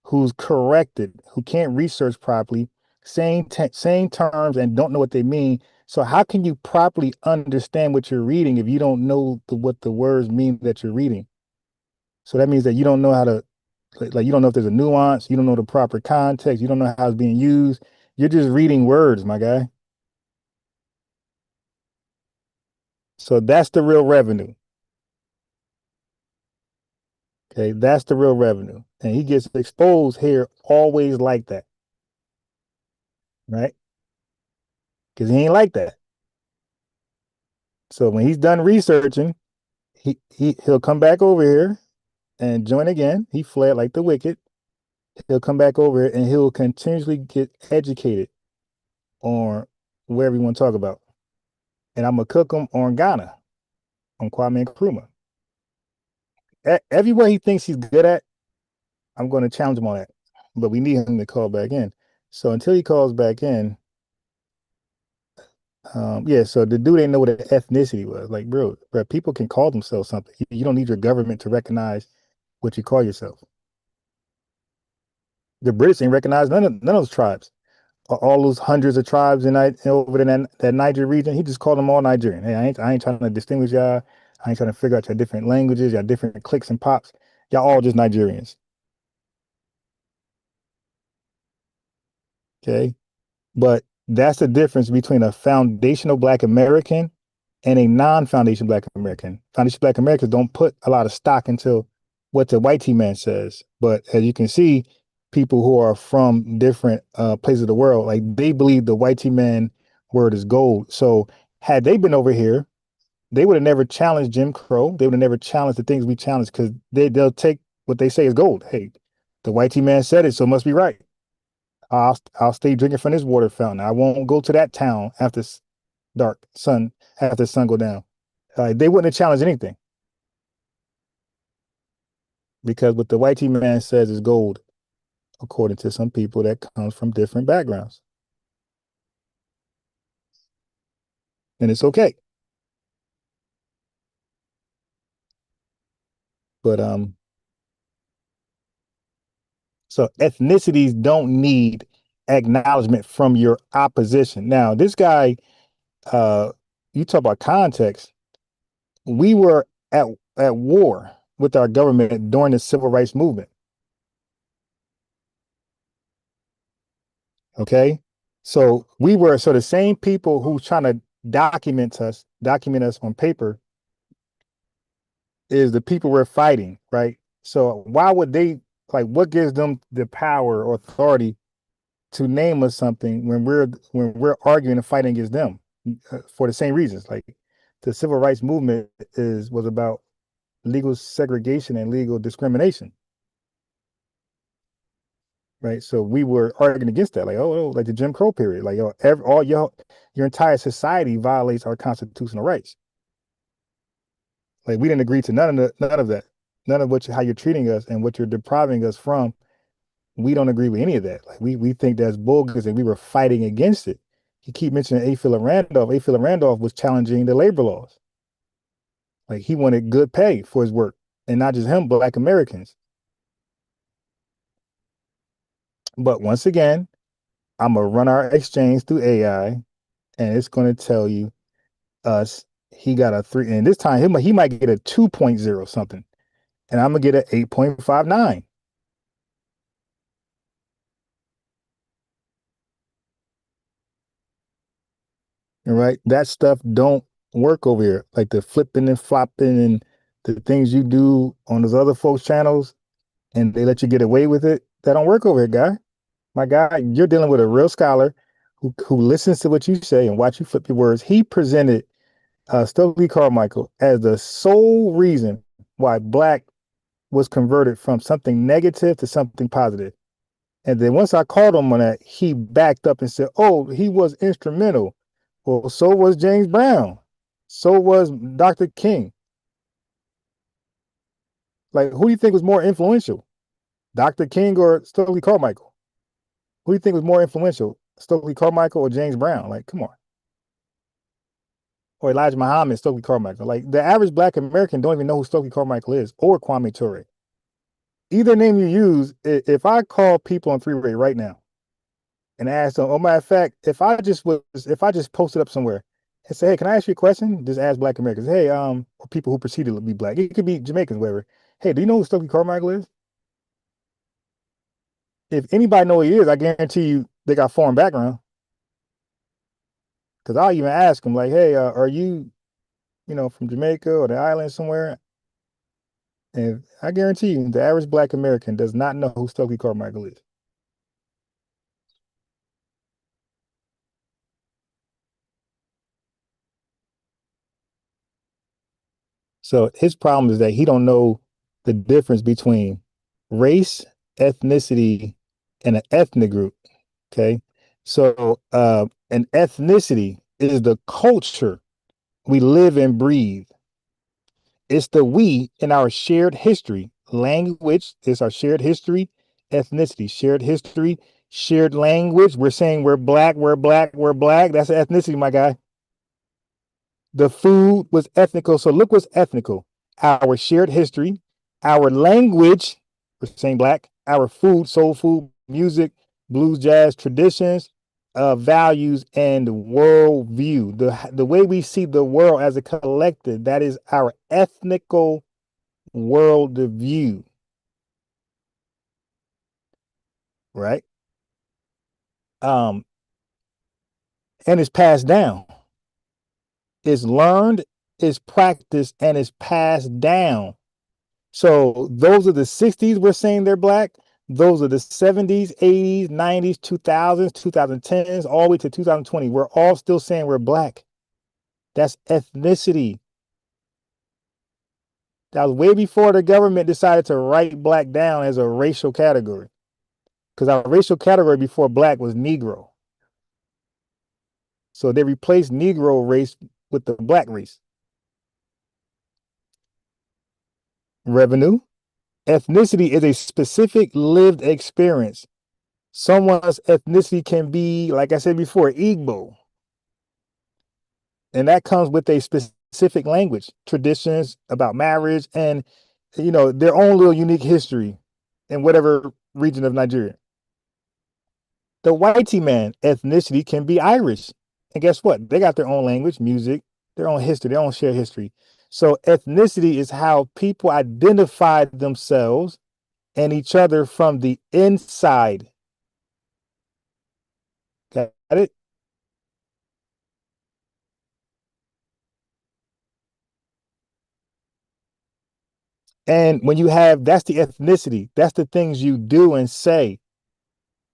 Who's corrected, who can't research properly, saying terms and don't know what they mean. So how can you properly understand what you're reading if you don't know what the words mean that you're reading? So that means that you don't know how to, like you don't know if there's a nuance, you don't know the proper context, you don't know how it's being used. You're just reading words, my guy. So that's the real revenue. Okay, that's the real revenue. And he gets exposed here always like that. Right? Because he ain't like that. So when he's done researching, he'll come back over here and join again. He fled like the wicked. He'll come back over here and he'll continuously get educated on whatever you want to talk about. And I'm going to cook him on Ghana, on Kwame Nkrumah. Everywhere he thinks he's good at, I'm going to challenge him on that. But we need him to call back in. So until he calls back in, yeah, so the dude didn't know what an ethnicity was. Like, bro, people can call themselves something. You don't need your government to recognize what you call yourself. The British ain't recognize none of those tribes. All those hundreds of tribes over in that Niger region, he just called them all Nigerian. Hey, I ain't trying to distinguish y'all. I ain't trying to figure out your different languages, your different cliques and pops. Y'all all just Nigerians. Okay. But that's the difference between a foundational Black American and a non-foundation Black American. Foundation Black Americans don't put a lot of stock into what the white man says. But as you can see, people who are from different places of the world, like they believe the white man word is gold. So had they been over here, they would have never challenged Jim Crow. They would have never challenged the things we challenge because they'll take what they say is gold. Hey, the white man said it, so it must be right. I'll stay drinking from this water fountain. I won't go to that town after after the sun go down. They wouldn't have challenged anything because what the white man says is gold, according to some people that comes from different backgrounds. And it's okay. But so ethnicities don't need acknowledgement from your opposition. Now, this guy, you talk about context. We were at war with our government during the civil rights movement. Okay, so the same people who's trying to document us on paper is the people we're fighting, right? So why would they, like, what gives them the power or authority to name us something when we're arguing and fighting against them for the same reasons? Like the civil rights movement was about legal segregation and legal discrimination. Right, so we were arguing against that, like, like the Jim Crow period, like, your entire society violates our constitutional rights. Like, we didn't agree to none of that, none of how you're treating us and what you're depriving us from. We don't agree with any of that. Like, we think that's bogus, and we were fighting against it. You keep mentioning A. Philip Randolph. A. Philip Randolph was challenging the labor laws. Like, he wanted good pay for his work. and not just him, Black Americans. But once again, I'm gonna run our exchange through AI, and it's gonna tell you us he got a 3, and this time he might get a 2.0 something, and I'm gonna get a 8.59. All right, that stuff don't work over here, like the flipping and flopping and the things you do on those other folks' channels, and they let you get away with it. That don't work over here, guy. My guy, you're dealing with a real scholar who listens to what you say and watch you flip your words. He presented Stokely Carmichael as the sole reason why Black was converted from something negative to something positive. And then once I called him on that, he backed up and said, oh, he was instrumental. Well, so was James Brown. So was Dr. King. Like, who do you think was more influential? Dr. King or Stokely Carmichael? Who do you think was more influential? Stokely Carmichael or James Brown? Like, come on. Or Elijah Muhammad, Stokely Carmichael. Like, the average Black American don't even know who Stokely Carmichael is, or Kwame Ture. Either name you use, if I call people on three-way right now and ask them, oh, matter of fact, if I just posted up somewhere and say, hey, can I ask you a question? Just ask Black Americans, hey, or people who perceive to be Black. It could be Jamaicans, whatever. Hey, do you know who Stokely Carmichael is? If anybody know who he is, I guarantee you they got foreign background. Because I'll even ask them, like, hey, are you, from Jamaica or the island somewhere? And I guarantee you, the average Black American does not know who Stokely Carmichael is. So his problem is that he don't know the difference between race, ethnicity, and an ethnic group. Okay. So an ethnicity is the culture we live and breathe. It's the we in our shared history. Language is our shared history. Ethnicity, shared history, shared language. We're saying we're Black, we're Black, we're Black. That's ethnicity, my guy. The food was ethnical. So look what's ethnical. Our shared history, our language, we're saying Black, our food, soul food, music, blues, jazz, traditions, values, and worldview. The way we see the world as a collective, that is our ethnical worldview. Right? And it's passed down. It's learned, it's practiced, and it's passed down. So those are the 60s, we're saying they're Black. Those are the 70s, 80s, 90s, 2000s, 2010s, all the way to 2020. We're all still saying we're Black. That's ethnicity. That was way before the government decided to write Black down as a racial category. Because our racial category before Black was Negro. So they replaced Negro race with the Black race. Revenue. Ethnicity is a specific lived experience. Someone's ethnicity can be, like I said before, Igbo. And that comes with a specific language, traditions about marriage, and their own little unique history in whatever region of Nigeria. The whitey man ethnicity can be Irish. And guess what? They got their own language, music, their own history, their own shared history. So ethnicity is how people identify themselves and each other from the inside. Got it? And when you have, that's the ethnicity. That's the things you do and say.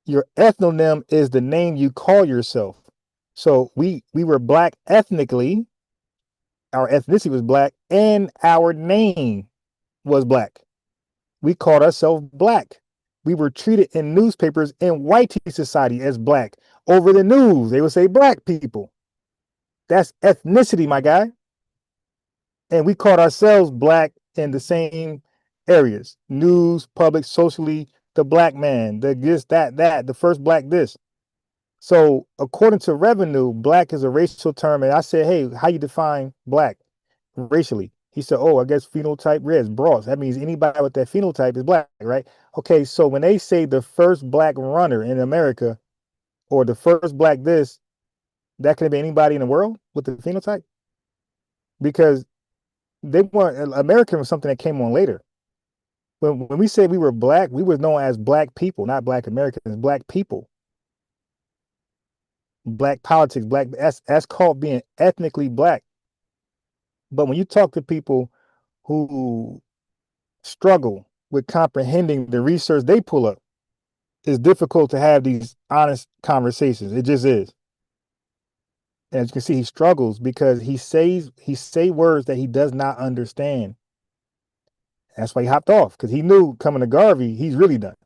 Your ethnonym is the name you call yourself. So we were Black ethnically. Our ethnicity was Black, and our name was Black. We called ourselves Black. We were treated in newspapers in white society as Black. Over the news, they would say Black people. That's ethnicity, my guy. And we called ourselves Black in the same areas: news, public, socially, the Black man, the this, that, the first Black this. So according to Revenue, Black is a racial term. And I said, hey, how you define Black racially? He said, oh, I guess phenotype red is broad. That means anybody with that phenotype is black, right? Okay, so when they say the first black runner in America or the first black this, that could have been anybody in the world with the phenotype? Because they weren't, American was something that came on later. When we said we were black, we were known as black people, not black Americans, black people. Black politics, black, that's called being ethnically black. But when you talk to people who struggle with comprehending the research they pull up, it's difficult to have these honest conversations. It just is. And as you can see, he struggles because he say words that he does not understand. That's why he hopped off, because he knew coming to Garvey, he's really done.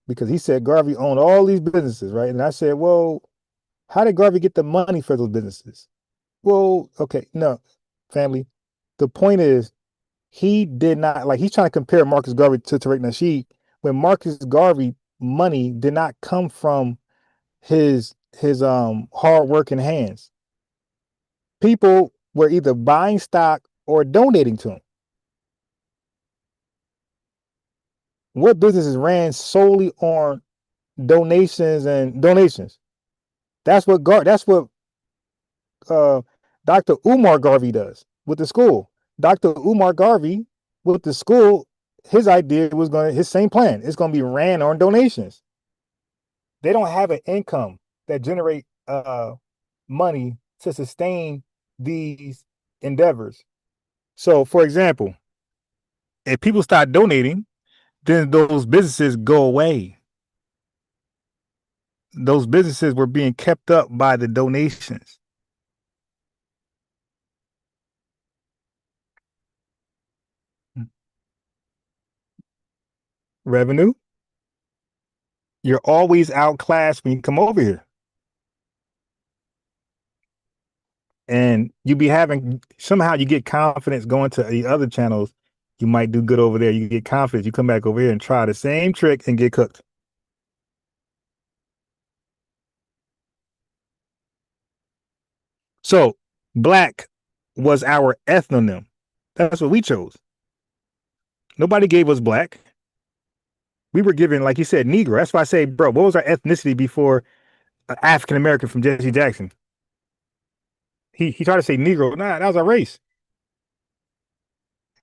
Because he said Garvey owned all these businesses, right? And I said, well, how did Garvey get the money for those businesses? Well, okay, no, family. The point is, he did not, like, he's trying to compare Marcus Garvey to Tariq Nasheed, when Marcus Garvey money did not come from his hard working hands. People were either buying stock or donating to him. What businesses ran solely on donations and donations? That's what Dr. Umar Garvey does with the school. Dr. Umar Garvey with the school, his idea was his same plan. It's going to be ran on donations. They don't have an income that generate money to sustain these endeavors. So, for example, if people start donating, then those businesses go away. Those businesses were being kept up by the donations. Revenue. You're always outclassed when you come over here. And you be having, somehow you get confidence going to the other channels. You might do good over there. You get confidence. You come back over here and try the same trick and get cooked. So black was our ethnonym. That's what we chose. Nobody gave us black. We were given, like you said, Negro. That's why I say, bro, what was our ethnicity before African American from Jesse Jackson? He tried to say Negro. Nah, that was our race.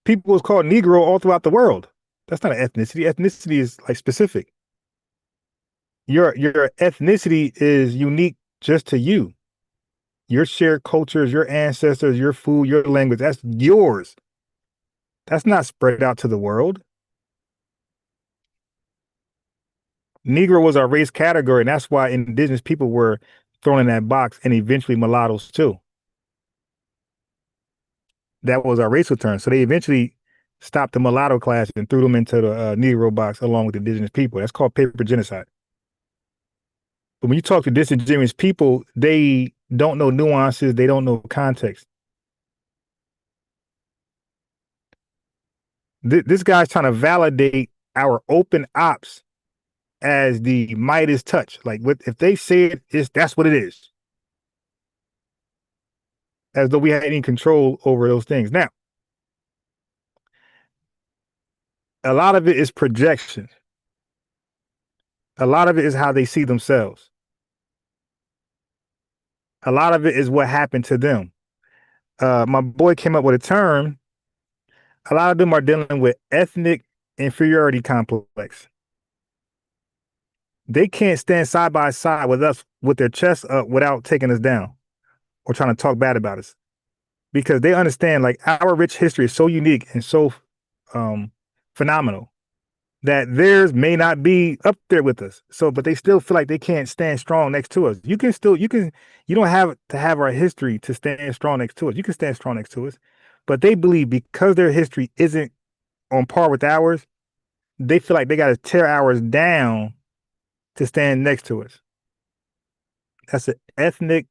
People was called Negro all throughout the world. That's not an ethnicity. Ethnicity is like specific. Your ethnicity is unique just to you. Your shared cultures, your ancestors, your food, your language, that's yours. That's not spread out to the world. Negro was our race category, and that's why indigenous people were thrown in that box, and eventually mulattoes too. That was our racial term. So they eventually stopped the mulatto class and threw them into the Negro box along with indigenous people. That's called paper genocide. But when you talk to disingenuous people, they don't know nuances. They don't know context. This guy's trying to validate our open ops as the Midas touch. Like, if they say that's what it is. As though we had any control over those things. Now, a lot of it is projection. A lot of it is how they see themselves. A lot of it is what happened to them. My boy came up with a term. A lot of them are dealing with ethnic inferiority complex. They can't stand side by side with us with their chests up without taking us down or trying to talk bad about us. Because they understand, like, our rich history is so unique and so phenomenal that theirs may not be up there with us. So, but they still feel like they can't stand strong next to us. You don't have to have our history to stand strong next to us. You can stand strong next to us. But they believe because their history isn't on par with ours, they feel like they got to tear ours down to stand next to us. That's an ethnic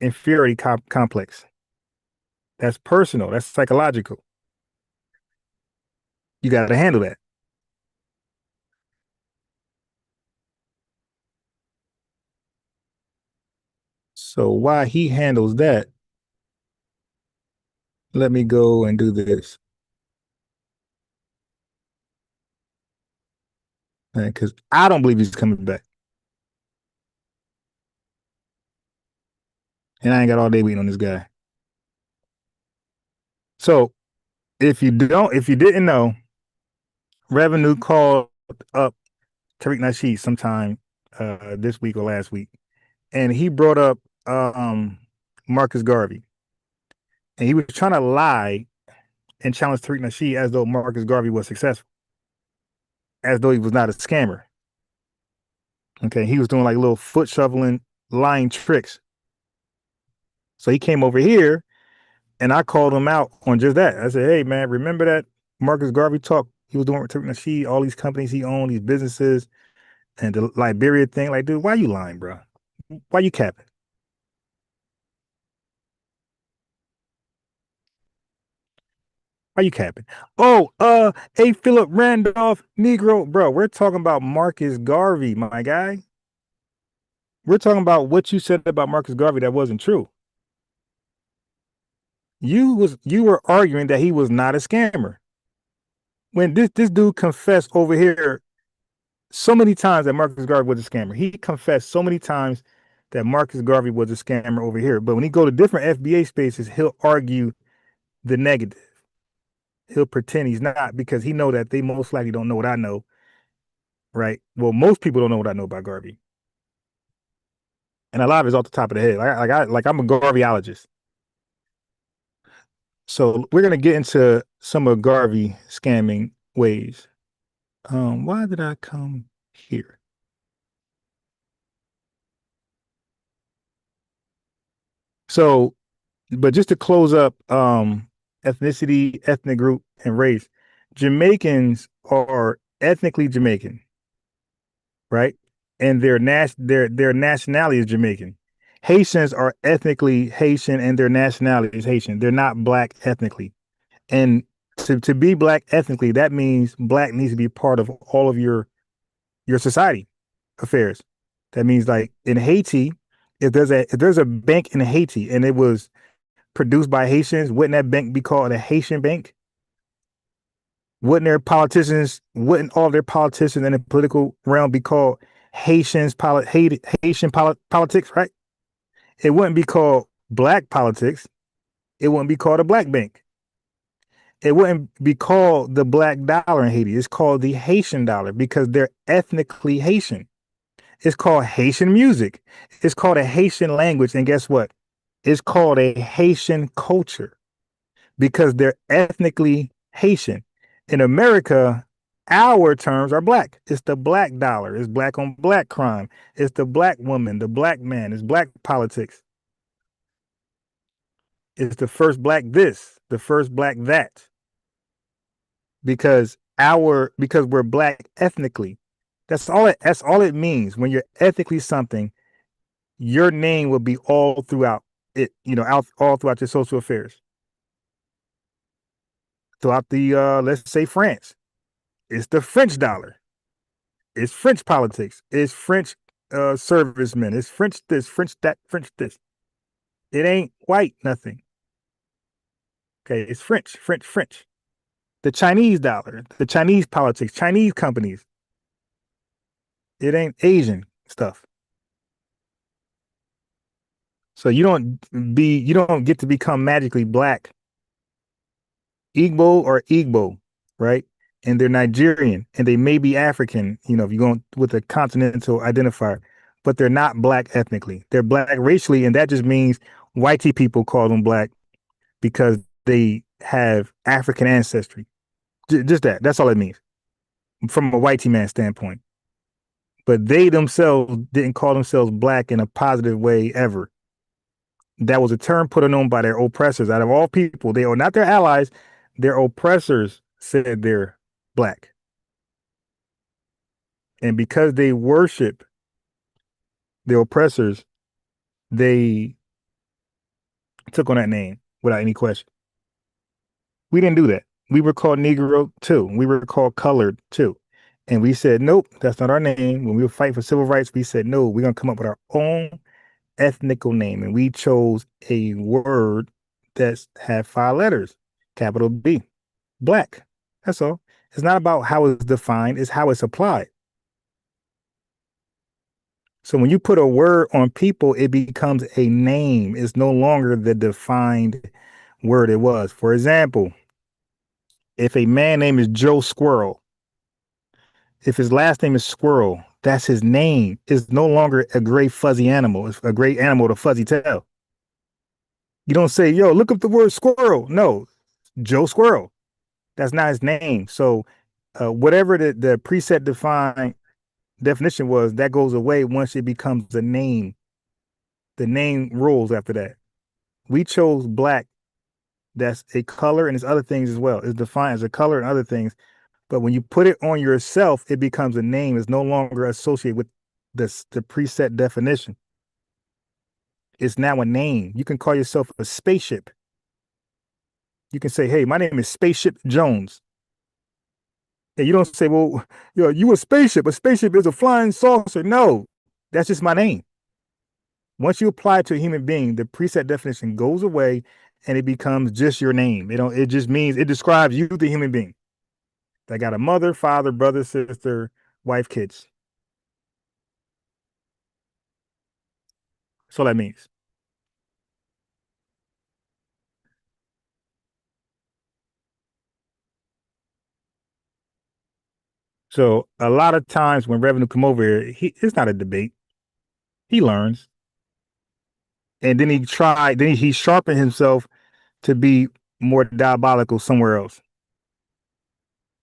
inferiority complex. That's personal. That's psychological. You got to handle that. So while he handles that, Let me go and do this. Because I don't believe he's coming back. And I ain't got all day waiting on this guy. So if you didn't know, Revenue called up Tariq Nasheed sometime this week or last week, and he brought up Marcus Garvey, and he was trying to lie and challenge Tariq Nasheed as though Marcus Garvey was successful, as though he was not a scammer. Okay, he was doing like little foot shoveling, lying tricks. So he came over here, and I called him out on just that. I said, "Hey, man, remember that Marcus Garvey talk he was doing with Tariq Nasheed, all these companies he owned, these businesses, and the Liberia thing? Like, dude, why you lying, bro? Why you capping? Why you capping? Oh, hey, Philip Randolph, Negro, bro, we're talking about Marcus Garvey, my guy. We're talking about what you said about Marcus Garvey that wasn't true. You were arguing that he was not a scammer. When this dude confessed over here so many times that Marcus Garvey was a scammer. He confessed so many times that Marcus Garvey was a scammer over here. But when he go to different FBA spaces, he'll argue the negative. He'll pretend he's not because he know that they most likely don't know what I know. Right? Well, most people don't know what I know about Garvey. And a lot of it's off the top of the head. I'm a Garveyologist. So we're gonna get into some of Garvey scamming ways. Why did I come here? So, but just to close up, ethnicity, ethnic group, and race, Jamaicans are ethnically Jamaican, right? And their nationality is Jamaican. Haitians are ethnically Haitian and their nationality is Haitian. They're not black ethnically. And to be black ethnically, that means black needs to be part of all of your society affairs. That means like in Haiti, if there's a bank in Haiti and it was produced by Haitians, wouldn't that bank be called a Haitian bank? Wouldn't all their politicians in the political realm be called Haitian politics, right? It wouldn't be called black politics. It wouldn't be called a black bank. It wouldn't be called the black dollar in Haiti. It's called the Haitian dollar because they're ethnically Haitian. It's called Haitian music. It's called a Haitian language. And guess what? It's called a Haitian culture because they're ethnically Haitian. In America, our terms are black. It's the black dollar. It's black on black crime. It's the black woman, the black man. It's black politics. It's the first black this, the first black that. Because we're black ethnically. That's all it means. When you're ethnically something, your name will be all throughout it, all throughout your social affairs. Throughout the let's say France. It's the French dollar. It's French politics. It's French servicemen. It's French this, French that, French this. It ain't white nothing. Okay, it's French. The Chinese dollar, the Chinese politics, Chinese companies. It ain't Asian stuff. So you don't get to become magically black. Igbo, right? And they're Nigerian and they may be African, if you're going with a continental identifier, but they're not black ethnically. They're black racially, and that just means whitey people call them black because they have African ancestry. Just that. That's all it means from a whitey man standpoint. But they themselves didn't call themselves black in a positive way ever. That was a term put on by their oppressors. Out of all people, they are not their allies. Their oppressors said they're black. And because they worship their oppressors, they took on that name without any question. We didn't do that. We were called Negro too. We were called colored too. And we said, nope, that's not our name. When we were fighting for civil rights, we said, no, we're going to come up with our own ethnical name. And we chose a word that have 5 letters, capital B, black. That's all. It's not about how it's defined, it's how it's applied. So when you put a word on people, it becomes a name. It's no longer the defined word it was. For example, if a man name is Joe Squirrel, if his last name is Squirrel, that's his name. It's no longer a gray fuzzy animal. It's a gray animal with a fuzzy tail. You don't say, yo, look up the word squirrel. No, Joe Squirrel. That's not his name. So whatever the preset defined definition was, that goes away once it becomes a name. The name rules after that. We chose black. That's a color and it's other things as well. It's defined as a color and other things. But when you put it on yourself, it becomes a name. It's no longer associated with the preset definition. It's now a name. You can call yourself a spaceship. You can say, hey, my name is Spaceship Jones. And you don't say, well, you a spaceship. A spaceship is a flying saucer. No, that's just my name. Once you apply it to a human being, the preset definition goes away and it becomes just your name. It just means it describes you, the human being. That got a mother, father, brother, sister, wife, kids. That's all that means. So a lot of times when revenue come over here, it's not a debate. He learns. And then he sharpened himself to be more diabolical somewhere else.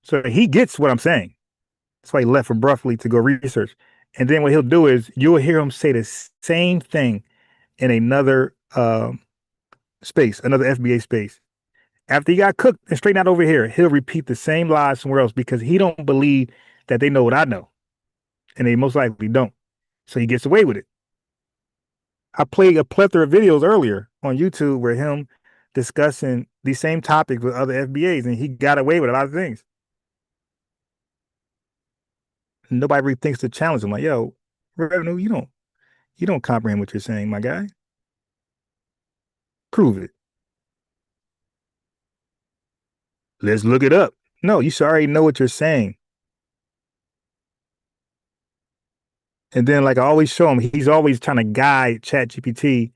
So he gets what I'm saying. That's why he left abruptly to go research. And then what he'll do is you'll hear him say the same thing in another space, another FBA space. After he got cooked and straightened out over here, he'll repeat the same lies somewhere else because he don't believe that they know what I know. And they most likely don't. So he gets away with it. I played a plethora of videos earlier on YouTube where him discussing these same topics with other FBAs, and he got away with a lot of things. Nobody really thinks to challenge him. Like, yo, revenue, you don't comprehend what you're saying, my guy. Prove it. Let's look it up. No, you should already know what you're saying. And then, like I always show him, he's always trying to guide ChatGPT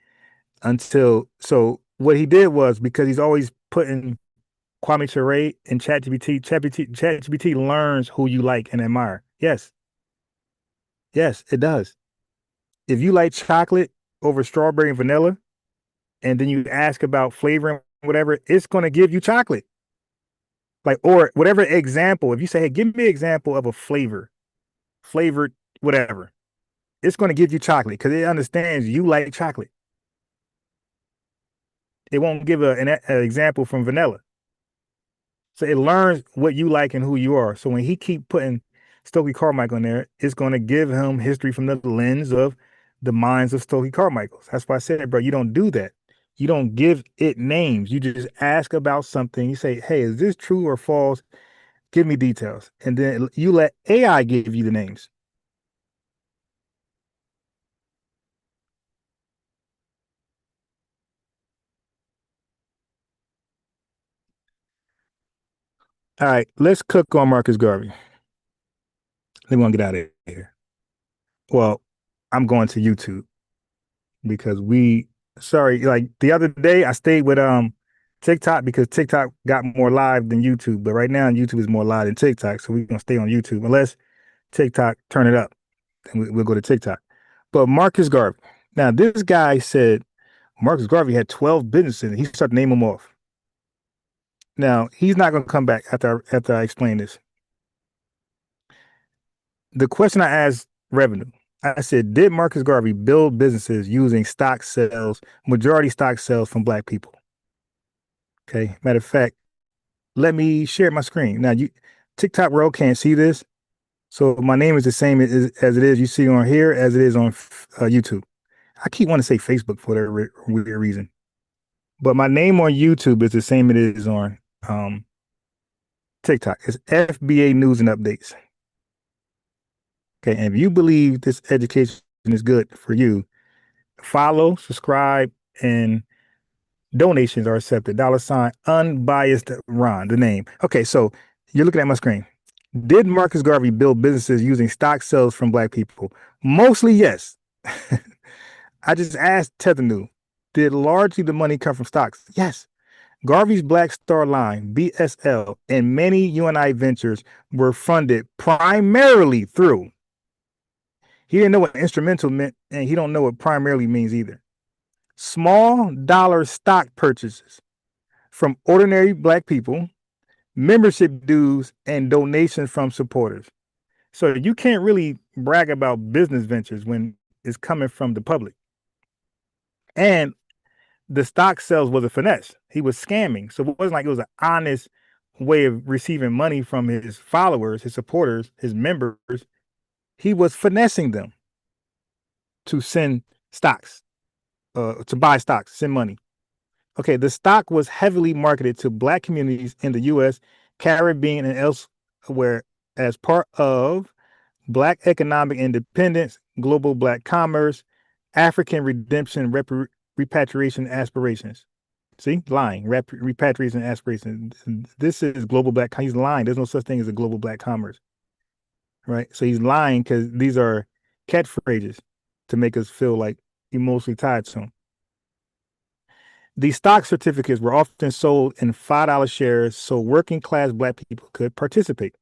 so what he did was, because he's always putting Kwame Ture in ChatGPT learns who you like and admire. Yes, it does. If you like chocolate over strawberry and vanilla, and then you ask about flavor and whatever, it's going to give you chocolate. Like, or whatever example, if you say, hey, give me an example of a flavored whatever, it's going to give you chocolate because it understands you like chocolate. It won't give an example from vanilla. So it learns what you like and who you are. So when he keep putting Stokely Carmichael in there, it's going to give him history from the lens of the minds of Stokely Carmichael. That's why I said, bro, you don't do that. You don't give it names. You just ask about something. You say, hey, is this true or false? Give me details. And then you let AI give you the names. All right, let's cook on Marcus Garvey. Then we're gonna get out of here. Well, I'm going to YouTube because like the other day I stayed with TikTok because TikTok got more live than YouTube, but right now YouTube is more live than TikTok, so we're gonna stay on YouTube unless TikTok turn it up, then we'll go to TikTok. But Marcus Garvey. Now this guy said Marcus Garvey had 12 businesses and he started to name them off. Now he's not gonna come back after I explain this. The question I asked Revenue, I said, did Marcus Garvey build businesses using majority stock sales from Black people? Okay. Matter of fact, let me share my screen. Now, TikTok world can't see this. So my name is the same as it is you see on here as it is on YouTube. I keep wanting to say Facebook for that weird reason. But my name on YouTube is the same it is on TikTok. It's FBA News and Updates. Okay, and if you believe this education is good for you, follow, subscribe, and Donations are accepted. $ unbiased Ron, the name. Okay, so you're looking at my screen. Did Marcus Garvey build businesses using stock sales from black people? Mostly, yes. I just asked Tether. Did largely the money come from stocks? Yes. Garvey's Black Star Line, BSL, and many UNI ventures were funded primarily through. He didn't know what instrumental meant, and he don't know what primarily means either. Small dollar stock purchases from ordinary black people, membership dues, and donations from supporters. So you can't really brag about business ventures when it's coming from the public. And the stock sales was a finesse. He was scamming. So it wasn't like it was an honest way of receiving money from his followers, his supporters, his members. He was finessing them to send stocks, to buy stocks, send money. Okay, the stock was heavily marketed to black communities in the U.S., Caribbean, and elsewhere as part of Black economic independence, global black commerce, African redemption, repatriation aspirations. See, lying, repatriation aspirations. This is global black. He's lying. There's no such thing as a global black commerce, right? So he's lying because these are catchphrases to make us feel like emotionally tied to him. These stock certificates were often sold in $5 shares so working class black people could participate.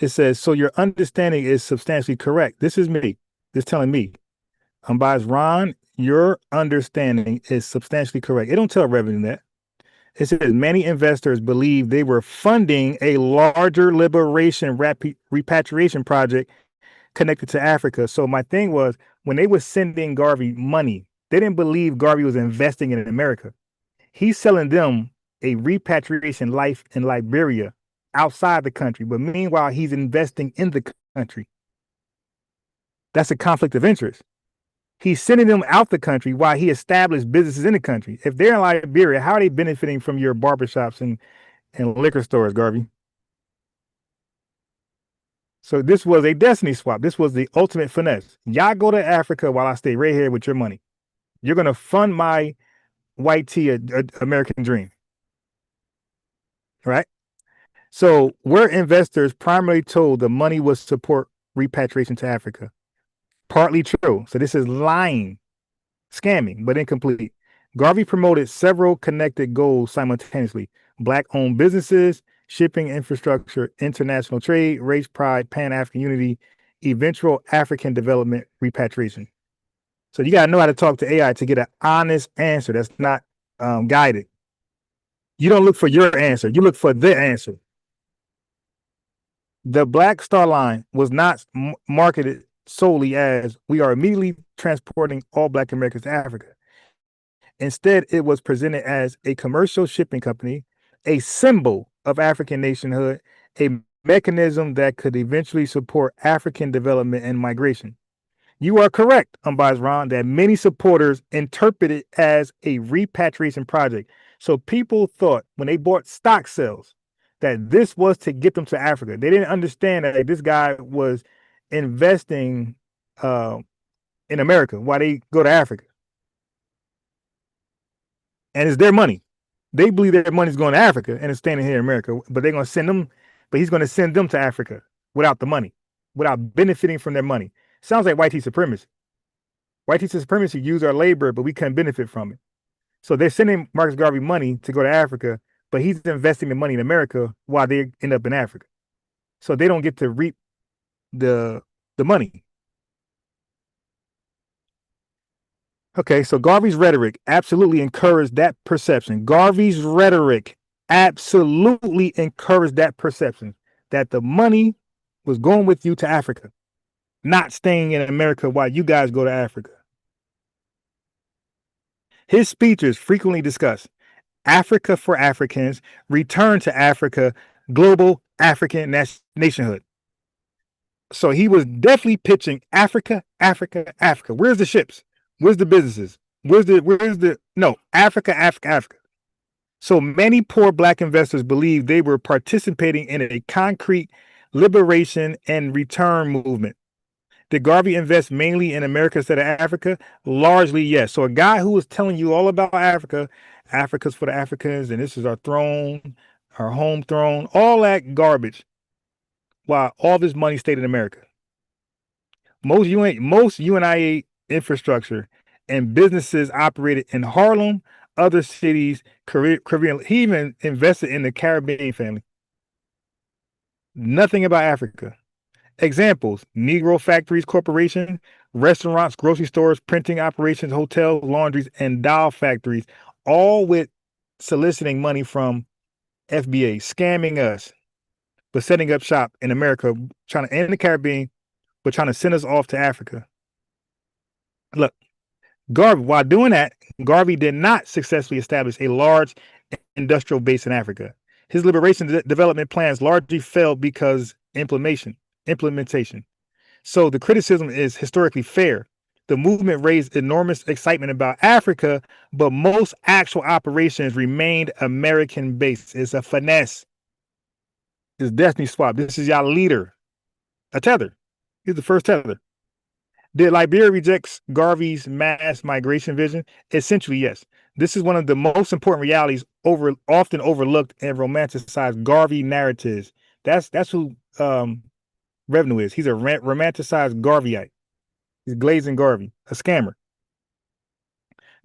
It says, so your understanding is substantially correct. This is me. This telling me. Unbiased Ron, your understanding is substantially correct. It don't tell Revenue that. It says many investors believe they were funding a larger liberation repatriation project connected to Africa. So my thing was, when they were sending Garvey money, they didn't believe Garvey was investing in America. He's selling them a repatriation life in Liberia outside the country, but meanwhile, he's investing in the country. That's a conflict of interest. He's sending them out the country while he established businesses in the country. If they're in Liberia, how are they benefiting from your barbershops and liquor stores, Garvey? So this was a destiny swap. This was the ultimate finesse. Y'all go to Africa while I stay right here with your money. You're going to fund my white tea, American dream. Right? So we're investors primarily told the money was support repatriation to Africa. Partly true. So this is lying, scamming, but incomplete. Garvey promoted several connected goals simultaneously: black-owned businesses, shipping infrastructure, international trade, race pride, Pan-African unity, eventual African development, repatriation. So you got to know how to talk to AI to get an honest answer that's not guided. You don't look for your answer. You look for the answer. The Black Star Line was not marketed solely as we are immediately transporting all Black Americans to Africa. Instead, it was presented as a commercial shipping company, a symbol of African nationhood, a mechanism that could eventually support African development and migration. You are correct, Unbiased Ron, that many supporters interpret it as a repatriation project. So people thought when they bought stock sales that this was to get them to Africa. They didn't understand that this guy was investing in America while they go to Africa. And it's their money. They believe their money's going to Africa and it's standing here in America, but they're going to send them, but he's going to send them to Africa without the money, without benefiting from their money. Sounds like white supremacy. White supremacy use our labor, but we can't benefit from it. So they're sending Marcus Garvey money to go to Africa, but he's investing the money in America while they end up in Africa. So they don't get to reap the money. Okay, so Garvey's rhetoric absolutely encouraged that perception. Garvey's rhetoric absolutely encouraged that perception that the money was going with you to Africa, not staying in America while you guys go to Africa. His speeches frequently discuss Africa for Africans, return to Africa, global African nationhood. So he was definitely pitching Africa, Africa, Africa. Where's the ships? Where's the businesses? Africa, Africa, Africa. So many poor Black investors believed they were participating in a concrete liberation and return movement. Did Garvey invest mainly in America instead of Africa? Largely, yes. So a guy who was telling you all about Africa, Africa's for the Africans, and this is our throne, our home throne, all that garbage, while all this money stayed in America. Most UNIA infrastructure and businesses operated in Harlem, other cities, Caribbean. He even invested in the Caribbean family. Nothing about Africa. Examples: Negro Factories Corporation, restaurants, grocery stores, printing operations, hotels, laundries, and doll factories, all with soliciting money from FBA, scamming us, but setting up shop in America, trying to end the Caribbean, but trying to send us off to Africa. Look, Garvey, while doing that, Garvey did not successfully establish a large industrial base in Africa. His liberation development plans largely failed because implementation. So the criticism is historically fair. The movement raised enormous excitement about Africa, but most actual operations remained American-based. It's a finesse. It's destiny swap. This is y'all leader, a tether. He's the first tether. Did Liberia reject Garvey's mass migration vision? Essentially, yes. This is one of the most important realities often overlooked and romanticized Garvey narratives. That's who Revenue is. He's a romanticized Garveyite. He's glazing Garvey, a scammer.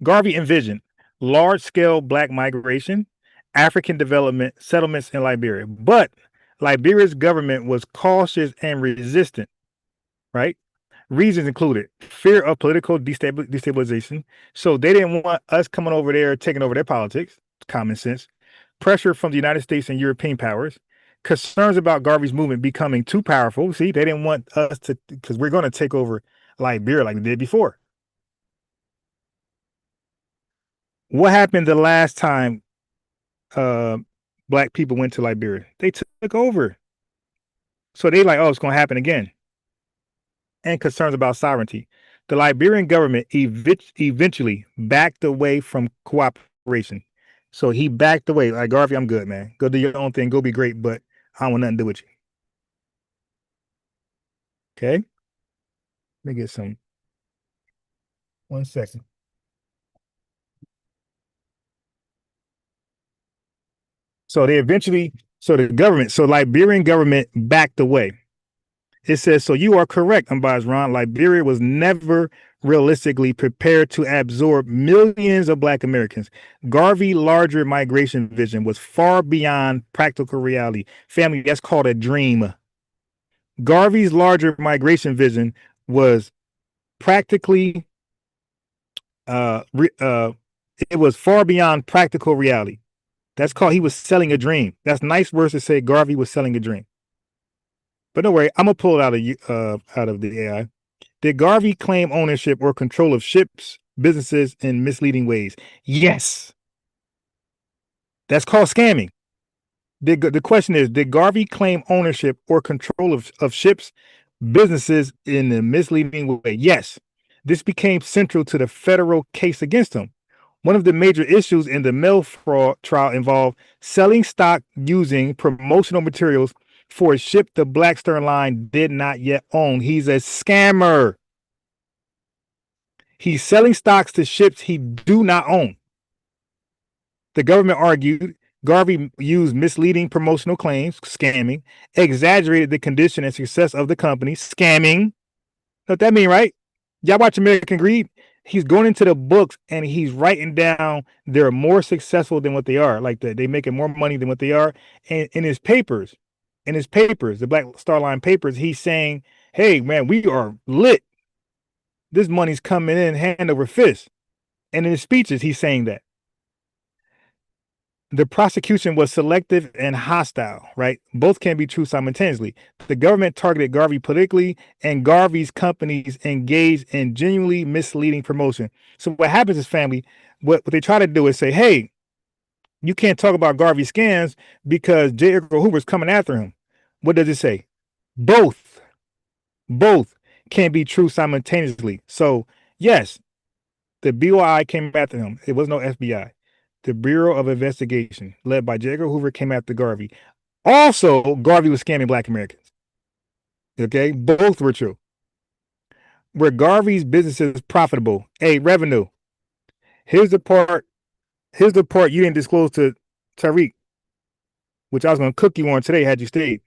Garvey envisioned large-scale black migration, African development, settlements in Liberia. But Liberia's government was cautious and resistant, right? Reasons included fear of political destabilization. So they didn't want us coming over there, taking over their politics, common sense. Pressure from the United States and European powers. Concerns about Garvey's movement becoming too powerful. See, they didn't want us to, because we're going to take over Liberia like we did before. What happened the last time black people went to Liberia? They took over. So they like, oh, it's going to happen again. And concerns about sovereignty. The Liberian government eventually backed away from cooperation. So he backed away. Like, Garvey, I'm good, man. Go do your own thing. Go be great, but I don't want nothing to do with you. Okay. Let me get some. 1 second. So they eventually, so Liberian government backed away. It says, so you are correct, Ambaz Ron. Liberia was never realistically prepared to absorb millions of black Americans. Garvey's larger migration vision was far beyond practical reality. Family, that's called a dream. Garvey's larger migration vision was practically, it was far beyond practical reality. That's called, he was selling a dream. That's nice words to say Garvey was selling a dream. But don't worry, I'm gonna pull it out of the AI. Did Garvey claim ownership or control of ships, businesses in misleading ways? Yes. That's called scamming. The question is, did Garvey claim ownership or control of ships, businesses in a misleading way? Yes. This became central to the federal case against him. One of the major issues in the mail fraud trial involved selling stock using promotional materials for a ship the Black Stern Line did not yet own. He's a scammer. He's selling stocks to ships he do not own. The government argued Garvey used misleading promotional claims, scamming, exaggerated the condition and success of the company, scamming. Know what that mean, right? Y'all watch American Greed? He's going into the books and he's writing down they're more successful than what they are. Like they making more money than what they are. And in his papers, the Black Star Line papers, he's saying, hey, man, we are lit. This money's coming in hand over fist. And in his speeches, he's saying that. The prosecution was selective and hostile, right? Both can be true simultaneously. The government targeted Garvey politically, and Garvey's companies engaged in genuinely misleading promotion. So what happens is, family, what they try to do is say, hey, you can't talk about Garvey scams because J. Edgar Hoover's coming after him. What does it say? Both can be true simultaneously. So yes, the BOI came after him. It was no FBI. The Bureau of Investigation, led by J. Edgar Hoover, came after Garvey. Also, Garvey was scamming Black Americans. Okay, both were true. Were Garvey's businesses profitable? A, revenue. Here's the part you didn't disclose to Tariq, which I was going to cook you on today had you stayed.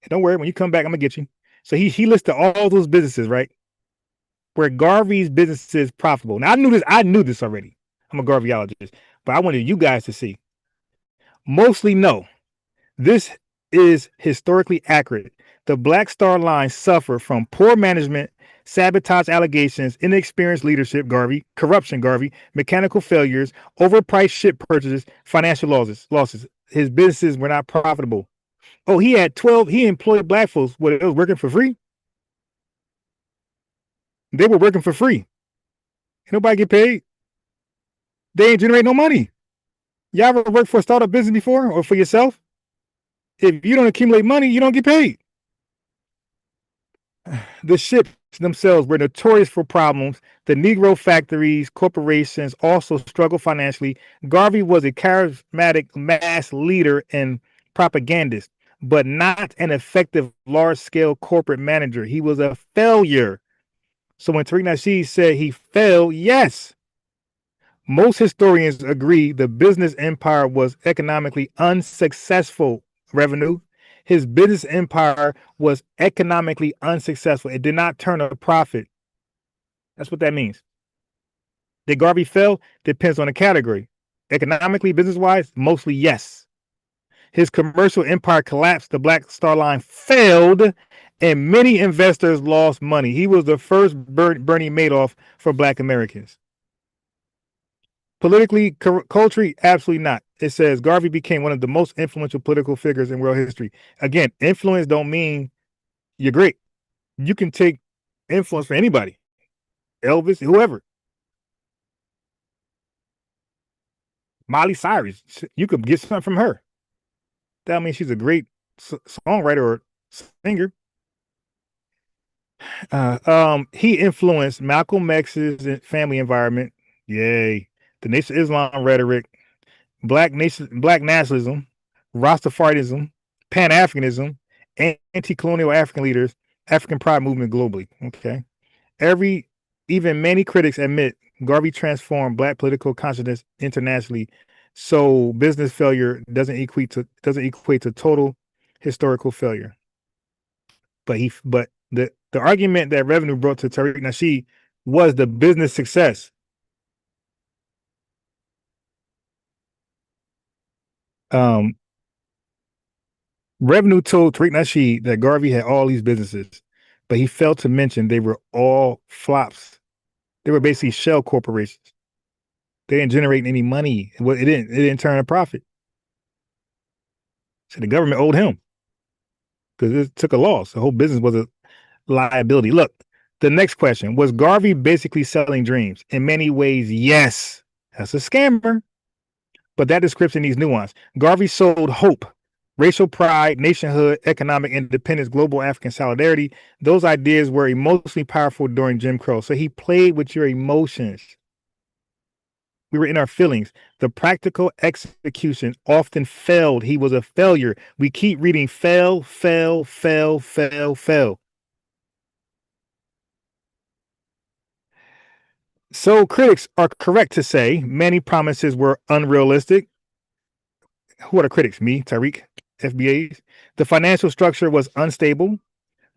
And don't worry, when you come back, I'm going to get you. So he listed all those businesses, right? Where Garvey's businesses profitable. Now, I knew this already. I'm a Garveyologist, but I wanted you guys to see. Mostly no. This is historically accurate. The Black Star Line suffered from poor management, sabotage allegations, inexperienced leadership, Garvey, corruption, Garvey, mechanical failures, overpriced ship purchases, financial losses. His businesses were not profitable. Oh, he employed black folks. What, it was working for free? They were working for free. Ain't nobody get paid. They ain't generate no money. Y'all ever worked for a startup business before or for yourself? If you don't accumulate money, you don't get paid. The ships themselves were notorious for problems. The Negro factories, corporations also struggled financially. Garvey was a charismatic mass leader and propagandist, but not an effective large-scale corporate manager. He was a failure. So when Tariq Nasheed said he failed, yes. Most historians agree the business empire was economically unsuccessful. Revenue. His business empire was economically unsuccessful. It did not turn a profit. That's what that means. Did Garvey fail? Depends on the category. Economically, business-wise, mostly yes. His commercial empire collapsed. The Black Star Line failed, and many investors lost money. He was the first Bernie Madoff for Black Americans. Politically, culturally, absolutely not. It says Garvey became one of the most influential political figures in world history. Again, influence don't mean you're great. You can take influence from anybody. Elvis, whoever. Miley Cyrus, you could get something from her. That means she's a great songwriter or singer. He influenced Malcolm X's family environment. Yay. The Nation of Islam rhetoric, Black nationalism, Rastafarianism, Pan-Africanism, anti-colonial African leaders, African pride movement globally. Okay. Even many critics admit Garvey transformed Black political consciousness internationally. So business failure doesn't equate to total historical failure. But the argument that revenue brought to Tariq Nasheed was the business success. Revenue told Tariq Nasheed that Garvey had all these businesses, but he failed to mention they were all flops. They were basically shell corporations. They didn't generate any money. It didn't turn a profit. So the government owed him because it took a loss. The whole business was a liability. Look, the next question, was Garvey basically selling dreams? In many ways, yes. That's a scammer. But that description needs nuance. Garvey sold hope, racial pride, nationhood, economic independence, global African solidarity. Those ideas were emotionally powerful during Jim Crow. So he played with your emotions. We were in our feelings. The practical execution often failed. He was a failure. We keep reading fail, fail, fail, fail, fail. So critics are correct to say many promises were unrealistic. Who are the critics? Me, Tariq, FBAs. The financial structure was unstable.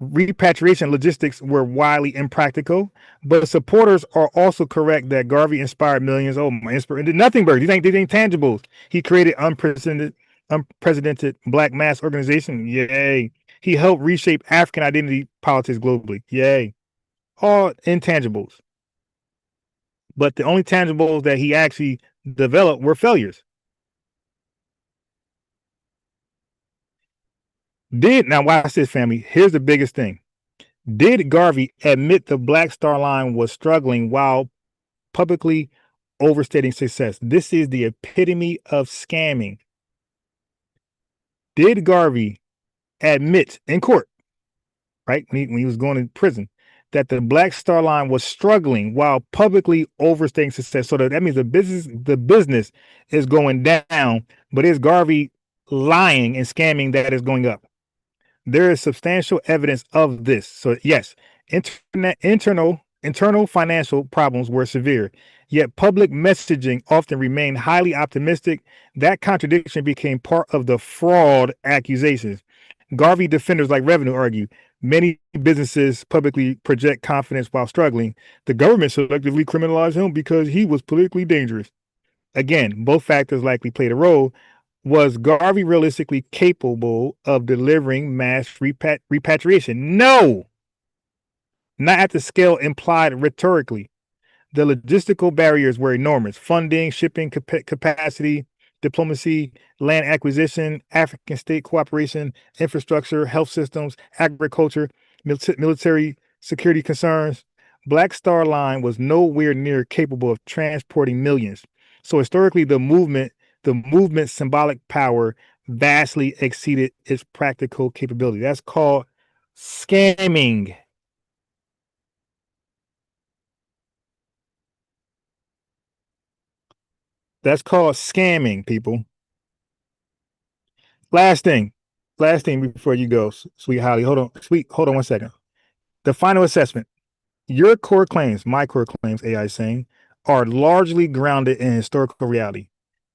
Repatriation logistics were widely impractical, but supporters are also correct that Garvey inspired millions. Oh, my inspiration! Nothing, bird. These ain't tangibles. He created unprecedented Black mass organization. Yay! He helped reshape African identity politics globally. Yay! All intangibles. But the only tangibles that he actually developed were failures. Now watch this, family. Here's the biggest thing. Did Garvey admit the Black Star Line was struggling while publicly overstating success? This is the epitome of scamming. Did Garvey admit in court, right, when he was going to prison, that the Black Star Line was struggling while publicly overstating success? So that means the business is going down, but is Garvey lying and scamming that is going up? There is substantial evidence of this. So yes, Internal financial problems were severe, yet public messaging often remained highly optimistic. That contradiction became part of the fraud accusations. Garvey defenders like Revenue argue many businesses publicly project confidence while struggling. The government selectively criminalized him because he was politically dangerous. Again, both factors likely played a role. Was Garvey realistically capable of delivering mass repatriation? No, not at the scale implied rhetorically. The logistical barriers were enormous: funding, shipping capacity, diplomacy, land acquisition, African state cooperation, infrastructure, health systems, agriculture, military security concerns. Black Star Line was nowhere near capable of transporting millions. So historically, the movement's symbolic power vastly exceeded its practical capability. That's called scamming. That's called scamming, people. Last thing before you go, sweet Holly. Hold on 1 second. The final assessment. Your core claims, my core claims, AI is saying, are largely grounded in historical reality,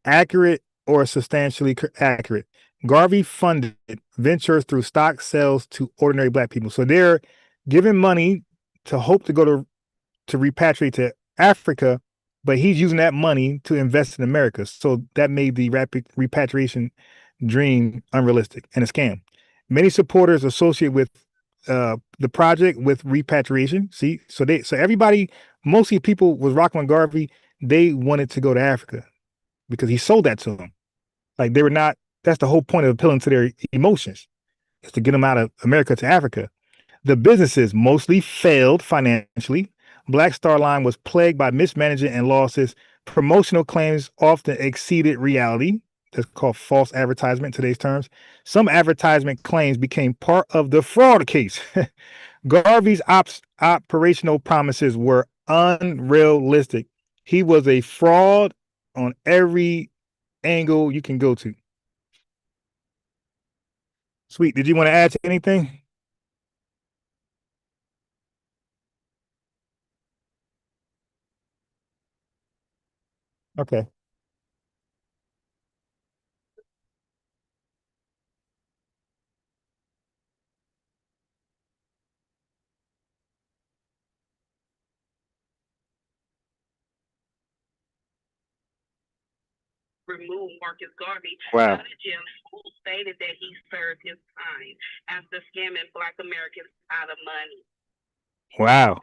accurate or substantially accurate. Garvey funded ventures through stock sales to ordinary Black people. So they're giving money to hope to go to repatriate to Africa, but he's using that money to invest in America. So that made the repatriation dream unrealistic and a scam. Many supporters associate with the project with repatriation. See, so everybody, mostly people was rocking with Garvey. They wanted to go to Africa because he sold that to them. Like they were not. That's the whole point of appealing to their emotions, is to get them out of America to Africa. The businesses mostly failed financially. Black Star Line was plagued by mismanagement and losses. Promotional claims often exceeded reality. That's called false advertisement in today's terms. Some advertisement claims became part of the fraud case. Garvey's operational promises were unrealistic. He was a fraud on every angle you can go to. Sweet, did you want to add to anything? Okay. Remove Marcus Garvey Wow. out of jail, who stated that he served his time after scamming Black Americans out of money. Wow.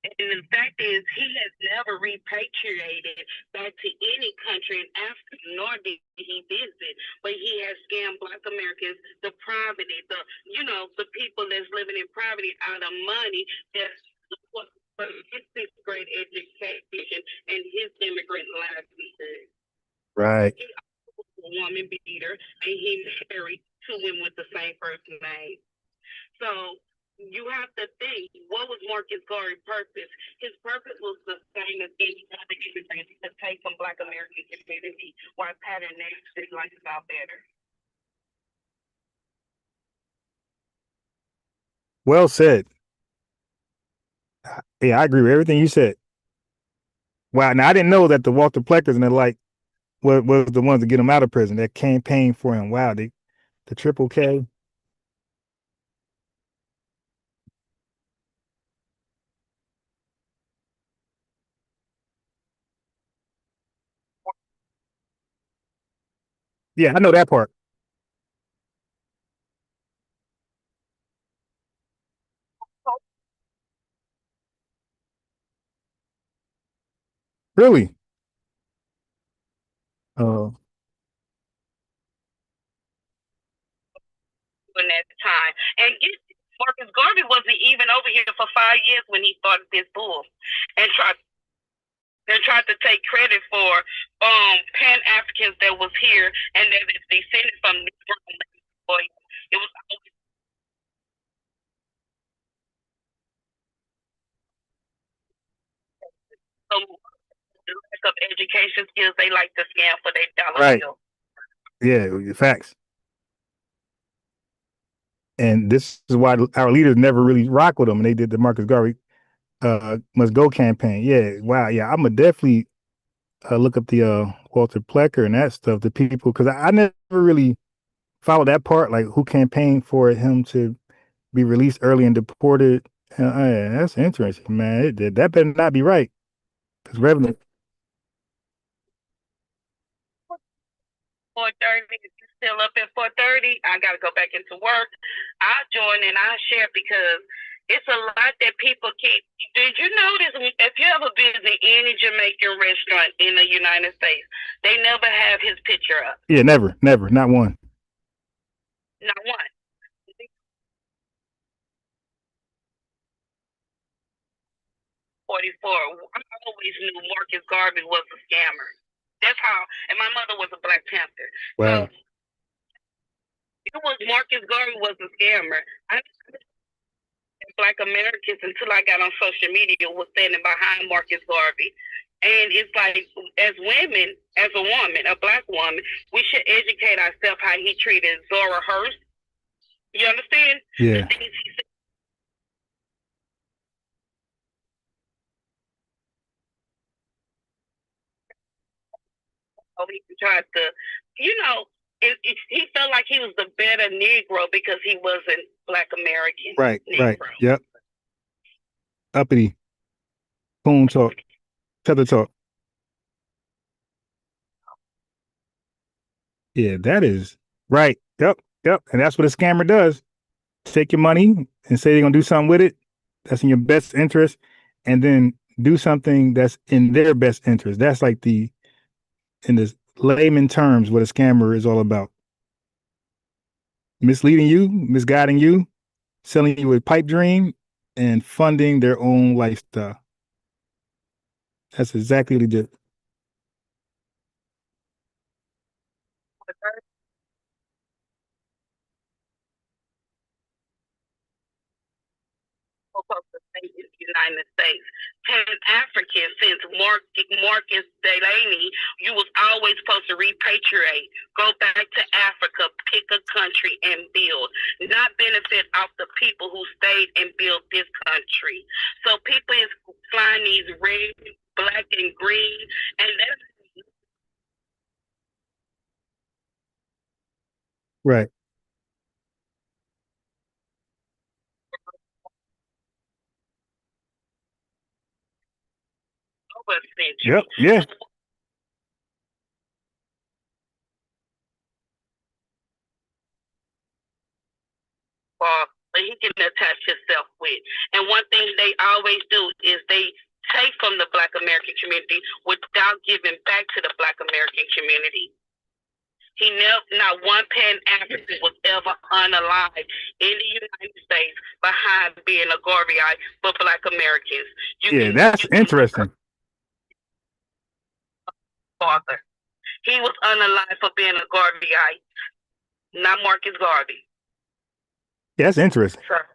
And the fact is, he has never repatriated back to any country in Africa, nor did he visit. But he has scammed Black Americans, the poverty, the people that's living in poverty out of money. That's what his sixth grade education and his immigrant livelihood. Right. He was a woman beater, and he married two women with the same first name. So you have to think, what was Marcus Garvey's purpose? His purpose was the same as any other immigrant, to take from Black American community while pattern their lifestyle better. Well said. Yeah, I agree with everything you said. Wow. Now I didn't know that the Walter Pleckers and the like was the ones to get him out of prison that campaigned for him. Wow, the Triple K. Yeah, I know that part. Really? Oh. In that time. And Marcus Garvey wasn't even over here for 5 years when he started this bull and tried to take credit for Pan-Africans that was here and that is descended from Negro. It was always some lack of education skills. They like to scam for their dollar Right. bill. Yeah, facts. And this is why our leaders never really rock with him. And they did the Marcus Garvey Must Go campaign. Yeah, wow, yeah. I'm gonna definitely look up the Walter Plecker and that stuff. The people, because I never really followed that part, like who campaigned for him to be released early and deported. Yeah, that's interesting, man. That better not be right, because revenue. 4:30. If you're still up at 4:30, I gotta go back into work. I'll join and I'll share because it's a lot that people keep. Did you notice if you ever visit any Jamaican restaurant in the United States, they never have his picture up. Yeah, never, not one. Not one. 44. I always knew Marcus Garvey was a scammer. That's how, and my mother was a Black Panther. Wow. So it was Marcus Garvey was a scammer. I Black Americans until I got on social media was standing behind Marcus Garvey. And it's like, as women, as a woman, a Black woman, we should educate ourselves how he treated Zora Hurst. You understand? Yeah. The things he said. Oh, he tried to, he felt like he was the better Negro because he wasn't Black American. Right, Negro. right. Yep. Uppity. Poon talk. Tether talk. Yeah, that is right. Yep. And that's what a scammer does. Take your money and say they're gonna do something with it that's in your best interest, and then do something that's in their best interest. That's like in this layman terms, what a scammer is all about. Misleading you, misguiding you, selling you a pipe dream, and funding their own lifestyle. That's exactly what he did. United States. Pan-African, since Marcus Delaney, you was always supposed to repatriate, go back to Africa, pick a country and build, not benefit off the people who stayed and built this country. So people is flying these red, black, and green, and that's Right. over a century. Yep. Yeah. That he can attach himself with. And one thing they always do is they take from the Black American community without giving back to the Black American community. He never, not one Pan-African was ever unalive in the United States behind being a Garveyite for Black Americans. That's interesting. Father. He was unalive for being a Garveyite, not Marcus Garvey. Yeah, that's interesting. Sure.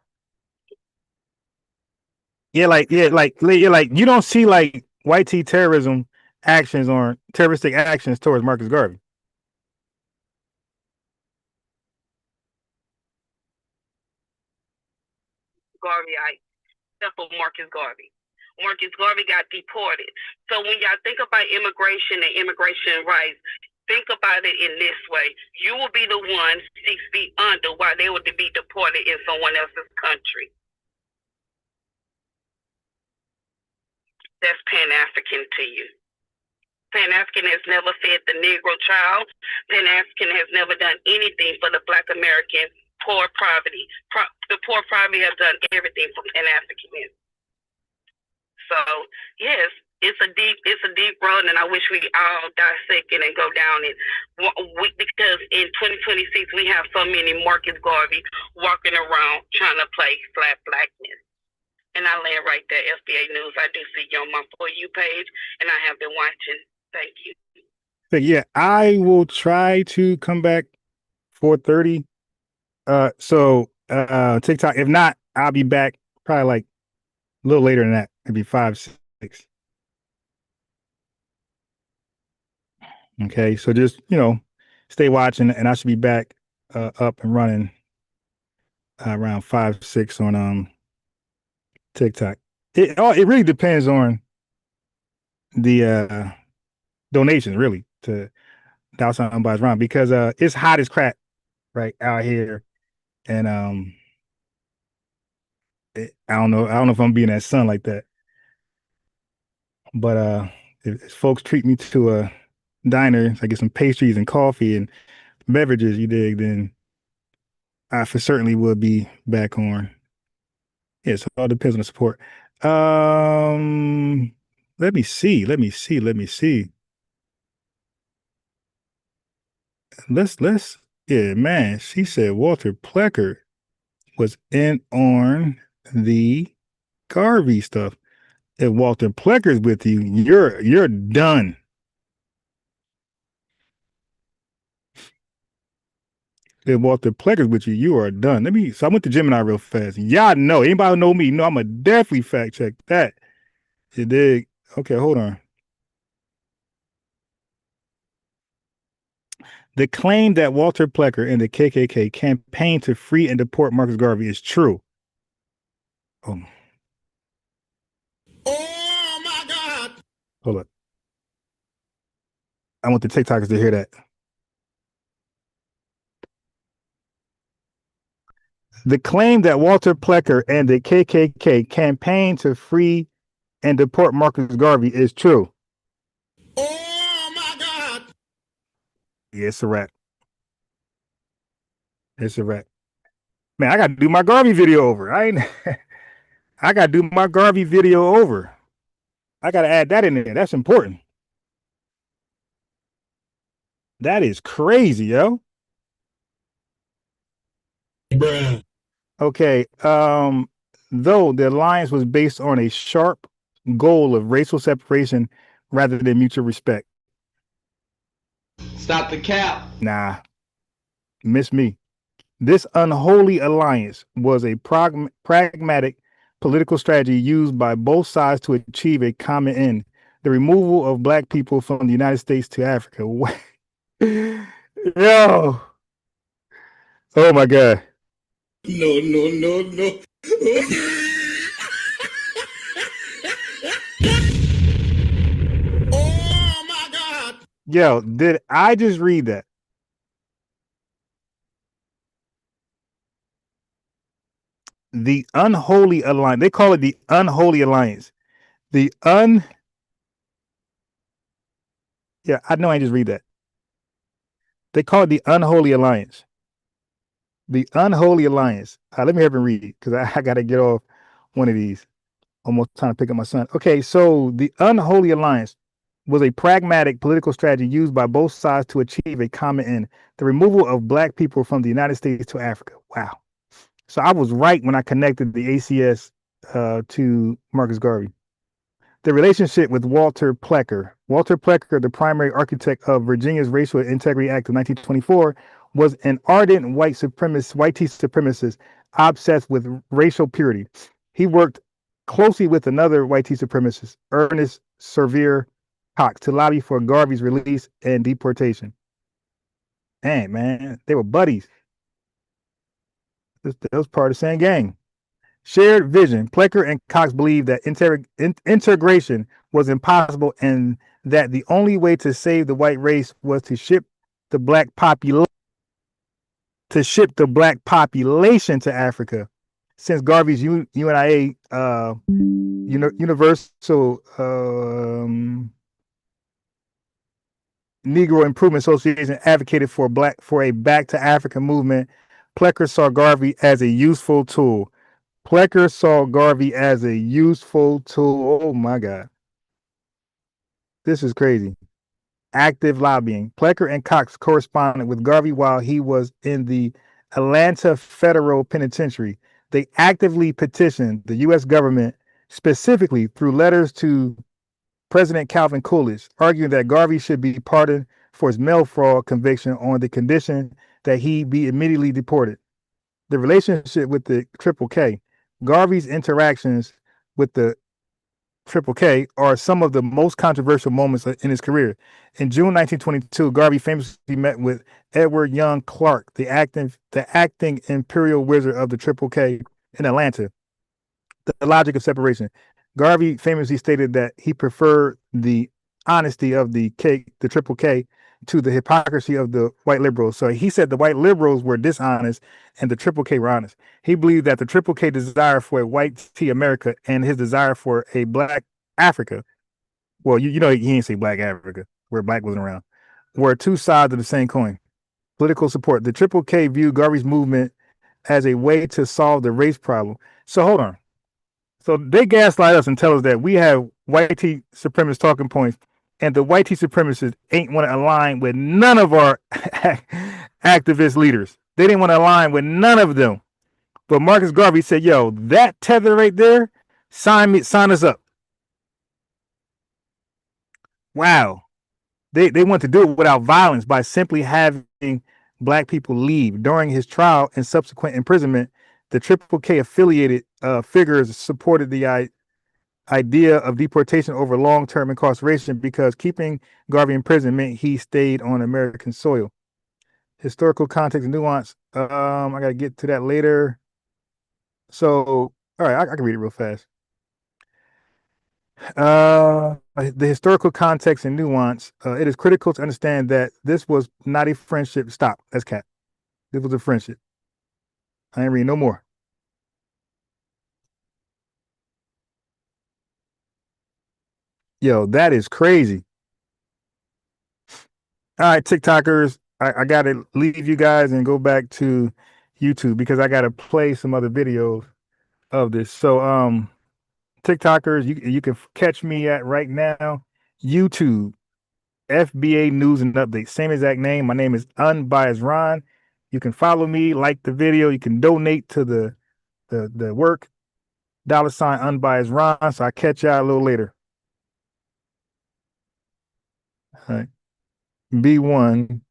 Like you don't see like white tea terrorism actions or terroristic actions towards Marcus Garvey. Garveyite, except for Marcus Garvey. Marcus Garvey got deported. So when y'all think about immigration and immigration rights, think about it in this way. You will be the one 6 feet under while they would be deported in someone else's country. That's Pan-African to you. Pan-African has never fed the Negro child. Pan-African has never done anything for the Black American poor poverty. The poor poverty have done everything for Pan-African. So yes, it's a deep road, and I wish we all dissect it and go down it. Because in 2026 we have so many Marcus Garvey walking around trying to play flat blackness. And I land right there, FBA News. I do see you on my For You page, and I have been watching. Thank you. So yeah, I will try to come back 4:30. So TikTok. If not, I'll be back probably like a little later than that. Maybe 5, 6. Okay, so just stay watching, and I should be back up and running around 5-6 on TikTok. It really depends on the donations, really, to the outside unbiased round, because it's hot as crap right out here, and I don't know if I'm being that sun like that, but if folks treat me to a diner, I get some pastries and coffee and beverages, you dig, then I for certainly would be back on. Yeah, so it all depends on the support. Let me see. Let's yeah, man. She said Walter Plecker was in on the Garvey stuff. If Walter Plecker's with you, you're done. If Walter Plecker's with you, you are done. So I went to Gemini real fast. Y'all know, anybody who know me, know I'm a definitely fact check that. You dig? Okay, hold on. The claim that Walter Plecker and the KKK campaigned to free and deport Marcus Garvey is true. Oh my God. Hold up. I want the TikTokers to hear that. The claim that Walter Plecker and the KKK campaigned to free and deport Marcus Garvey is true. Oh my God. Yeah, it's a wrap. It's a wrap. Man, I gotta do my Garvey video over. I gotta do my Garvey video over. I gotta add that in there. That's important. That is crazy, yo. Bruh. Okay. Though the alliance was based on a sharp goal of racial separation rather than mutual respect. Stop the cap. Nah. Miss me. This unholy alliance was a pragmatic political strategy used by both sides to achieve a common end: the removal of black people from the United States to Africa. Yo. Oh my God. No. Oh my God. Yo, did I just read that? The unholy alliance. They call it the unholy alliance. Yeah, I know I just read that. They call it the unholy alliance. The unholy alliance. Let me have him read it, because I got to get off one of these. Almost trying to pick up my son. Okay, so the unholy alliance was a pragmatic political strategy used by both sides to achieve a common end: the removal of black people from the United States to Africa. Wow. So I was right when I connected the ACS to Marcus Garvey. The relationship with Walter Plecker. Walter Plecker, the primary architect of Virginia's Racial Integrity Act of 1924, was an ardent white T supremacist obsessed with racial purity. He worked closely with another white T supremacist, Ernest Sevier Cox, to lobby for Garvey's release and deportation. Dang, man, they were buddies. That was part of the same gang. Shared vision. Plecker and Cox believed that integration was impossible and that the only way to save the white race was to ship the black population to Africa. Since Garvey's UNIA, Universal Negro Improvement Association, advocated for a Back to Africa movement, Plecker saw Garvey as a useful tool. Oh my God. This is crazy. Active lobbying. Plecker and Cox corresponded with Garvey while he was in the Atlanta Federal Penitentiary. They actively petitioned the U.S. government, specifically through letters to President Calvin Coolidge, arguing that Garvey should be pardoned for his mail fraud conviction on the condition that he be immediately deported. The relationship with the KKK. Garvey's interactions with the Triple K are some of the most controversial moments in his career. In June 1922, Garvey famously met with Edward Young Clark, the acting imperial wizard of the Triple K in Atlanta. The logic of separation. Garvey famously stated that he preferred the honesty of the Triple K, to the hypocrisy of the white liberals. So he said the white liberals were dishonest and the Triple K were honest. He believed that the Triple K desire for a white T America and his desire for a black Africa. Well, you know, he didn't say black Africa, where black wasn't around, were two sides of the same coin. Political support. The Triple K viewed Garvey's movement as a way to solve the race problem. So hold on. So they gaslight us and tell us that we have white T supremacist talking points, and the white T supremacists ain't want to align with none of our activist leaders. They didn't want to align with none of them. But Marcus Garvey said, yo, that tether right there, sign us up. Wow. They want to do it without violence by simply having black people leave. During his trial and subsequent imprisonment, the Triple K affiliated figures supported the idea of deportation over long-term incarceration because keeping Garvey in prison meant he stayed on American soil. Historical context and nuance. I got to get to that later. So, all right, I can read it real fast. The historical context and nuance. It is critical to understand that this was not a friendship. Stop. That's cat. This was a friendship. I ain't reading no more. Yo, that is crazy. All right, TikTokers, I got to leave you guys and go back to YouTube because I got to play some other videos of this. So, TikTokers, you can catch me at right now, YouTube, FBA News and Updates. Same exact name. My name is Unbiased Ron. You can follow me, like the video. You can donate to the work. $ Unbiased Ron. So I catch y'all a little later. All right. B1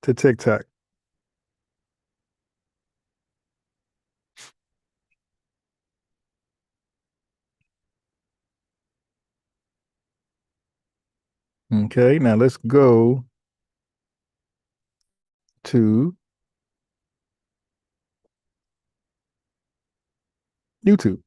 to TikTok. Okay, now let's go to YouTube.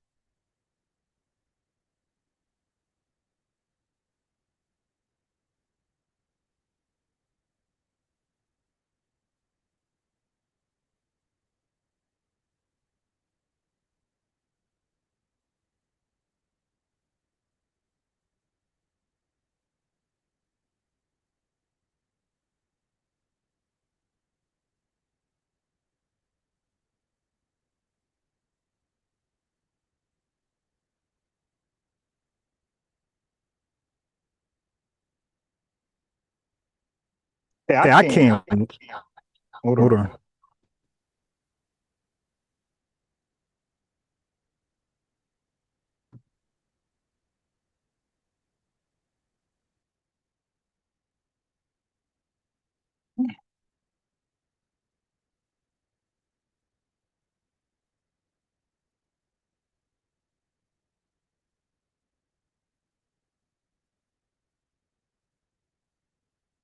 Hey, I can't. Hold on.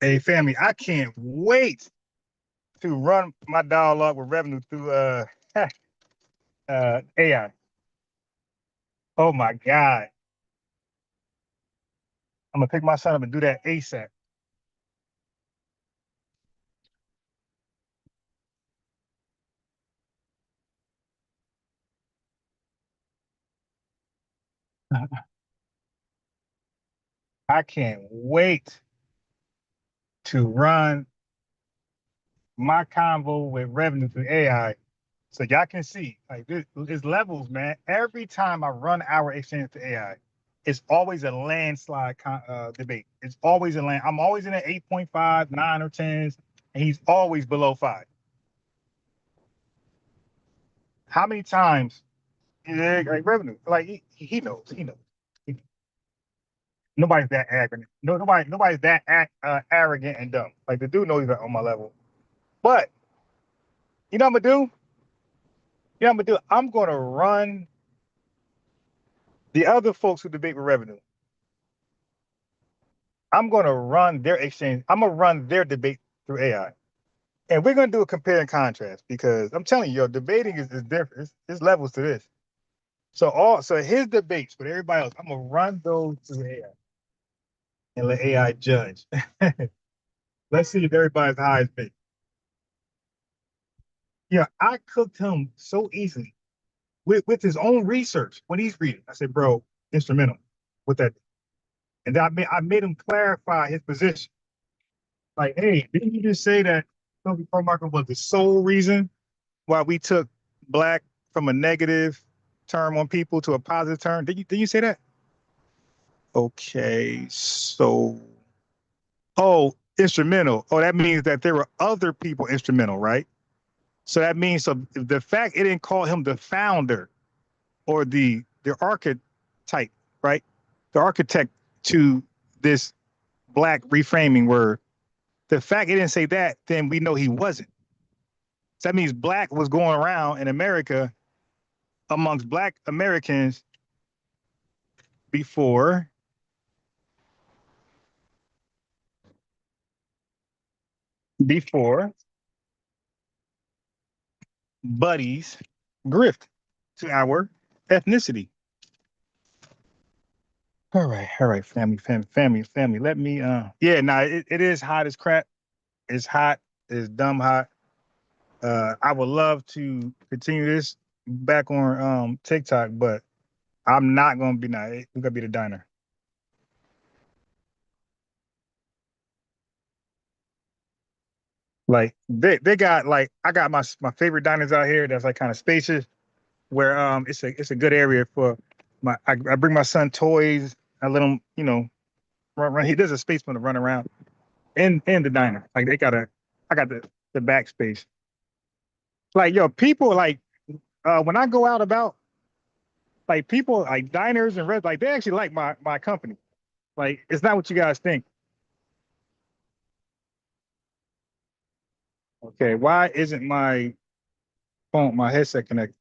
Hey, family, I can't wait to run my dialogue with revenue through AI. Oh my God. I'm gonna pick my son up and do that ASAP. I can't wait to run my convo with revenue through AI. So y'all can see, like, there's levels, man. Every time I run our exchange to AI, it's always a landslide debate. It's always a land. I'm always in at 8.5, 9 or 10s, and he's always below 5. How many times? Yeah, like revenue. Like he knows. He knows. Nobody's that arrogant. Nobody's that arrogant and dumb. Like the dude knows he's on my level. But you know what I'm gonna do? I'm gonna run the other folks who debate with revenue. I'm going to run their exchange. I'm going to run their debate through AI. And we're going to do a compare and contrast because I'm telling you, debating is different. There's levels to this. So his debates with everybody else, I'm going to run those through AI and let AI judge. Let's see if everybody's high as me. Yeah, I cooked him so easily with his own research when he's reading. I said, bro, instrumental with that. And I made him clarify his position. Like, hey, didn't you just say that Toby Carmichael was the sole reason why we took black from a negative term on people to a positive term? Did you say that? Okay, so instrumental. Oh, that means that there were other people instrumental, right? So that means the fact it didn't call him the founder or the archetype, right? The architect to this black reframing word. The fact it didn't say that, then we know he wasn't. So that means black was going around in America amongst black Americans before buddies grift to our ethnicity. All right, family. Let me it is hot as crap. It's hot, it's dumb hot. I would love to continue this back on TikTok, but I'm not gonna be we're gonna be the diner. Like they got like I got my favorite diners out here that's like kind of spacious where it's a good area for I bring my son toys. I let him, run. He does a space for him to run around in the diner. Like I got the backspace. Like people like when I go out about like people like diners and red like they actually like my company. Like it's not what you guys think. Okay, why isn't my headset connected?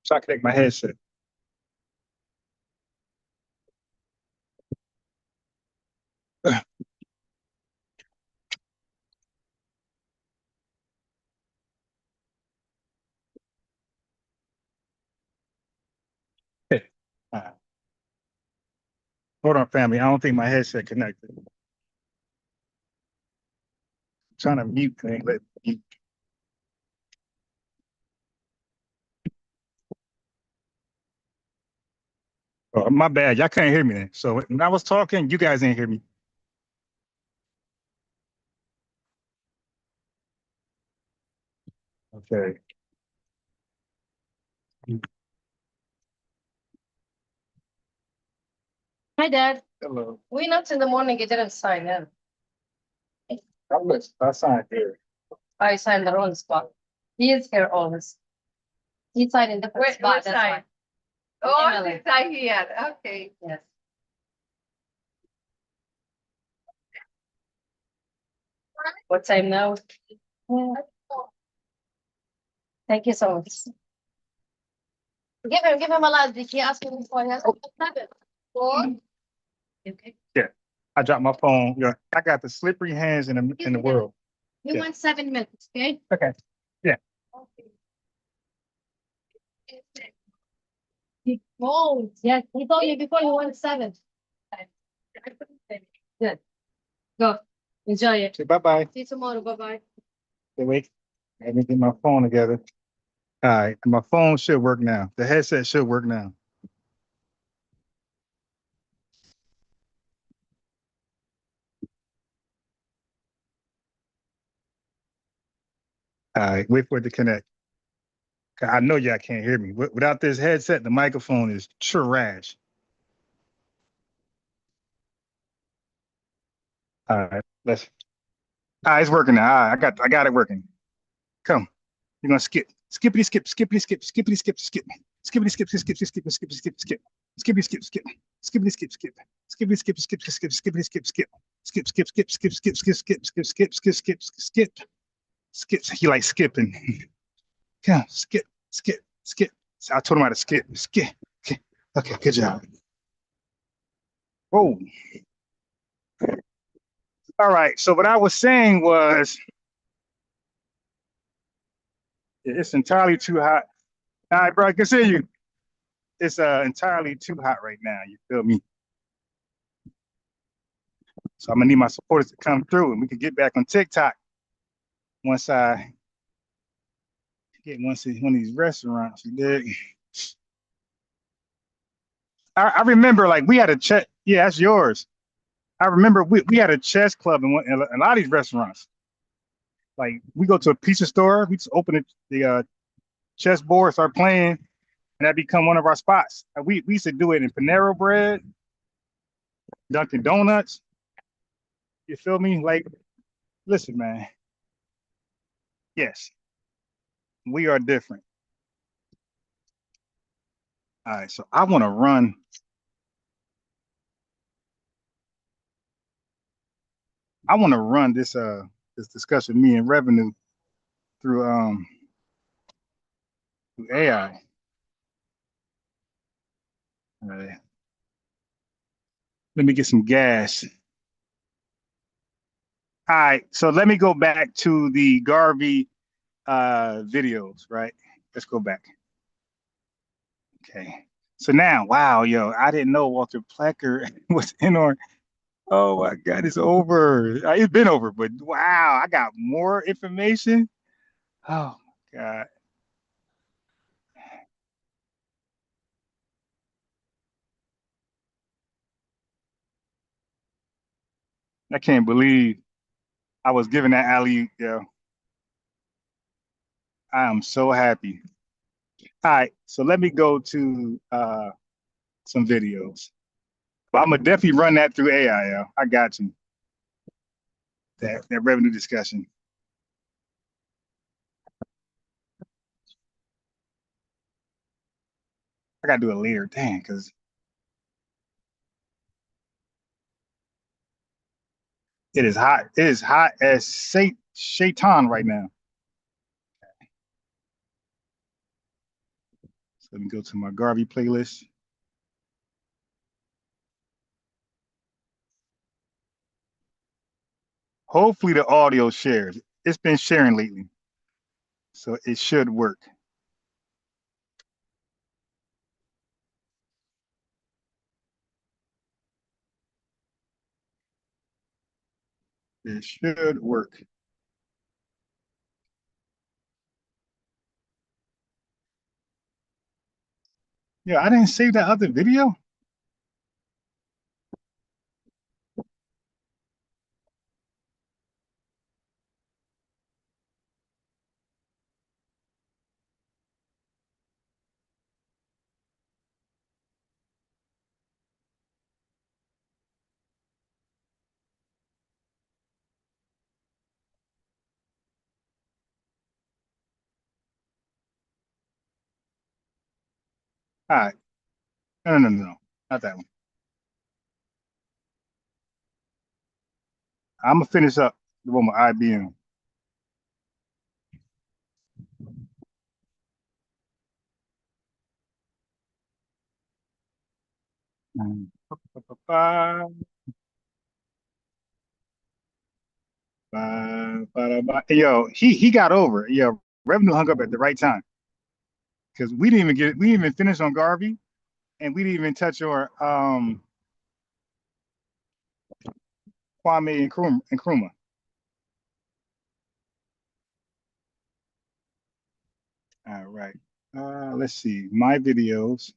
So I connect my headset. Hold on, family. I don't think my headset connected. I'm trying to mute thing. Let mute. Oh, my bad. Y'all couldn't hear me then. So when I was talking, you guys didn't hear me. Okay. Hi, Dad. Hello. We not in the morning. You didn't sign in. I signed here. I signed the wrong spot. He is here always. He signed in the first spot. That's why. Oh, Emily. since I here. Okay. Yes. What time now? Thank you so much. Give him a lot. Did he ask him before? He asked him 7. 4. Okay. Yeah. I dropped my phone. Yeah. I got the slippery hands in the world. We Yeah. want 7 minutes, okay? Okay. Yeah. Oh, yes. He told me before you want 7. Good. Go. Enjoy it. Say bye-bye. See you tomorrow. Bye-bye. Okay, wait. Let me get my phone together. All right. My phone should work now. The headset should work now. All right. Wait for it to connect. I know y'all can't hear me. Without this headset, the microphone is trash. All right. It's working now. All right, I got it working. Come. You're gonna skip. Skippity skip, skippity skip, skippity skip, skip. Skippity skip, skip, skip, skip, skip, skip, skip, skip. Skippity skip, skip. Skippity skip, skip. Skippity skip, skip, skip, skippity skip, skip. Skip, skip, skip, skip, skip, skip, skip, skip, skip, skip, skip, skip. Skip. He like skipping. Yeah, skip, skip, skip. So I told him how to skip. Okay, good job. Oh. All right. So what I was saying was, it's entirely too hot. All right, bro, I can see you. It's entirely too hot right now. You feel me? So I'm gonna need my supporters to come through, and we can get back on TikTok once I get one of these restaurants. You dig? I remember, like, we had a chess. Yeah, that's yours. I remember we had a chess club in a lot of these restaurants. Like, we go to a pizza store, we just open the chess board, start playing, and that become one of our spots. We used to do it in Panera Bread, Dunkin' Donuts. You feel me? Like, listen, man. Yes, we are different. All right, so I want to run. I want to run this discussion, me and revenue, through AI. All right. Let me get some gas. All right, so let me go back to the Garvey videos, right? Let's go back. Okay. So now, wow, yo, I didn't know Walter Plecker was in on. Oh my God, it's over. It's been over, but wow, I got more information. Oh my God. I can't believe I was given that alley, yo. I am so happy. All right, so let me go to some videos. But I'm gonna definitely run that through AI, yo. I got you. That revenue discussion. I gotta do it later, dang, because it is hot. It is hot as Shaitan right now. So let me go to my Garvey playlist. Hopefully the audio shares. It's been sharing lately, so it should work. It should work. Yeah, I didn't save that other video. All right. No. Not that one. I'm gonna finish up the one with IBM. Yo, he got over it. Yo, revenue hung up at the right time because we didn't even finish on Garvey, and we didn't even touch on Kwame and Nkrumah. All right. Let's see my videos.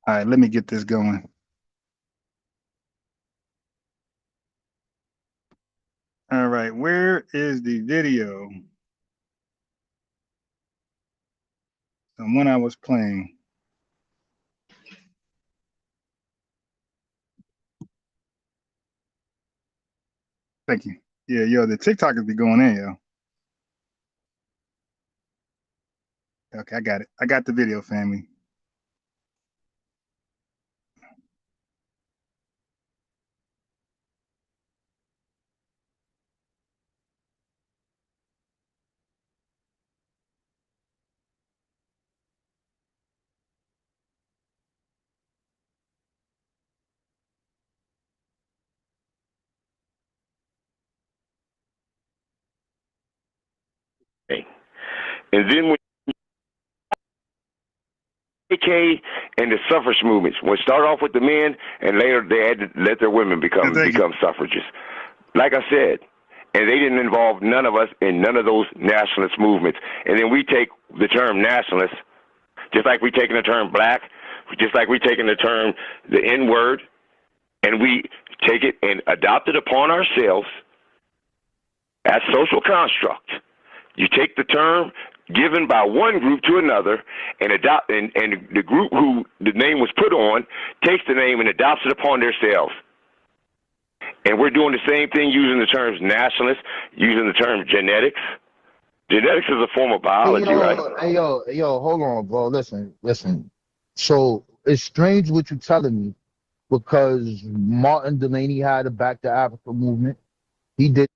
All right, let me get this going. All right, where is the video? The one I was playing. Thank you. Yeah, yo, the TikTokers be going in, yo. Okay, I got it. I got the video, family. And then when KKK and the suffrage movements, when start off with the men, and later they had to let their women become suffragists. Like I said, and they didn't involve none of us in none of those nationalist movements. And then we take the term nationalist, just like we taking the term black, just like we taking the term the N-word, and we take it and adopt it upon ourselves as social construct. You take the term given by one group to another and adopt, and the group who the name was put on takes the name and adopts it upon themselves. And we're doing the same thing using the terms nationalist, using the term genetics. Genetics is a form of biology, right? Hey, yo, hold on, bro. Listen. So it's strange what you're telling me, because Martin Delaney had a Back to Africa movement. He did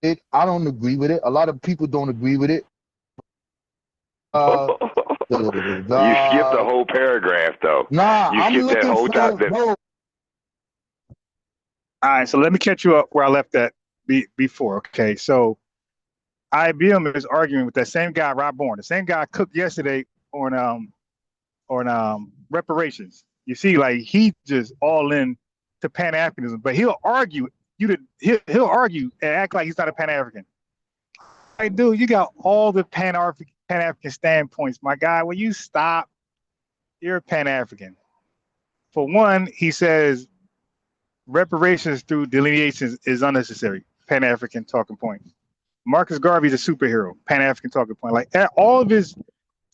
it. I don't agree with it. A lot of people don't agree with it. You skipped the whole paragraph, though. Nah, you I'm skipped that looking whole for top. no. All right, so let me catch you up where I left that before. Okay, so IBM is arguing with that same guy, Rob Bourne, the same guy cooked yesterday on reparations. You see, like he just all in to Pan-Africanism, but he'll argue he'll argue and act like he's not a Pan-African. Like, dude, you got all the Pan-African standpoints, my guy. When you stop, you're a Pan-African. For one, he says reparations through delineations is unnecessary. Pan-African talking point. Marcus Garvey's a superhero. Pan-African talking point. Like all of his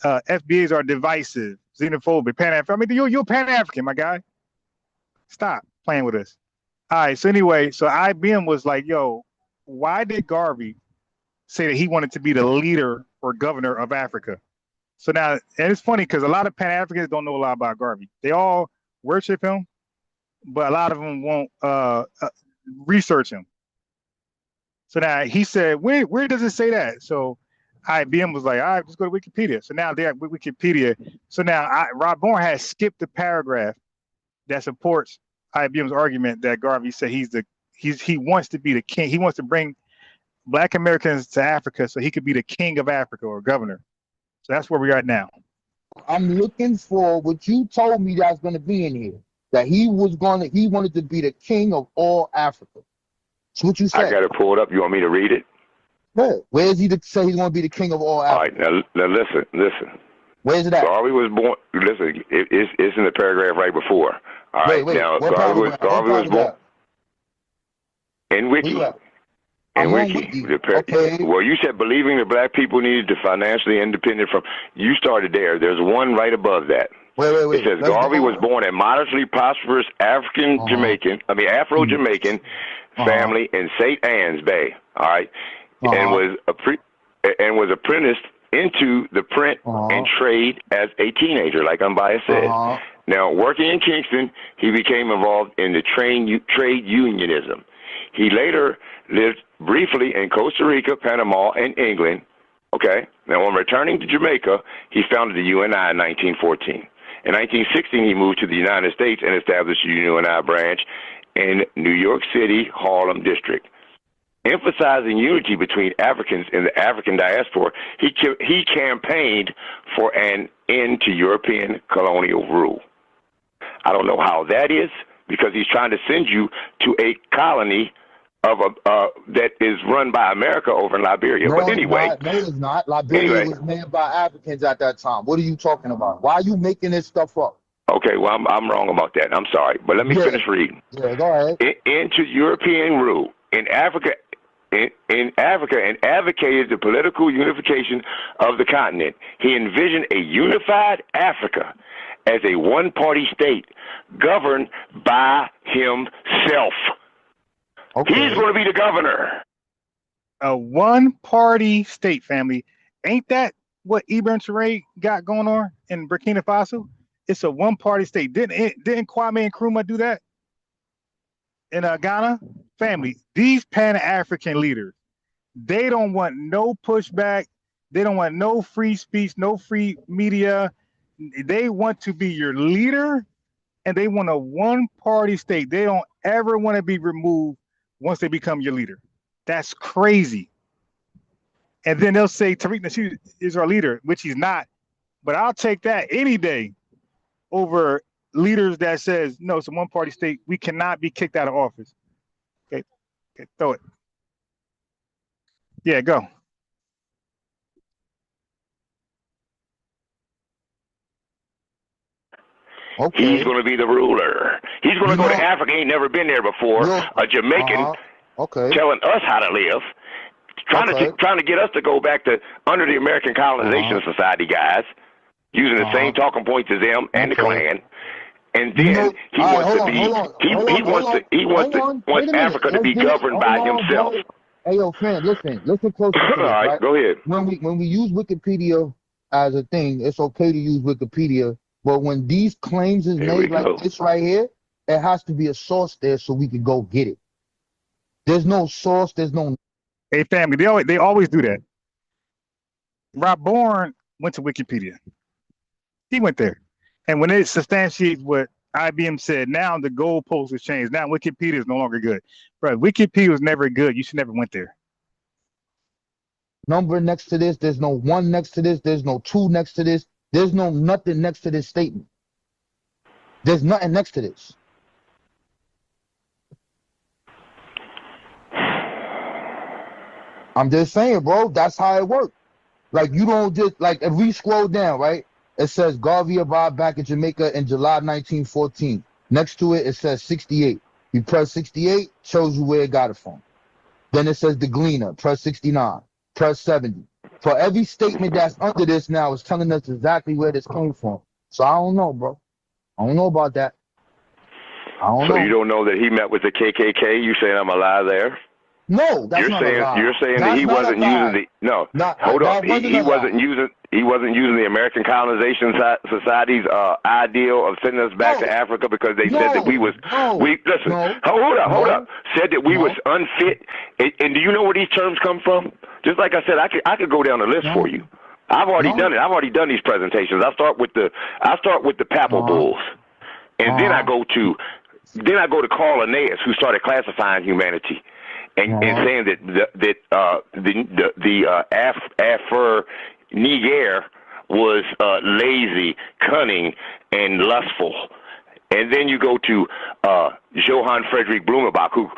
FBAs are divisive, xenophobic, Pan-African. I mean, you're Pan-African, my guy. Stop playing with us. All right. So anyway, so IBM was like, yo, why did Garvey say that he wanted to be the leader or governor of Africa? So now, and it's funny because a lot of Pan-Africans don't know a lot about Garvey. They all worship him, but a lot of them won't research him. So now he said, where does it say that? So IBM was like, all right, let's go to Wikipedia. So now they're at Wikipedia. So now Rob Bourne has skipped the paragraph that supports IBM's argument that Garvey said he wants to be the king. He wants to bring Black Americans to Africa so he could be the king of Africa or governor. So that's where we are now. I'm looking for what you told me that's going to be in here. That he wanted to be the king of all Africa. That's what you said. I got it pulled up. You want me to read it? Yeah. Where is he to say he's going to be the king of all Africa? All right, now listen. Where's it at? Garvey was born. Listen, it's in the paragraph right before. All right, wait, now Garvey was born in Wiki. In Wiki. Okay. Well, you said believing that Black people needed to financially independent from. You started there. There's one right above that. Wait. It says Garvey was born a modestly prosperous Afro-Jamaican family in St. Anne's Bay. All right, and was apprenticed into the print and trade as a teenager, like Unbiased said. Now, working in Kingston, he became involved in the trade unionism. He later lived briefly in Costa Rica, Panama, and England. Okay. Now, on returning to Jamaica, he founded the UNI in 1914. In 1916, he moved to the United States and established the UNI branch in New York City, Harlem district. Emphasizing unity between Africans in the African diaspora, he campaigned for an end to European colonial rule. I don't know how that is, because he's trying to send you to a colony of that is run by America over in Liberia. No, but anyway, no, it's not. Liberia was manned by Africans at that time. What are you talking about? Why are you making this stuff up? Okay, well, I'm wrong about that. I'm sorry, but let me finish reading. Yeah, go ahead. Into European rule in Africa. In Africa, and advocated the political unification of the continent. He envisioned a unified Africa as a one-party state governed by himself. Okay. He's going to be the governor. A one-party state, family. Ain't that what Ibn Tariq got going on in Burkina Faso? It's a one-party state. Didn't Kwame Nkrumah do that in Ghana? Family, these Pan-African leaders, they don't want no pushback. They don't want no free speech, no free media. They want to be your leader, and they want a one-party state. They don't ever want to be removed once they become your leader. That's crazy. And then they'll say Tariq Nasheed is our leader, which he's not. But I'll take that any day over leaders that says, no, it's a one-party state. We cannot be kicked out of office. Okay, throw it. Yeah, go. Okay. He's going to be the ruler. He's going to go to Africa. He ain't never been there before. A Jamaican telling us how to live. Trying to get us to go back to under the American Colonization Society guys, using the same talking points as them and the Klan. And then he wants Africa to be governed by himself. Hey, yo, friend, listen close to this. All right, go ahead. When we use Wikipedia as a thing, it's okay to use Wikipedia. But when these claims is made like this right here, it has to be a source there so we can go get it. There's no source. There's no. Hey, family, they always do that. Rob Bourne went to Wikipedia. He went there. And when it substantiates what IBM said, now the goalpost has changed. Now Wikipedia is no longer good. Bro, Wikipedia was never good. You should never went there. Number next to this. There's no 1 next to this. There's no 2 next to this. There's no nothing next to this statement. There's nothing next to this. I'm just saying, bro, that's how it works. Like, you don't just, like, if we scroll down, right, it says Garvey arrived back in Jamaica in July 1914. Next to it, it says 68. You press 68, shows you where it got it from. Then it says the Gleaner, press 69, press 70. For every statement that's under this now, it's telling us exactly where this came from. So I don't know, bro. I don't know about that. I don't know. So you don't know that he met with the KKK? You saying I'm a lie there? No, that's not a lie. You're saying that he wasn't using hold on. He wasn't using the American Colonization Society's ideal of sending us back to Africa because they said that we was hold up. Said that we was unfit. And do you know where these terms come from? Just like I said, I could go down the list for you. I've already done it. I've already done these presentations. I start with the papal bulls. And then I go to Carl Linnaeus, who started classifying humanity. And saying that the Afro-Niger was lazy, cunning, and lustful. And then you go to Johann Friedrich Blumenbach, who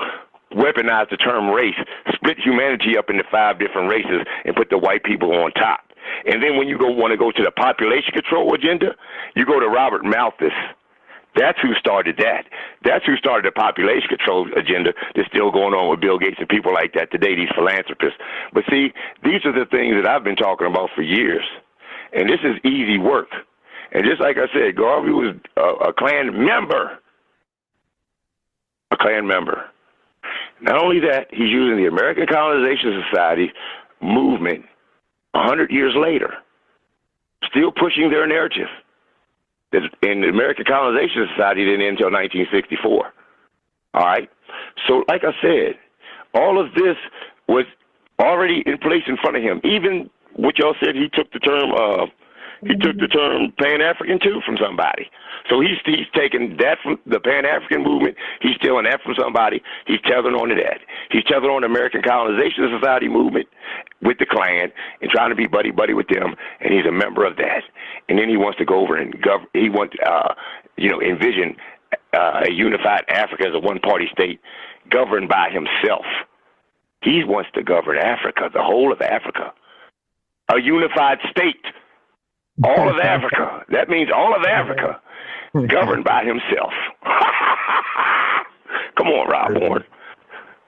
weaponized the term race, split humanity up into 5 different races, and put the white people on top. And then when you want to go to the population control agenda, you go to Robert Malthus. That's who started that. That's who started the population control agenda that's still going on with Bill Gates and people like that today, these philanthropists. But see, these are the things that I've been talking about for years. And this is easy work. And just like I said, Garvey was a Klan member. A Klan member. Not only that, he's using the American Colonization Society movement 100 years later, still pushing their narrative. In the American Colonization Society didn't end until 1964. All right? So, like I said, all of this was already in place in front of him. Even what y'all said, he took the term Pan-African too from somebody. So he's taking that from the Pan-African movement. He's stealing that from somebody. He's tethering on to that. He's tethering on the American Colonization Society movement with the Klan and trying to be buddy-buddy with them, and he's a member of that. And then he wants to go over and he wants, envision a unified Africa as a one-party state governed by himself. He wants to govern Africa, the whole of Africa, a unified state. All of Africa. That means all of Africa governed by himself. Come on, Rob Warren.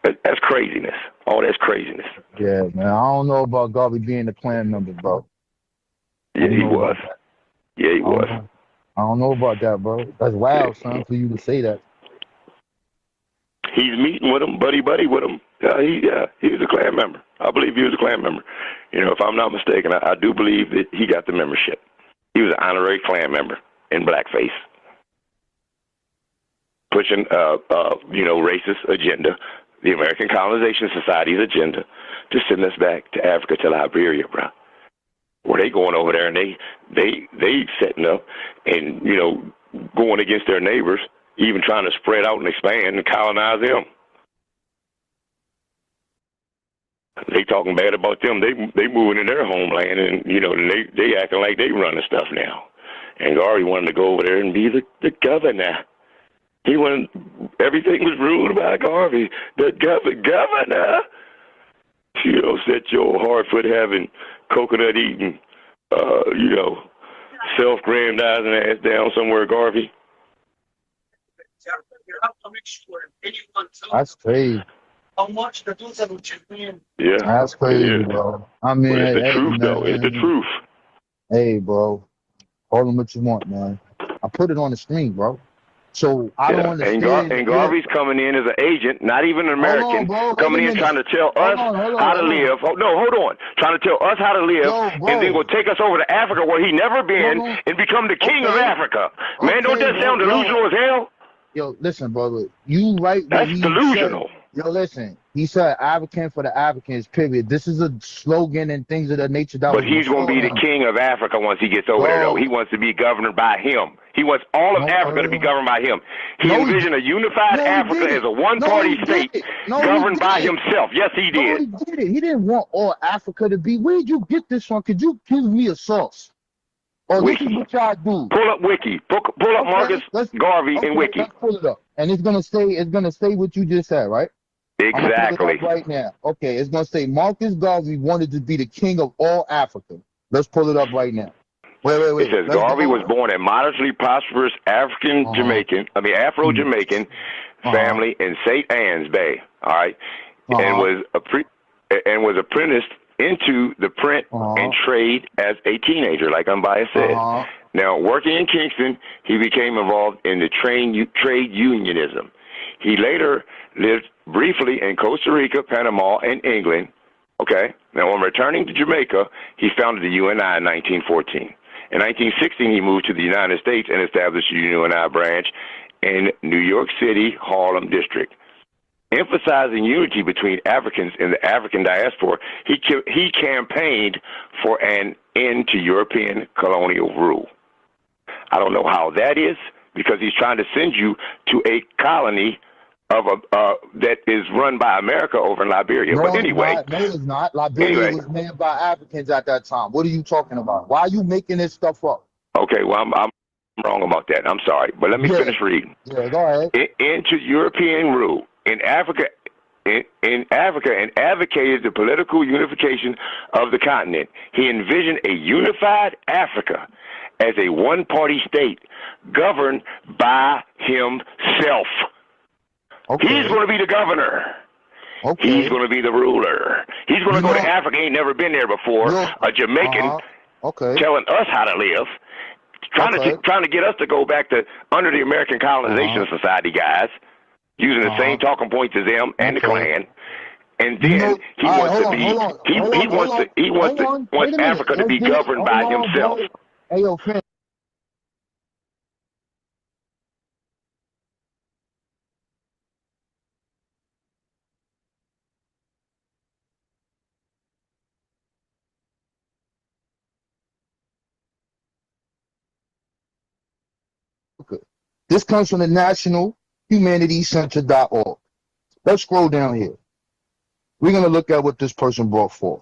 That's craziness. Oh, that's craziness. Yeah, man. I don't know about Garvey being the Klan member, bro. Yeah, he was. Yeah, he was. I don't know about that, bro. That's wild, son, for you to say that. he's meeting with him, buddy with him. He was a Klan member. I believe he was a Klan member. You know, if I'm not mistaken, I do believe that he got the membership. He was an honorary Klan member in blackface, pushing racist agenda, the American Colonization Society's agenda, to send us back to Africa, to Liberia, bro. Where they going over there and they setting up and, you know, going against their neighbors, even trying to spread out and expand and colonize them. They talking bad about them. They moving in their homeland, and you know they acting like they running stuff now. And Garvey wanted to go over there and be the governor. He wanted, everything was ruled by Garvey, the governor. You know, set your hard-foot having, coconut eating, self-grandizing ass down somewhere, Garvey. That's crazy. Yeah, that's crazy, bro. I mean, but it's the truth, though. It's the truth. Hey, bro, call them what you want, man. I put it on the screen, bro. So I don't understand. And Garvey's coming in as an agent, not even an American, coming in trying to tell us how to live. Hold on. Trying to tell us how to live, and then will take us over to Africa where he never been and become the king of Africa. Man, don't that sound delusional as hell? Yo, listen, brother. You right. That's delusional. Yo, listen. He said African for the Africans, period. This is a slogan and things of that nature. But he's going to be the king of Africa once he gets over there, though. He wants to be governed by him. He wants all of Africa to be governed by him. He envisioned a unified Africa as a one-party state governed by himself. Yes, he did. He didn't want all Africa to be. Where did you get this from? Could you give me a source? Oh, Wiki. This is what y'all do. Pull up Wiki. Pull up Marcus Garvey and Wiki. Let's pull it up. And it's gonna say what you just said, right? Exactly. Right now. Okay, it's gonna say Marcus Garvey wanted to be the king of all Africa. Let's pull it up right now. Wait. It says Garvey was born a modestly prosperous Afro-Jamaican family in St. Anne's Bay. All right, and was apprenticed into the print and trade as a teenager, like Unbiased said. Now, working in Kingston, he became involved in the trade unionism. He later lived briefly in Costa Rica, Panama, and England. Okay. Now, on returning to Jamaica, he founded the UNI in 1914. In 1916, he moved to the United States and established the UNI branch in New York City, Harlem district. Emphasizing unity between Africans in the African diaspora, he campaigned for an end to European colonial rule. I don't know how that is, because he's trying to send you to a colony of that is run by America over in Liberia. No, but anyway, no, it's not. Liberia was manned by Africans at that time. What are you talking about? Why are you making this stuff up? Okay, well, I'm wrong about that. I'm sorry, but let me finish reading. Yeah, go ahead. Into European rule in Africa. In Africa, and advocated the political unification of the continent. He envisioned a unified Africa as a one-party state governed by himself. Okay. He's going to be the governor. Okay. He's going to be the ruler. He's going to go to Africa. Ain't never been there before. A Jamaican telling us how to live, trying to get us to go back to under the American Colonization Society, guys, using the same talking points as them and the Klan. And then he wants Africa to be governed by himself. Hey, yo, friend. This comes from the National HumanityCenter.org. Let's scroll down here. We're going to look at what this person brought forth.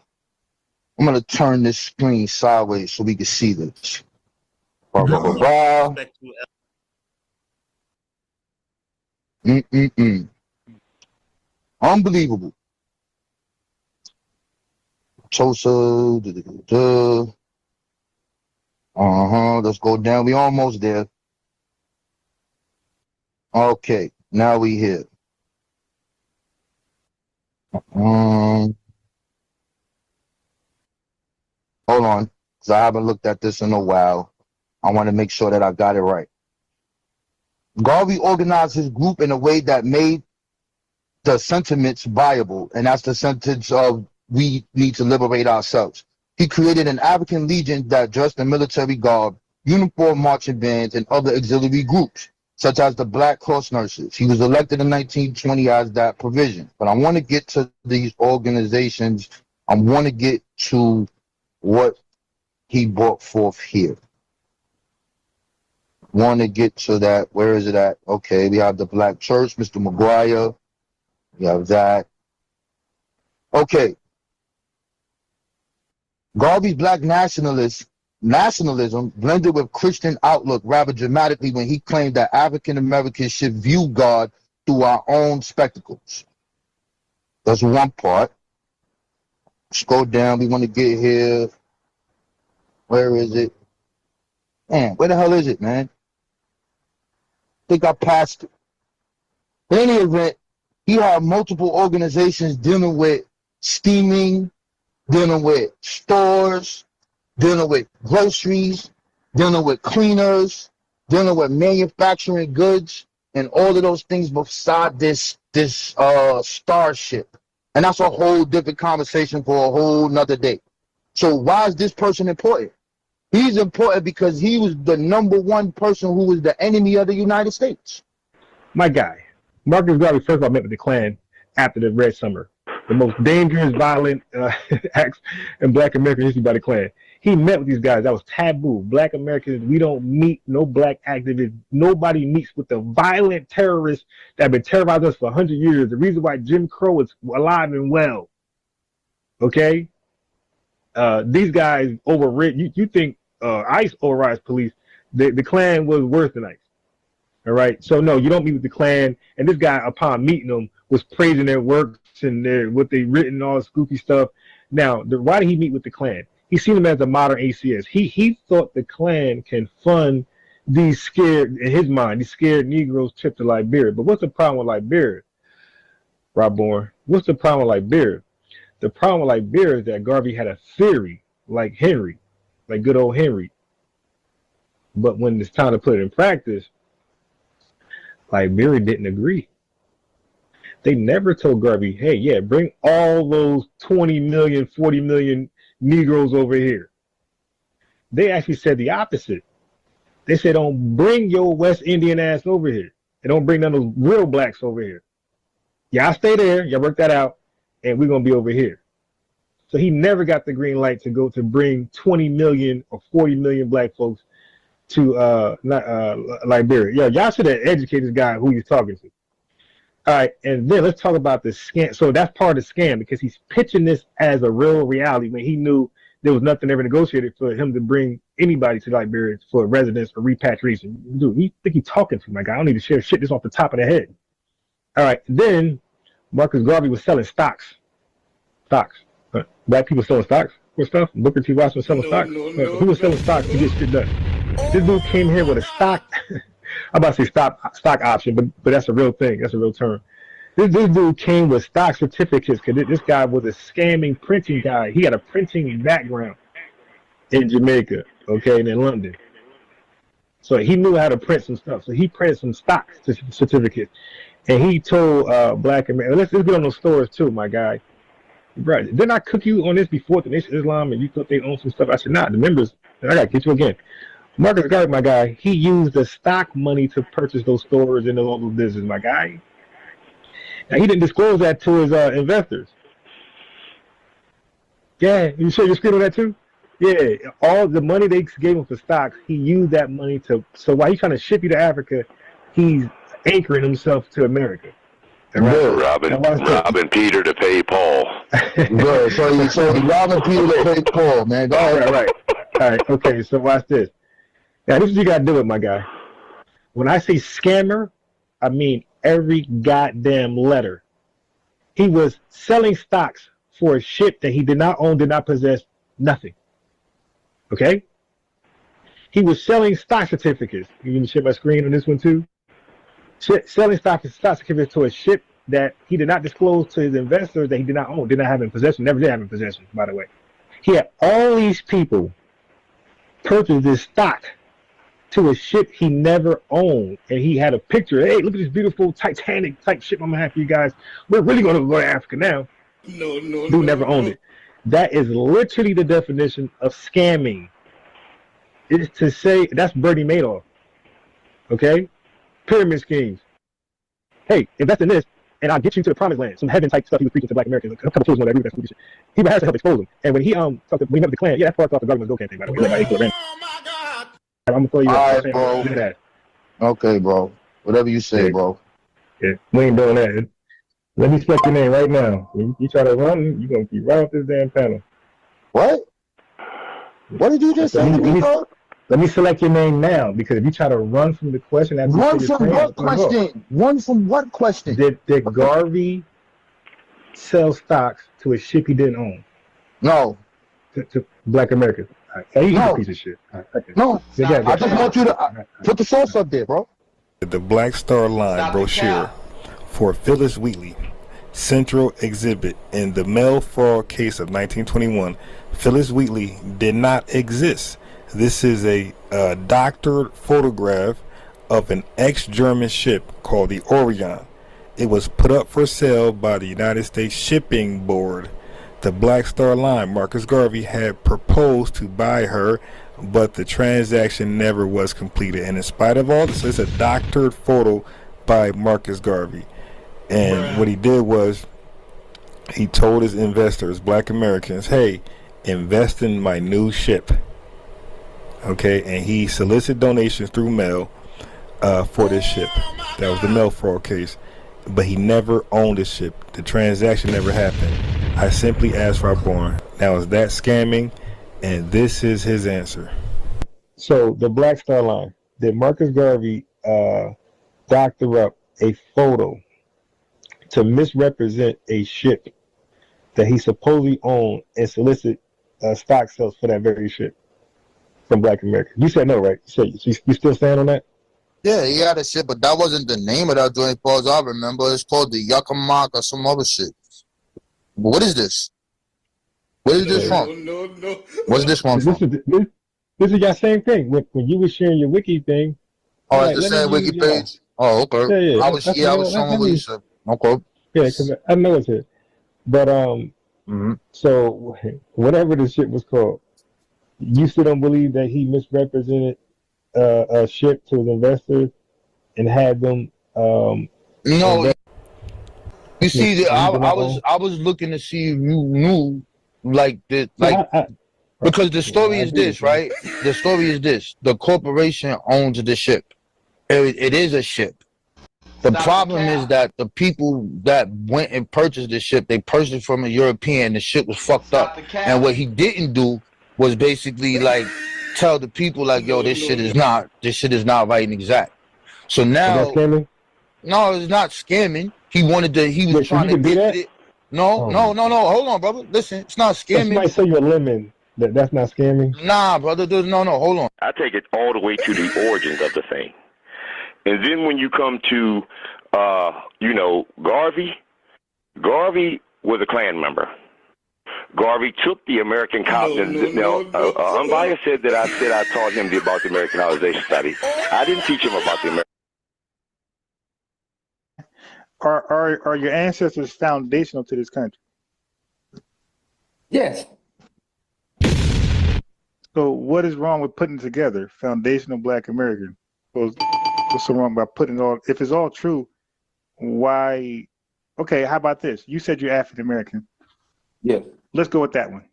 I'm going to turn this screen sideways so we can see this. Unbelievable. Tosa. Let's go down. We almost there. Okay, now we here. Hold on, because I haven't looked at this in a while. I want to make sure that I got it right. Garvey organized his group in a way that made the sentiments viable, and that's the sentence of we need to liberate ourselves. He created an African legion that dressed in military garb, uniform marching bands, and other auxiliary groups, such as the Black Cross Nurses. He was elected in 1920 as that provision. But I want to get to these organizations. I want to get to what he brought forth here. Want to get to that. Where is it at? Okay, we have the Black Church, Mr. McGuire. We have that. Okay. Garvey's Black nationalism blended with Christian outlook rather dramatically when he claimed that African Americans should view God through our own spectacles. That's one part. Scroll down. We want to get here. Where is it? Man, where the hell is it, man? I think I passed it. In any event, he had multiple organizations dealing with steaming, dealing with stores, dealing with groceries, dealing with cleaners, dealing with manufacturing goods, and all of those things beside this starship. And that's a whole different conversation for a whole nother day. So why is this person important? He's important because he was the #1 person who was the enemy of the United States. My guy, Marcus Garvey, first of all, met with the Klan after the Red Summer, the most dangerous, violent acts in Black American history by the Klan. He met with these guys. That was taboo. Black Americans, we don't meet no black activists. Nobody meets with the violent terrorists that have been terrorizing us for 100 years. The reason why Jim Crow is alive and well. Okay? These guys overrid. You think ICE overrides police. The Klan was worse than ICE. All right? So, no, you don't meet with the Klan. And this guy, upon meeting them, was praising their works and what they written, all this goofy stuff. Now, why did he meet with the Klan? He seen them as a modern ACS. He thought the Klan can fund these scared, in his mind, these scared Negroes trip to Liberia. But what's the problem with Liberia, Rob Bourne? What's the problem with Liberia? The problem with Liberia is that Garvey had a theory like Henry, like good old Henry. But when it's time to put it in practice, Liberia didn't agree. They never told Garvey, hey, yeah, bring all those 20 million, 40 million Negroes over here. They actually said the opposite. They said, don't bring your West Indian ass over here. And don't bring none of those real blacks over here. Y'all stay there. Y'all work that out. And we're going to be over here. So he never got the green light to go to bring 20 million or 40 million black folks to Liberia. Yeah, y'all should have educated this guy who he's talking to. All right, and then let's talk about the scam. So that's part of the scam because he's pitching this as a real reality when he knew there was nothing ever negotiated for him to bring anybody to Liberia for residence or repatriation. Dude, you think he's talking to my guy? I don't need to share shit just off the top of the head. All right, then Marcus Garvey was selling stocks. Black people selling stocks for stuff. Booker T. Washington selling stocks. Who was selling stocks to get shit done? This dude came here with a stock. I'm about to say stock option, but that's a real thing. That's a real term. This dude came with stock certificates because this guy was a scamming printing guy. He had a printing background in Jamaica, okay, and in London. So he knew how to print some stuff. So he printed some stock certificates. And he told Black Americans, let's get on those stores too, my guy. Right. Didn't I cook you on this before the Nation of Islam and you thought they owned some stuff? I said, nah, the members, I got to get you again. Marcus Garvey, my guy, he used the stock money to purchase those stores and all those businesses, my guy. Now, he didn't disclose that to his investors. Yeah, you sure you're screen on that too? Yeah, all the money they gave him for stocks, he used that money to, so while he's trying to ship you to Africa, he's anchoring himself to America. Robbing Peter to pay Paul. Good. So robbing Peter to pay Paul, man. Go ahead. All right. Okay, so watch this. Now, this is what you got to do with my guy. When I say scammer, I mean every goddamn letter. He was selling stocks for a ship that he did not own, did not possess, nothing. Okay? He was selling stock certificates. You can share my screen on this one too? Selling stock certificates to a ship that he did not disclose to his investors that he did not own, did not have in possession, never did have in possession, by the way. He had all these people purchase this stock to a ship he never owned, and he had a picture. Hey, look at this beautiful Titanic type ship I'm gonna have for you guys. We're really gonna go to Africa now. Dude never owned it. That is literally the definition of scamming. It's to say that's Bernie Madoff. Okay, pyramid schemes. Hey, invest in this, and I'll get you to the promised land. Some heaven type stuff he was preaching to Black Americans. A couple tools on that stupid shit. He has to help expose them. And when he when he met with the Klan, yeah, that part off the government's go campaign. By the way, like I'm gonna call you. All right, bro. That. Okay, bro. Whatever you say, bro. Yeah, we ain't doing that. Let me select your name right now. You try to run, you're gonna keep right off this damn panel. What? What did you just say to me, bro? Let me select your name now, because if you try to run from the question, run from what question? Run from what question? Did Garvey sell stocks to a ship he didn't own? No. To Black Americans. Right. Hey, he's a piece of shit. Right, okay. No. I just want you to put the source up there, bro. The Black Star Line brochure for Phyllis Wheatley, central exhibit in the mail fraud case of 1921. Phyllis Wheatley did not exist. This is a doctored photograph of an ex-German ship called the Orion. It was put up for sale by the United States Shipping Board. The Black Star Line, Marcus Garvey, had proposed to buy her, but the transaction never was completed. And in spite of all this, it's a doctored photo by Marcus Garvey. And what he did was he told his investors, Black Americans, hey, invest in my new ship. Okay, and he solicited donations through mail for this ship. That was the mail fraud case. But he never owned the ship. The transaction never happened. I simply asked for our born. Now, is that scamming? And this is his answer. So, the Black Star Line. Did Marcus Garvey doctor up a photo to misrepresent a ship that he supposedly owned and solicit stock sales for that very ship from Black Americans? You said no, right? You still stand on that? Yeah, he had a shit, but that wasn't the name of that joint, as I remember. It's called the Yakima or some other shit. But what is this? Where is this from? No. What's this one from? This is your same thing. When you were sharing your wiki thing. Oh, it's the same wiki page? Oh, okay. Yeah. I was showing what you said. Okay. Yeah, because I know it's here. But, so, whatever the shit was called, you still don't believe that he misrepresented a ship to his investors and had them no, you see, I was looking to see if you knew like this, like because the story is this, right? The story is this: the corporation owns the ship. It is a ship. The problem is that the people that went and purchased the ship, they purchased it from a European. The ship was fucked up, and what he didn't do was basically like tell the people like, yo, this shit is not right and exact. So now, no, it's not scamming. He was trying to get it. No. Hold on, brother. Listen, it's not scamming. Somebody say you're a lemon. That's not scamming. Nah, brother. No. Hold on. I take it all the way to the origins of the thing, and then when you come to, Garvey was a Klan member. Garvey took the American colonization. Unbiased said that I taught him about the American colonization study. I didn't teach him about the American. Are your ancestors foundational to this country? Yes. So what is wrong with putting together foundational Black American? What's so wrong about putting it all? If it's all true, why? Okay, how about this? You said you're African American. Yes. Let's go with that one.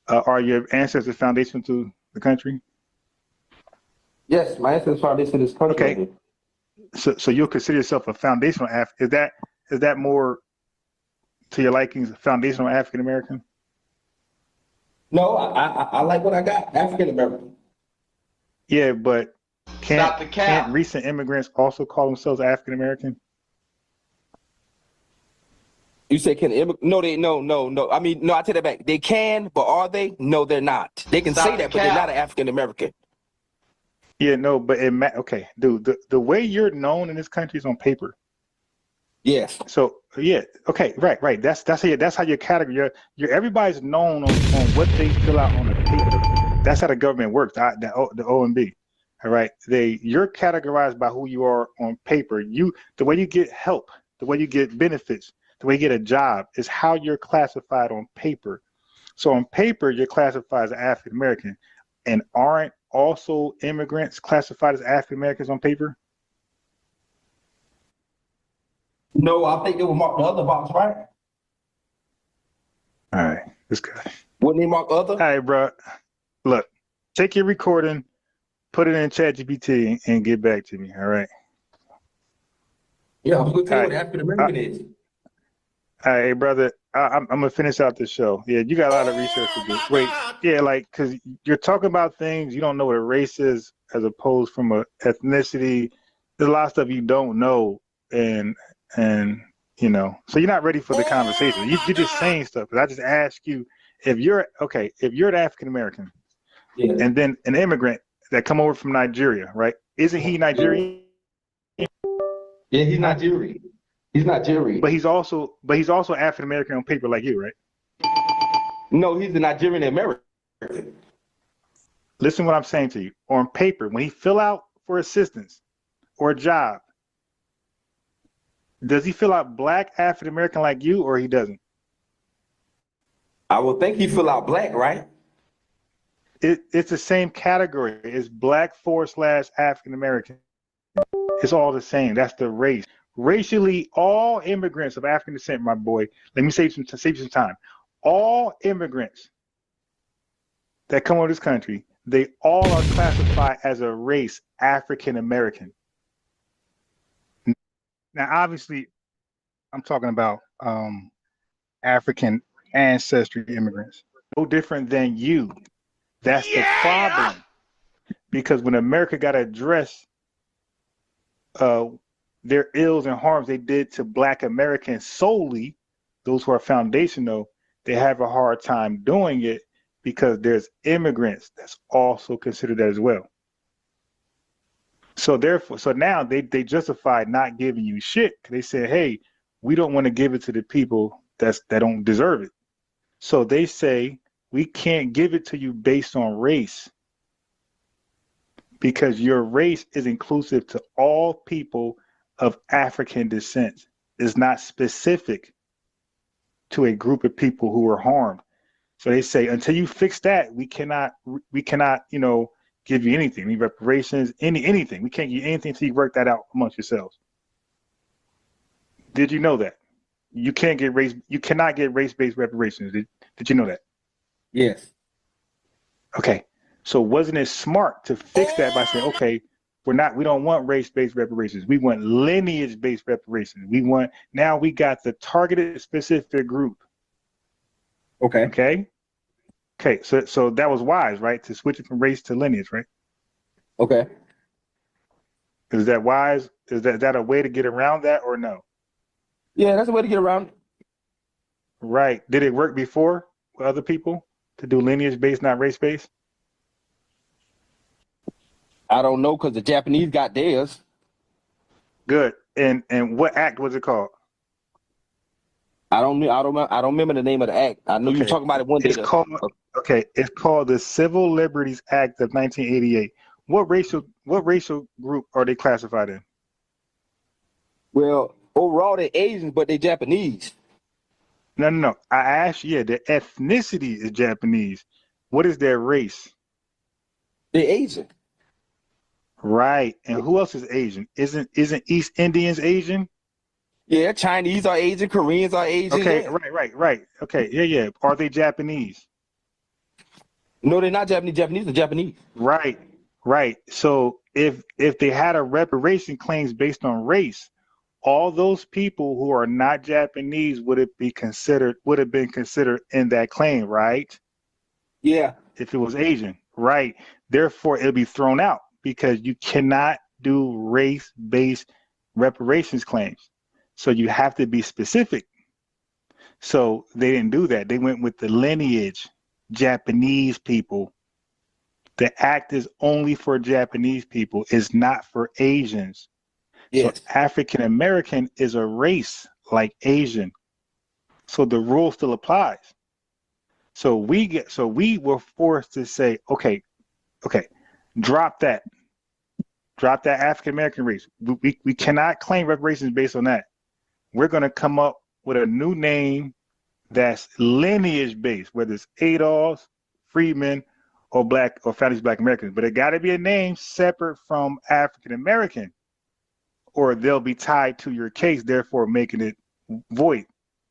Are your ancestors foundational to the country? Yes, my ancestors foundational to this country. Okay. So you'll consider yourself a foundational Is that more to your likings, foundational African American? No, I like what I got, African American. Yeah, but can't recent immigrants also call themselves African American? You say no. I mean, no, I take that back. They can, but are they? No, they're not. They can say that, but they're not an African American. Yeah, no, but okay, dude. The way you're known in this country is on paper. Yes. So yeah, okay, right. That's how your category. Everybody's known on what they fill out on the paper. That's how the government works. The OMB. All right. You're categorized by who you are on paper. The way you get help, the way you get benefits, the way you get a job is how you're classified on paper. So on paper, you're classified as African American, and aren't also immigrants classified as African Americans on paper? No, I think they will mark the other box, right? All right, this guy. Wouldn't they mark other? All right, bro. Look, take your recording, put it in ChatGPT, and get back to me. All right. Yeah, I'm gonna tell you what African American is. All right, brother. I'm gonna finish out the show. Yeah, you got a lot of research to do. Wait, yeah, like, cause you're talking about things you don't know what a race is, as opposed from a ethnicity. There's a lot of stuff you don't know, and you know, so you're not ready for the conversation. You're just saying stuff. But I just ask you if you're an African American, yeah, and then an immigrant that come over from Nigeria, right? Isn't he Nigerian? Yeah, he's Nigerian. He's Nigerian. But he's also African American on paper like you, right? No, he's a Nigerian American. Listen what I'm saying to you. On paper, when he fill out for assistance or a job, does he fill out black African American like you, or he doesn't? I would think he fill out black, right? It's the same category. It's black / African American. It's all the same. That's the race. Racially, all immigrants of African descent, my boy, let me save you some time. All immigrants that come over this country, they all are classified as a race, African American. Now, obviously, I'm talking about African ancestry immigrants. No different than you. That's the problem. Because when America got to address their ills and harms they did to Black Americans solely, those who are foundational, they have a hard time doing it because there's immigrants that's also considered that as well. So therefore, so now they justify not giving you shit. They say, hey, we don't want to give it to the people that don't deserve it. So they say we can't give it to you based on race because your race is inclusive to all people of African descent. Is not specific to a group of people who were harmed. So they say until you fix that, we cannot, you know, give you anything, any reparations, anything. We can't give you anything until you work that out amongst yourselves. Did you know that? You cannot get race-based reparations. Did you know that? Yes. Okay. So wasn't it smart to fix that by saying, okay, we don't want race-based reparations. We want lineage-based reparations. Now we got the targeted specific group. Okay. So that was wise, right? To switch it from race to lineage, right? Okay. Is that wise? Is that a way to get around that or no? Yeah, that's a way to get around it. Right. Did it work before with other people to do lineage-based, not race-based? I don't know because the Japanese got theirs. Good. And what act was it called? I don't remember the name of the act. I know you were talking about it one day. It's called the Civil Liberties Act of 1988. What racial group are they classified in? Well, overall they're Asians, but they're Japanese. No. I asked you, their ethnicity is Japanese. What is their race? They're Asian. Right. And who else is Asian? Isn't East Indians Asian? Yeah, Chinese are Asian, Koreans are Asian. Okay, yeah. right. Okay, yeah. Are they Japanese? No, they're not Japanese. Japanese are Japanese. Right. So if they had a reparation claims based on race, all those people who are not Japanese would have been considered in that claim, right? Yeah. If it was Asian, right. Therefore, it'll be thrown out because you cannot do race-based reparations claims. So you have to be specific. So they didn't do that. They went with the lineage, Japanese people. The act is only for Japanese people. It's not for Asians. Yes. So African American is a race like Asian. So the rule still applies. So we were forced to say, okay, drop that. Drop that African American race. We cannot claim reparations based on that. We're going to come up with a new name that's lineage based, whether it's Adolfs, freedmen, or black or families Black Americans. But it got to be a name separate from African American, or they'll be tied to your case, therefore making it void.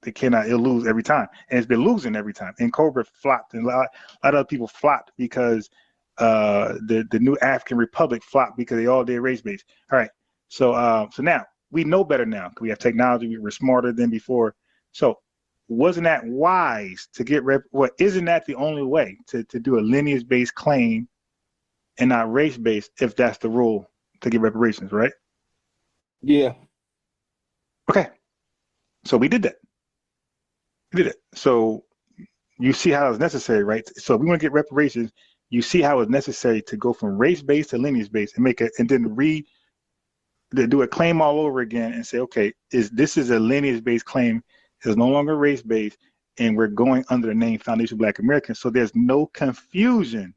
It'll lose every time, and it's been losing every time. And Cobra flopped, and a lot of other people flopped because the new African Republic flopped because they all did race based. All right, so now we know better now. We have technology. We're smarter than before. So wasn't that wise to get isn't that the only way to do a lineage based claim and not race based if that's the rule to get reparations, right? Yeah. Okay. So we did that. So you see how it's necessary, right? So if we want to get reparations, you see how it's necessary to go from race-based to lineage-based and then do a claim all over again and say, okay, this is a lineage-based claim. It's no longer race-based, and we're going under the name Foundation Black Americans. So there's no confusion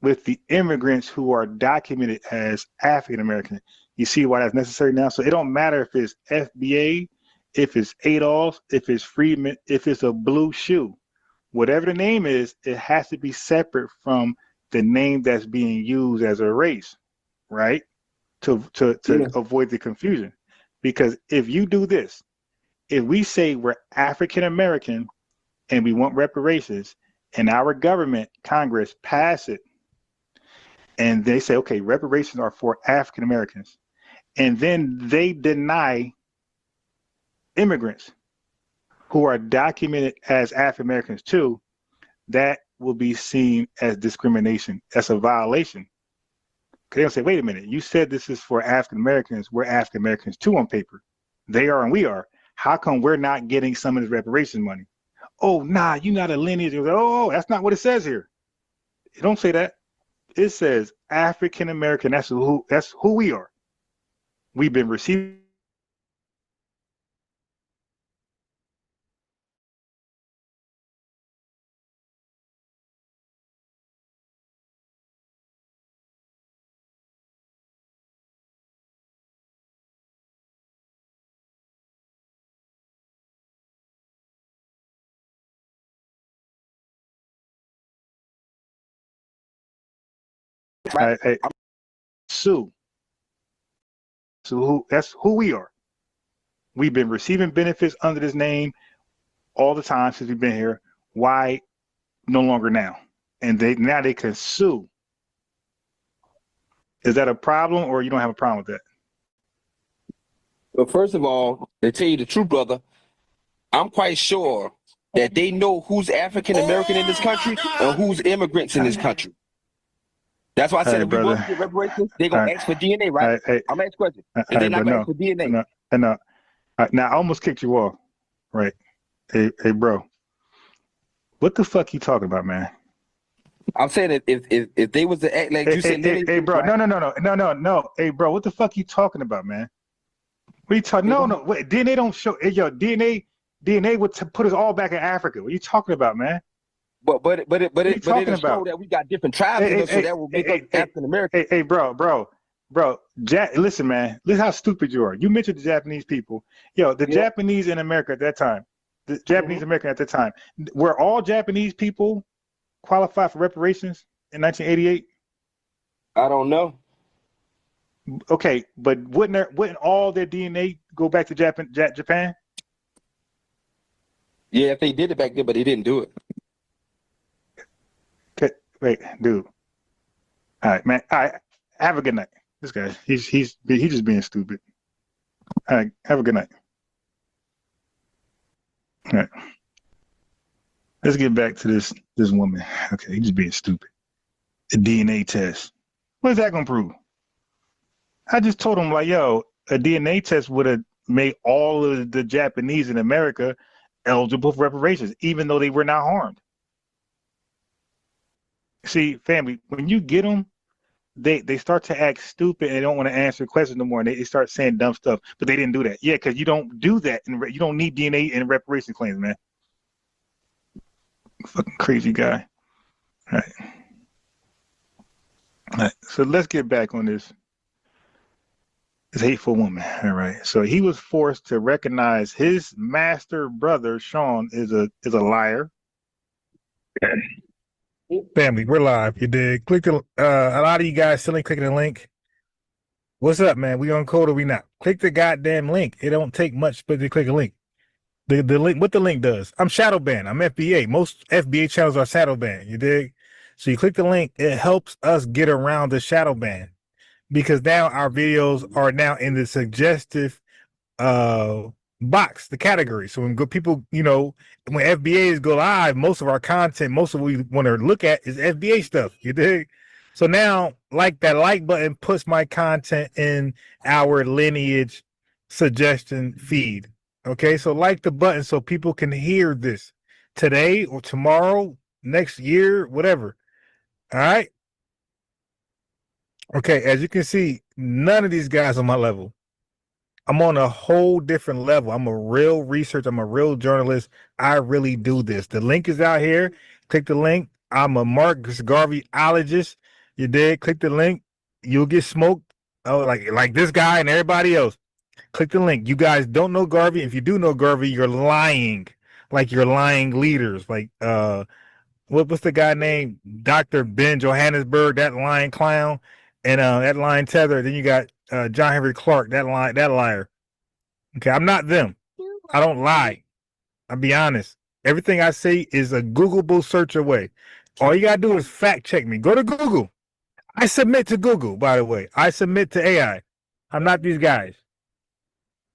with the immigrants who are documented as African American. You see why that's necessary now? So it don't matter if it's FBA, if it's Adolfs, if it's Freedmen, if it's a blue shoe, whatever the name is, it has to be separate from the name that's being used as a race, right? To avoid the confusion. Because if you do this, if we say we're African American and we want reparations, and our government, Congress, pass it, and they say, okay, reparations are for African Americans, and then they deny immigrants who are documented as African Americans too, that will be seen as discrimination. That's a violation. They'll say, wait a minute, you said this is for African Americans. We're African Americans too on paper. They are and we are. How come we're not getting some of this reparation money? Oh, nah, you're not a lineage. Oh, that's not what it says here. It don't say that. It says African American. That's who we are. We've been receiving Sue. So that's who we are. We've been receiving benefits under this name all the time since we've been here. Why no longer now? And now they can sue. Is that a problem, or you don't have a problem with that? Well, first of all, to tell you the truth, brother, I'm quite sure that they know who's African American in this country and who's immigrants in this country. That's why I said if we want to get reparations, they're going to ask for DNA, right? I'm asking a question. And they're not going to ask for DNA. Now, I almost kicked you off, right? Hey, bro, what the fuck you talking about, man? I'm saying if they was to act like you said, hey, bro, no. Hey, bro, what the fuck you talking about, man? What are you talking? No, wait, DNA don't show. Hey, yo, DNA would put us all back in Africa. What are you talking about, man? But it show that we got different tribes in us, so that will make us African American. Hey, bro. Listen, man. Listen how stupid you are. You mentioned the Japanese people. Yo, the Japanese in America at that time, the Japanese American at the time, were all Japanese people qualified for reparations in 1988? I don't know. Okay, but wouldn't all their DNA go back to Japan? Yeah, if they did it back then, but they didn't do it. Okay, wait, dude. All right, man. All right, have a good night. This guy, he's just being stupid. All right, have a good night. All right. Let's get back to this woman. Okay, he's just being stupid. A DNA test. What is that gonna prove? I just told him, like, yo, a DNA test would have made all of the Japanese in America eligible for reparations, even though they were not harmed. See, family, when you get them, they start to act stupid and they don't want to answer questions no more, and they start saying dumb stuff. But they didn't do that. Yeah, because you don't do that, and you don't need DNA in reparation claims, man. Fucking crazy guy. All right. So let's get back on this This hateful woman. All right. So he was forced to recognize his master brother, Sean, is a liar. Family, we're live. You dig? Click the a lot of you guys still ain't clicking the link. What's up, man? We on code or we not? Click the goddamn link. It don't take much but to click a link. The link, what the link does. I'm shadow banned. I'm FBA. Most FBA channels are shadow banned. You dig? So you click the link, it helps us get around the shadow ban. Because now our videos are now in the suggestive box, the category. So when people, when FBAs go live, most of our content, most of what we want to look at is FBA stuff. You dig? So now, that like button puts my content in our lineage suggestion feed. Okay, so like the button so people can hear this today or tomorrow, next year, whatever. All right. Okay, as you can see, none of these guys on my level. I'm on a whole different level. I'm a real researcher. I'm a real journalist. I really do this. The link is out here. Click the link. I'm a Marcus Garveyologist. You did. Click the link. You'll get smoked. Oh, like this guy and everybody else. Click the link. You guys don't know Garvey. If you do know Garvey, you're lying. Like you're lying leaders. Like what's the guy named Dr. Ben Johannesburg, that lying clown, and that lying tether. Then you got John Henry Clark, that liar. Okay, I'm not them. I don't lie. I'll be honest. Everything I say is a Googleable search away. All you gotta do is fact check me. Go to Google. I submit to Google, by the way. I submit to AI. I'm not these guys.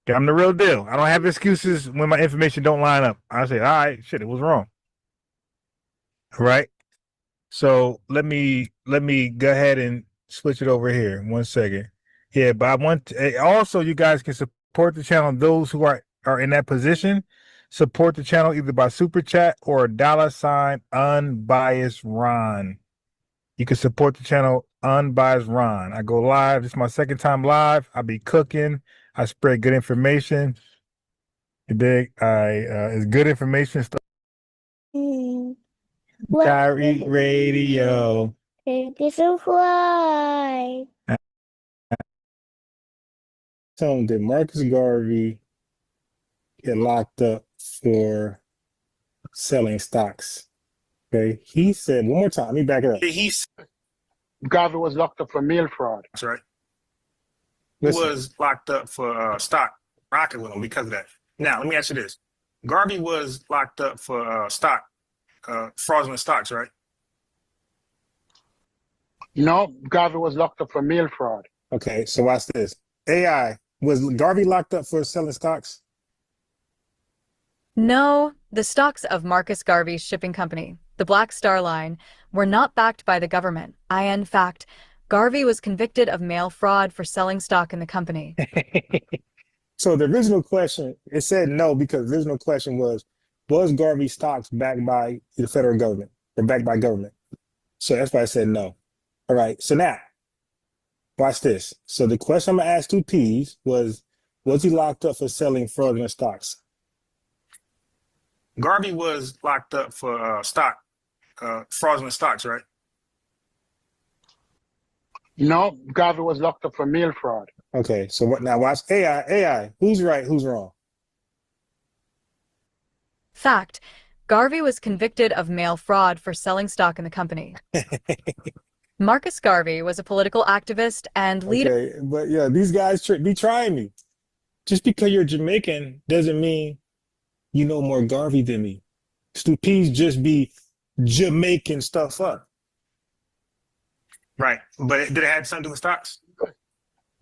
Okay, I'm the real deal. I don't have excuses when my information don't line up. I say, all right, shit, it was wrong. All right. So let me go ahead and switch it over here. 1 second. Yeah, but I want to, also you guys can support the channel. Those who are in that position, support the channel either by super chat or $ unbiased Ron. You can support the channel unbiased Ron. I go live. This is my second time live. I be cooking. I spread good information. You dig? It's good information stuff. Tariq Radio. This is why. So did Marcus Garvey get locked up for selling stocks? Okay, he said one more time. Let me back it up. Garvey was locked up for mail fraud. That's right. He was locked up for stock rocking with him because of that. Now, let me ask you this. Garvey was locked up for fraudulent stocks, right? No, Garvey was locked up for mail fraud. Okay, so watch this. AI, was Garvey locked up for selling stocks? No, the stocks of Marcus Garvey's shipping company, the Black Star Line, were not backed by the government. In fact, Garvey was convicted of mail fraud for selling stock in the company. So the original question, it said no because the original question was Garvey's stocks backed by the federal government or backed by government? So that's why I said no. All right, so now, watch this. So the question I'm going to ask 2Ps was he locked up for selling fraudulent stocks? Garvey was locked up for fraudulent stocks, right? No, Garvey was locked up for mail fraud. Okay, so what now? Watch AI. Who's right? Who's wrong? Fact, Garvey was convicted of mail fraud for selling stock in the company. Marcus Garvey was a political activist and leader. Okay, but yeah, these guys be trying me. Just because you're Jamaican doesn't mean you know more Garvey than me. Stupees just be Jamaican stuff up. Right, but did it have something to do with stocks?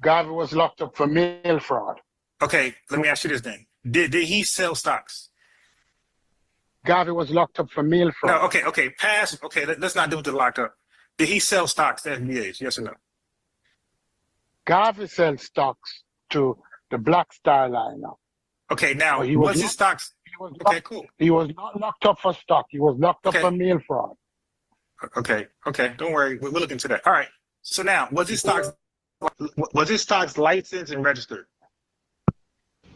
Garvey was locked up for mail fraud. Okay, let me ask you this then. Did he sell stocks? Garvey was locked up for mail fraud. No, okay, pass. Okay, let's not do with the locked up. Did he sell stocks to FBAs? Yes or no? Garvey sells stocks to the Black Star Line now. Okay, now, was his stocks? Okay, cool. He was not locked up for stock. He was locked up for mail fraud. Okay, don't worry. We'll look into that. All right. So now, was his stocks licensed and registered?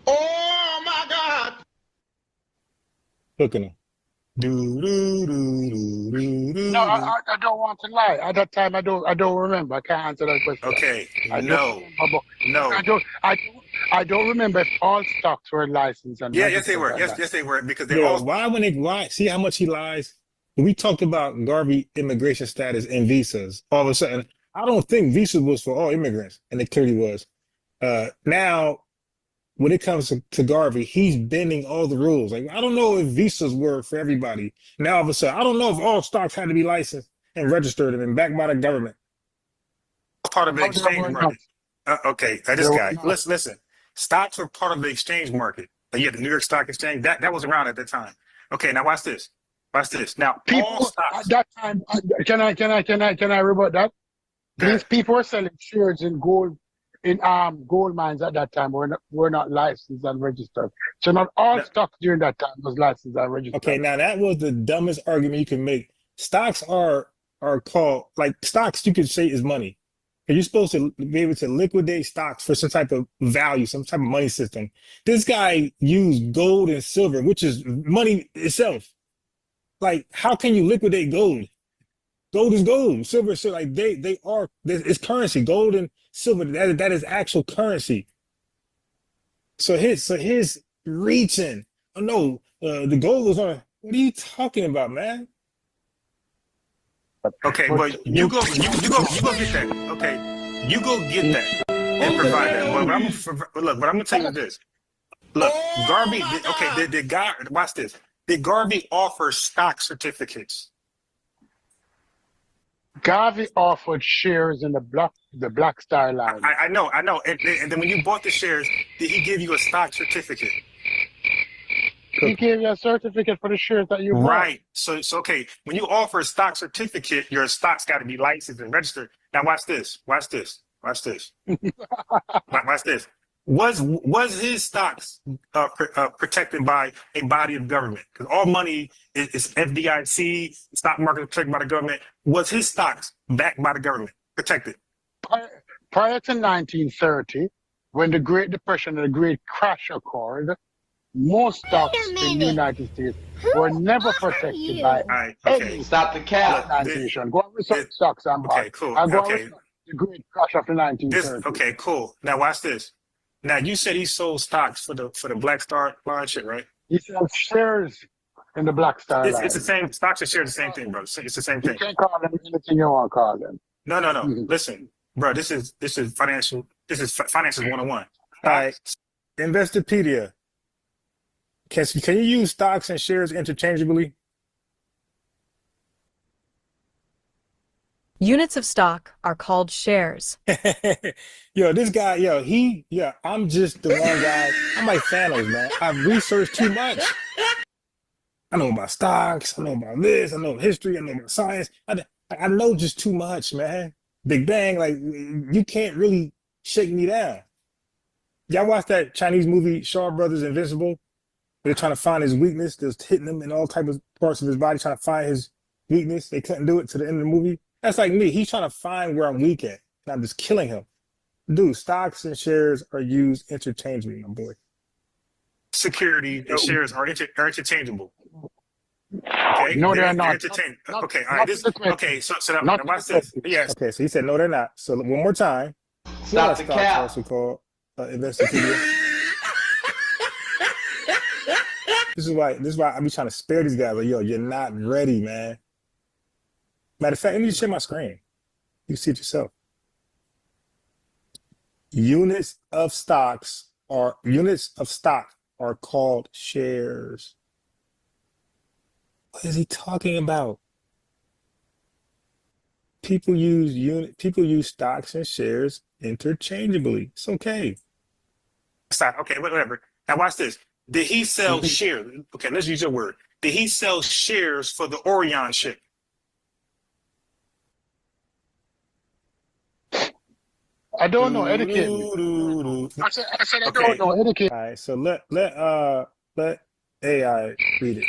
Oh my God! Look at him. No, I don't want to lie. At that time, I don't remember. I can't answer that question. Okay, I don't remember, no. I don't remember if all stocks were licensed and Yeah, yes they registered were. at Yes, that. yes they were because they all. Why? See how much he lies. When we talked about Garvey immigration status and visas, all of a sudden, I don't think visas was for all immigrants, and it clearly was. Now, when it comes to Garvey, he's bending all the rules. Like, I don't know if visas were for everybody. Now, all of a sudden, I don't know if all stocks had to be licensed and registered and backed by the government. Part of the exchange market. Okay, this guy. Listen. Stocks were part of the exchange market. You had the New York Stock Exchange. That was around at that time. Okay, now watch this. Watch this. Now, all stocks. At that time, can I rebut that? These people were selling shares in gold mines at that time were not licensed and registered. So not all stocks during that time was licensed and registered. Okay, now that was the dumbest argument you can make. Stocks are called, like, stocks you could say is money. And you're supposed to be able to liquidate stocks for some type of value, some type of money system. This guy used gold and silver, which is money itself. Like, how can you liquidate gold? Gold is gold, silver is silver. Like it's currency. Gold and silver, that is actual currency. So his reaching. Oh no, the gold was on. What are you talking about, man? Okay, well you go get that. Okay, you go get that and provide that. But what I'm gonna tell you is this. Look, Garvey. Watch this. Did Garvey offer stock certificates? Garvey offered shares in the Black Star Line. I know. And then when you bought the shares, did he give you a stock certificate? He gave you a certificate for the shares that you bought. Right. So okay. When you offer a stock certificate, your stock's got to be licensed and registered. Now watch this. Watch this. Watch this. Watch this. Was his stocks protected by a body of government? Because all money is FDIC, stock market protected by the government. Was his stocks backed by the government, protected? Prior to 1930, when the Great Depression and the Great Crash occurred, most stocks in the United States were never protected by any organization. Go on with some stocks and bonds. Okay, cool. And go on with the Great Crash of the 1930s. Okay, cool. Now watch this. Now you said he sold stocks for the Black Star Line shit, right? He sells shares in the Black Star Line. It's the same. Stocks and shares the same thing, bro. It's the same thing. You can't call them anything you want to call them. No. Listen, bro. This is financial. This is finances 101. All right. Investopedia. Can you use stocks and shares interchangeably? Units of stock are called shares. This guy, I'm just the one guy. I'm like Thanos, man. I've researched too much. I know about stocks. I know about this. I know history. I know about science. I know just too much, man. Big Bang, like, you can't really shake me down. Y'all watch that Chinese movie, Shaw Brothers Invincible? They're trying to find his weakness. They're hitting him in all types of parts of his body, trying to find his weakness. They couldn't do it to the end of the movie. That's like me. He's trying to find where I'm weak at, and I'm just killing him. Dude, stocks and shares are used interchangeably, my boy. Security and shares are interchangeable. Okay? No, they're not. Okay, all right. Okay, so now watch this. Yes. Okay, so he said no, they're not. So one more time. Stop the cap. Also called Investopedia. This is why I be trying to spare these guys. Like, yo, you're not ready, man. Matter of fact, let me share my screen. You see it yourself. Units of stock are called shares. What is he talking about? People use stocks and shares interchangeably. It's okay. Okay, whatever. Now watch this. Did he sell shares? Okay, let's use your word. Did he sell shares for the Orion ship? I don't know. Educate me. I said I don't know. Educate. All right, so let AI read it.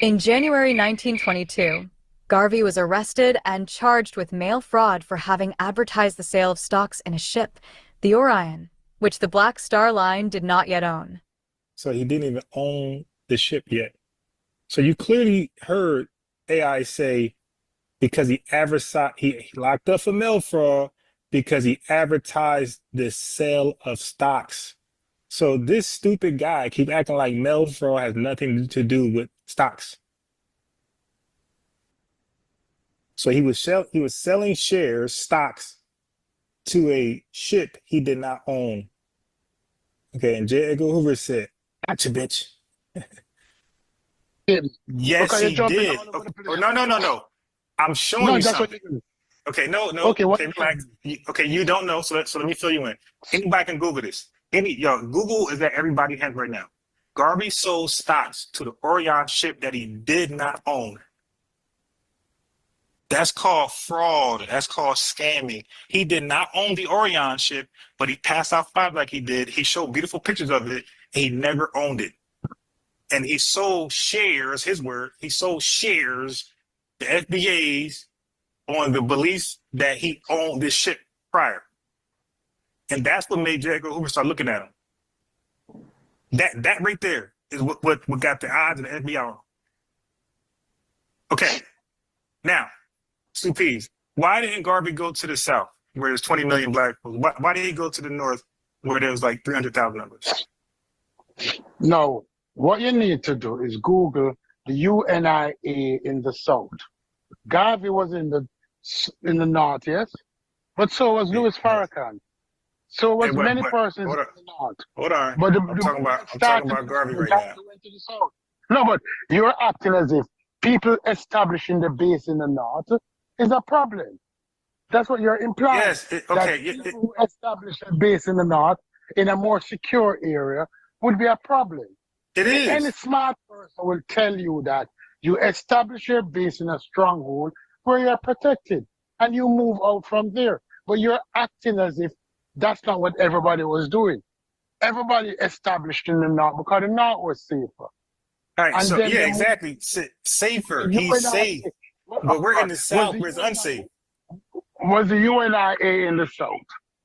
In January 1922, Garvey was arrested and charged with mail fraud for having advertised the sale of stocks in a ship, the Orion, which the Black Star Line did not yet own. So he didn't even own the ship yet. So you clearly heard AI say because he locked up for mail fraud because he advertised the sale of stocks. So this stupid guy keep acting like mail fraud has nothing to do with stocks. So he was selling shares, stocks, to a ship he did not own. Okay, and J. Edgar Hoover said, "Gotcha, bitch." Yes, Okay, you're he jumping did. all over the place. Oh, no. I'm showing No, you that's what something. you're doing. Okay, no. Okay, what Okay, relax. Okay, you don't know, so let me fill you in. Anybody can Google this. Google is at everybody's hand right now. Garvey sold stocks to the Orion ship that he did not own. That's called fraud. That's called scamming. He did not own the Orion ship, but he passed out five like he did. He showed beautiful pictures of it, and he never owned it. And he sold shares, his word, he sold shares to FBAs on the beliefs that he owned this ship prior. And that's what made J. Edgar Hoover start looking at him. That right there is what got the odds of the FBI on. Okay, now, Stupees, why didn't Garvey go to the South where there's 20 million black people? Why did he go to the North where there was like 300,000 of us? No, what you need to do is Google the UNIA in the South. Garvey was in the North, yes, but so was Louis Farrakhan. So was many persons in the North. Hold on. But I'm talking about Garvey right now. Went to the South. No, but you're acting as if people establishing the base in the North is a problem. That's what you're implying. Yes, okay. People who establish a base in the North in a more secure area would be a problem. It is. Any smart person will tell you that you establish your base in a stronghold where you're protected and you move out from there. But you're acting as if that's not what everybody was doing. Everybody established in the North because the North was safer. All right, And so then yeah, they exactly. Safer. The He's UNIA safe. But we're in the South where it's unsafe. Was the UNIA in the South?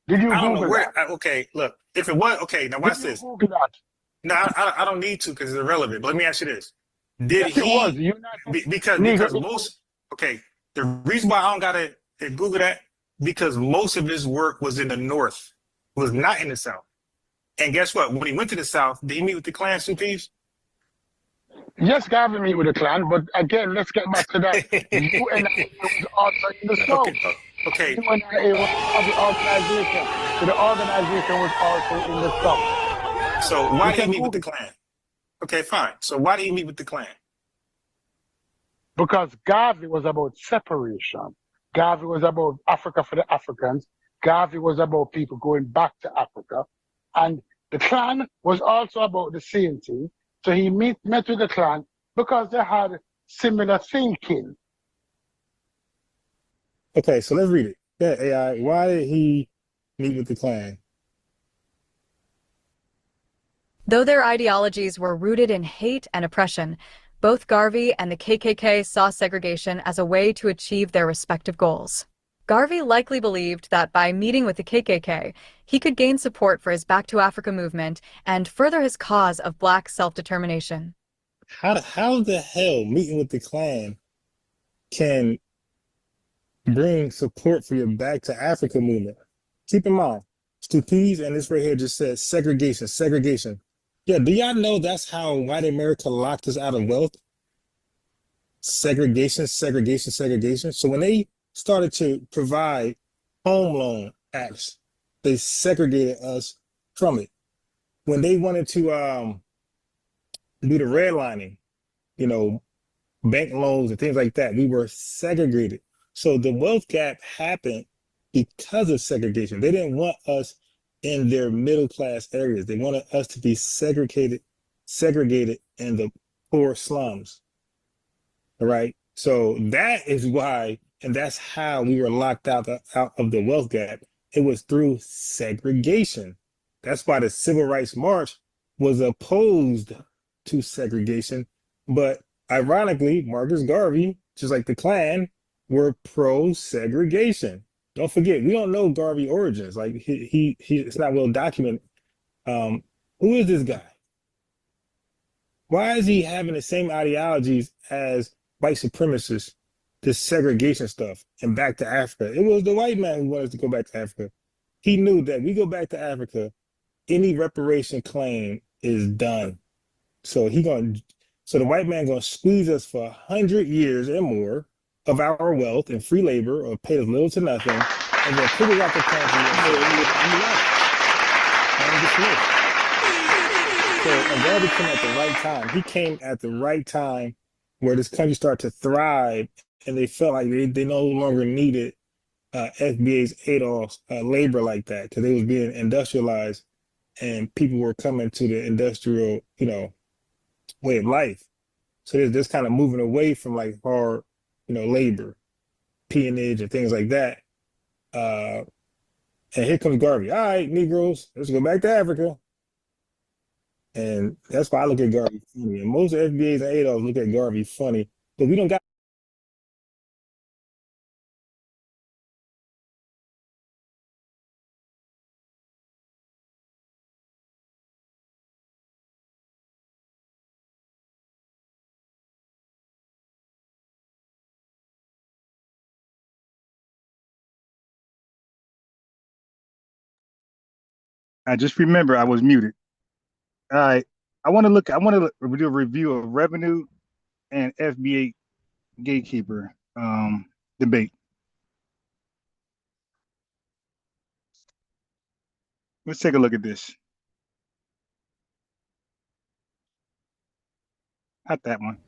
Did you I don't know Google where. that? Okay, look. If it was okay, now watch Did you this. Google that? No, I don't need to because it's irrelevant. But let me ask you this: Did Yes, it was. he? Because most. Okay, the reason why I don't gotta Google that because most of his work was in the North, was not in the South. And guess what? When he went to the South, did he meet with the Klan, Supees? Yes, Garvey meet with the Klan, but again, let's get back to that. UNIA was also in the South. Okay. UNIA was the organization. So the organization was also in the South. So why did he meet with the Klan? Okay, fine. So why did he meet with the Klan? Because Garvey was about separation. Garvey was about Africa for the Africans. Garvey was about people going back to Africa. And the Klan was also about the same thing. So he met with the Klan because they had similar thinking. Okay, so let's read it. Yeah, AI, why did he meet with the Klan? Though their ideologies were rooted in hate and oppression, both Garvey and the KKK saw segregation as a way to achieve their respective goals. Garvey likely believed that by meeting with the KKK, he could gain support for his Back to Africa movement and further his cause of Black self-determination. How the hell meeting with the Klan can bring support for your Back to Africa movement? Keep in mind, Stupees and this right here just says segregation. Yeah, do y'all know that's how white America locked us out of wealth? Segregation. So when they started to provide home loan acts, they segregated us from it. When they wanted to do the redlining, bank loans and things like that, we were segregated. So the wealth gap happened because of segregation. They didn't want us in their middle class areas. They wanted us to be segregated in the poor slums. All right. So that is why, and that's how we were locked out of the wealth gap. It was through segregation. That's why the Civil Rights March was opposed to segregation. But ironically, Marcus Garvey, just like the Klan, were pro-segregation. Don't forget, we don't know Garvey origins. Like it's not well documented. Who is this guy? Why is he having the same ideologies as white supremacists, this segregation stuff, and back to Africa? It was the white man who wanted us to go back to Africa. He knew that we go back to Africa, any reparation claim is done. So the white man gonna squeeze us for 100 years and more of our wealth and free labor, or pay us little to nothing, and then kick us out the country and say, So Garvey came at the right time. He came at the right time where this country started to thrive, and they felt like they no longer needed FBA's Adolf's labor like that, because they was being industrialized, and people were coming to the industrial, way of life. So they're just kind of moving away from like hard, labor, peonage, and things like that. And here comes Garvey. All right, Negroes, let's go back to Africa. And that's why I look at Garvey funny. And most FBAs and ADOS look at Garvey funny, but we don't got. I just remember I was muted. All right. I want to do a review of revenue and FBA gatekeeper debate. Let's take a look at this. Not that one.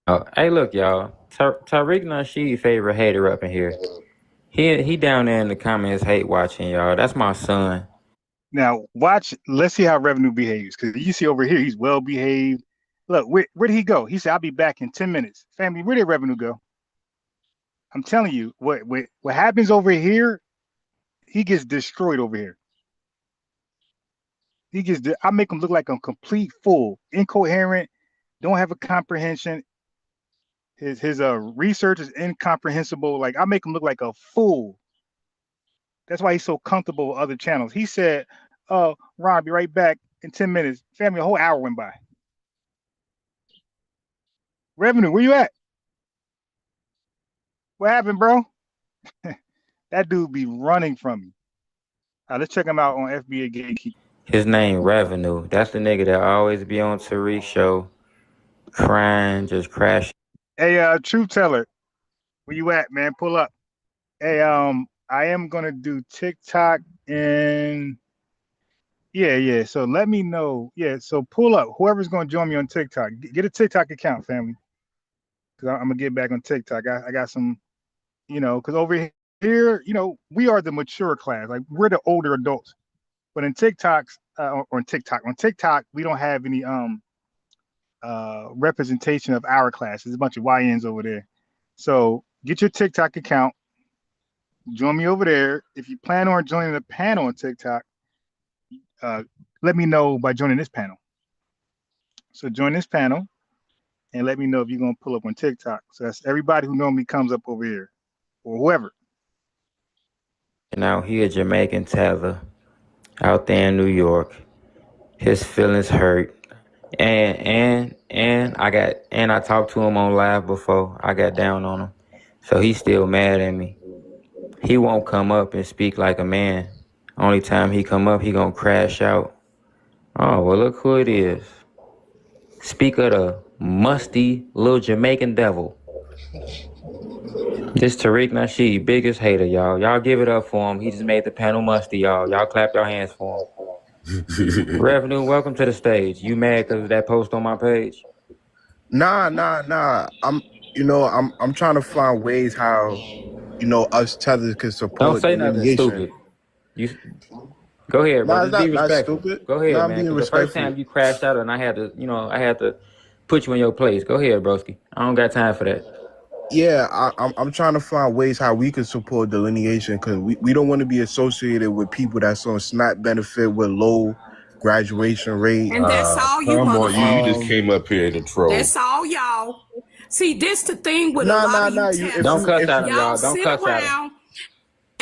Oh, hey, look, y'all. Tariq Nasheed favorite hater up in here. He down there in the comments hate watching, y'all. That's my son. Now watch. Let's see how revenue behaves, because you see over here he's well behaved. Look, where did he go? He said, "I'll be back in 10 minutes." Family, where did revenue go? I'm telling you, what happens over here, he gets destroyed over here. I make him look like a complete fool, incoherent, don't have a comprehension. His research is incomprehensible. Like, I make him look like a fool. That's why he's so comfortable with other channels. He said, "Oh, Ron, I'll be right back in 10 minutes." Family, a whole hour went by. Revenue, where you at? What happened, bro? That dude be running from me. Let's check him out on FBA Gatekeeper. His name Revenue. That's the nigga that always be on Tariq's show, crying, just crashing. Hey, Truth Teller, where you at, man? Pull up. Hey, I am gonna do TikTok and yeah. So let me know. Yeah, so pull up. Whoever's gonna join me on TikTok, get a TikTok account, family. Cause I'm gonna get back on TikTok. I got some, because over here, we are the mature class. Like, we're the older adults. But in TikToks, on TikTok, we don't have any representation of our class. There's a bunch of YNs over there. So get your TikTok account. Join me over there. If you plan on joining the panel on TikTok, let me know by joining this panel. So join this panel and let me know if you're going to pull up on TikTok. So that's everybody who normally comes up over here, or whoever. Now he a Jamaican tether out there in New York. His feelings hurt. And I talked to him on live before. I got down on him. So he's still mad at me. He won't come up and speak like a man. Only time he come up, he gonna crash out. Oh, well, look who it is. Speak of the musty little Jamaican devil. This Tariq Nasheed, biggest hater, y'all. Y'all give it up for him. He just made the panel musty, y'all. Y'all clap your hands for him. Revenue, welcome to the stage. You mad because of that post on my page? Nah. I'm trying to find ways how, us tethers can support. Don't say nothing stupid. Go ahead, bro. Just be respectful. Stupid. Go ahead, man. The first time you crashed out and I had to put you in your place. Go ahead, broski. I don't got time for that. Yeah, I'm trying to find ways how we can support delineation, because we don't want to be associated with people that's on SNAP benefit with low graduation rate. And that's all you want. You just came up here to troll. That's all y'all. See, this the thing with a lot of you Don't cuss out him, y'all. Don't sit cuss out him. around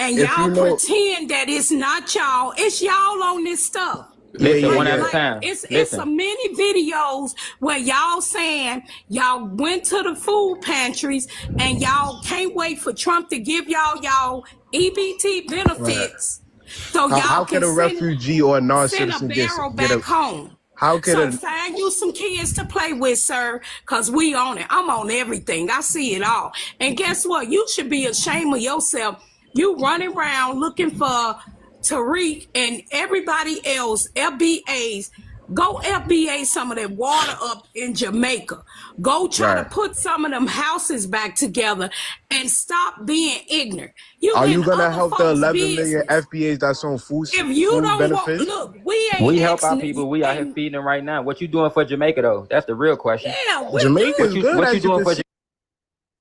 And if y'all you know, pretend that it's not y'all. It's y'all on this stuff. Listen, one at a time. It's Listen. so many videos where y'all saying y'all went to the food pantries and y'all can't wait for Trump to give y'all EBT benefits. So y'all how can can a refugee or a send a non-citizen barrel get a back home. how can So a find you some kids to play with, sir, because we on it. I'm on everything. I see it all. And guess what? You should be ashamed of yourself. You running around looking for Tariq and everybody else, FBAs. Go FBA some of that water up in Jamaica. Go try to put some of them houses back together and stop being ignorant. Are you in gonna other help the folks' 11 million business. FBAs that's on food If you don't want, benefits? look, we ain't We help our asking- people. We out here feeding them right now. What you doing for Jamaica though? That's the real question. Yeah, we Jamaica good. is good. What you as doing can for? see.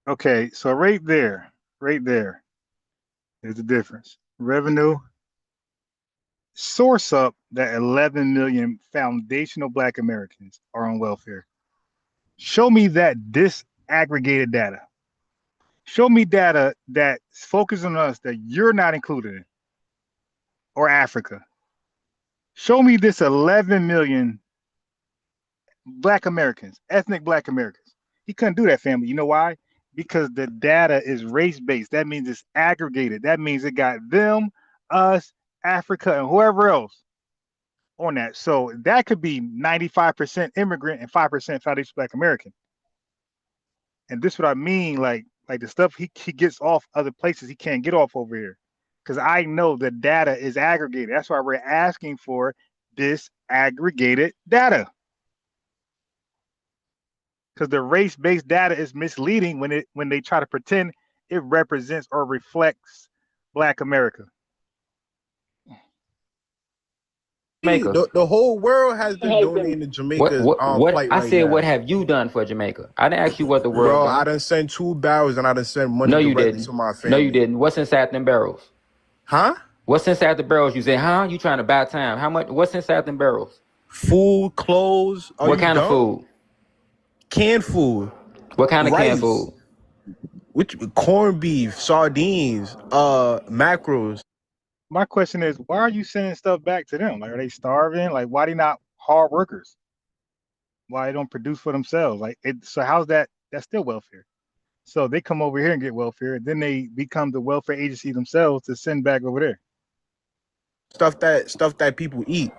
Okay, so right there is the difference. Revenue, source up that 11 million foundational Black Americans are on welfare. Show me that disaggregated data. Show me data that focuses on us that you're not included in, or Africa. Show me this 11 million Black Americans, ethnic Black Americans. He couldn't do that, family. You know why? Because the data is race-based. That means it's aggregated. That means it got them, us, Africa, and whoever else on that. So that could be 95% immigrant and 5% foundation Black American. And this is what I mean, like the stuff he gets off other places, he can't get off over here. Because I know the data is aggregated. That's why we're asking for disaggregated data. Because the race-based data is misleading when they try to pretend it represents or reflects Black America. Jamaica. The whole world has been donating to Jamaica's What plight I right said, now. what have you done for Jamaica? I didn't ask you what the world Bro, done. I done sent 2 barrels and I done sent money No, you directly didn't. to my family. No, you didn't. What's inside them barrels? Huh? What's inside the barrels? You say, huh? You trying to buy time? How much? What's inside them barrels? Food, clothes. What kind of food? Canned food. What kind of Rice. canned food? Which corned beef, sardines, mackerels. My question is, why are you sending stuff back to them? Like, are they starving? Like, why they not hard workers? Why they don't produce for themselves? Like, so how's that? That's still welfare. So they come over here and get welfare, then they become the welfare agency themselves to send back over there. Stuff that people eat.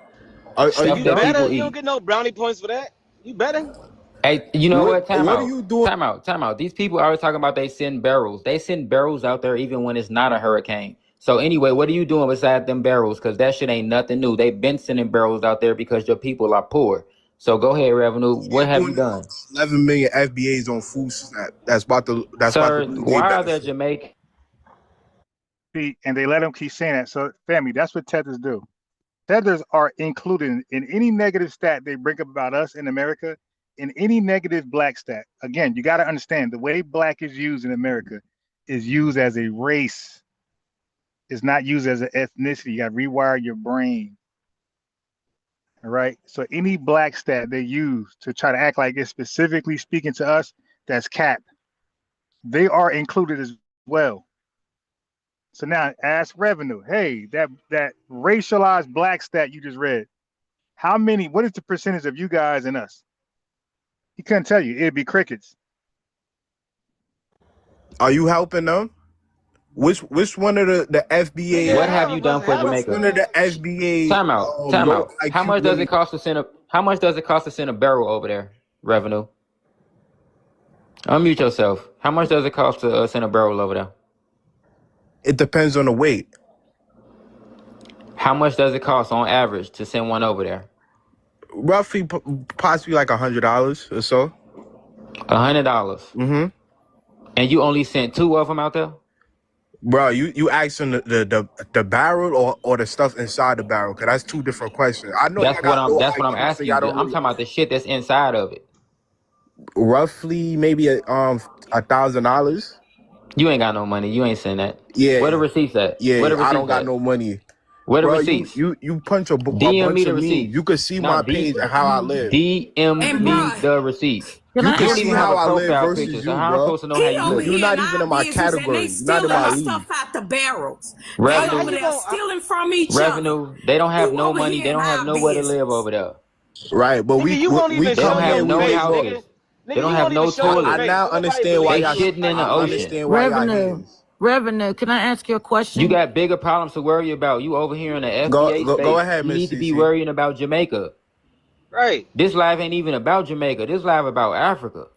Are you better? You don't get no brownie points for that. You better. Hey, you know what? Time What out. are you doing? Time out. These people always talking about they send barrels. They send barrels out there even when it's not a hurricane. So anyway, what are you doing beside them barrels? Because that shit ain't nothing new. They've been sending barrels out there because your people are poor. So go ahead, Revenue. What have you done? 11 million FBAs on food that's about to Sir, lose why their are there benefit. Jamaican? See, and they let them keep saying that. So, family, that's what tethers do. Tethers are included in any negative stat they bring up about us in America, in any negative Black stat. Again, you got to understand the way Black is used in America is used as a race. It's not used as an ethnicity. You got to rewire your brain. All right. So any Black stat they use to try to act like it's specifically speaking to us, that's cap. They are included as well. So now ask Revenue, hey, that racialized Black stat you just read, what is the percentage of you guys and us? He couldn't tell you. It'd be crickets. Are you helping them? Which one of the FBA? What have you done for Which Jamaica? one of the FBA? Time out. How much does it cost to send a barrel over there? Revenue. Unmute yourself. How much does it cost to send a barrel over there? It depends on the weight. How much does it cost on average to send one over there? Roughly, possibly like $100 or so. $100. Mm-hmm. And you only sent 2 of them out there? Bro, you asking the barrel or the stuff inside the barrel? Cause that's 2 different questions. I know that's what I'm asking you. I'm talking about the shit that's inside of it. Roughly, maybe $1,000. You ain't got no money. You ain't send that. Yeah. Where the receipts at? Yeah. Where the receipts I don't got at? no money. Where the Bro, receipts? you punch a DM bunch me the of memes. receipts. You can see No, my page and how I live. DM me the receipts. Can You I can don't ask see even you? have how a I live profile versus picture, so you, how I'm bro. supposed to know how He you over live? You're here not in even our in my business and they category. You're not in stealing my our league. stuff out the barrels. They over Revenue, there stealing from each other. revenue. They don't have You no over money. They here in don't have our nowhere to live business. over there. Right, but Nigga, you won't we even They don't show come have your here, we no make face, votes. nigga. houses. They Nigga, don't you have won't even no show your I toilets. face. now Don't nobody understand why They believe y'all. you. shitting in the I ocean. understand why y'all Revenue. haters. Revenue. Can I ask you a You question? got bigger problems to worry about. You over here in the Go FBA go go space. ahead, You Miss need to be CC. worrying about Jamaica. Right. This live ain't even about Jamaica. This live about Africa.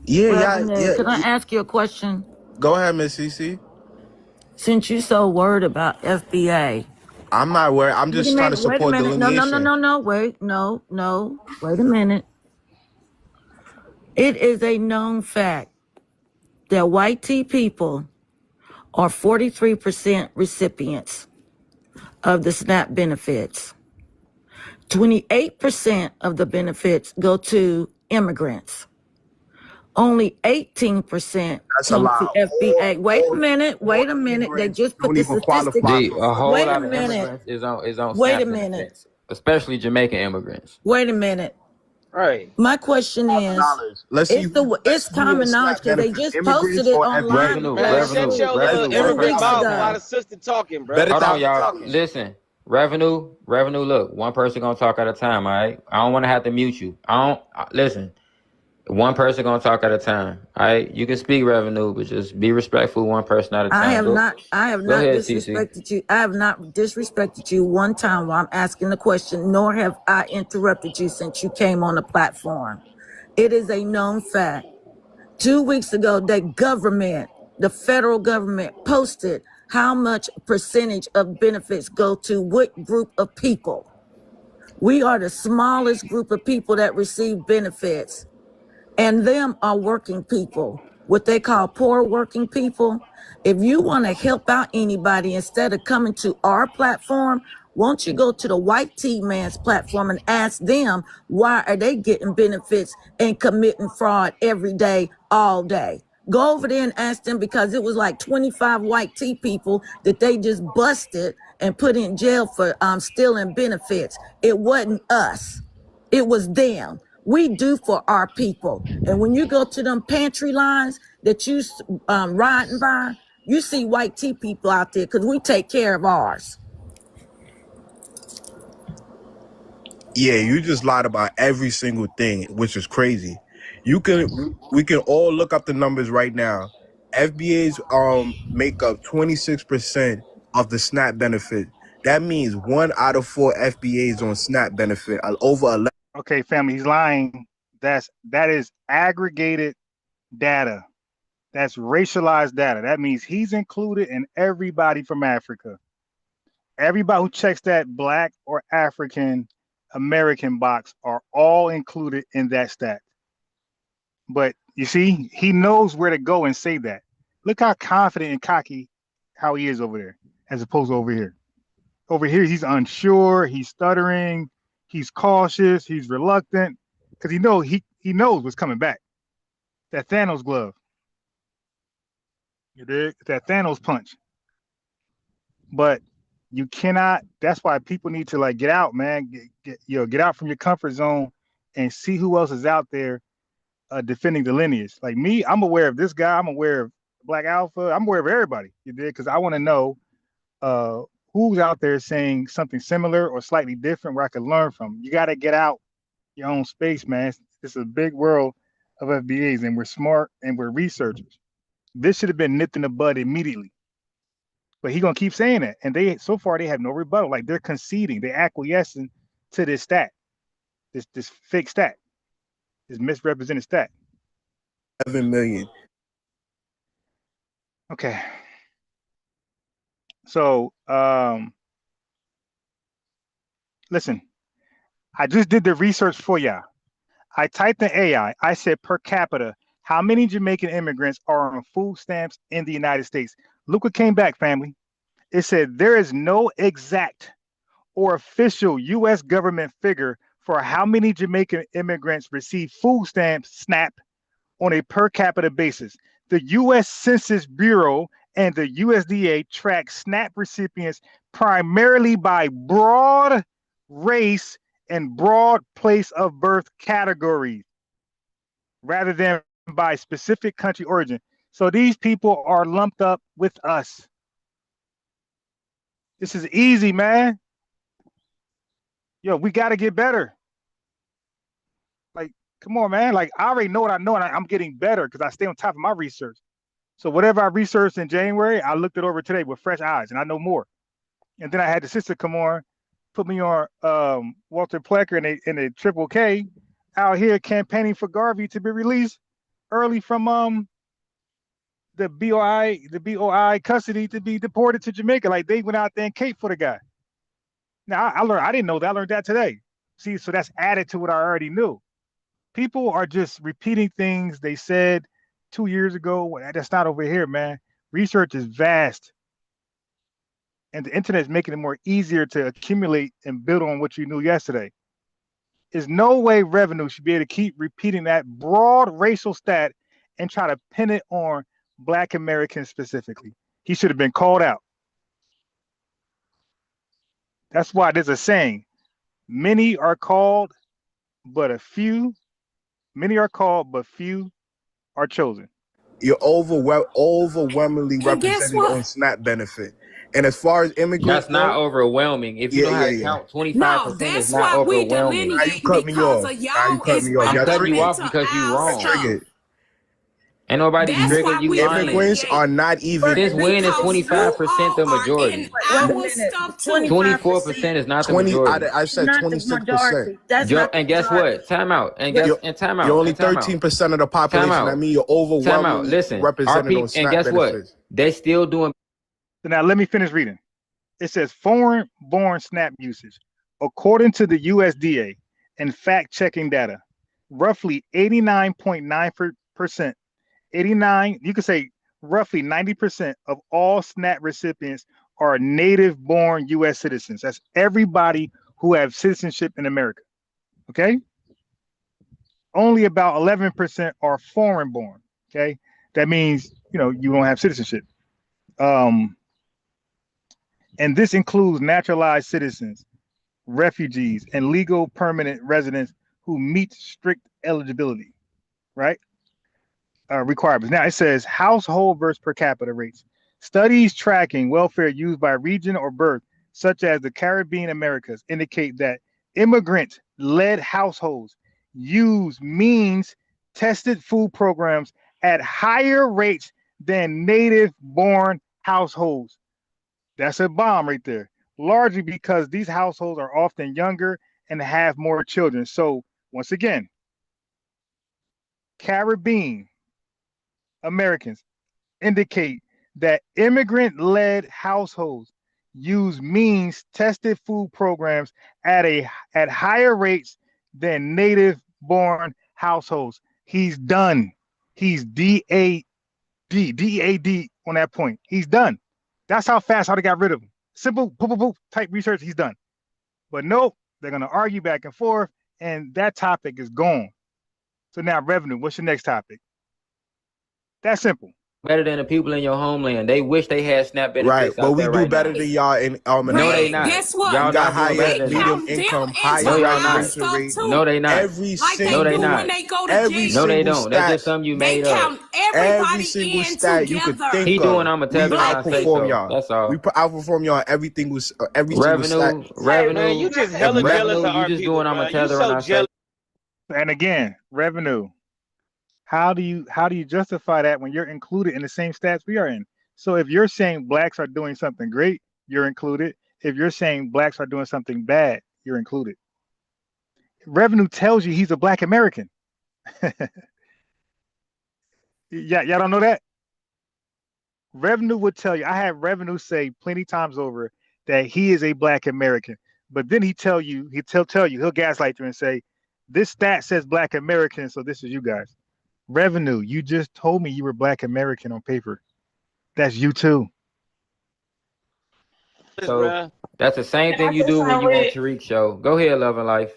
Revenue. Can I ask you a question? Go ahead, Miss CC. Since you so worried about FBA. I'm not worried. I'm Wait a just trying to minute. Wait a support minute. No, no, no, delineation. no, no. Wait. No, no. Wait a minute. It is a known fact that white tea people are 43% recipients of the SNAP benefits. 28% of the benefits go to immigrants. Only 18% That's a come lie. to FBA. Wait a minute. All Wait a minute. They immigrants just put don't the even statistics. qualify A for whole Wait a lot of minute. immigrants is on Wait a SNAP minute. benefits, especially Jamaican immigrants. Wait a minute. Right. My question is, $1,000. Let's see it's who need a common knowledge SNAP because they benefit, just posted immigrants it or online FBA. Revenue, Man, last shut revenue, week, your little revenue. One 2 immigrant weeks person. mouth ago. while the sister talking, bro. Better Hold on, Stop y'all. talking. Listen, revenue. Look, one person gonna talk at a time. All right. I don't want to have to mute you. Listen. One person gonna talk at a time. All right. You can speak revenue, but just be respectful. One person at a I time. have Go not ahead, CC. disrespected you. I have not disrespected you one time while I'm asking the question, nor have I interrupted you since you came on the platform. It is a known fact. 2 weeks ago, the federal government posted how much percentage of benefits go to what group of people. We are the smallest group of people that receive benefits, and them are working people, what they call poor working people. If you want to help out anybody, instead of coming to our platform, won't you go to the white tea man's platform and ask them why are they getting benefits and committing fraud every day, all day? Go over there and ask them, because it was like 25 white tea people that they just busted and put in jail for stealing benefits. It wasn't us. It was them. We do for our people. And when you go to them pantry lines that you riding by, you see white tea people out there because we take care of ours. Yeah, you just lied about every single thing, which is crazy. We can all look up the numbers right now. FBA's make up 26% of the SNAP benefit. That means 1 out of 4 FBAs on SNAP benefit, over 11. Okay, family, he's lying. That is aggregated data. That's racialized data. That means he's included in everybody from Africa. Everybody who checks that Black or African American box are all included in that stat. But you see, he knows where to go and say that. Look how confident and cocky how he is over there, as opposed to over here. Over here, he's unsure, he's stuttering, he's cautious, he's reluctant, because he knows what's coming back. That Thanos glove. You dig? That Thanos punch. But you cannot. That's why people need to get out, man. Get out from your comfort zone and see who else is out there defending the lineage. Like me, I'm aware of this guy. I'm aware of Black Alpha. I'm aware of everybody. You did, because I want to know who's out there saying something similar or slightly different where I could learn from. You got to get out your own space, man. It's a big world of FBAs, and we're smart and we're researchers. This should have been nipped in the bud immediately. But he's gonna keep saying it, and so far they have no rebuttal. Like, they're conceding, they're acquiescing to this stat, this fake stat, this misrepresented stat. 11 million. Okay. So listen, I just did the research for y'all. I typed in AI. I said per capita, how many Jamaican immigrants are on food stamps in the United States? Look what came back, family. It said there is no exact or official U.S. government figure for how many Jamaican immigrants receive food stamps, SNAP, on a per capita basis. The U.S. Census Bureau and the USDA track SNAP recipients primarily by broad race and broad place of birth categories rather than by specific country origin. So these people are lumped up with us. This is easy, man. Yo, we got to get better. Like, come on, man. Like, I already know what I know, and I'm getting better because I stay on top of my research. So whatever I researched in January, I looked it over today with fresh eyes, and I know more. And then I had the sister come on, put me on Walter Plecker and the Triple K out here campaigning for Garvey to be released early from the BOI custody to be deported to Jamaica. Like they went out there and caped for the guy. Now I didn't know that. I learned that today. See, so that's added to what I already knew. People are just repeating things they said 2 years ago. That's not over here, man. Research is vast. And the internet is making it more easier to accumulate and build on what you knew yesterday. There's no way Revenue should be able to keep repeating that broad racial stat and try to pin it on Black Americans specifically. He should have been called out. That's why there's a saying, many are called, but few are chosen. You're overwhelmingly represented on SNAP benefit. And as far as immigrants, that's not overwhelming. If you know how to count, 25% is not overwhelming. Now you cut me off. I'm cutting you off because you're wrong. Triggered. Ain't nobody triggered. You immigrants are not even. This win is 25% the majority. 24% is not the majority. I said 26%. And guess what? Time out. And time out. You're only 13% of the population. I mean, you're overwhelmingly represented on SNAP and guess benefits. What? They still doing. So now let me finish reading. It says foreign-born SNAP usage. According to the USDA and fact-checking data, roughly 89.9%, you could say roughly 90% of all SNAP recipients are native-born U.S. citizens. That's everybody who have citizenship in America, okay? Only about 11% are foreign-born, okay? That means, you don't have citizenship. And this includes naturalized citizens, refugees, and legal permanent residents who meet strict eligibility, right? Requirements. Now it says household versus per capita rates. Studies tracking welfare used by region or birth, such as the Caribbean Americas, indicate that immigrant-led households use means-tested food programs at higher rates than native-born households. That's a bomb right there, largely because these households are often younger and have more children. So once again, Caribbean Americans indicate that immigrant-led households use means-tested food programs at higher rates than native-born households. He's done. He's DAD on that point. He's done. That's how fast they got rid of him. Simple, boop, type research, he's done. But nope, they're going to argue back and forth, and that topic is gone. So now, Revenue, what's your next topic? That's simple. Better than the people in your homeland. They wish they had SNAP benefits. Right, but we do better than y'all in No, they not. Guess what? Y'all got not higher medium income, higher graduation rate. No, they not. No, they not. No, they don't. That's just something you made up. Every single stat you could think He of. doing I'm a tether when I say so. Y'all. That's all. We outperform y'all every single stat. Revenue. Man, you just hella jealous of our You just people, doing I'm a man. tether You when so I say. jealous. And again, Revenue. How do you justify that when you're included in the same stats we are in? So if you're saying blacks are doing something great, you're included. If you're saying blacks are doing something bad, you're included. Revenue tells you he's a Black American. Y'all don't know that? Revenue would tell you. I had Revenue say plenty times over that he is a Black American. But then he'll gaslight you and say, this stat says Black American, so this is you guys. Revenue, you just told me you were Black American on paper. That's you too. So that's the same thing you do when you on Tariq show. Go ahead, Love and Life.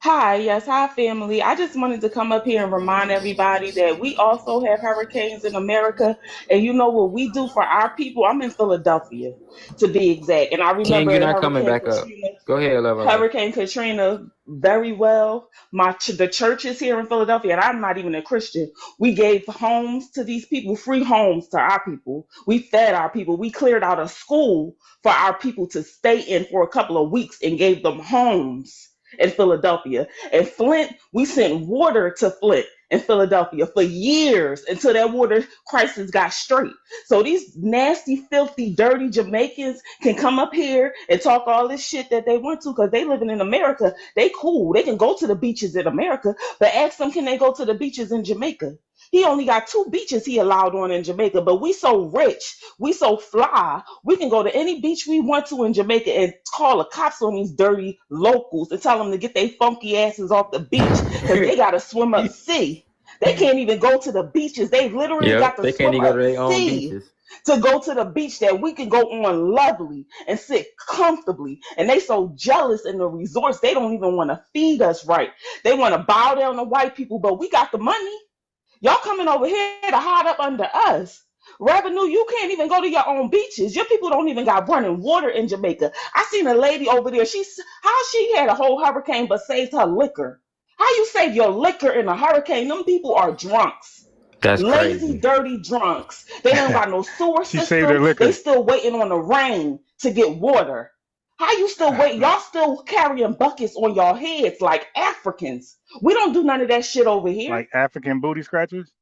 Hi, yes, hi, family. I just wanted to come up here and remind everybody that we also have hurricanes in America. And you know what we do for our people? I'm in Philadelphia, to be exact. And I King, you're remember not coming back up. Go ahead, Love. Hurricane Katrina very well. The churches here in Philadelphia, and I'm not even a Christian, we gave homes to these people, free homes to our people. We fed our people. We cleared out a school for our people to stay in for a couple of weeks and gave them homes in Philadelphia. And Flint, we sent water to Flint in Philadelphia for years until that water crisis got straight. So these nasty, filthy, dirty Jamaicans can come up here and talk all this shit that they want to because they living in America. They cool. They can go to the beaches in America, but ask them, can they go to the beaches in Jamaica? He only got 2 beaches he allowed on in Jamaica, but we so rich, we so fly, we can go to any beach we want to in Jamaica and call the cops on these dirty locals and tell them to get their funky asses off the beach because they got to swim up sea. They can't even go to the beaches. They literally got to swim up sea to go to the beach that we can go on lovely and sit comfortably. And they so jealous in the resorts, they don't even want to feed us right. They want to bow down to white people, but we got the money. Y'all coming over here to hide up under us. Revenue, you can't even go to your own beaches. Your people don't even got running water in Jamaica. I seen a lady over there. How she had a whole hurricane but saved her liquor. How you save your liquor in a hurricane? Them people are drunks. That's lazy, crazy. Dirty drunks. They don't got no sewer She system. saved her liquor. They still waiting on the rain to get water. How you still wait? Y'all still carrying buckets on y'all heads like Africans. We don't do none of that shit over here. Like African booty scratchers?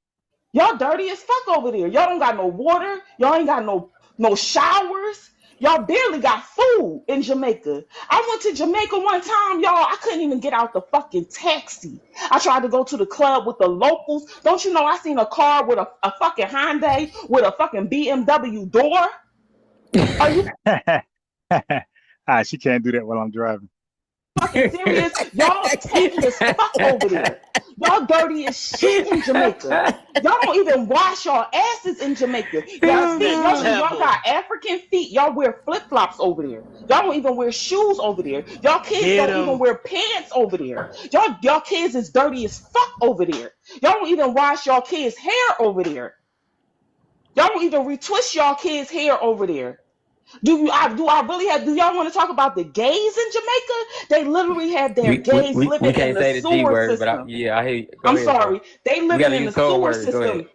Y'all dirty as fuck over there. Y'all don't got no water. Y'all ain't got no showers. Y'all barely got food in Jamaica. I went to Jamaica one time, y'all. I couldn't even get out the fucking taxi. I tried to go to the club with the locals. Don't you know I seen a car with a fucking Hyundai with a fucking BMW door? Are you She can't do that while I'm driving. fucking serious? Y'all tacky as fuck over there. Y'all dirty as shit in Jamaica. Y'all don't even wash y'all asses in Jamaica. Y'all got African feet. Y'all wear flip-flops over there. Y'all don't even wear shoes over there. Y'all kids don't even wear pants over there. Y'all kids is dirty as fuck over there. Y'all don't even wash y'all kids' hair over there. Y'all don't even retwist y'all kids' hair over there. Do y'all want to talk about the gays in Jamaica? They literally have their gays living in the sewer system. I hear you. I'm sorry. They living in the sewer system.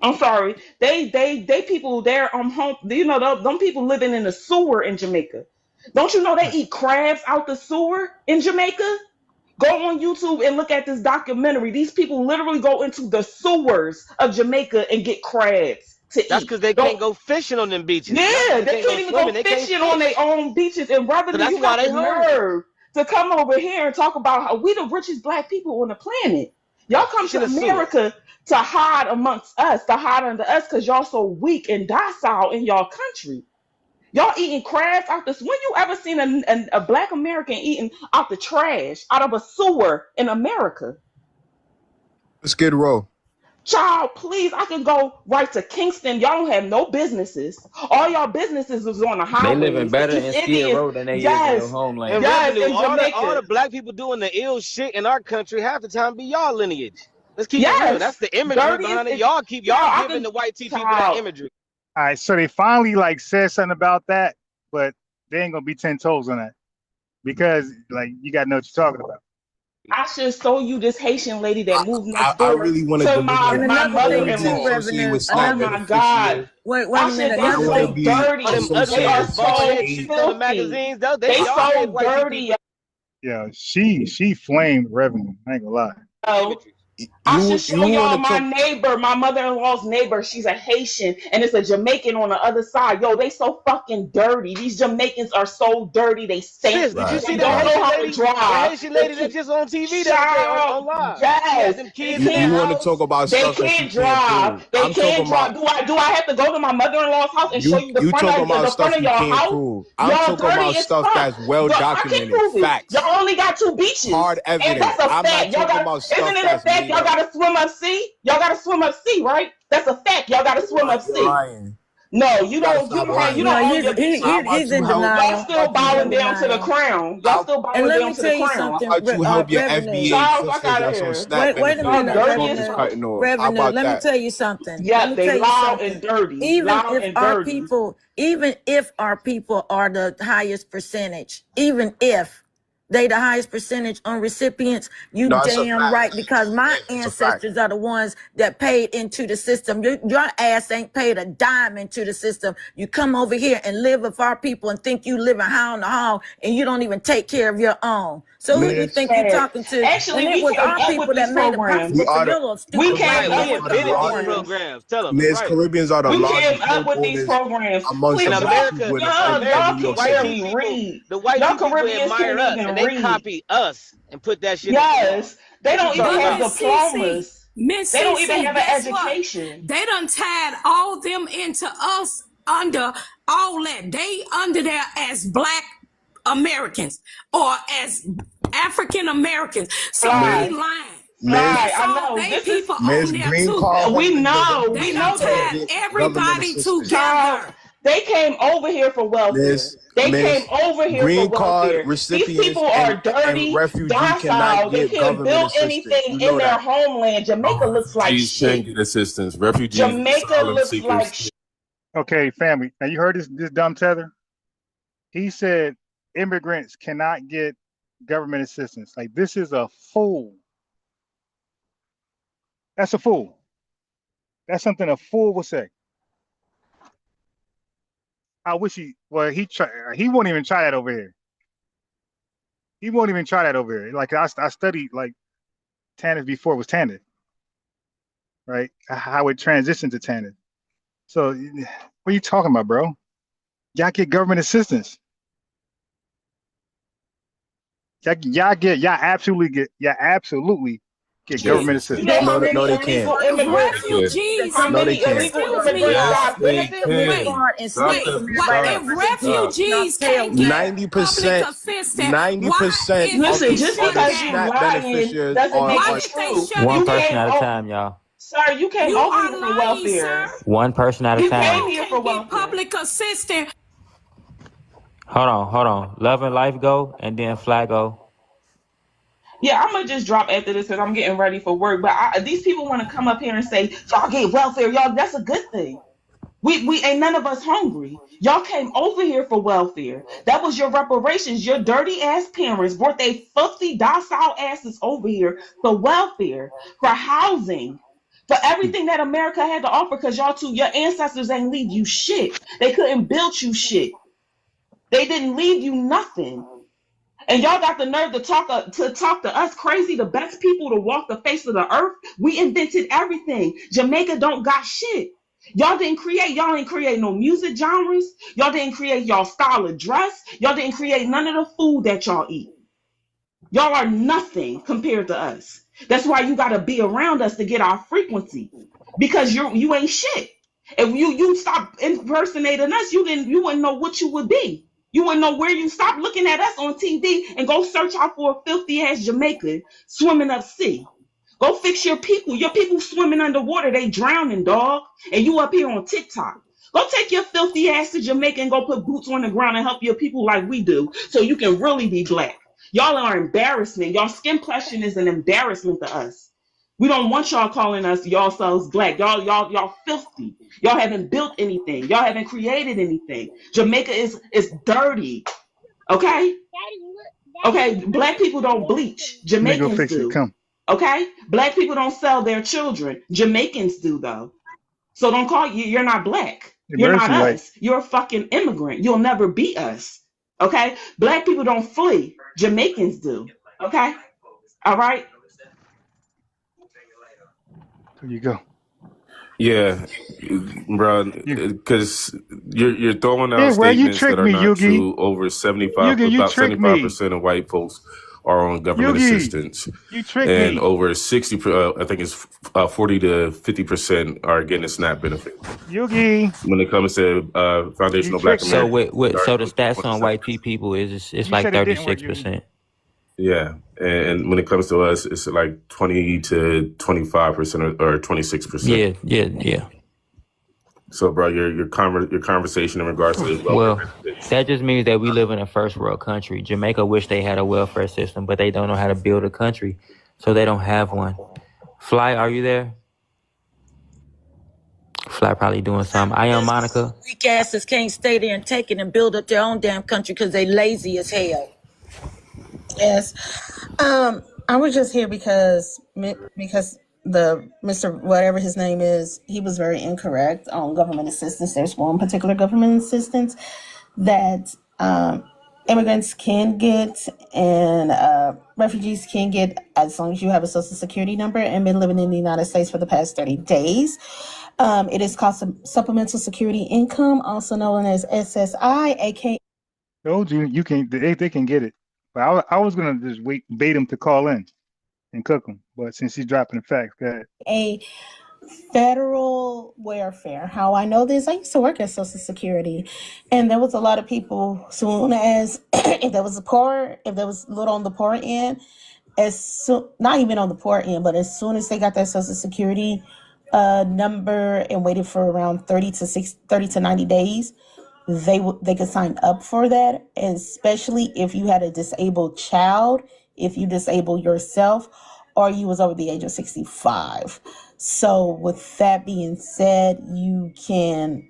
I'm sorry. They people there home. You know, them people living in the sewer in Jamaica. Don't you know they eat crabs out the sewer in Jamaica? Go on YouTube and look at this documentary. These people literally go into the sewers of Jamaica and get crabs. That's because they can't go fishing on them beaches. Yeah, they can't even go fishing on their own beaches. And rather than you got the nerve to come over here and talk about how we the richest black people on the planet. Y'all come to America to hide amongst us, to hide under us because y'all so weak and docile in y'all country. Y'all eating crabs out this. When you ever seen a black American eating out the trash, out of a sewer in America? Skid Row. Child, please, I can go right to Kingston. Y'all don't have no businesses. All y'all businesses is on the highways. They living better in Skid Row than they is in their homeland. And yes, in Jamaica. all the black people doing the ill shit in our country half the time be y'all lineage. Let's keep it real. That's the imagery behind it. Y'all giving the white people that imagery. All right, so they finally said something about that, but they ain't gonna be 10 toes on that because you gotta know what you're talking about. I should show you this Haitian lady that moved next door. I really wanted to to my mother-in-law. Oh my God! Wait a minute. They're so dirty. They are so magazines. They so dirty. Yeah, she flamed revenue. I ain't gonna lie. I should show y'all my neighbor, my mother-in-law's neighbor. She's a Haitian, and it's a Jamaican on the other side. Yo, they so fucking dirty. These Jamaicans are so dirty. They stink. Did you see that Haitian lady that's just on TV on live? Yes. You want to talk about stuff that can't drive. They can't drive. Do I have to go to my mother-in-law's house and show you the front of your house? I'm talking about stuff that's well documented. Facts. Y'all only got 2 beaches. Hard evidence. And that's a fact. Y'all got, isn't it a fact? Y'all gotta swim up sea. Y'all gotta swim up sea, right? That's a fact. Y'all gotta swim up sea. No, you don't. You don't. You don't own your he's in denial. Y'all still bowing down to the crown. Y'all still bowing down to the crown. How about you help your FBA Child, fuck sisters out of that's on here. SNAP Wait a benefits minute, and phone is cutting off? How Revenue. about Let me that? tell you something. Yeah, they loud and dirty. Even Loud if and our dirty. people, even if our people are the highest percentage, even if they the highest percentage on recipients, you No, it's a damn fact. right, because my It's a fact. ancestors are the ones that paid into the system. Your ass ain't paid a dime into the system. You come over here and live with our people and think you living high on the hog, and you don't even take care of your own. So who you think you're talking to? Actually, and it we was came our up people with that these made it programs. possible for your little stupid We came white up with these programs. programs. Tell them. Miss Caribbeans are the We largest came up with these programs. amongst Please, the black people in y'all New York can City. barely read. The white Y'all people Caribbeans admire can't us, even and they read. copy us and put that shit. Yes, they don't even have Miss diplomas. Miss They don't even CC, have an guess what? education. They done tied all them into us under all that. They under there as Black Americans or as African Americans. So Fly. we lying. Fly, I So know. they This people is on there too. we know. They We done know tied that. everybody together. Child, they came over here for welfare. They came over here green for card welfare. These recipients people are and dirty, refugee docile. cannot They get can't government build assistance. anything You know in their that. homeland. Jamaica looks like Refugees can shit. get assistance. Refugees, Jamaica asylum looks seekers. like shit. Okay, family. Now you heard this dumb tether? He said immigrants cannot get government assistance. Like, this is a fool. That's a fool. That's something a fool would say. I wish he won't even try that over here. He won't even try that over here. Like, I studied like TANF before it was TANF, right? How it transitioned to TANF. So what are you talking about, bro? Y'all get government assistance. Y'all absolutely get government assistance. You know how many No, they illegal can't. immigrants? Refugees. How many illegal immigrants got They benefits? can. If refugees can't get 90%, 90%. Listen, just because you SNAP lying beneficiaries doesn't make are it true. One person at a time, y'all. Sir, you came over here for welfare. One person at a You came time. here for welfare. Public assistance. Hold on. Love and Life go, and then Flag go. Yeah, I'm gonna just drop after this because I'm getting ready for work. But these people want to come up here and say y'all get welfare, y'all. That's a good thing. We ain't none of us hungry. Y'all came over here for welfare. That was your reparations. Your dirty ass parents brought their filthy docile asses over here for welfare, for housing, for everything that America had to offer. Because your ancestors ain't leave you shit. They couldn't build you shit. They didn't leave you nothing. And y'all got the nerve to talk to us crazy, the best people to walk the face of the earth. We invented everything. Jamaica don't got shit. Y'all ain't create no music genres. Y'all didn't create y'all style of dress. Y'all didn't create none of the food that y'all eat. Y'all are nothing compared to us. That's why you gotta be around us to get our frequency. Because you ain't shit. If you stop impersonating us, you wouldn't know what you would be. You wouldn't know where you stop looking at us on TV and go search out for a filthy ass Jamaican swimming up sea. Go fix your people. Your people swimming underwater. They drowning, dog. And you up here on TikTok. Go take your filthy ass to Jamaica and go put boots on the ground and help your people like we do so you can really be black. Y'all are embarrassment. Y'all skin question is an embarrassment to us. We don't want y'all calling us y'all selves black. Y'all filthy. Y'all haven't built anything. Y'all haven't created anything. Jamaica is dirty. Okay? Okay, black people don't bleach. Jamaicans do. Come. Okay? Black people don't sell their children. Jamaicans do though. So don't call you're not black. You're not us. You're a fucking immigrant. You'll never be us. Okay? Black people don't flee. Jamaicans do. Okay? All right? There you go. Yeah, bro, because you're throwing out statements that are not true. Over 75% of white folks are on government assistance. You tricked and me. Over 60, I think it's 40 to 50% are getting a SNAP benefit. When it comes to foundational Black Americans. So the stats on white people is like 36%. Yeah, and when it comes to us, it's like 20 to 25% or 26%. Yeah. So, bro, your conversation in regards to this. Well, that just means that we live in a first world country. Jamaica wish they had a welfare system, but they don't know how to build a country, so they don't have one. Fly, are you there? Fly probably doing something. I am Monica. Weak asses can't stay there and take it and build up their own damn country because they lazy as hell. Yes. I was just here because the Mr. whatever his name is, he was very incorrect on government assistance. There's one particular government assistance that immigrants can get and refugees can get as long as you have a social security number and been living in the United States for the past 30 days. It is called supplemental security income, also known as SSI, aka. Told you can. They can get it. But I was gonna just bait him to call in and cook him. But since he's dropping the facts, go ahead. A federal welfare. How I know this, I used to work at Social Security, and there was a lot of people. Soon as if there was little on the poor end, not even on the poor end, but as soon as they got that Social Security number and waited for around 30 to 90 days, they could sign up for that, especially if you had a disabled child, if you disable yourself, or you was over the age of 65. So with that being said, you can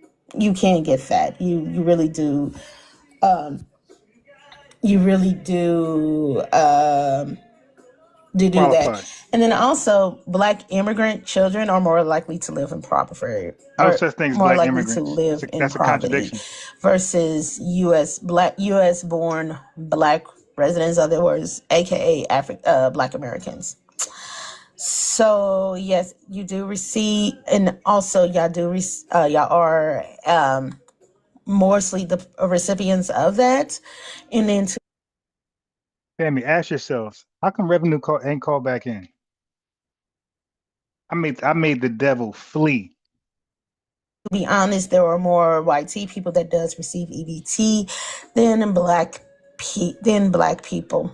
get that. You really do. You really do. To do that. And then also, Black immigrant children are more likely to live in poverty. No such thing as more Black likely immigrants. to live in That's a poverty contradiction. versus U.S. born Black residents, other words, aka Black Americans. So yes, you do receive, and also y'all are mostly the recipients of that, and then. Family, ask yourselves, how come revenue ain't called back in? I made the devil flee. To be honest, there are more white people that does receive EBT than black people.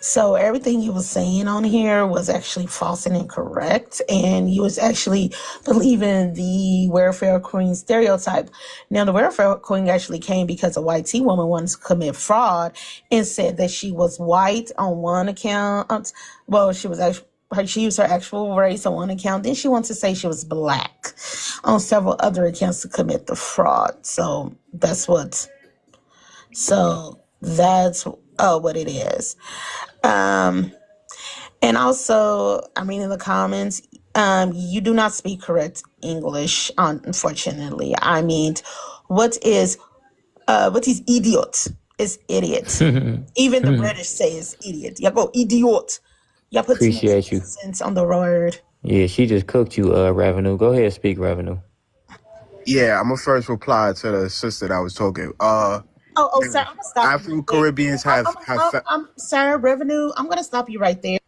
So everything you were saying on here was actually false and incorrect, and you was actually believing the welfare queen stereotype. Now, the welfare queen actually came because a white woman wanted to commit fraud and said that she was white on one account. Well, she used her actual race on one account. Then she wanted to say she was Black on several other accounts to commit the fraud. So that's what it is. And also, I mean, in the comments, you do not speak correct English, unfortunately. I mean, what is idiot is idiot. Even the British say is idiot. You go idiot. You put Appreciate you. sense on the word. Yeah, she just cooked you, Revenue. Go ahead, speak, Revenue. Yeah, I'm gonna first reply to the sister that was talking. Sir, I'm gonna stop. Afro-Caribbeans I'm sorry, Revenue. I'm gonna stop you right there.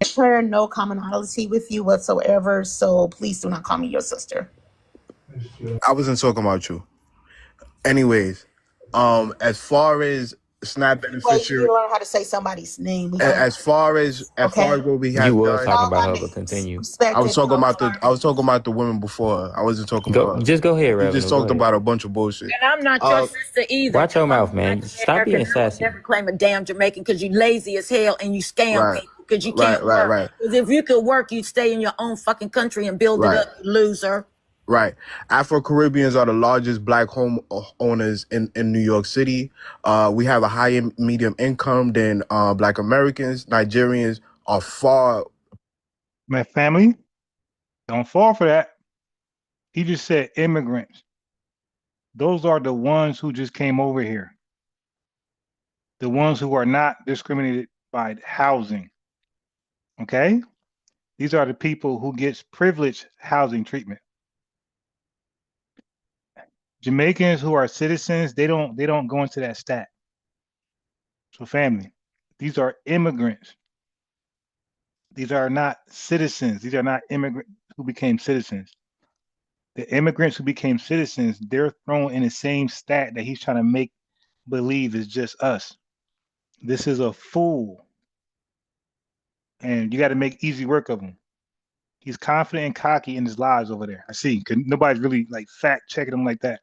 I share no commonality with you whatsoever, so please do not call me your sister. I wasn't talking about you. Anyways, as far as SNAP beneficiary, you learn how to say somebody's name. as far as what we have you was done, talking about her, but continue. I was talking about the women before her. I wasn't talking about her. Just go ahead, Revenue. You just talked about a bunch of bullshit. And I'm not your sister either. Watch your mouth, man. Stop being sassy. Never claim a damn Jamaican because you lazy as hell and you scam people because you can't work. Right. Because if you could work, you'd stay in your own fucking country and build it up, you loser. Right. Afro-Caribbeans are the largest Black home owners in New York City. We have a higher medium income than Black Americans. Nigerians are far. My family, don't fall for that. He just said immigrants. Those are the ones who just came over here. The ones who are not discriminated by housing. Okay? These are the people who gets privileged housing treatment. Jamaicans who are citizens, they don't go into that stat. So family, these are immigrants. These are not citizens. These are not immigrants who became citizens. The immigrants who became citizens, they're thrown in the same stat that he's trying to make believe is just us. This is a fool. And you got to make easy work of him. He's confident and cocky in his lies over there. I see. Nobody's really like fact checking him like that.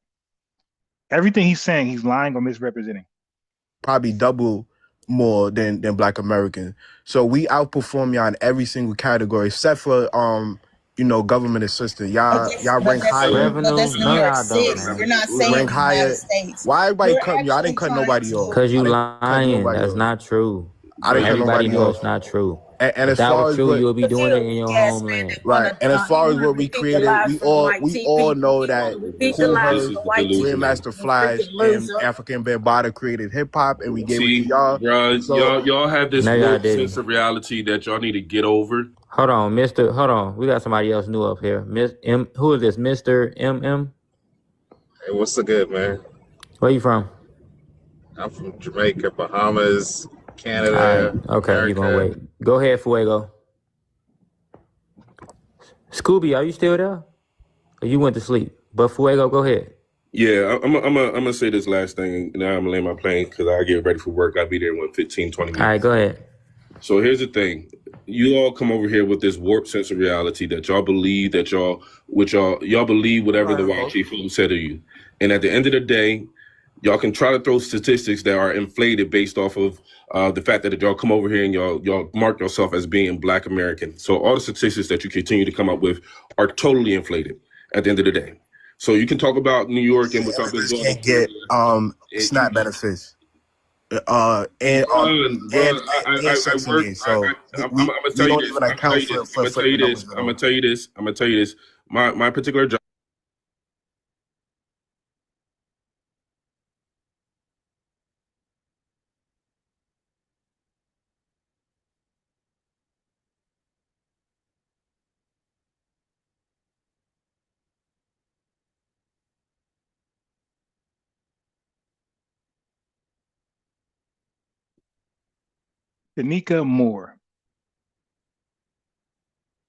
Everything he's saying, he's lying or misrepresenting. Probably double more than Black Americans. So we outperform y'all in every single category except for government assistance. Y'all rank higher. Revenue? No, y'all don't, man. You're not saying Rank the higher. United States. Why everybody cutting you? I didn't cut nobody off. Because you lying. That's not true. I didn't cut Everybody nobody knows off. it's not true. And if as that far was as true, what, you would be doing it in your homeland. Right. And as far as what we created, we all know that Cool Herc, Grandmaster Flash, and African Bambaataa created hip hop, and we gave it to y'all. Bro, So, y'all have this woke sense of reality that y'all need to get over. Hold on, Mr. Hold on. We got somebody else new up here. Miss M. Who is this? Mr. MM? Hey, what's the good, man? Where you from? I'm from Jamaica, Bahamas, Canada. Right. Okay, you gonna wait. Go ahead, Fuego. Scooby, are you still there? Or you went to sleep? But Fuego, go ahead. Yeah, I'm gonna say this last thing, and now I'm gonna land my plane because I get ready for work. I'll be there in 15, 20 minutes. All right, go ahead. So here's the thing. You all come over here with this warped sense of reality that y'all believe that y'all believe whatever the white chief said to you. And at the end of the day, y'all can try to throw statistics that are inflated based off of the fact that y'all come over here and y'all mark yourself as being Black American. So all the statistics that you continue to come up with are totally inflated at the end of the day. So you can talk about New York and what's up with can't get SNAP benefits. And Section 8. So we don't even account for the numbers at all. I'm gonna tell you this. My particular job. Tanika Moore.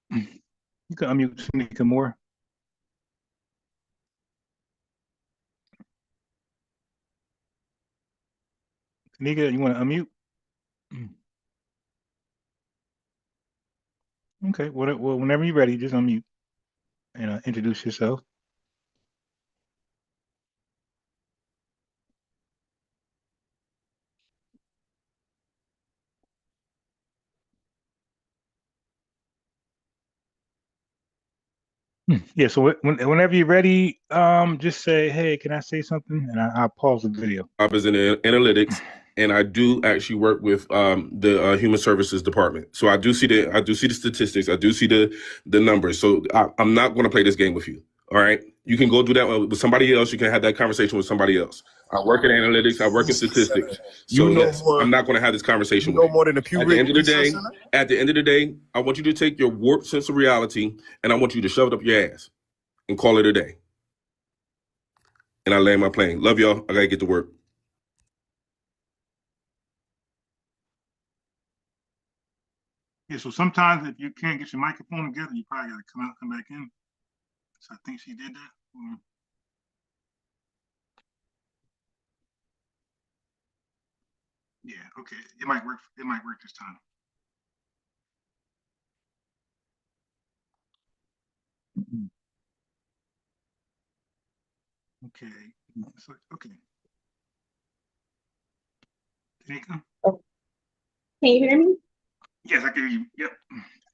You can unmute Tanika Moore. Tanika, you want to unmute? Okay, well, whenever you're ready, just unmute and introduce yourself. Yeah, so whenever you're ready, just say, hey, can I say something? And I'll pause the video. I was in analytics, and I do actually work with the Human Services Department. So I do see the statistics, I do see the numbers. So I'm not going to play this game with you. All right, you can go do that with somebody else. You can have that conversation with somebody else. I work in analytics. I work in statistics. So yes, I'm not going to have this conversation with you. More than a Pew Research Center? At the end of the day, I want you to take your warped sense of reality and I want you to shove it up your ass and call it a day. And I land my plane. Love y'all. I gotta get to work. Yeah, so sometimes if you can't get your microphone together, you probably got to come out, come back in. So I think she did that. Yeah, okay. It might work. It might work this time. Okay. So, okay. Tanika? Can you hear me? Yes, I can hear you. Yep.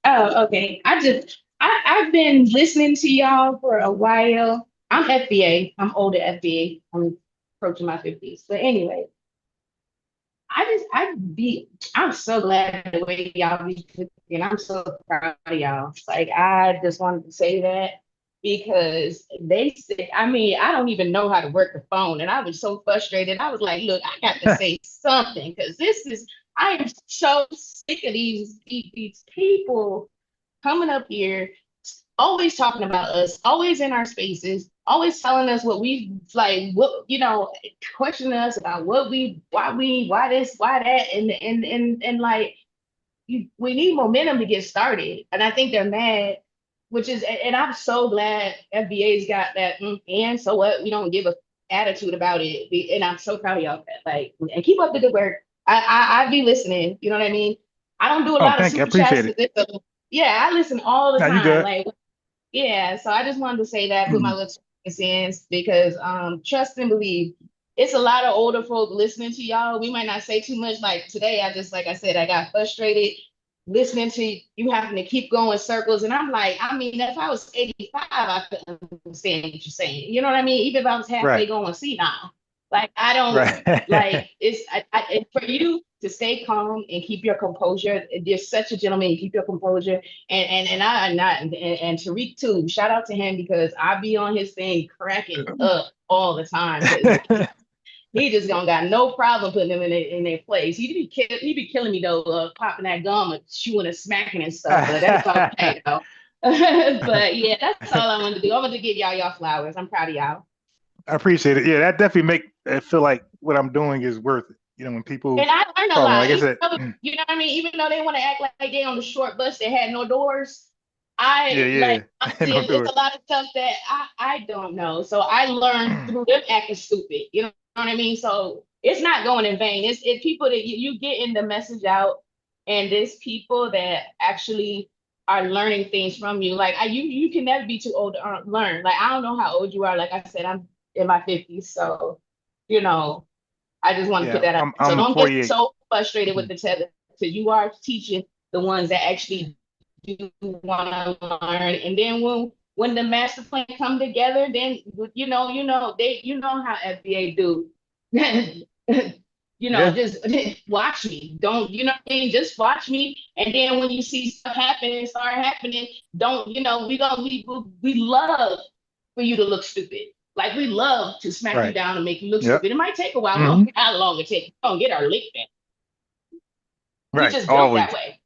Oh, okay. I've been listening to y'all for a while. I'm FBA. I'm older FBA. I'm approaching my 50s. But anyway, I'm so glad the way y'all be cooking. I'm so proud of y'all. Like, I just wanted to say that because they said, I don't even know how to work the phone. And I was so frustrated. I was like, look, I got to say something because I am so sick of these people coming up here, always talking about us, always in our spaces, always telling us what we like, questioning us about why this, why that, and like, we need momentum to get started. And I think they're mad, and I'm so glad FBA's got that. And so what? We don't give a attitude about it, and I'm so proud of y'all for that. Like, and keep up the good work. I be listening. You know what I mean? I don't do a lot of super chats. Yeah, I listen all the Now you time. good. Like, yeah, so I just wanted to say that, put my little 2 cents because trust and believe. It's a lot of older folk listening to y'all. We might not say too much. Like today, I just, like I said, I got frustrated listening to you having to keep going circles. And I'm like, I mean, if I was 85, I could understand what you're saying. You know what I mean? Even if I was halfway Right. going senile. Like, I don't Right. like it's for you to stay calm and keep your composure. You're such a gentleman. You keep your composure. And Tariq too. Shout out to him because I be on his thing cracking up all the time because he just don't got no problem putting them in their place. He be killing me though, popping that gum and chewing and smacking and stuff. But that's okay though. But yeah, that's all I wanted to do. I wanted to give y'all flowers. I'm proud of y'all. I appreciate it. Yeah, that definitely make it feel like what I'm doing is worth it. You know, when people And I learned a call me, lot. like I said, You know what I mean? Even though they want to act like they on the short bus that had no doors, honestly, no it's doors. a lot of stuff that I don't know. So I learned through them acting stupid. You know what I mean? So it's not going in vain. It's people that you getting the message out, and there's people that actually are learning things from you. Like you can never be too old to learn. Like I don't know how old you are. Like I said, I'm in my 50s, so you know. I just want to put that out. So don't get so frustrated with the tether because you are teaching the ones that actually do want to learn. And then when the master plan come together, then you know how FBA do. Just watch me. Don't just watch me. And then when you see stuff start happening, don't we love for you to look stupid. Like we love to smack you down and make you look stupid. It might take a while. Mm-hmm. How long it takes? Don't get our lick back. We're just built that way.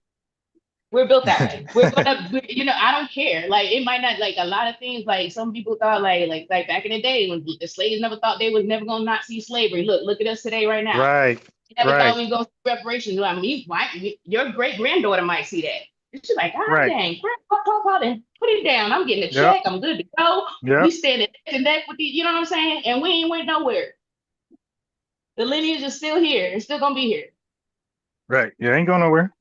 We're built that way. We're gonna, I don't care. Like it might not like a lot of things. Like some people thought, like back in the day when the slaves never thought they was never gonna not see slavery. Look at us today, right now. Right. Never thought we go through reparations. I mean, your great granddaughter might see that. She's like, dang, pop, and put it down. I'm getting a check. I'm good to go. We standing neck to neck with you know what I'm saying? And we ain't went nowhere. The lineage is still here. It's still gonna be here. Right. Yeah, ain't going nowhere.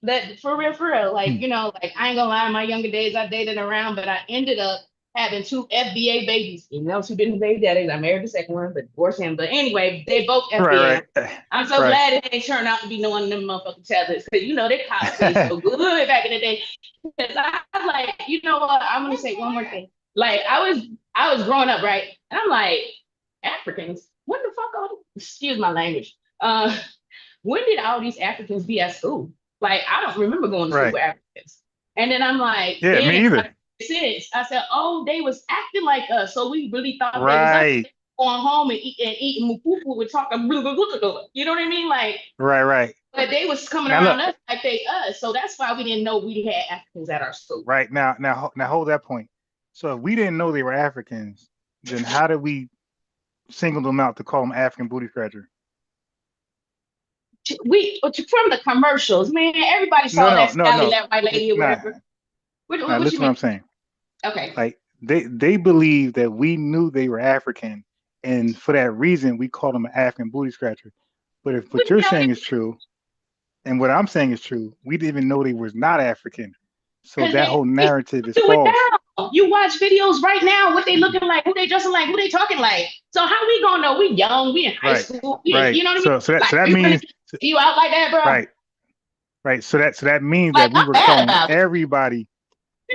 That for real. Like, like I ain't gonna lie, in my younger days I dated around, but I ended up having 2 FBA babies. You know, 2 different baby daddies. I married the second one, but divorced him. But anyway, they both FBA. Right. I'm so glad it ain't turned out to be no one of them motherfucking tethers. Because their cops say so good back in the day. Because I was like, you know what? I'm gonna say one more thing. Like I was growing up, right? And I'm like, Africans, what the fuck are they? Excuse my language. When did all these Africans be at school? Like, I don't remember going to school with Africans. And then I'm like, yeah, me either. I said, oh, they was acting like us. So we really thought they was going home and eating mufufu with talking, you know what I mean? Like, right. But they was coming around us like they us. So that's why we didn't know we had Africans at our school. Right. Now hold that point. So if we didn't know they were Africans, then how did we single them out to call them African booty scratcher? From the commercials, man, everybody saw that white lady or whatever. Listen what I'm saying. Okay. Like they believe that we knew they were African, and for that reason we called them an African booty scratcher. But if what you're saying is true, and what I'm saying is true, we didn't even know they was not African. So that whole narrative is false. You watch videos right now, what they looking like, who they dressing like, who they talking like. So how we gonna know? We young, we in high school, you know what I mean? So that means you out like that, bro. Right. So that means that we were calling everybody.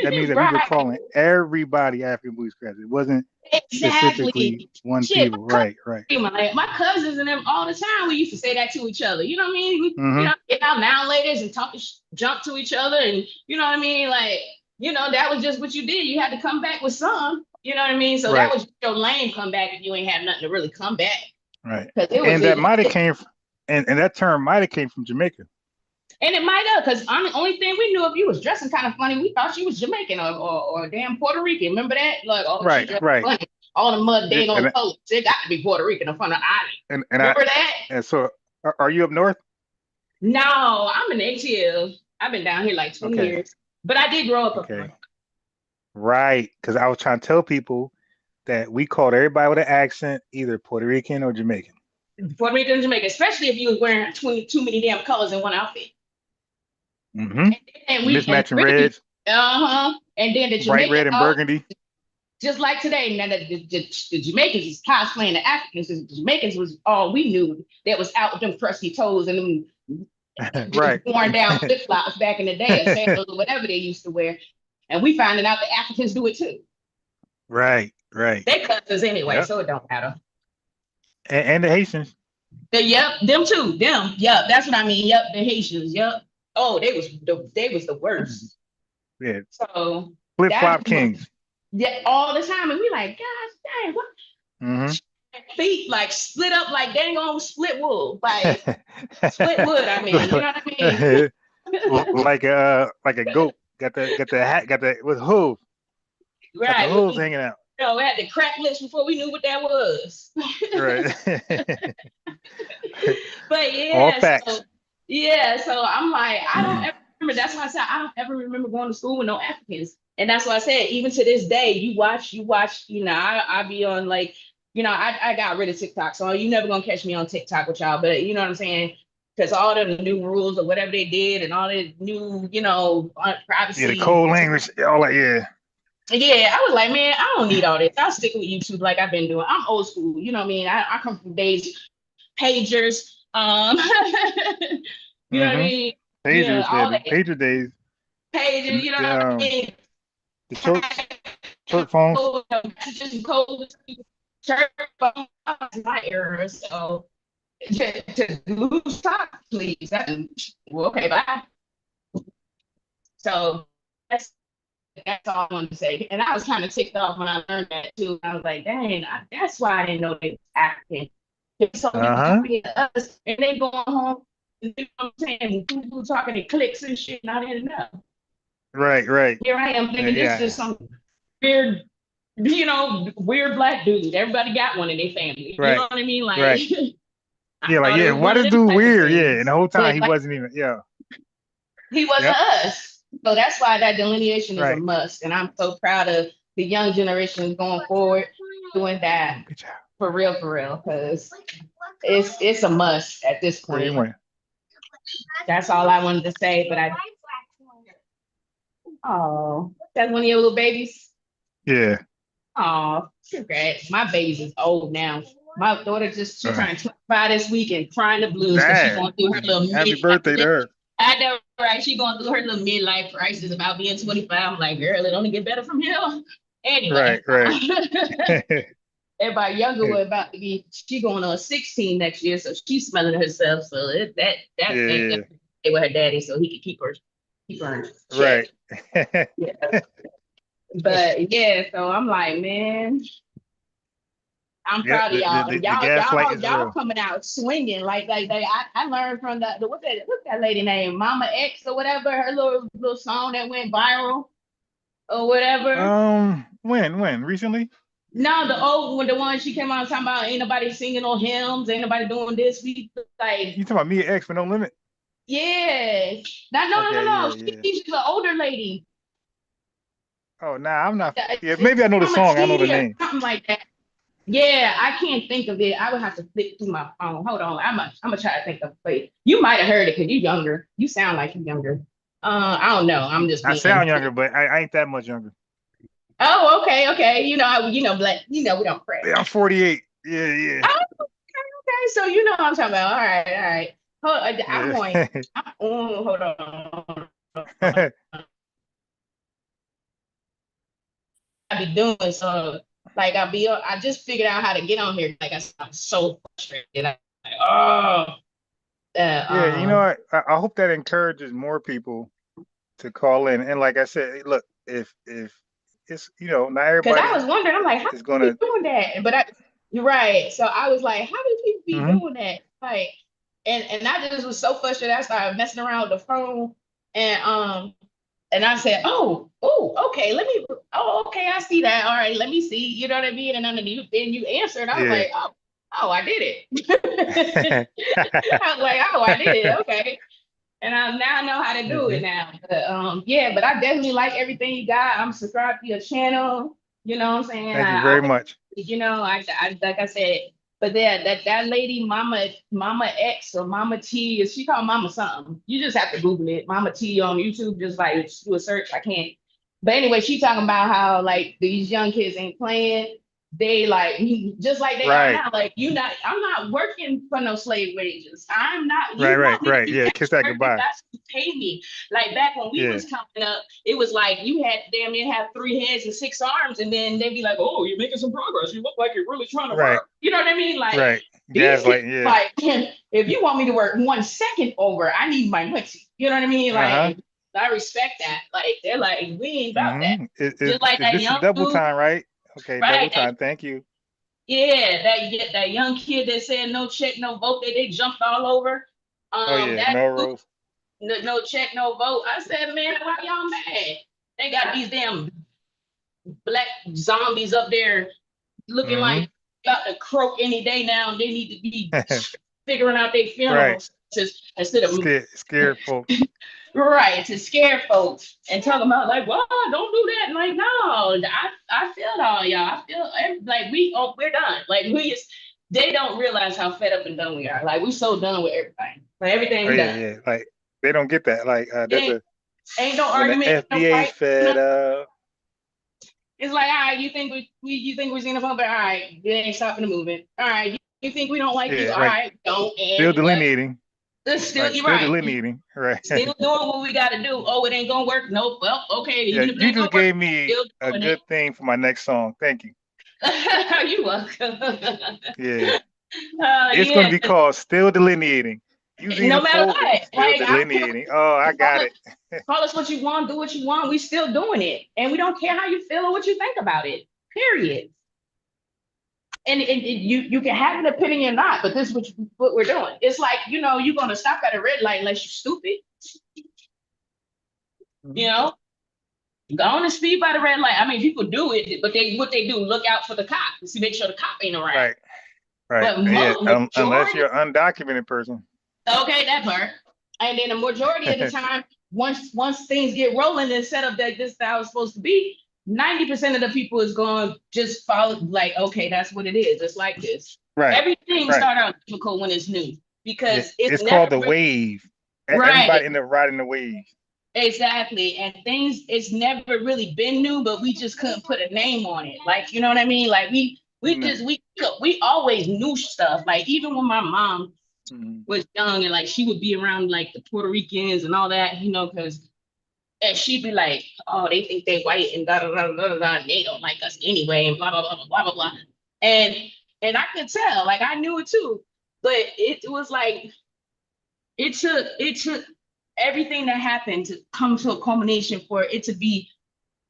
That means that we were calling everybody African booty scratchers. It wasn't specifically one people. Right. My cousins and them all the time, we used to say that to each other. You know what I mean? We get out now ladies and jump to each other, and you know what I mean? Like, that was just what you did. You had to come back with some. You know what I mean? So that was your lame comeback if you ain't have nothing to really come back. Right. And that might have came from, and that term might have came from Jamaica. And it might have, because the only thing we knew of you was dressing kind of funny. We thought she was Jamaican or damn Puerto Rican. Remember that? Like, right. Funny. All the mud dang on the colors. It got to be Puerto Rican in front of Island. Remember that? And so, are you up north? No, I'm in ATL. I've been down here like 20 years. But I did grow up up north. Right, because I was trying to tell people that we called everybody with an accent either Puerto Rican or Jamaican. Puerto Rican and Jamaican, especially if you was wearing too many damn colors in one outfit. And mismatching reds. And then the bright red Jamaican and burgundy. just like today. Now the Jamaicans is cosplaying the Africans. The Jamaicans was all we knew that was out with them crusty toes and them worn down flip flops back in the day, or sandals or whatever they used to wear. And we finding out the Africans do it too. Right. They cousins anyway, so it don't matter. And the Haitians. Them too. Them. Yep, that's what I mean. Yep, the Haitians. Yep. Oh, they was the worst. Yeah. So flip flop kings. Yeah, all the time, and we like, gosh dang, what? Feet like split up like dang on split wool, like split wood. I mean, you know what I mean? like a goat. Got the hat. Got the with hooves. Right. Got the hooves hanging out. We had the crack lips before we knew what that was. Right. But yeah, all facts. So I'm like, I don't ever remember. That's why I said I don't ever remember going to school with no Africans. And that's why I said, even to this day, you watch, I be on like, I got rid of TikTok. So you're never going to catch me on TikTok with y'all. But you know what I'm saying? Because all the new rules or whatever they did and all the new, privacy. Yeah, the code language, all that, yeah. Yeah, I was like, man, I don't need all this. I'll stick with YouTube like I've been doing. I'm old school. You know what I mean? I come from days, pagers. You know what I mean? Pagers, pager days. Pagers, you know what I mean? The church phones. Church phones, my era. So to lose talk, please. Okay, bye. So that's all I wanted to say. And I was kind of ticked off when I learned that too. I was like, dang, that's why I didn't know they was African. So us, and they going home, you know what I'm saying? People talking in cliques and shit, and I didn't know. Right. Here I am thinking this is some weird, weird black dude. Everybody got one in their family. Right. You know what I mean? Like, yeah, why this dude weird? Yeah, and the whole time he wasn't even, he wasn't us. So that's why that delineation is a must. And I'm so proud of the young generation going forward doing that. For real, because it's a must at this point. That's all I wanted to say, but that's one of your little babies? Yeah. Oh, congrats. My baby's is old now. My daughter she's trying to 25 this week and crying the blues because she's going through her little happy birthday to her. I know, right? She's going through her little midlife crisis about being 25. I'm like, girl, it only get better from here. Anyway. Right. Everybody younger was about to be, she going on 16 next year, so she's smelling herself. So that's with her daddy, so he can keep her in check. Right. Yeah. But yeah, so I'm like, man, I'm proud of y'all. Y'all coming out swinging like I learned from what's that lady name, Mama X or whatever, her little song that went viral or whatever. When recently? No, the one she came out talking about ain't nobody singing no hymns, ain't nobody doing this. We like you talking about Mia X for No Limit? Yeah. No. She's an older lady. Oh, nah, I'm not. Yeah, maybe I know the song. I know the name. Something like that. Yeah, I can't think of it. I would have to flip through my phone. Hold on, I'm gonna try to think of it. You might have heard it because you're younger. You sound like you're younger. I don't know. I'm just. I sound younger, but I ain't that much younger. Oh, okay. Black. We don't crack. Yeah, I'm 48. Yeah. Oh, okay. So you know what I'm talking about. All right. Hold on. I be doing so. Like I just figured out how to get on here. Like I'm so frustrated. I'm like, yeah, I hope that encourages more people to call in. And like I said, look, if it's not everybody. Because I was wondering, I'm like, how is people doing that? But you're right. So I was like, how do people be doing that? Like, and I just was so frustrated. I started messing around with the phone, and I said, okay, okay, I see that. All right, let me see. You know what I mean? And then you answered. I was like, I did it. I was like, I did it. Okay. And I now know how to do it now. But but I definitely like everything you got. I'm subscribed to your channel. You know what I'm saying? Thank you very much. I like I said, But then that lady, Mama X or Mama T, is she called Mama something? You just have to Google it. Mama T on YouTube, just like do a search. I can't. But anyway, she talking about how like these young kids ain't playing. They like just like they are now. Like I'm not working for no slave wages. I'm not. You want me to be Yeah, kiss that you goodbye. guys pay me. Like back when we was coming up, it was like you had to damn near have 3 heads and 6 arms, and then they'd be like, "Oh, you're making some progress. You look like you're really trying to work." You know what I mean? Like these kids, like if you want me to work 1 second over, I need my money. You know what I mean? Like I respect that. Like they're like, we ain't about that. Just like that this young is double dude, time, right? Okay, double time. Thank you. Yeah, that young kid that said no check, no vote, they jumped all over. That Melrose. no check, no vote. I said, man, why y'all mad? They got these damn black zombies up there looking like about to croak any day now. They need to be figuring out their funerals instead of scared folks. Right, to scare folks and tell them about like, well, don't do that. And like, no, I feel all y'all. I feel like we're done. Like they don't realize how fed up and done we are. Like we so done with everything. Like everything's done. Yeah. Like they don't get that. Like ain't no argument. The FBA no fed up. It's like, all right, you think we're xenophobic? All right, it ain't stopping the movement. All right, you think we don't like you? All right, don't. Still delineating. Still delineating, right? Still doing what we got to do. Oh, it ain't gonna work. Nope. Well, okay. Yeah, you just gave me a good thing for my next song. Thank you. You're welcome. Yeah. It's gonna be called "Still Delineating." No matter what, still delineating. Oh, I got it. Call us what you want, do what you want. We still doing it, and we don't care how you feel or what you think about it. Period. And you can have an opinion or not, but this is what we're doing. It's like, you're gonna stop at a red light unless you're stupid. Go on and speed by the red light. I mean, people do it, but what they do, look out for the cop to see, make sure the cop ain't around. Right. But unless you're an undocumented person. Okay, that part. And then the majority of the time, once things get rolling and set up that this how it's supposed to be, 90% of the people is going to just follow, like, okay, that's what it is. It's like this. Right. Everything start out difficult when it's new because it's called the wave. Everybody end up riding the wave. Exactly. And it's never really been new, but we just couldn't put a name on it. Like, you know what I mean? Like we always knew stuff. Like even when my mom was young and like she would be around like the Puerto Ricans and all that, because and she'd be like, oh, they think they white and da da da da da, and they don't like us anyway, and blah blah blah blah blah blah. And I could tell, like I knew it too, but it was like it took everything that happened to come to a culmination for it to be,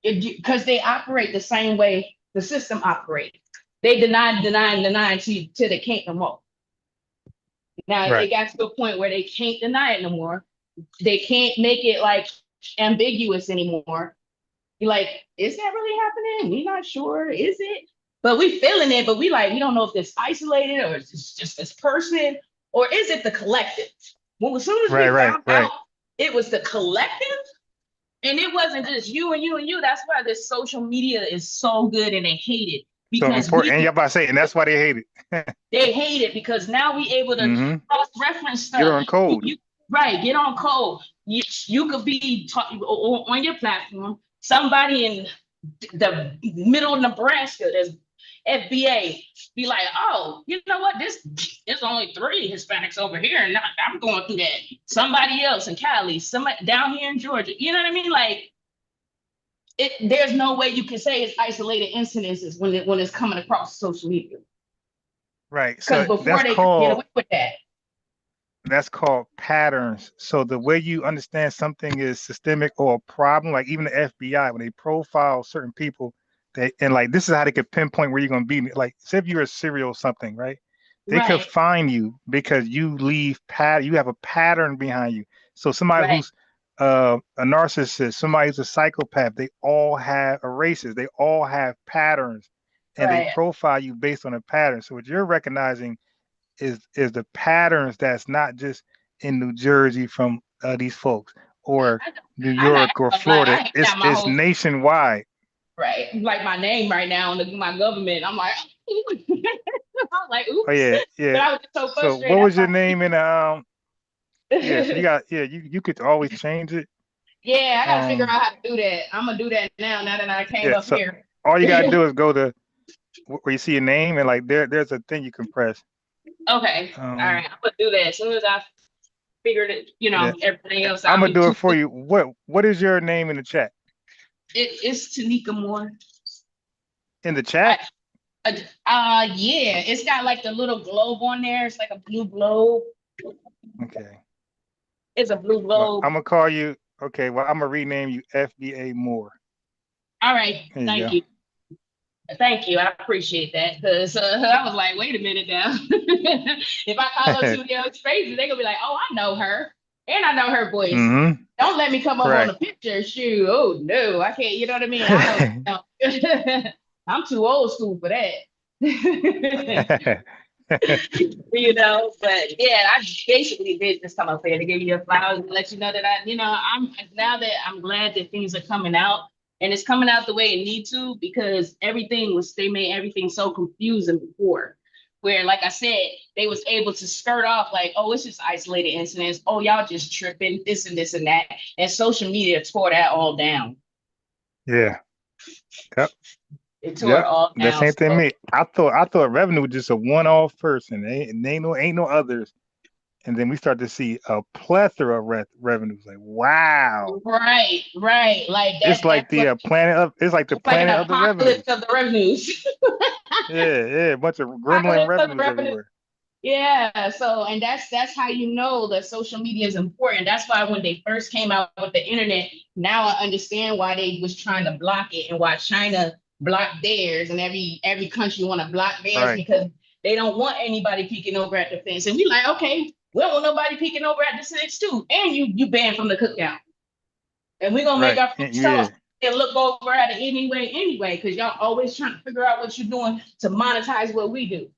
because they operate the same way the system operates. They deny till they can't no more. Now they got to a point where they can't deny it no more. They can't make it like ambiguous anymore. You're like, is that really happening? We're not sure. Is it? But we feeling it, but we don't know if it's isolated or it's just this person, or is it the collective? Well, as soon as we found out it was the collective, and it wasn't just you and you and you. That's why this social media is so good and they hate it. Because so important. And you're about to say, and that's why they hate it. They hate it because now we able to cross-reference stuff. Get on code. Get on code. You could be on your platform. Somebody in the middle of Nebraska, there's FBA, be like, oh, you know what? There's only 3 Hispanics over here, and I'm going through that. Somebody else in Cali, somebody down here in Georgia. You know what I mean? Like, there's no way you can say it's isolated incidences when it's coming across social media. Right. Because before they could get away with that. That's called patterns. So the way you understand something is systemic or a problem, like even the FBI, when they profile certain people, and like this is how they could pinpoint where you're going to be. Like, say if you're a serial something, right? They could find you because you you have a pattern behind you. So somebody who's a narcissist, somebody who's a psychopath, they all have erases. They all have patterns, and they profile you based on a pattern. So what you're recognizing is the patterns that's not just in New Jersey from these folks or New York or Florida. It's nationwide. Right. Like my name right now in my government. I'm like, was like, oops. Oh yeah, But yeah. I was just so So frustrated. what was your name in yeah, so you could always change it. Yeah, I gotta figure out how to do that. I'm gonna do that now that I came up so here. all you gotta do is go to where you see your name and like there's a thing you can press. Okay. All right, I'm gonna do that as soon as I figured it, Yeah. everything else. I'm gonna do it for you. What is your name in the chat? It's Tanika Moore. In the chat? Yeah, it's got like the little globe on there. It's like a blue globe. Okay. It's a blue globe. Well, I'm gonna call you. Okay. Well, I'm gonna rename you FBA Moore. All right. Thank you. Thank you. I appreciate that because I was like, wait a minute now. If I call up two young strangers, they're gonna be like, oh, I know her and I know her voice. Mm-hmm. Don't let me come up on the picture. Shoot. Oh no, I can't. You know what I mean? I know. I'm too old school for that. But yeah, I basically did just come up here to give you your flowers and let you know that I'm glad that things are coming out and it's coming out the way it needs to, because they made everything so confusing before, where, like I said, they was able to skirt off like, oh, it's just isolated incidents. Oh, y'all just tripping, this and this and that. And social media tore that all down. Yeah. Yep. It tore it all down. The same thing me. I thought revenue was just a one-off person. Ain't no others. And then we start to see a plethora of revenues. Like, wow. Right. Like that, it's like the planet of the revenues. Of the revenues. yeah, a bunch of gremlin revenues everywhere. Yeah, so and that's how you know that social media is important. That's why when they first came out with the internet, now I understand why they was trying to block it and why China blocked theirs, and every country want to block theirs because they don't want anybody peeking over at the fence. And we like, okay, we don't want nobody peeking over at the fence too. And you banned from the cookout. And we're gonna make our sauce and look over at it anyway, because y'all always trying to figure out what you're doing to monetize what we do.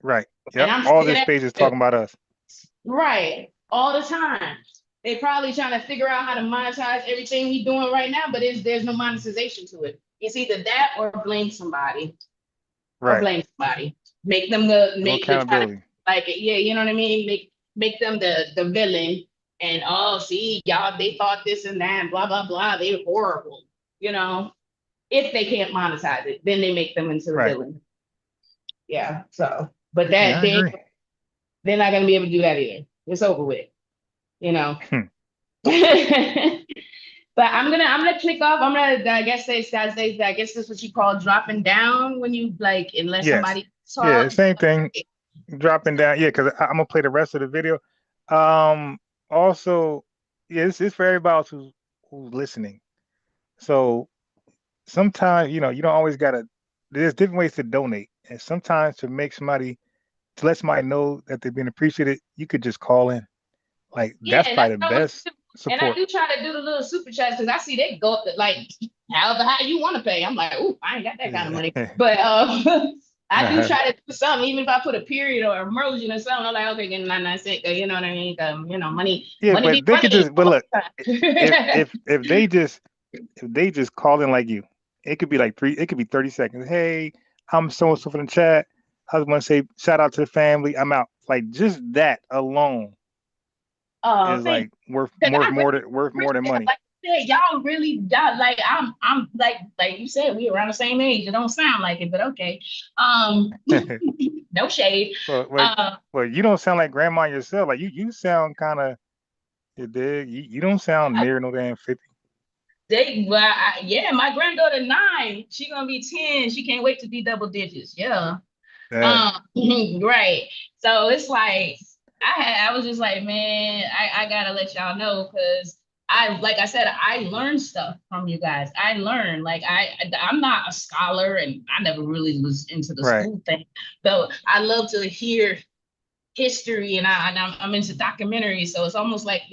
Right. Yep. All this space is talking about us. Right. All the time. They probably trying to figure out how to monetize everything we doing right now, but there's no monetization to it. It's either that or blame somebody. Right. Or blame somebody. Make them accountability. Like it. Yeah, you know what I mean? Make them the villain. And see, y'all, they thought this and that, and blah, blah, blah. They're horrible. If they can't monetize it, then they make them into the villain. Yeah. So, but they're not gonna be able to do that either. It's over with. But I'm gonna click off. I guess this is what you call dropping down when you unless somebody talks. Yeah, same thing. Dropping down. Yeah, because I'm gonna play the rest of the video. Also, it's for everybody else who's listening. So sometimes you don't always gotta. There's different ways to donate, and sometimes to let somebody know that they've been appreciated, you could just call in. Like that's probably the best support. And I do try to do the little super chats because I see they go up to however how you want to pay. I'm like, ooh, I ain't got that kind of money. But I do try to do something, even if I put a period or emoji or something. I'm like, okay, getting 99 cents. You know what I mean? Money. Yeah, money but they could just. But look, if they just call in like you, it could be it could be 30 seconds. Hey, I'm so and so from the chat. I was going to say shout out to the family. I'm out. Like just that alone. Is like worth more than money. Like you said, y'all like I'm like you said, we around the same age. It don't sound like it, but okay. No shade. Well, you don't sound like grandma yourself. Like you sound kind of you don't sound near no damn 50. My granddaughter 9. She gonna be 10. She can't wait to be double digits. Yeah. Right. So it's like I was just like, man, I gotta let y'all know because like I said, I learned stuff from you guys. I learned I'm not a scholar and I never really was into the school thing. So I love to hear history and I'm into documentaries. So it's almost like,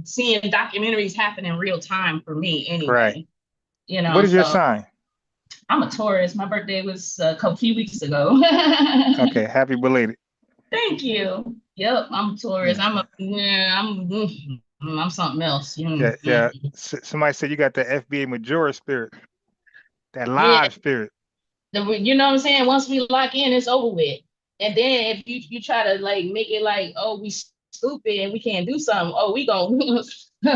seeing documentaries happen in real time for me anyway. Right. What is your sign? I'm a Taurus. My birthday was a few weeks ago. Okay, happy belated. Thank you. Yep, I'm a Taurus. I'm something else. Yeah. Somebody said you got the FBA Majora spirit, that live spirit. You know what I'm saying? Once we lock in, it's over with. And then if you try to like make it like, oh, we stupid and we can't do something, oh, we gonna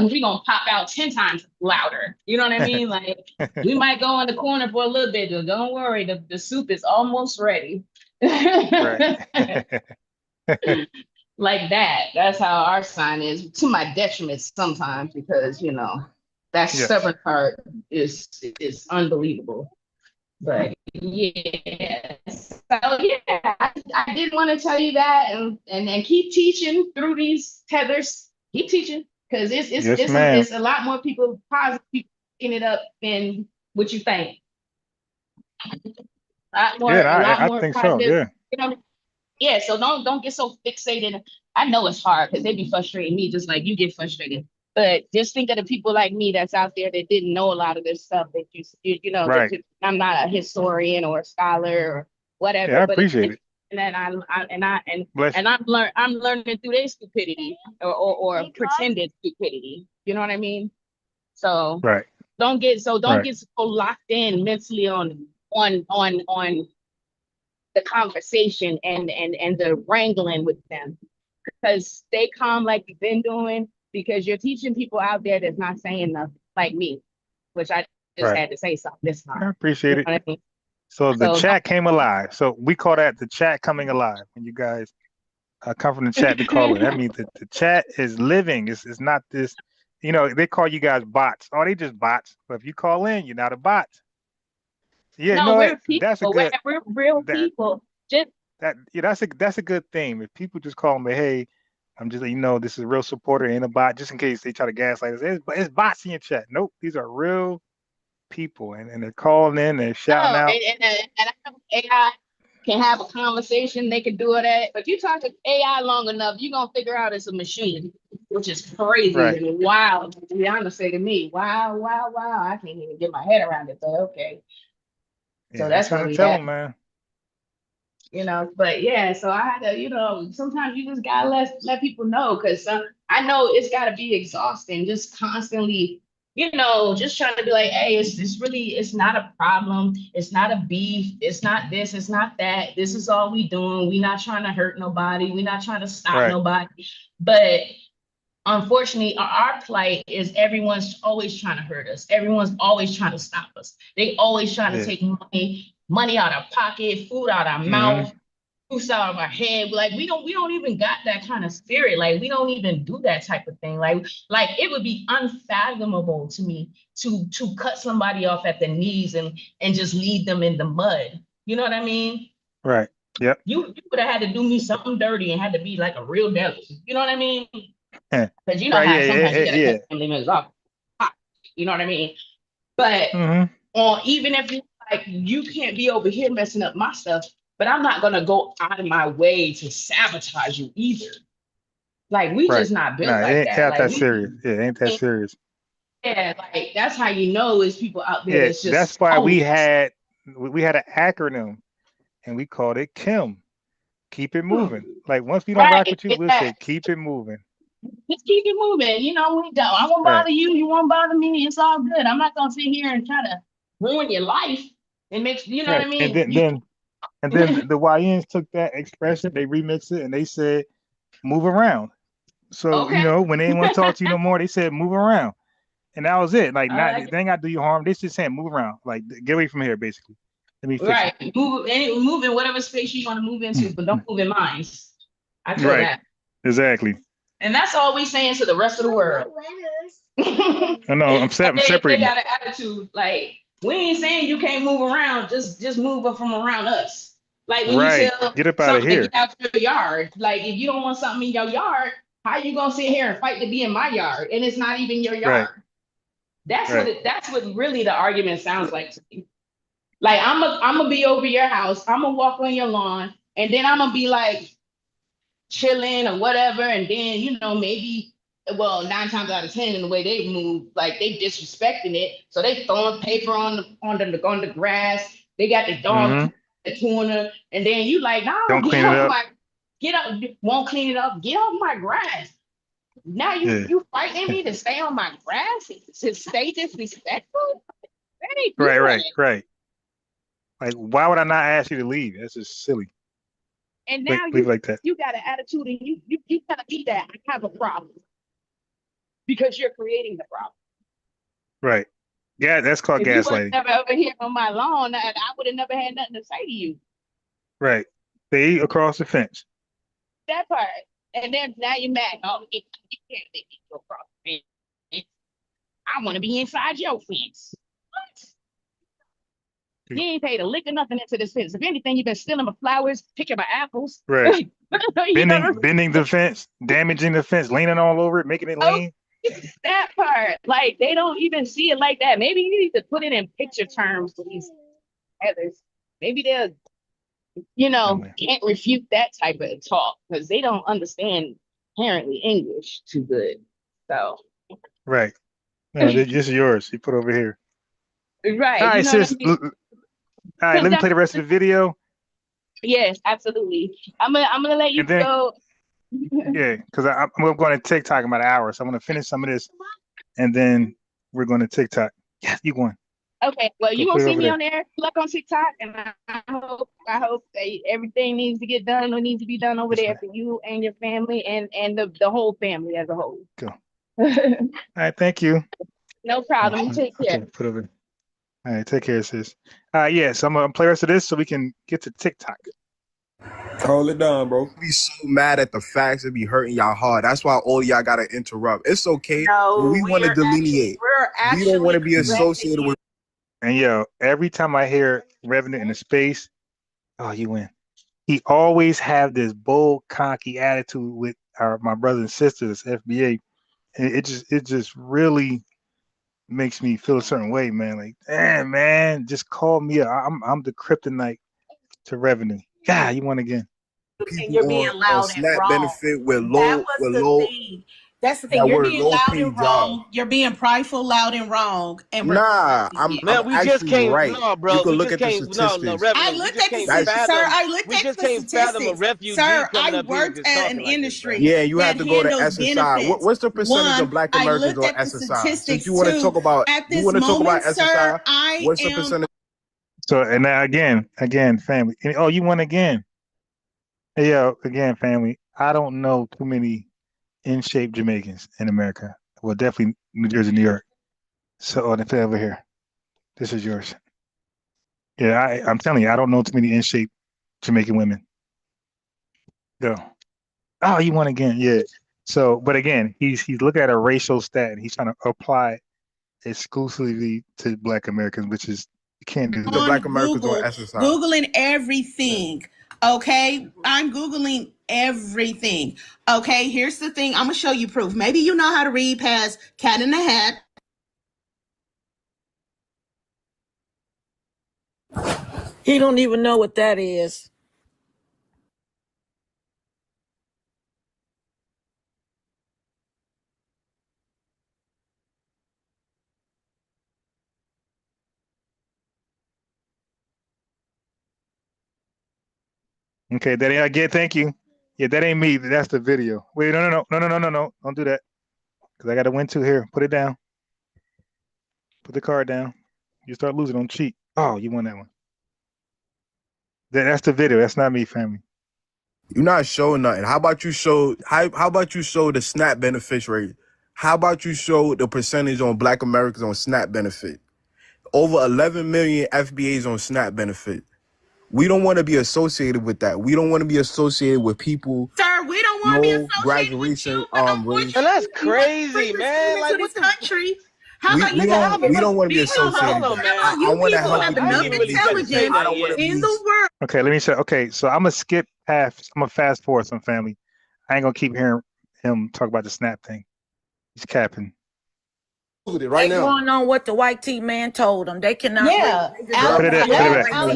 we gonna pop out 10 times louder. You know what I mean? Like we might go in the corner for a little bit, but don't worry, the soup is almost ready. Right. Like that. That's how our sign is, to my detriment sometimes, because that stubborn part is unbelievable. But yeah, so yeah, I did want to tell you that, and keep teaching through these tethers. Keep teaching, because it's a lot more people, positive people picking it up than what you think. A lot more think so. positive. Yeah. Yeah. So don't get so fixated. I know it's hard because they be frustrating me just like you get frustrated. But just think of the people like me that's out there that didn't know a lot of this stuff that you know. Right. I'm not a historian or a scholar or whatever. Yeah, I but appreciate it. And then I'm learning through their stupidity or pretended stupidity. You know what I mean? So right. Don't get so locked in mentally on the conversation and the wrangling with them, because stay calm like you've been doing, because you're teaching people out there that's not saying nothing, like me, which I just had to say something this time. I appreciate it. I mean? So the chat came alive. So we call that the chat coming alive. When you guys come from the chat to call it, that means that the chat is living. It's not this, they call you guys bots. Oh, they just bots. But if you call in, you're not a bot. Yeah, no, we're people. That's a good. We're real people. That's a good thing. If people just call me, hey, I'm just this is a real supporter, ain't a bot, just in case they try to gaslight us. It's bots in your chat. Nope, these are real people, and they're calling in, they're shouting out. And AI can have a conversation. They can do it at, but you talk to AI long enough, you're gonna figure out it's a machine, which is crazy and wild. To be honest, say to me, wow, I can't even get my head around it. But okay. So that's what we tell them, man. But yeah, so I had to, sometimes you just gotta let people know, because I know it's gotta be exhausting, just constantly, just trying to be like, hey, it's not a problem, it's not a beef, it's not this, it's not that. This is all we doing. We're not trying to hurt nobody. We're not trying to stop nobody. But unfortunately, our plight is everyone's always trying to hurt us. Everyone's always trying to stop us. They always trying to take money out of our pocket, food out our mouth, juice out of our head. Like we don't even got that kind of spirit. Like we don't even do that type of thing. Like it would be unfathomable to me to cut somebody off at the knees and just leave them in the mud. You know what I mean? Right. Yep. You would have had to do me something dirty and had to be like a real devil. You know what I mean? Because how sometimes you gotta cut family members off. You know what I mean? But even if you can't be over here messing up my stuff, but I'm not gonna go out of my way to sabotage you either. Like we just not built like that. It ain't that serious. Yeah, it ain't that serious. Yeah, like that's how you know is people out there that's just. That's why we had an acronym, and we called it KIM. Keep it moving. Like once we don't rock with you, we'll say keep it moving. Just keep it moving. I won't bother you. You won't bother me. It's all good. I'm not gonna sit here and try to ruin your life and make what I mean. And then the YNs took that expression, they remixed it, and they said move around. So when they didn't want to talk to you no more, they said move around, and that was it. Like they ain't got to do you harm. They just saying move around. Like get away from here, basically. Let me fix it. Move in whatever space you want to move into, but don't move in mine. I feel that. Exactly. And that's all we saying to the rest of the world. I know. I'm separating. They got an attitude like we ain't saying you can't move around. Just move from around us. Like when you tell get up out of here. Get out your yard. Like if you don't want something in your yard, how you gonna sit here and fight to be in my yard? And it's not even your yard. That's what really the argument sounds like to me. Like I'm gonna be over your house. I'm gonna walk on your lawn, and then I'm gonna be like chilling or whatever, and then maybe 9 times out of 10 in the way they move, like they disrespecting it, so they throwing paper on the grass. They got the dog the corner, and then you like, nah, don't clean it up. Get up, won't clean it up. Get off my grass. Now you fighting me to stay on my grass to stay disrespectful. Right. Like, why would I not ask you to leave? That's just silly. And now leave like that. You got an attitude, and you gotta be that I have a problem because you're creating the problem. Right. Yeah, that's called if gaslighting. You were never over here on my lawn, I would have never had nothing to say to you. Right. They eat across the fence. That part. And then now you're mad. Oh, you can't let me go across the fence. I want to be inside your fence. What? You ain't paid a lick or nothing into this fence. If anything, you've been stealing my flowers, picking my apples. Right. Bending the fence, damaging the fence, leaning all over it, making it lean. That part. Like, they don't even see it like that. Maybe you need to put it in picture terms for these others. Maybe they'll, can't refute that type of talk because they don't understand apparently English too good. So. Right. No, this is yours. You put over here. Right. All right, sis. All right, let me play the rest of the video. Yes, absolutely. I'm gonna let you go. Yeah, because I'm going to TikTok in about an hour, so I'm going to finish some of this, and then we're going to TikTok. Yeah, you going? Okay. Well, you gonna see me on there. Look on TikTok, and I hope that everything needs to get done or needs to be done over there for you and your family and the whole family as a whole. Cool. All right. Thank you. No problem. Take care. Okay, put over. All right, take care, sis. Yeah, so I'm gonna play the rest of this so we can get to TikTok. Hold it down, bro. Be so mad at the facts, it be hurting y'all hard. That's why all y'all gotta interrupt. It's okay. No, we want to delineate. We don't want to be associated with. And yo, every time I hear Revenant in the space, oh, you win. He always have this bold, cocky attitude with my brothers and sisters, FBA. And it just really makes me feel a certain way, man. Like, damn, man, just call me up. I'm the kryptonite to Revenue. God, you won again. And you're being loud and wrong. Benefit with low, thing. That's the thing. You're being loud and wrong. You're being prideful, loud and wrong. And I'm we just can't. right. No, bro. You can we look just at can't. the statistics. No, Reverend, I looked at the statistics, sir. I looked at the statistics. Fathom a refugee sir, coming I up here worked just at talking an like industry. this, yeah, you have to go to SSI. What's the percentage of Black Americans on SSI? Since you want to talk about, SSI. What's the percentage? So, and now again, family. Oh, you won again. Hey, yo, again, family. I don't know too many in shape Jamaicans in America. Well, definitely New Jersey, New York. So, they play over here. This is yours. Yeah, I'm telling you, I don't know too many in shape Jamaican women. Go. Oh, you won again. Yeah. So, but again, he's looking at a racial stat and he's trying to apply exclusively to Black Americans, which is you can't do that. The Black Americans on SSI. Googling everything. Okay, I'm Googling everything. Okay, here's the thing. I'm gonna show you proof. Maybe you know how to read past Cat in the Hat. He don't even know what that is. Okay, that ain't again. Thank you. Yeah, that ain't me. That's the video. Wait, no. Don't do that. Because I got to win two here. Put it down. Put the card down. You start losing, don't cheat. Oh, you won that one. That's the video. That's not me, family. You're not showing nothing. How about you show the SNAP benefits rate? How about you show the percentage on Black Americans on SNAP benefit? Over 11 million FBAs on SNAP benefit. We don't want to be associated with that. We don't want to be associated with people. Sir, we don't want to be associated with you. And that's crazy, man. Like this country. We don't want to be associated. I want to help with the intelligence in the world. Okay, let me say. Okay, so I'm gonna skip past. I'm gonna fast forward some, family. I ain't gonna keep hearing him talk about the SNAP thing. He's capping. Right now. Going on what the white tee man told them. They cannot. Yeah. Put it back. Put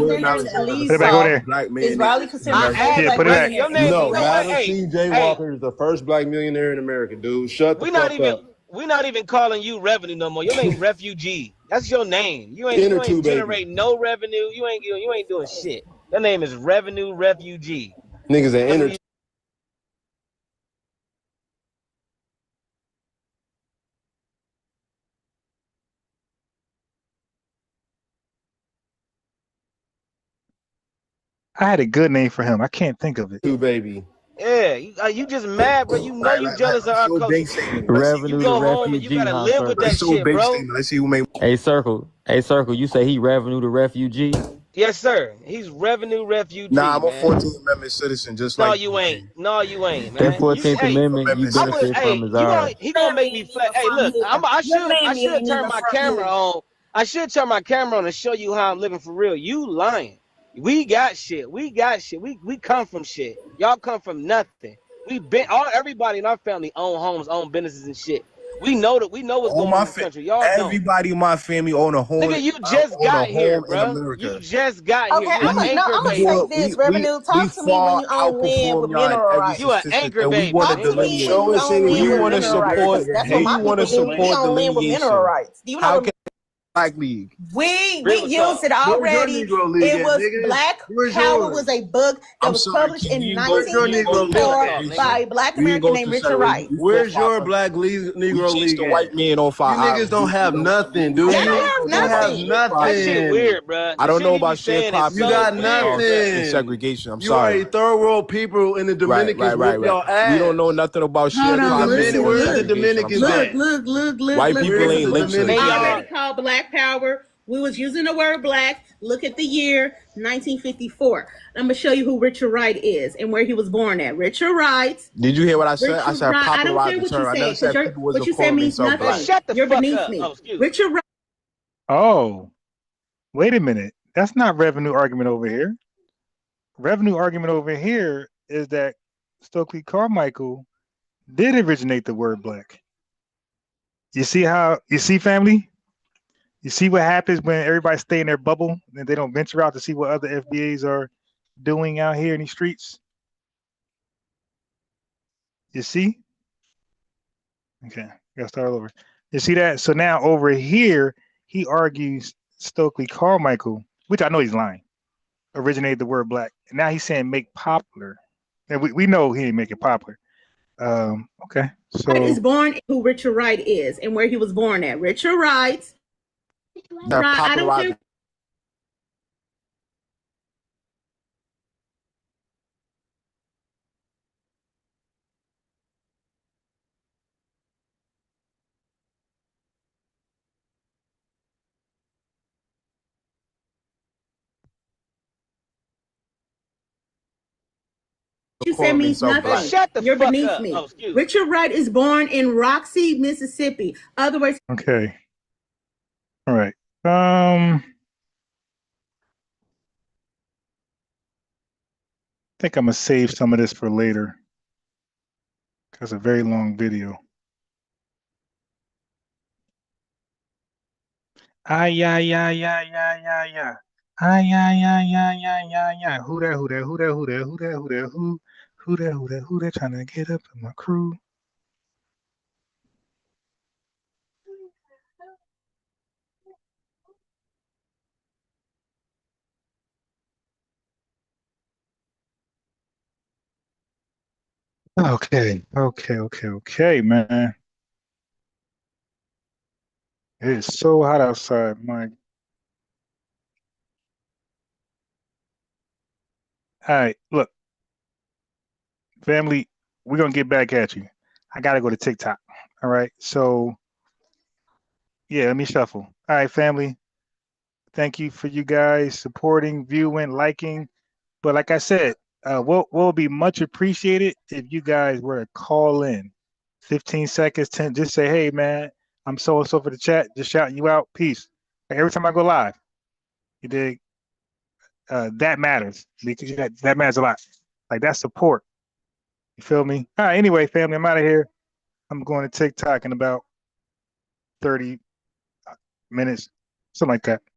it back over there. Israeli considered. Yeah, put it back. No, Madam C.J. Walker is the first Black millionaire in America, dude. Shut the fuck up. We're not even calling you revenue no more. Your name refugee. That's your name. You ain't generating no revenue. You ain't doing shit. Your name is revenue refugee. Niggas are inner I had a good name for him. I can't think of it. Too baby. Yeah, you just mad, bro. You know you jealous of our culture. Revenue You to go home and you refugee, gotta huh, live with Circle? that shit, bro. Let's see who made. Hey, Circle. Hey, Circle. You say he revenue to refugee? Yes, sir. He's revenue Nah, refugee, I'm a man. 14th Amendment citizen, just No, like you ain't. No, you ain't, That man. 14th Amendment you I would. benefit from Hey, is ours. he gonna make me flex. Hey, look, I should turn my camera on. I should turn my camera on and show you how I'm living for real. You lying. We got shit. We come from shit. Y'all come from nothing. Everybody in our family own homes, own businesses and shit. We know what's going on in this country. Y'all don't. Everybody in my family own a home. Nigga, you just got here, in bro. America. You just got Okay, here. You an anchor I'm gonna baby. say this. Revenue, talk to me when you own land with mineral rights. You an anchor baby. Talk to me when you own land with mineral rights. That's what my people do. We own land with mineral rights. Do you know the Black League? We used it already. It was Black Power was a book that was published in 1954 by a Black American named Richard Wright. Where's your Black Negro League? The white man on fire. You niggas don't have nothing, dude. They don't have nothing. That shit weird, bro. I don't know about sharecropping. You got nothing. And segregation. I'm sorry. You are a third world people in the Dominicans with your ass. We don't know nothing about sharecropping. Where's the Dominicans at? Look. White people ain't lynching. They already called Black Power. We was using the word black. Look at the year 1954. I'm gonna show you who Richard Wright is and where he was born at. Richard Wright. Did you hear what I said? I said I don't care popularized the what term. I never you said said. people was What you said means nothing. Shut the You're fuck beneath up. me. Oh, Richard Wright. Oh, wait a minute. That's not revenue argument over here. Revenue argument over here is that Stokely Carmichael did originate the word black. You see, family? You see what happens when everybody stay in their bubble and they don't venture out to see what other FBAs are doing out here in these streets? You see? Okay, gotta start all over. You see that? So now over here, he argues Stokely Carmichael, which I know he's lying, originated the word black. And now he's saying make popular. And we know he didn't make it popular. Okay. So is born who Richard Wright is and where he was born at. Richard Wright. I don't care. You said means nothing. You're beneath me. Richard Wright is born in Roxy, Mississippi. Other words. Okay. All right. I think I'm gonna save some of this for later because it's a very long video. Yeah. Who that trying to get up in my crew? Okay, man. It is so hot outside, my. All right, look, family, we're gonna get back at you. I gotta go to TikTok. All right, so yeah, let me shuffle. All right, family. Thank you for you guys supporting, viewing, liking. But like I said, we'll be much appreciated if you guys were to call in 15 seconds, 10, just say, hey man, I'm so and so for the chat, just shouting you out. Peace. Every time I go live, you dig? That matters because that matters a lot. Like that's support. You feel me? All right, anyway, family, I'm out of here. I'm going to TikTok in about 30 minutes, something like that.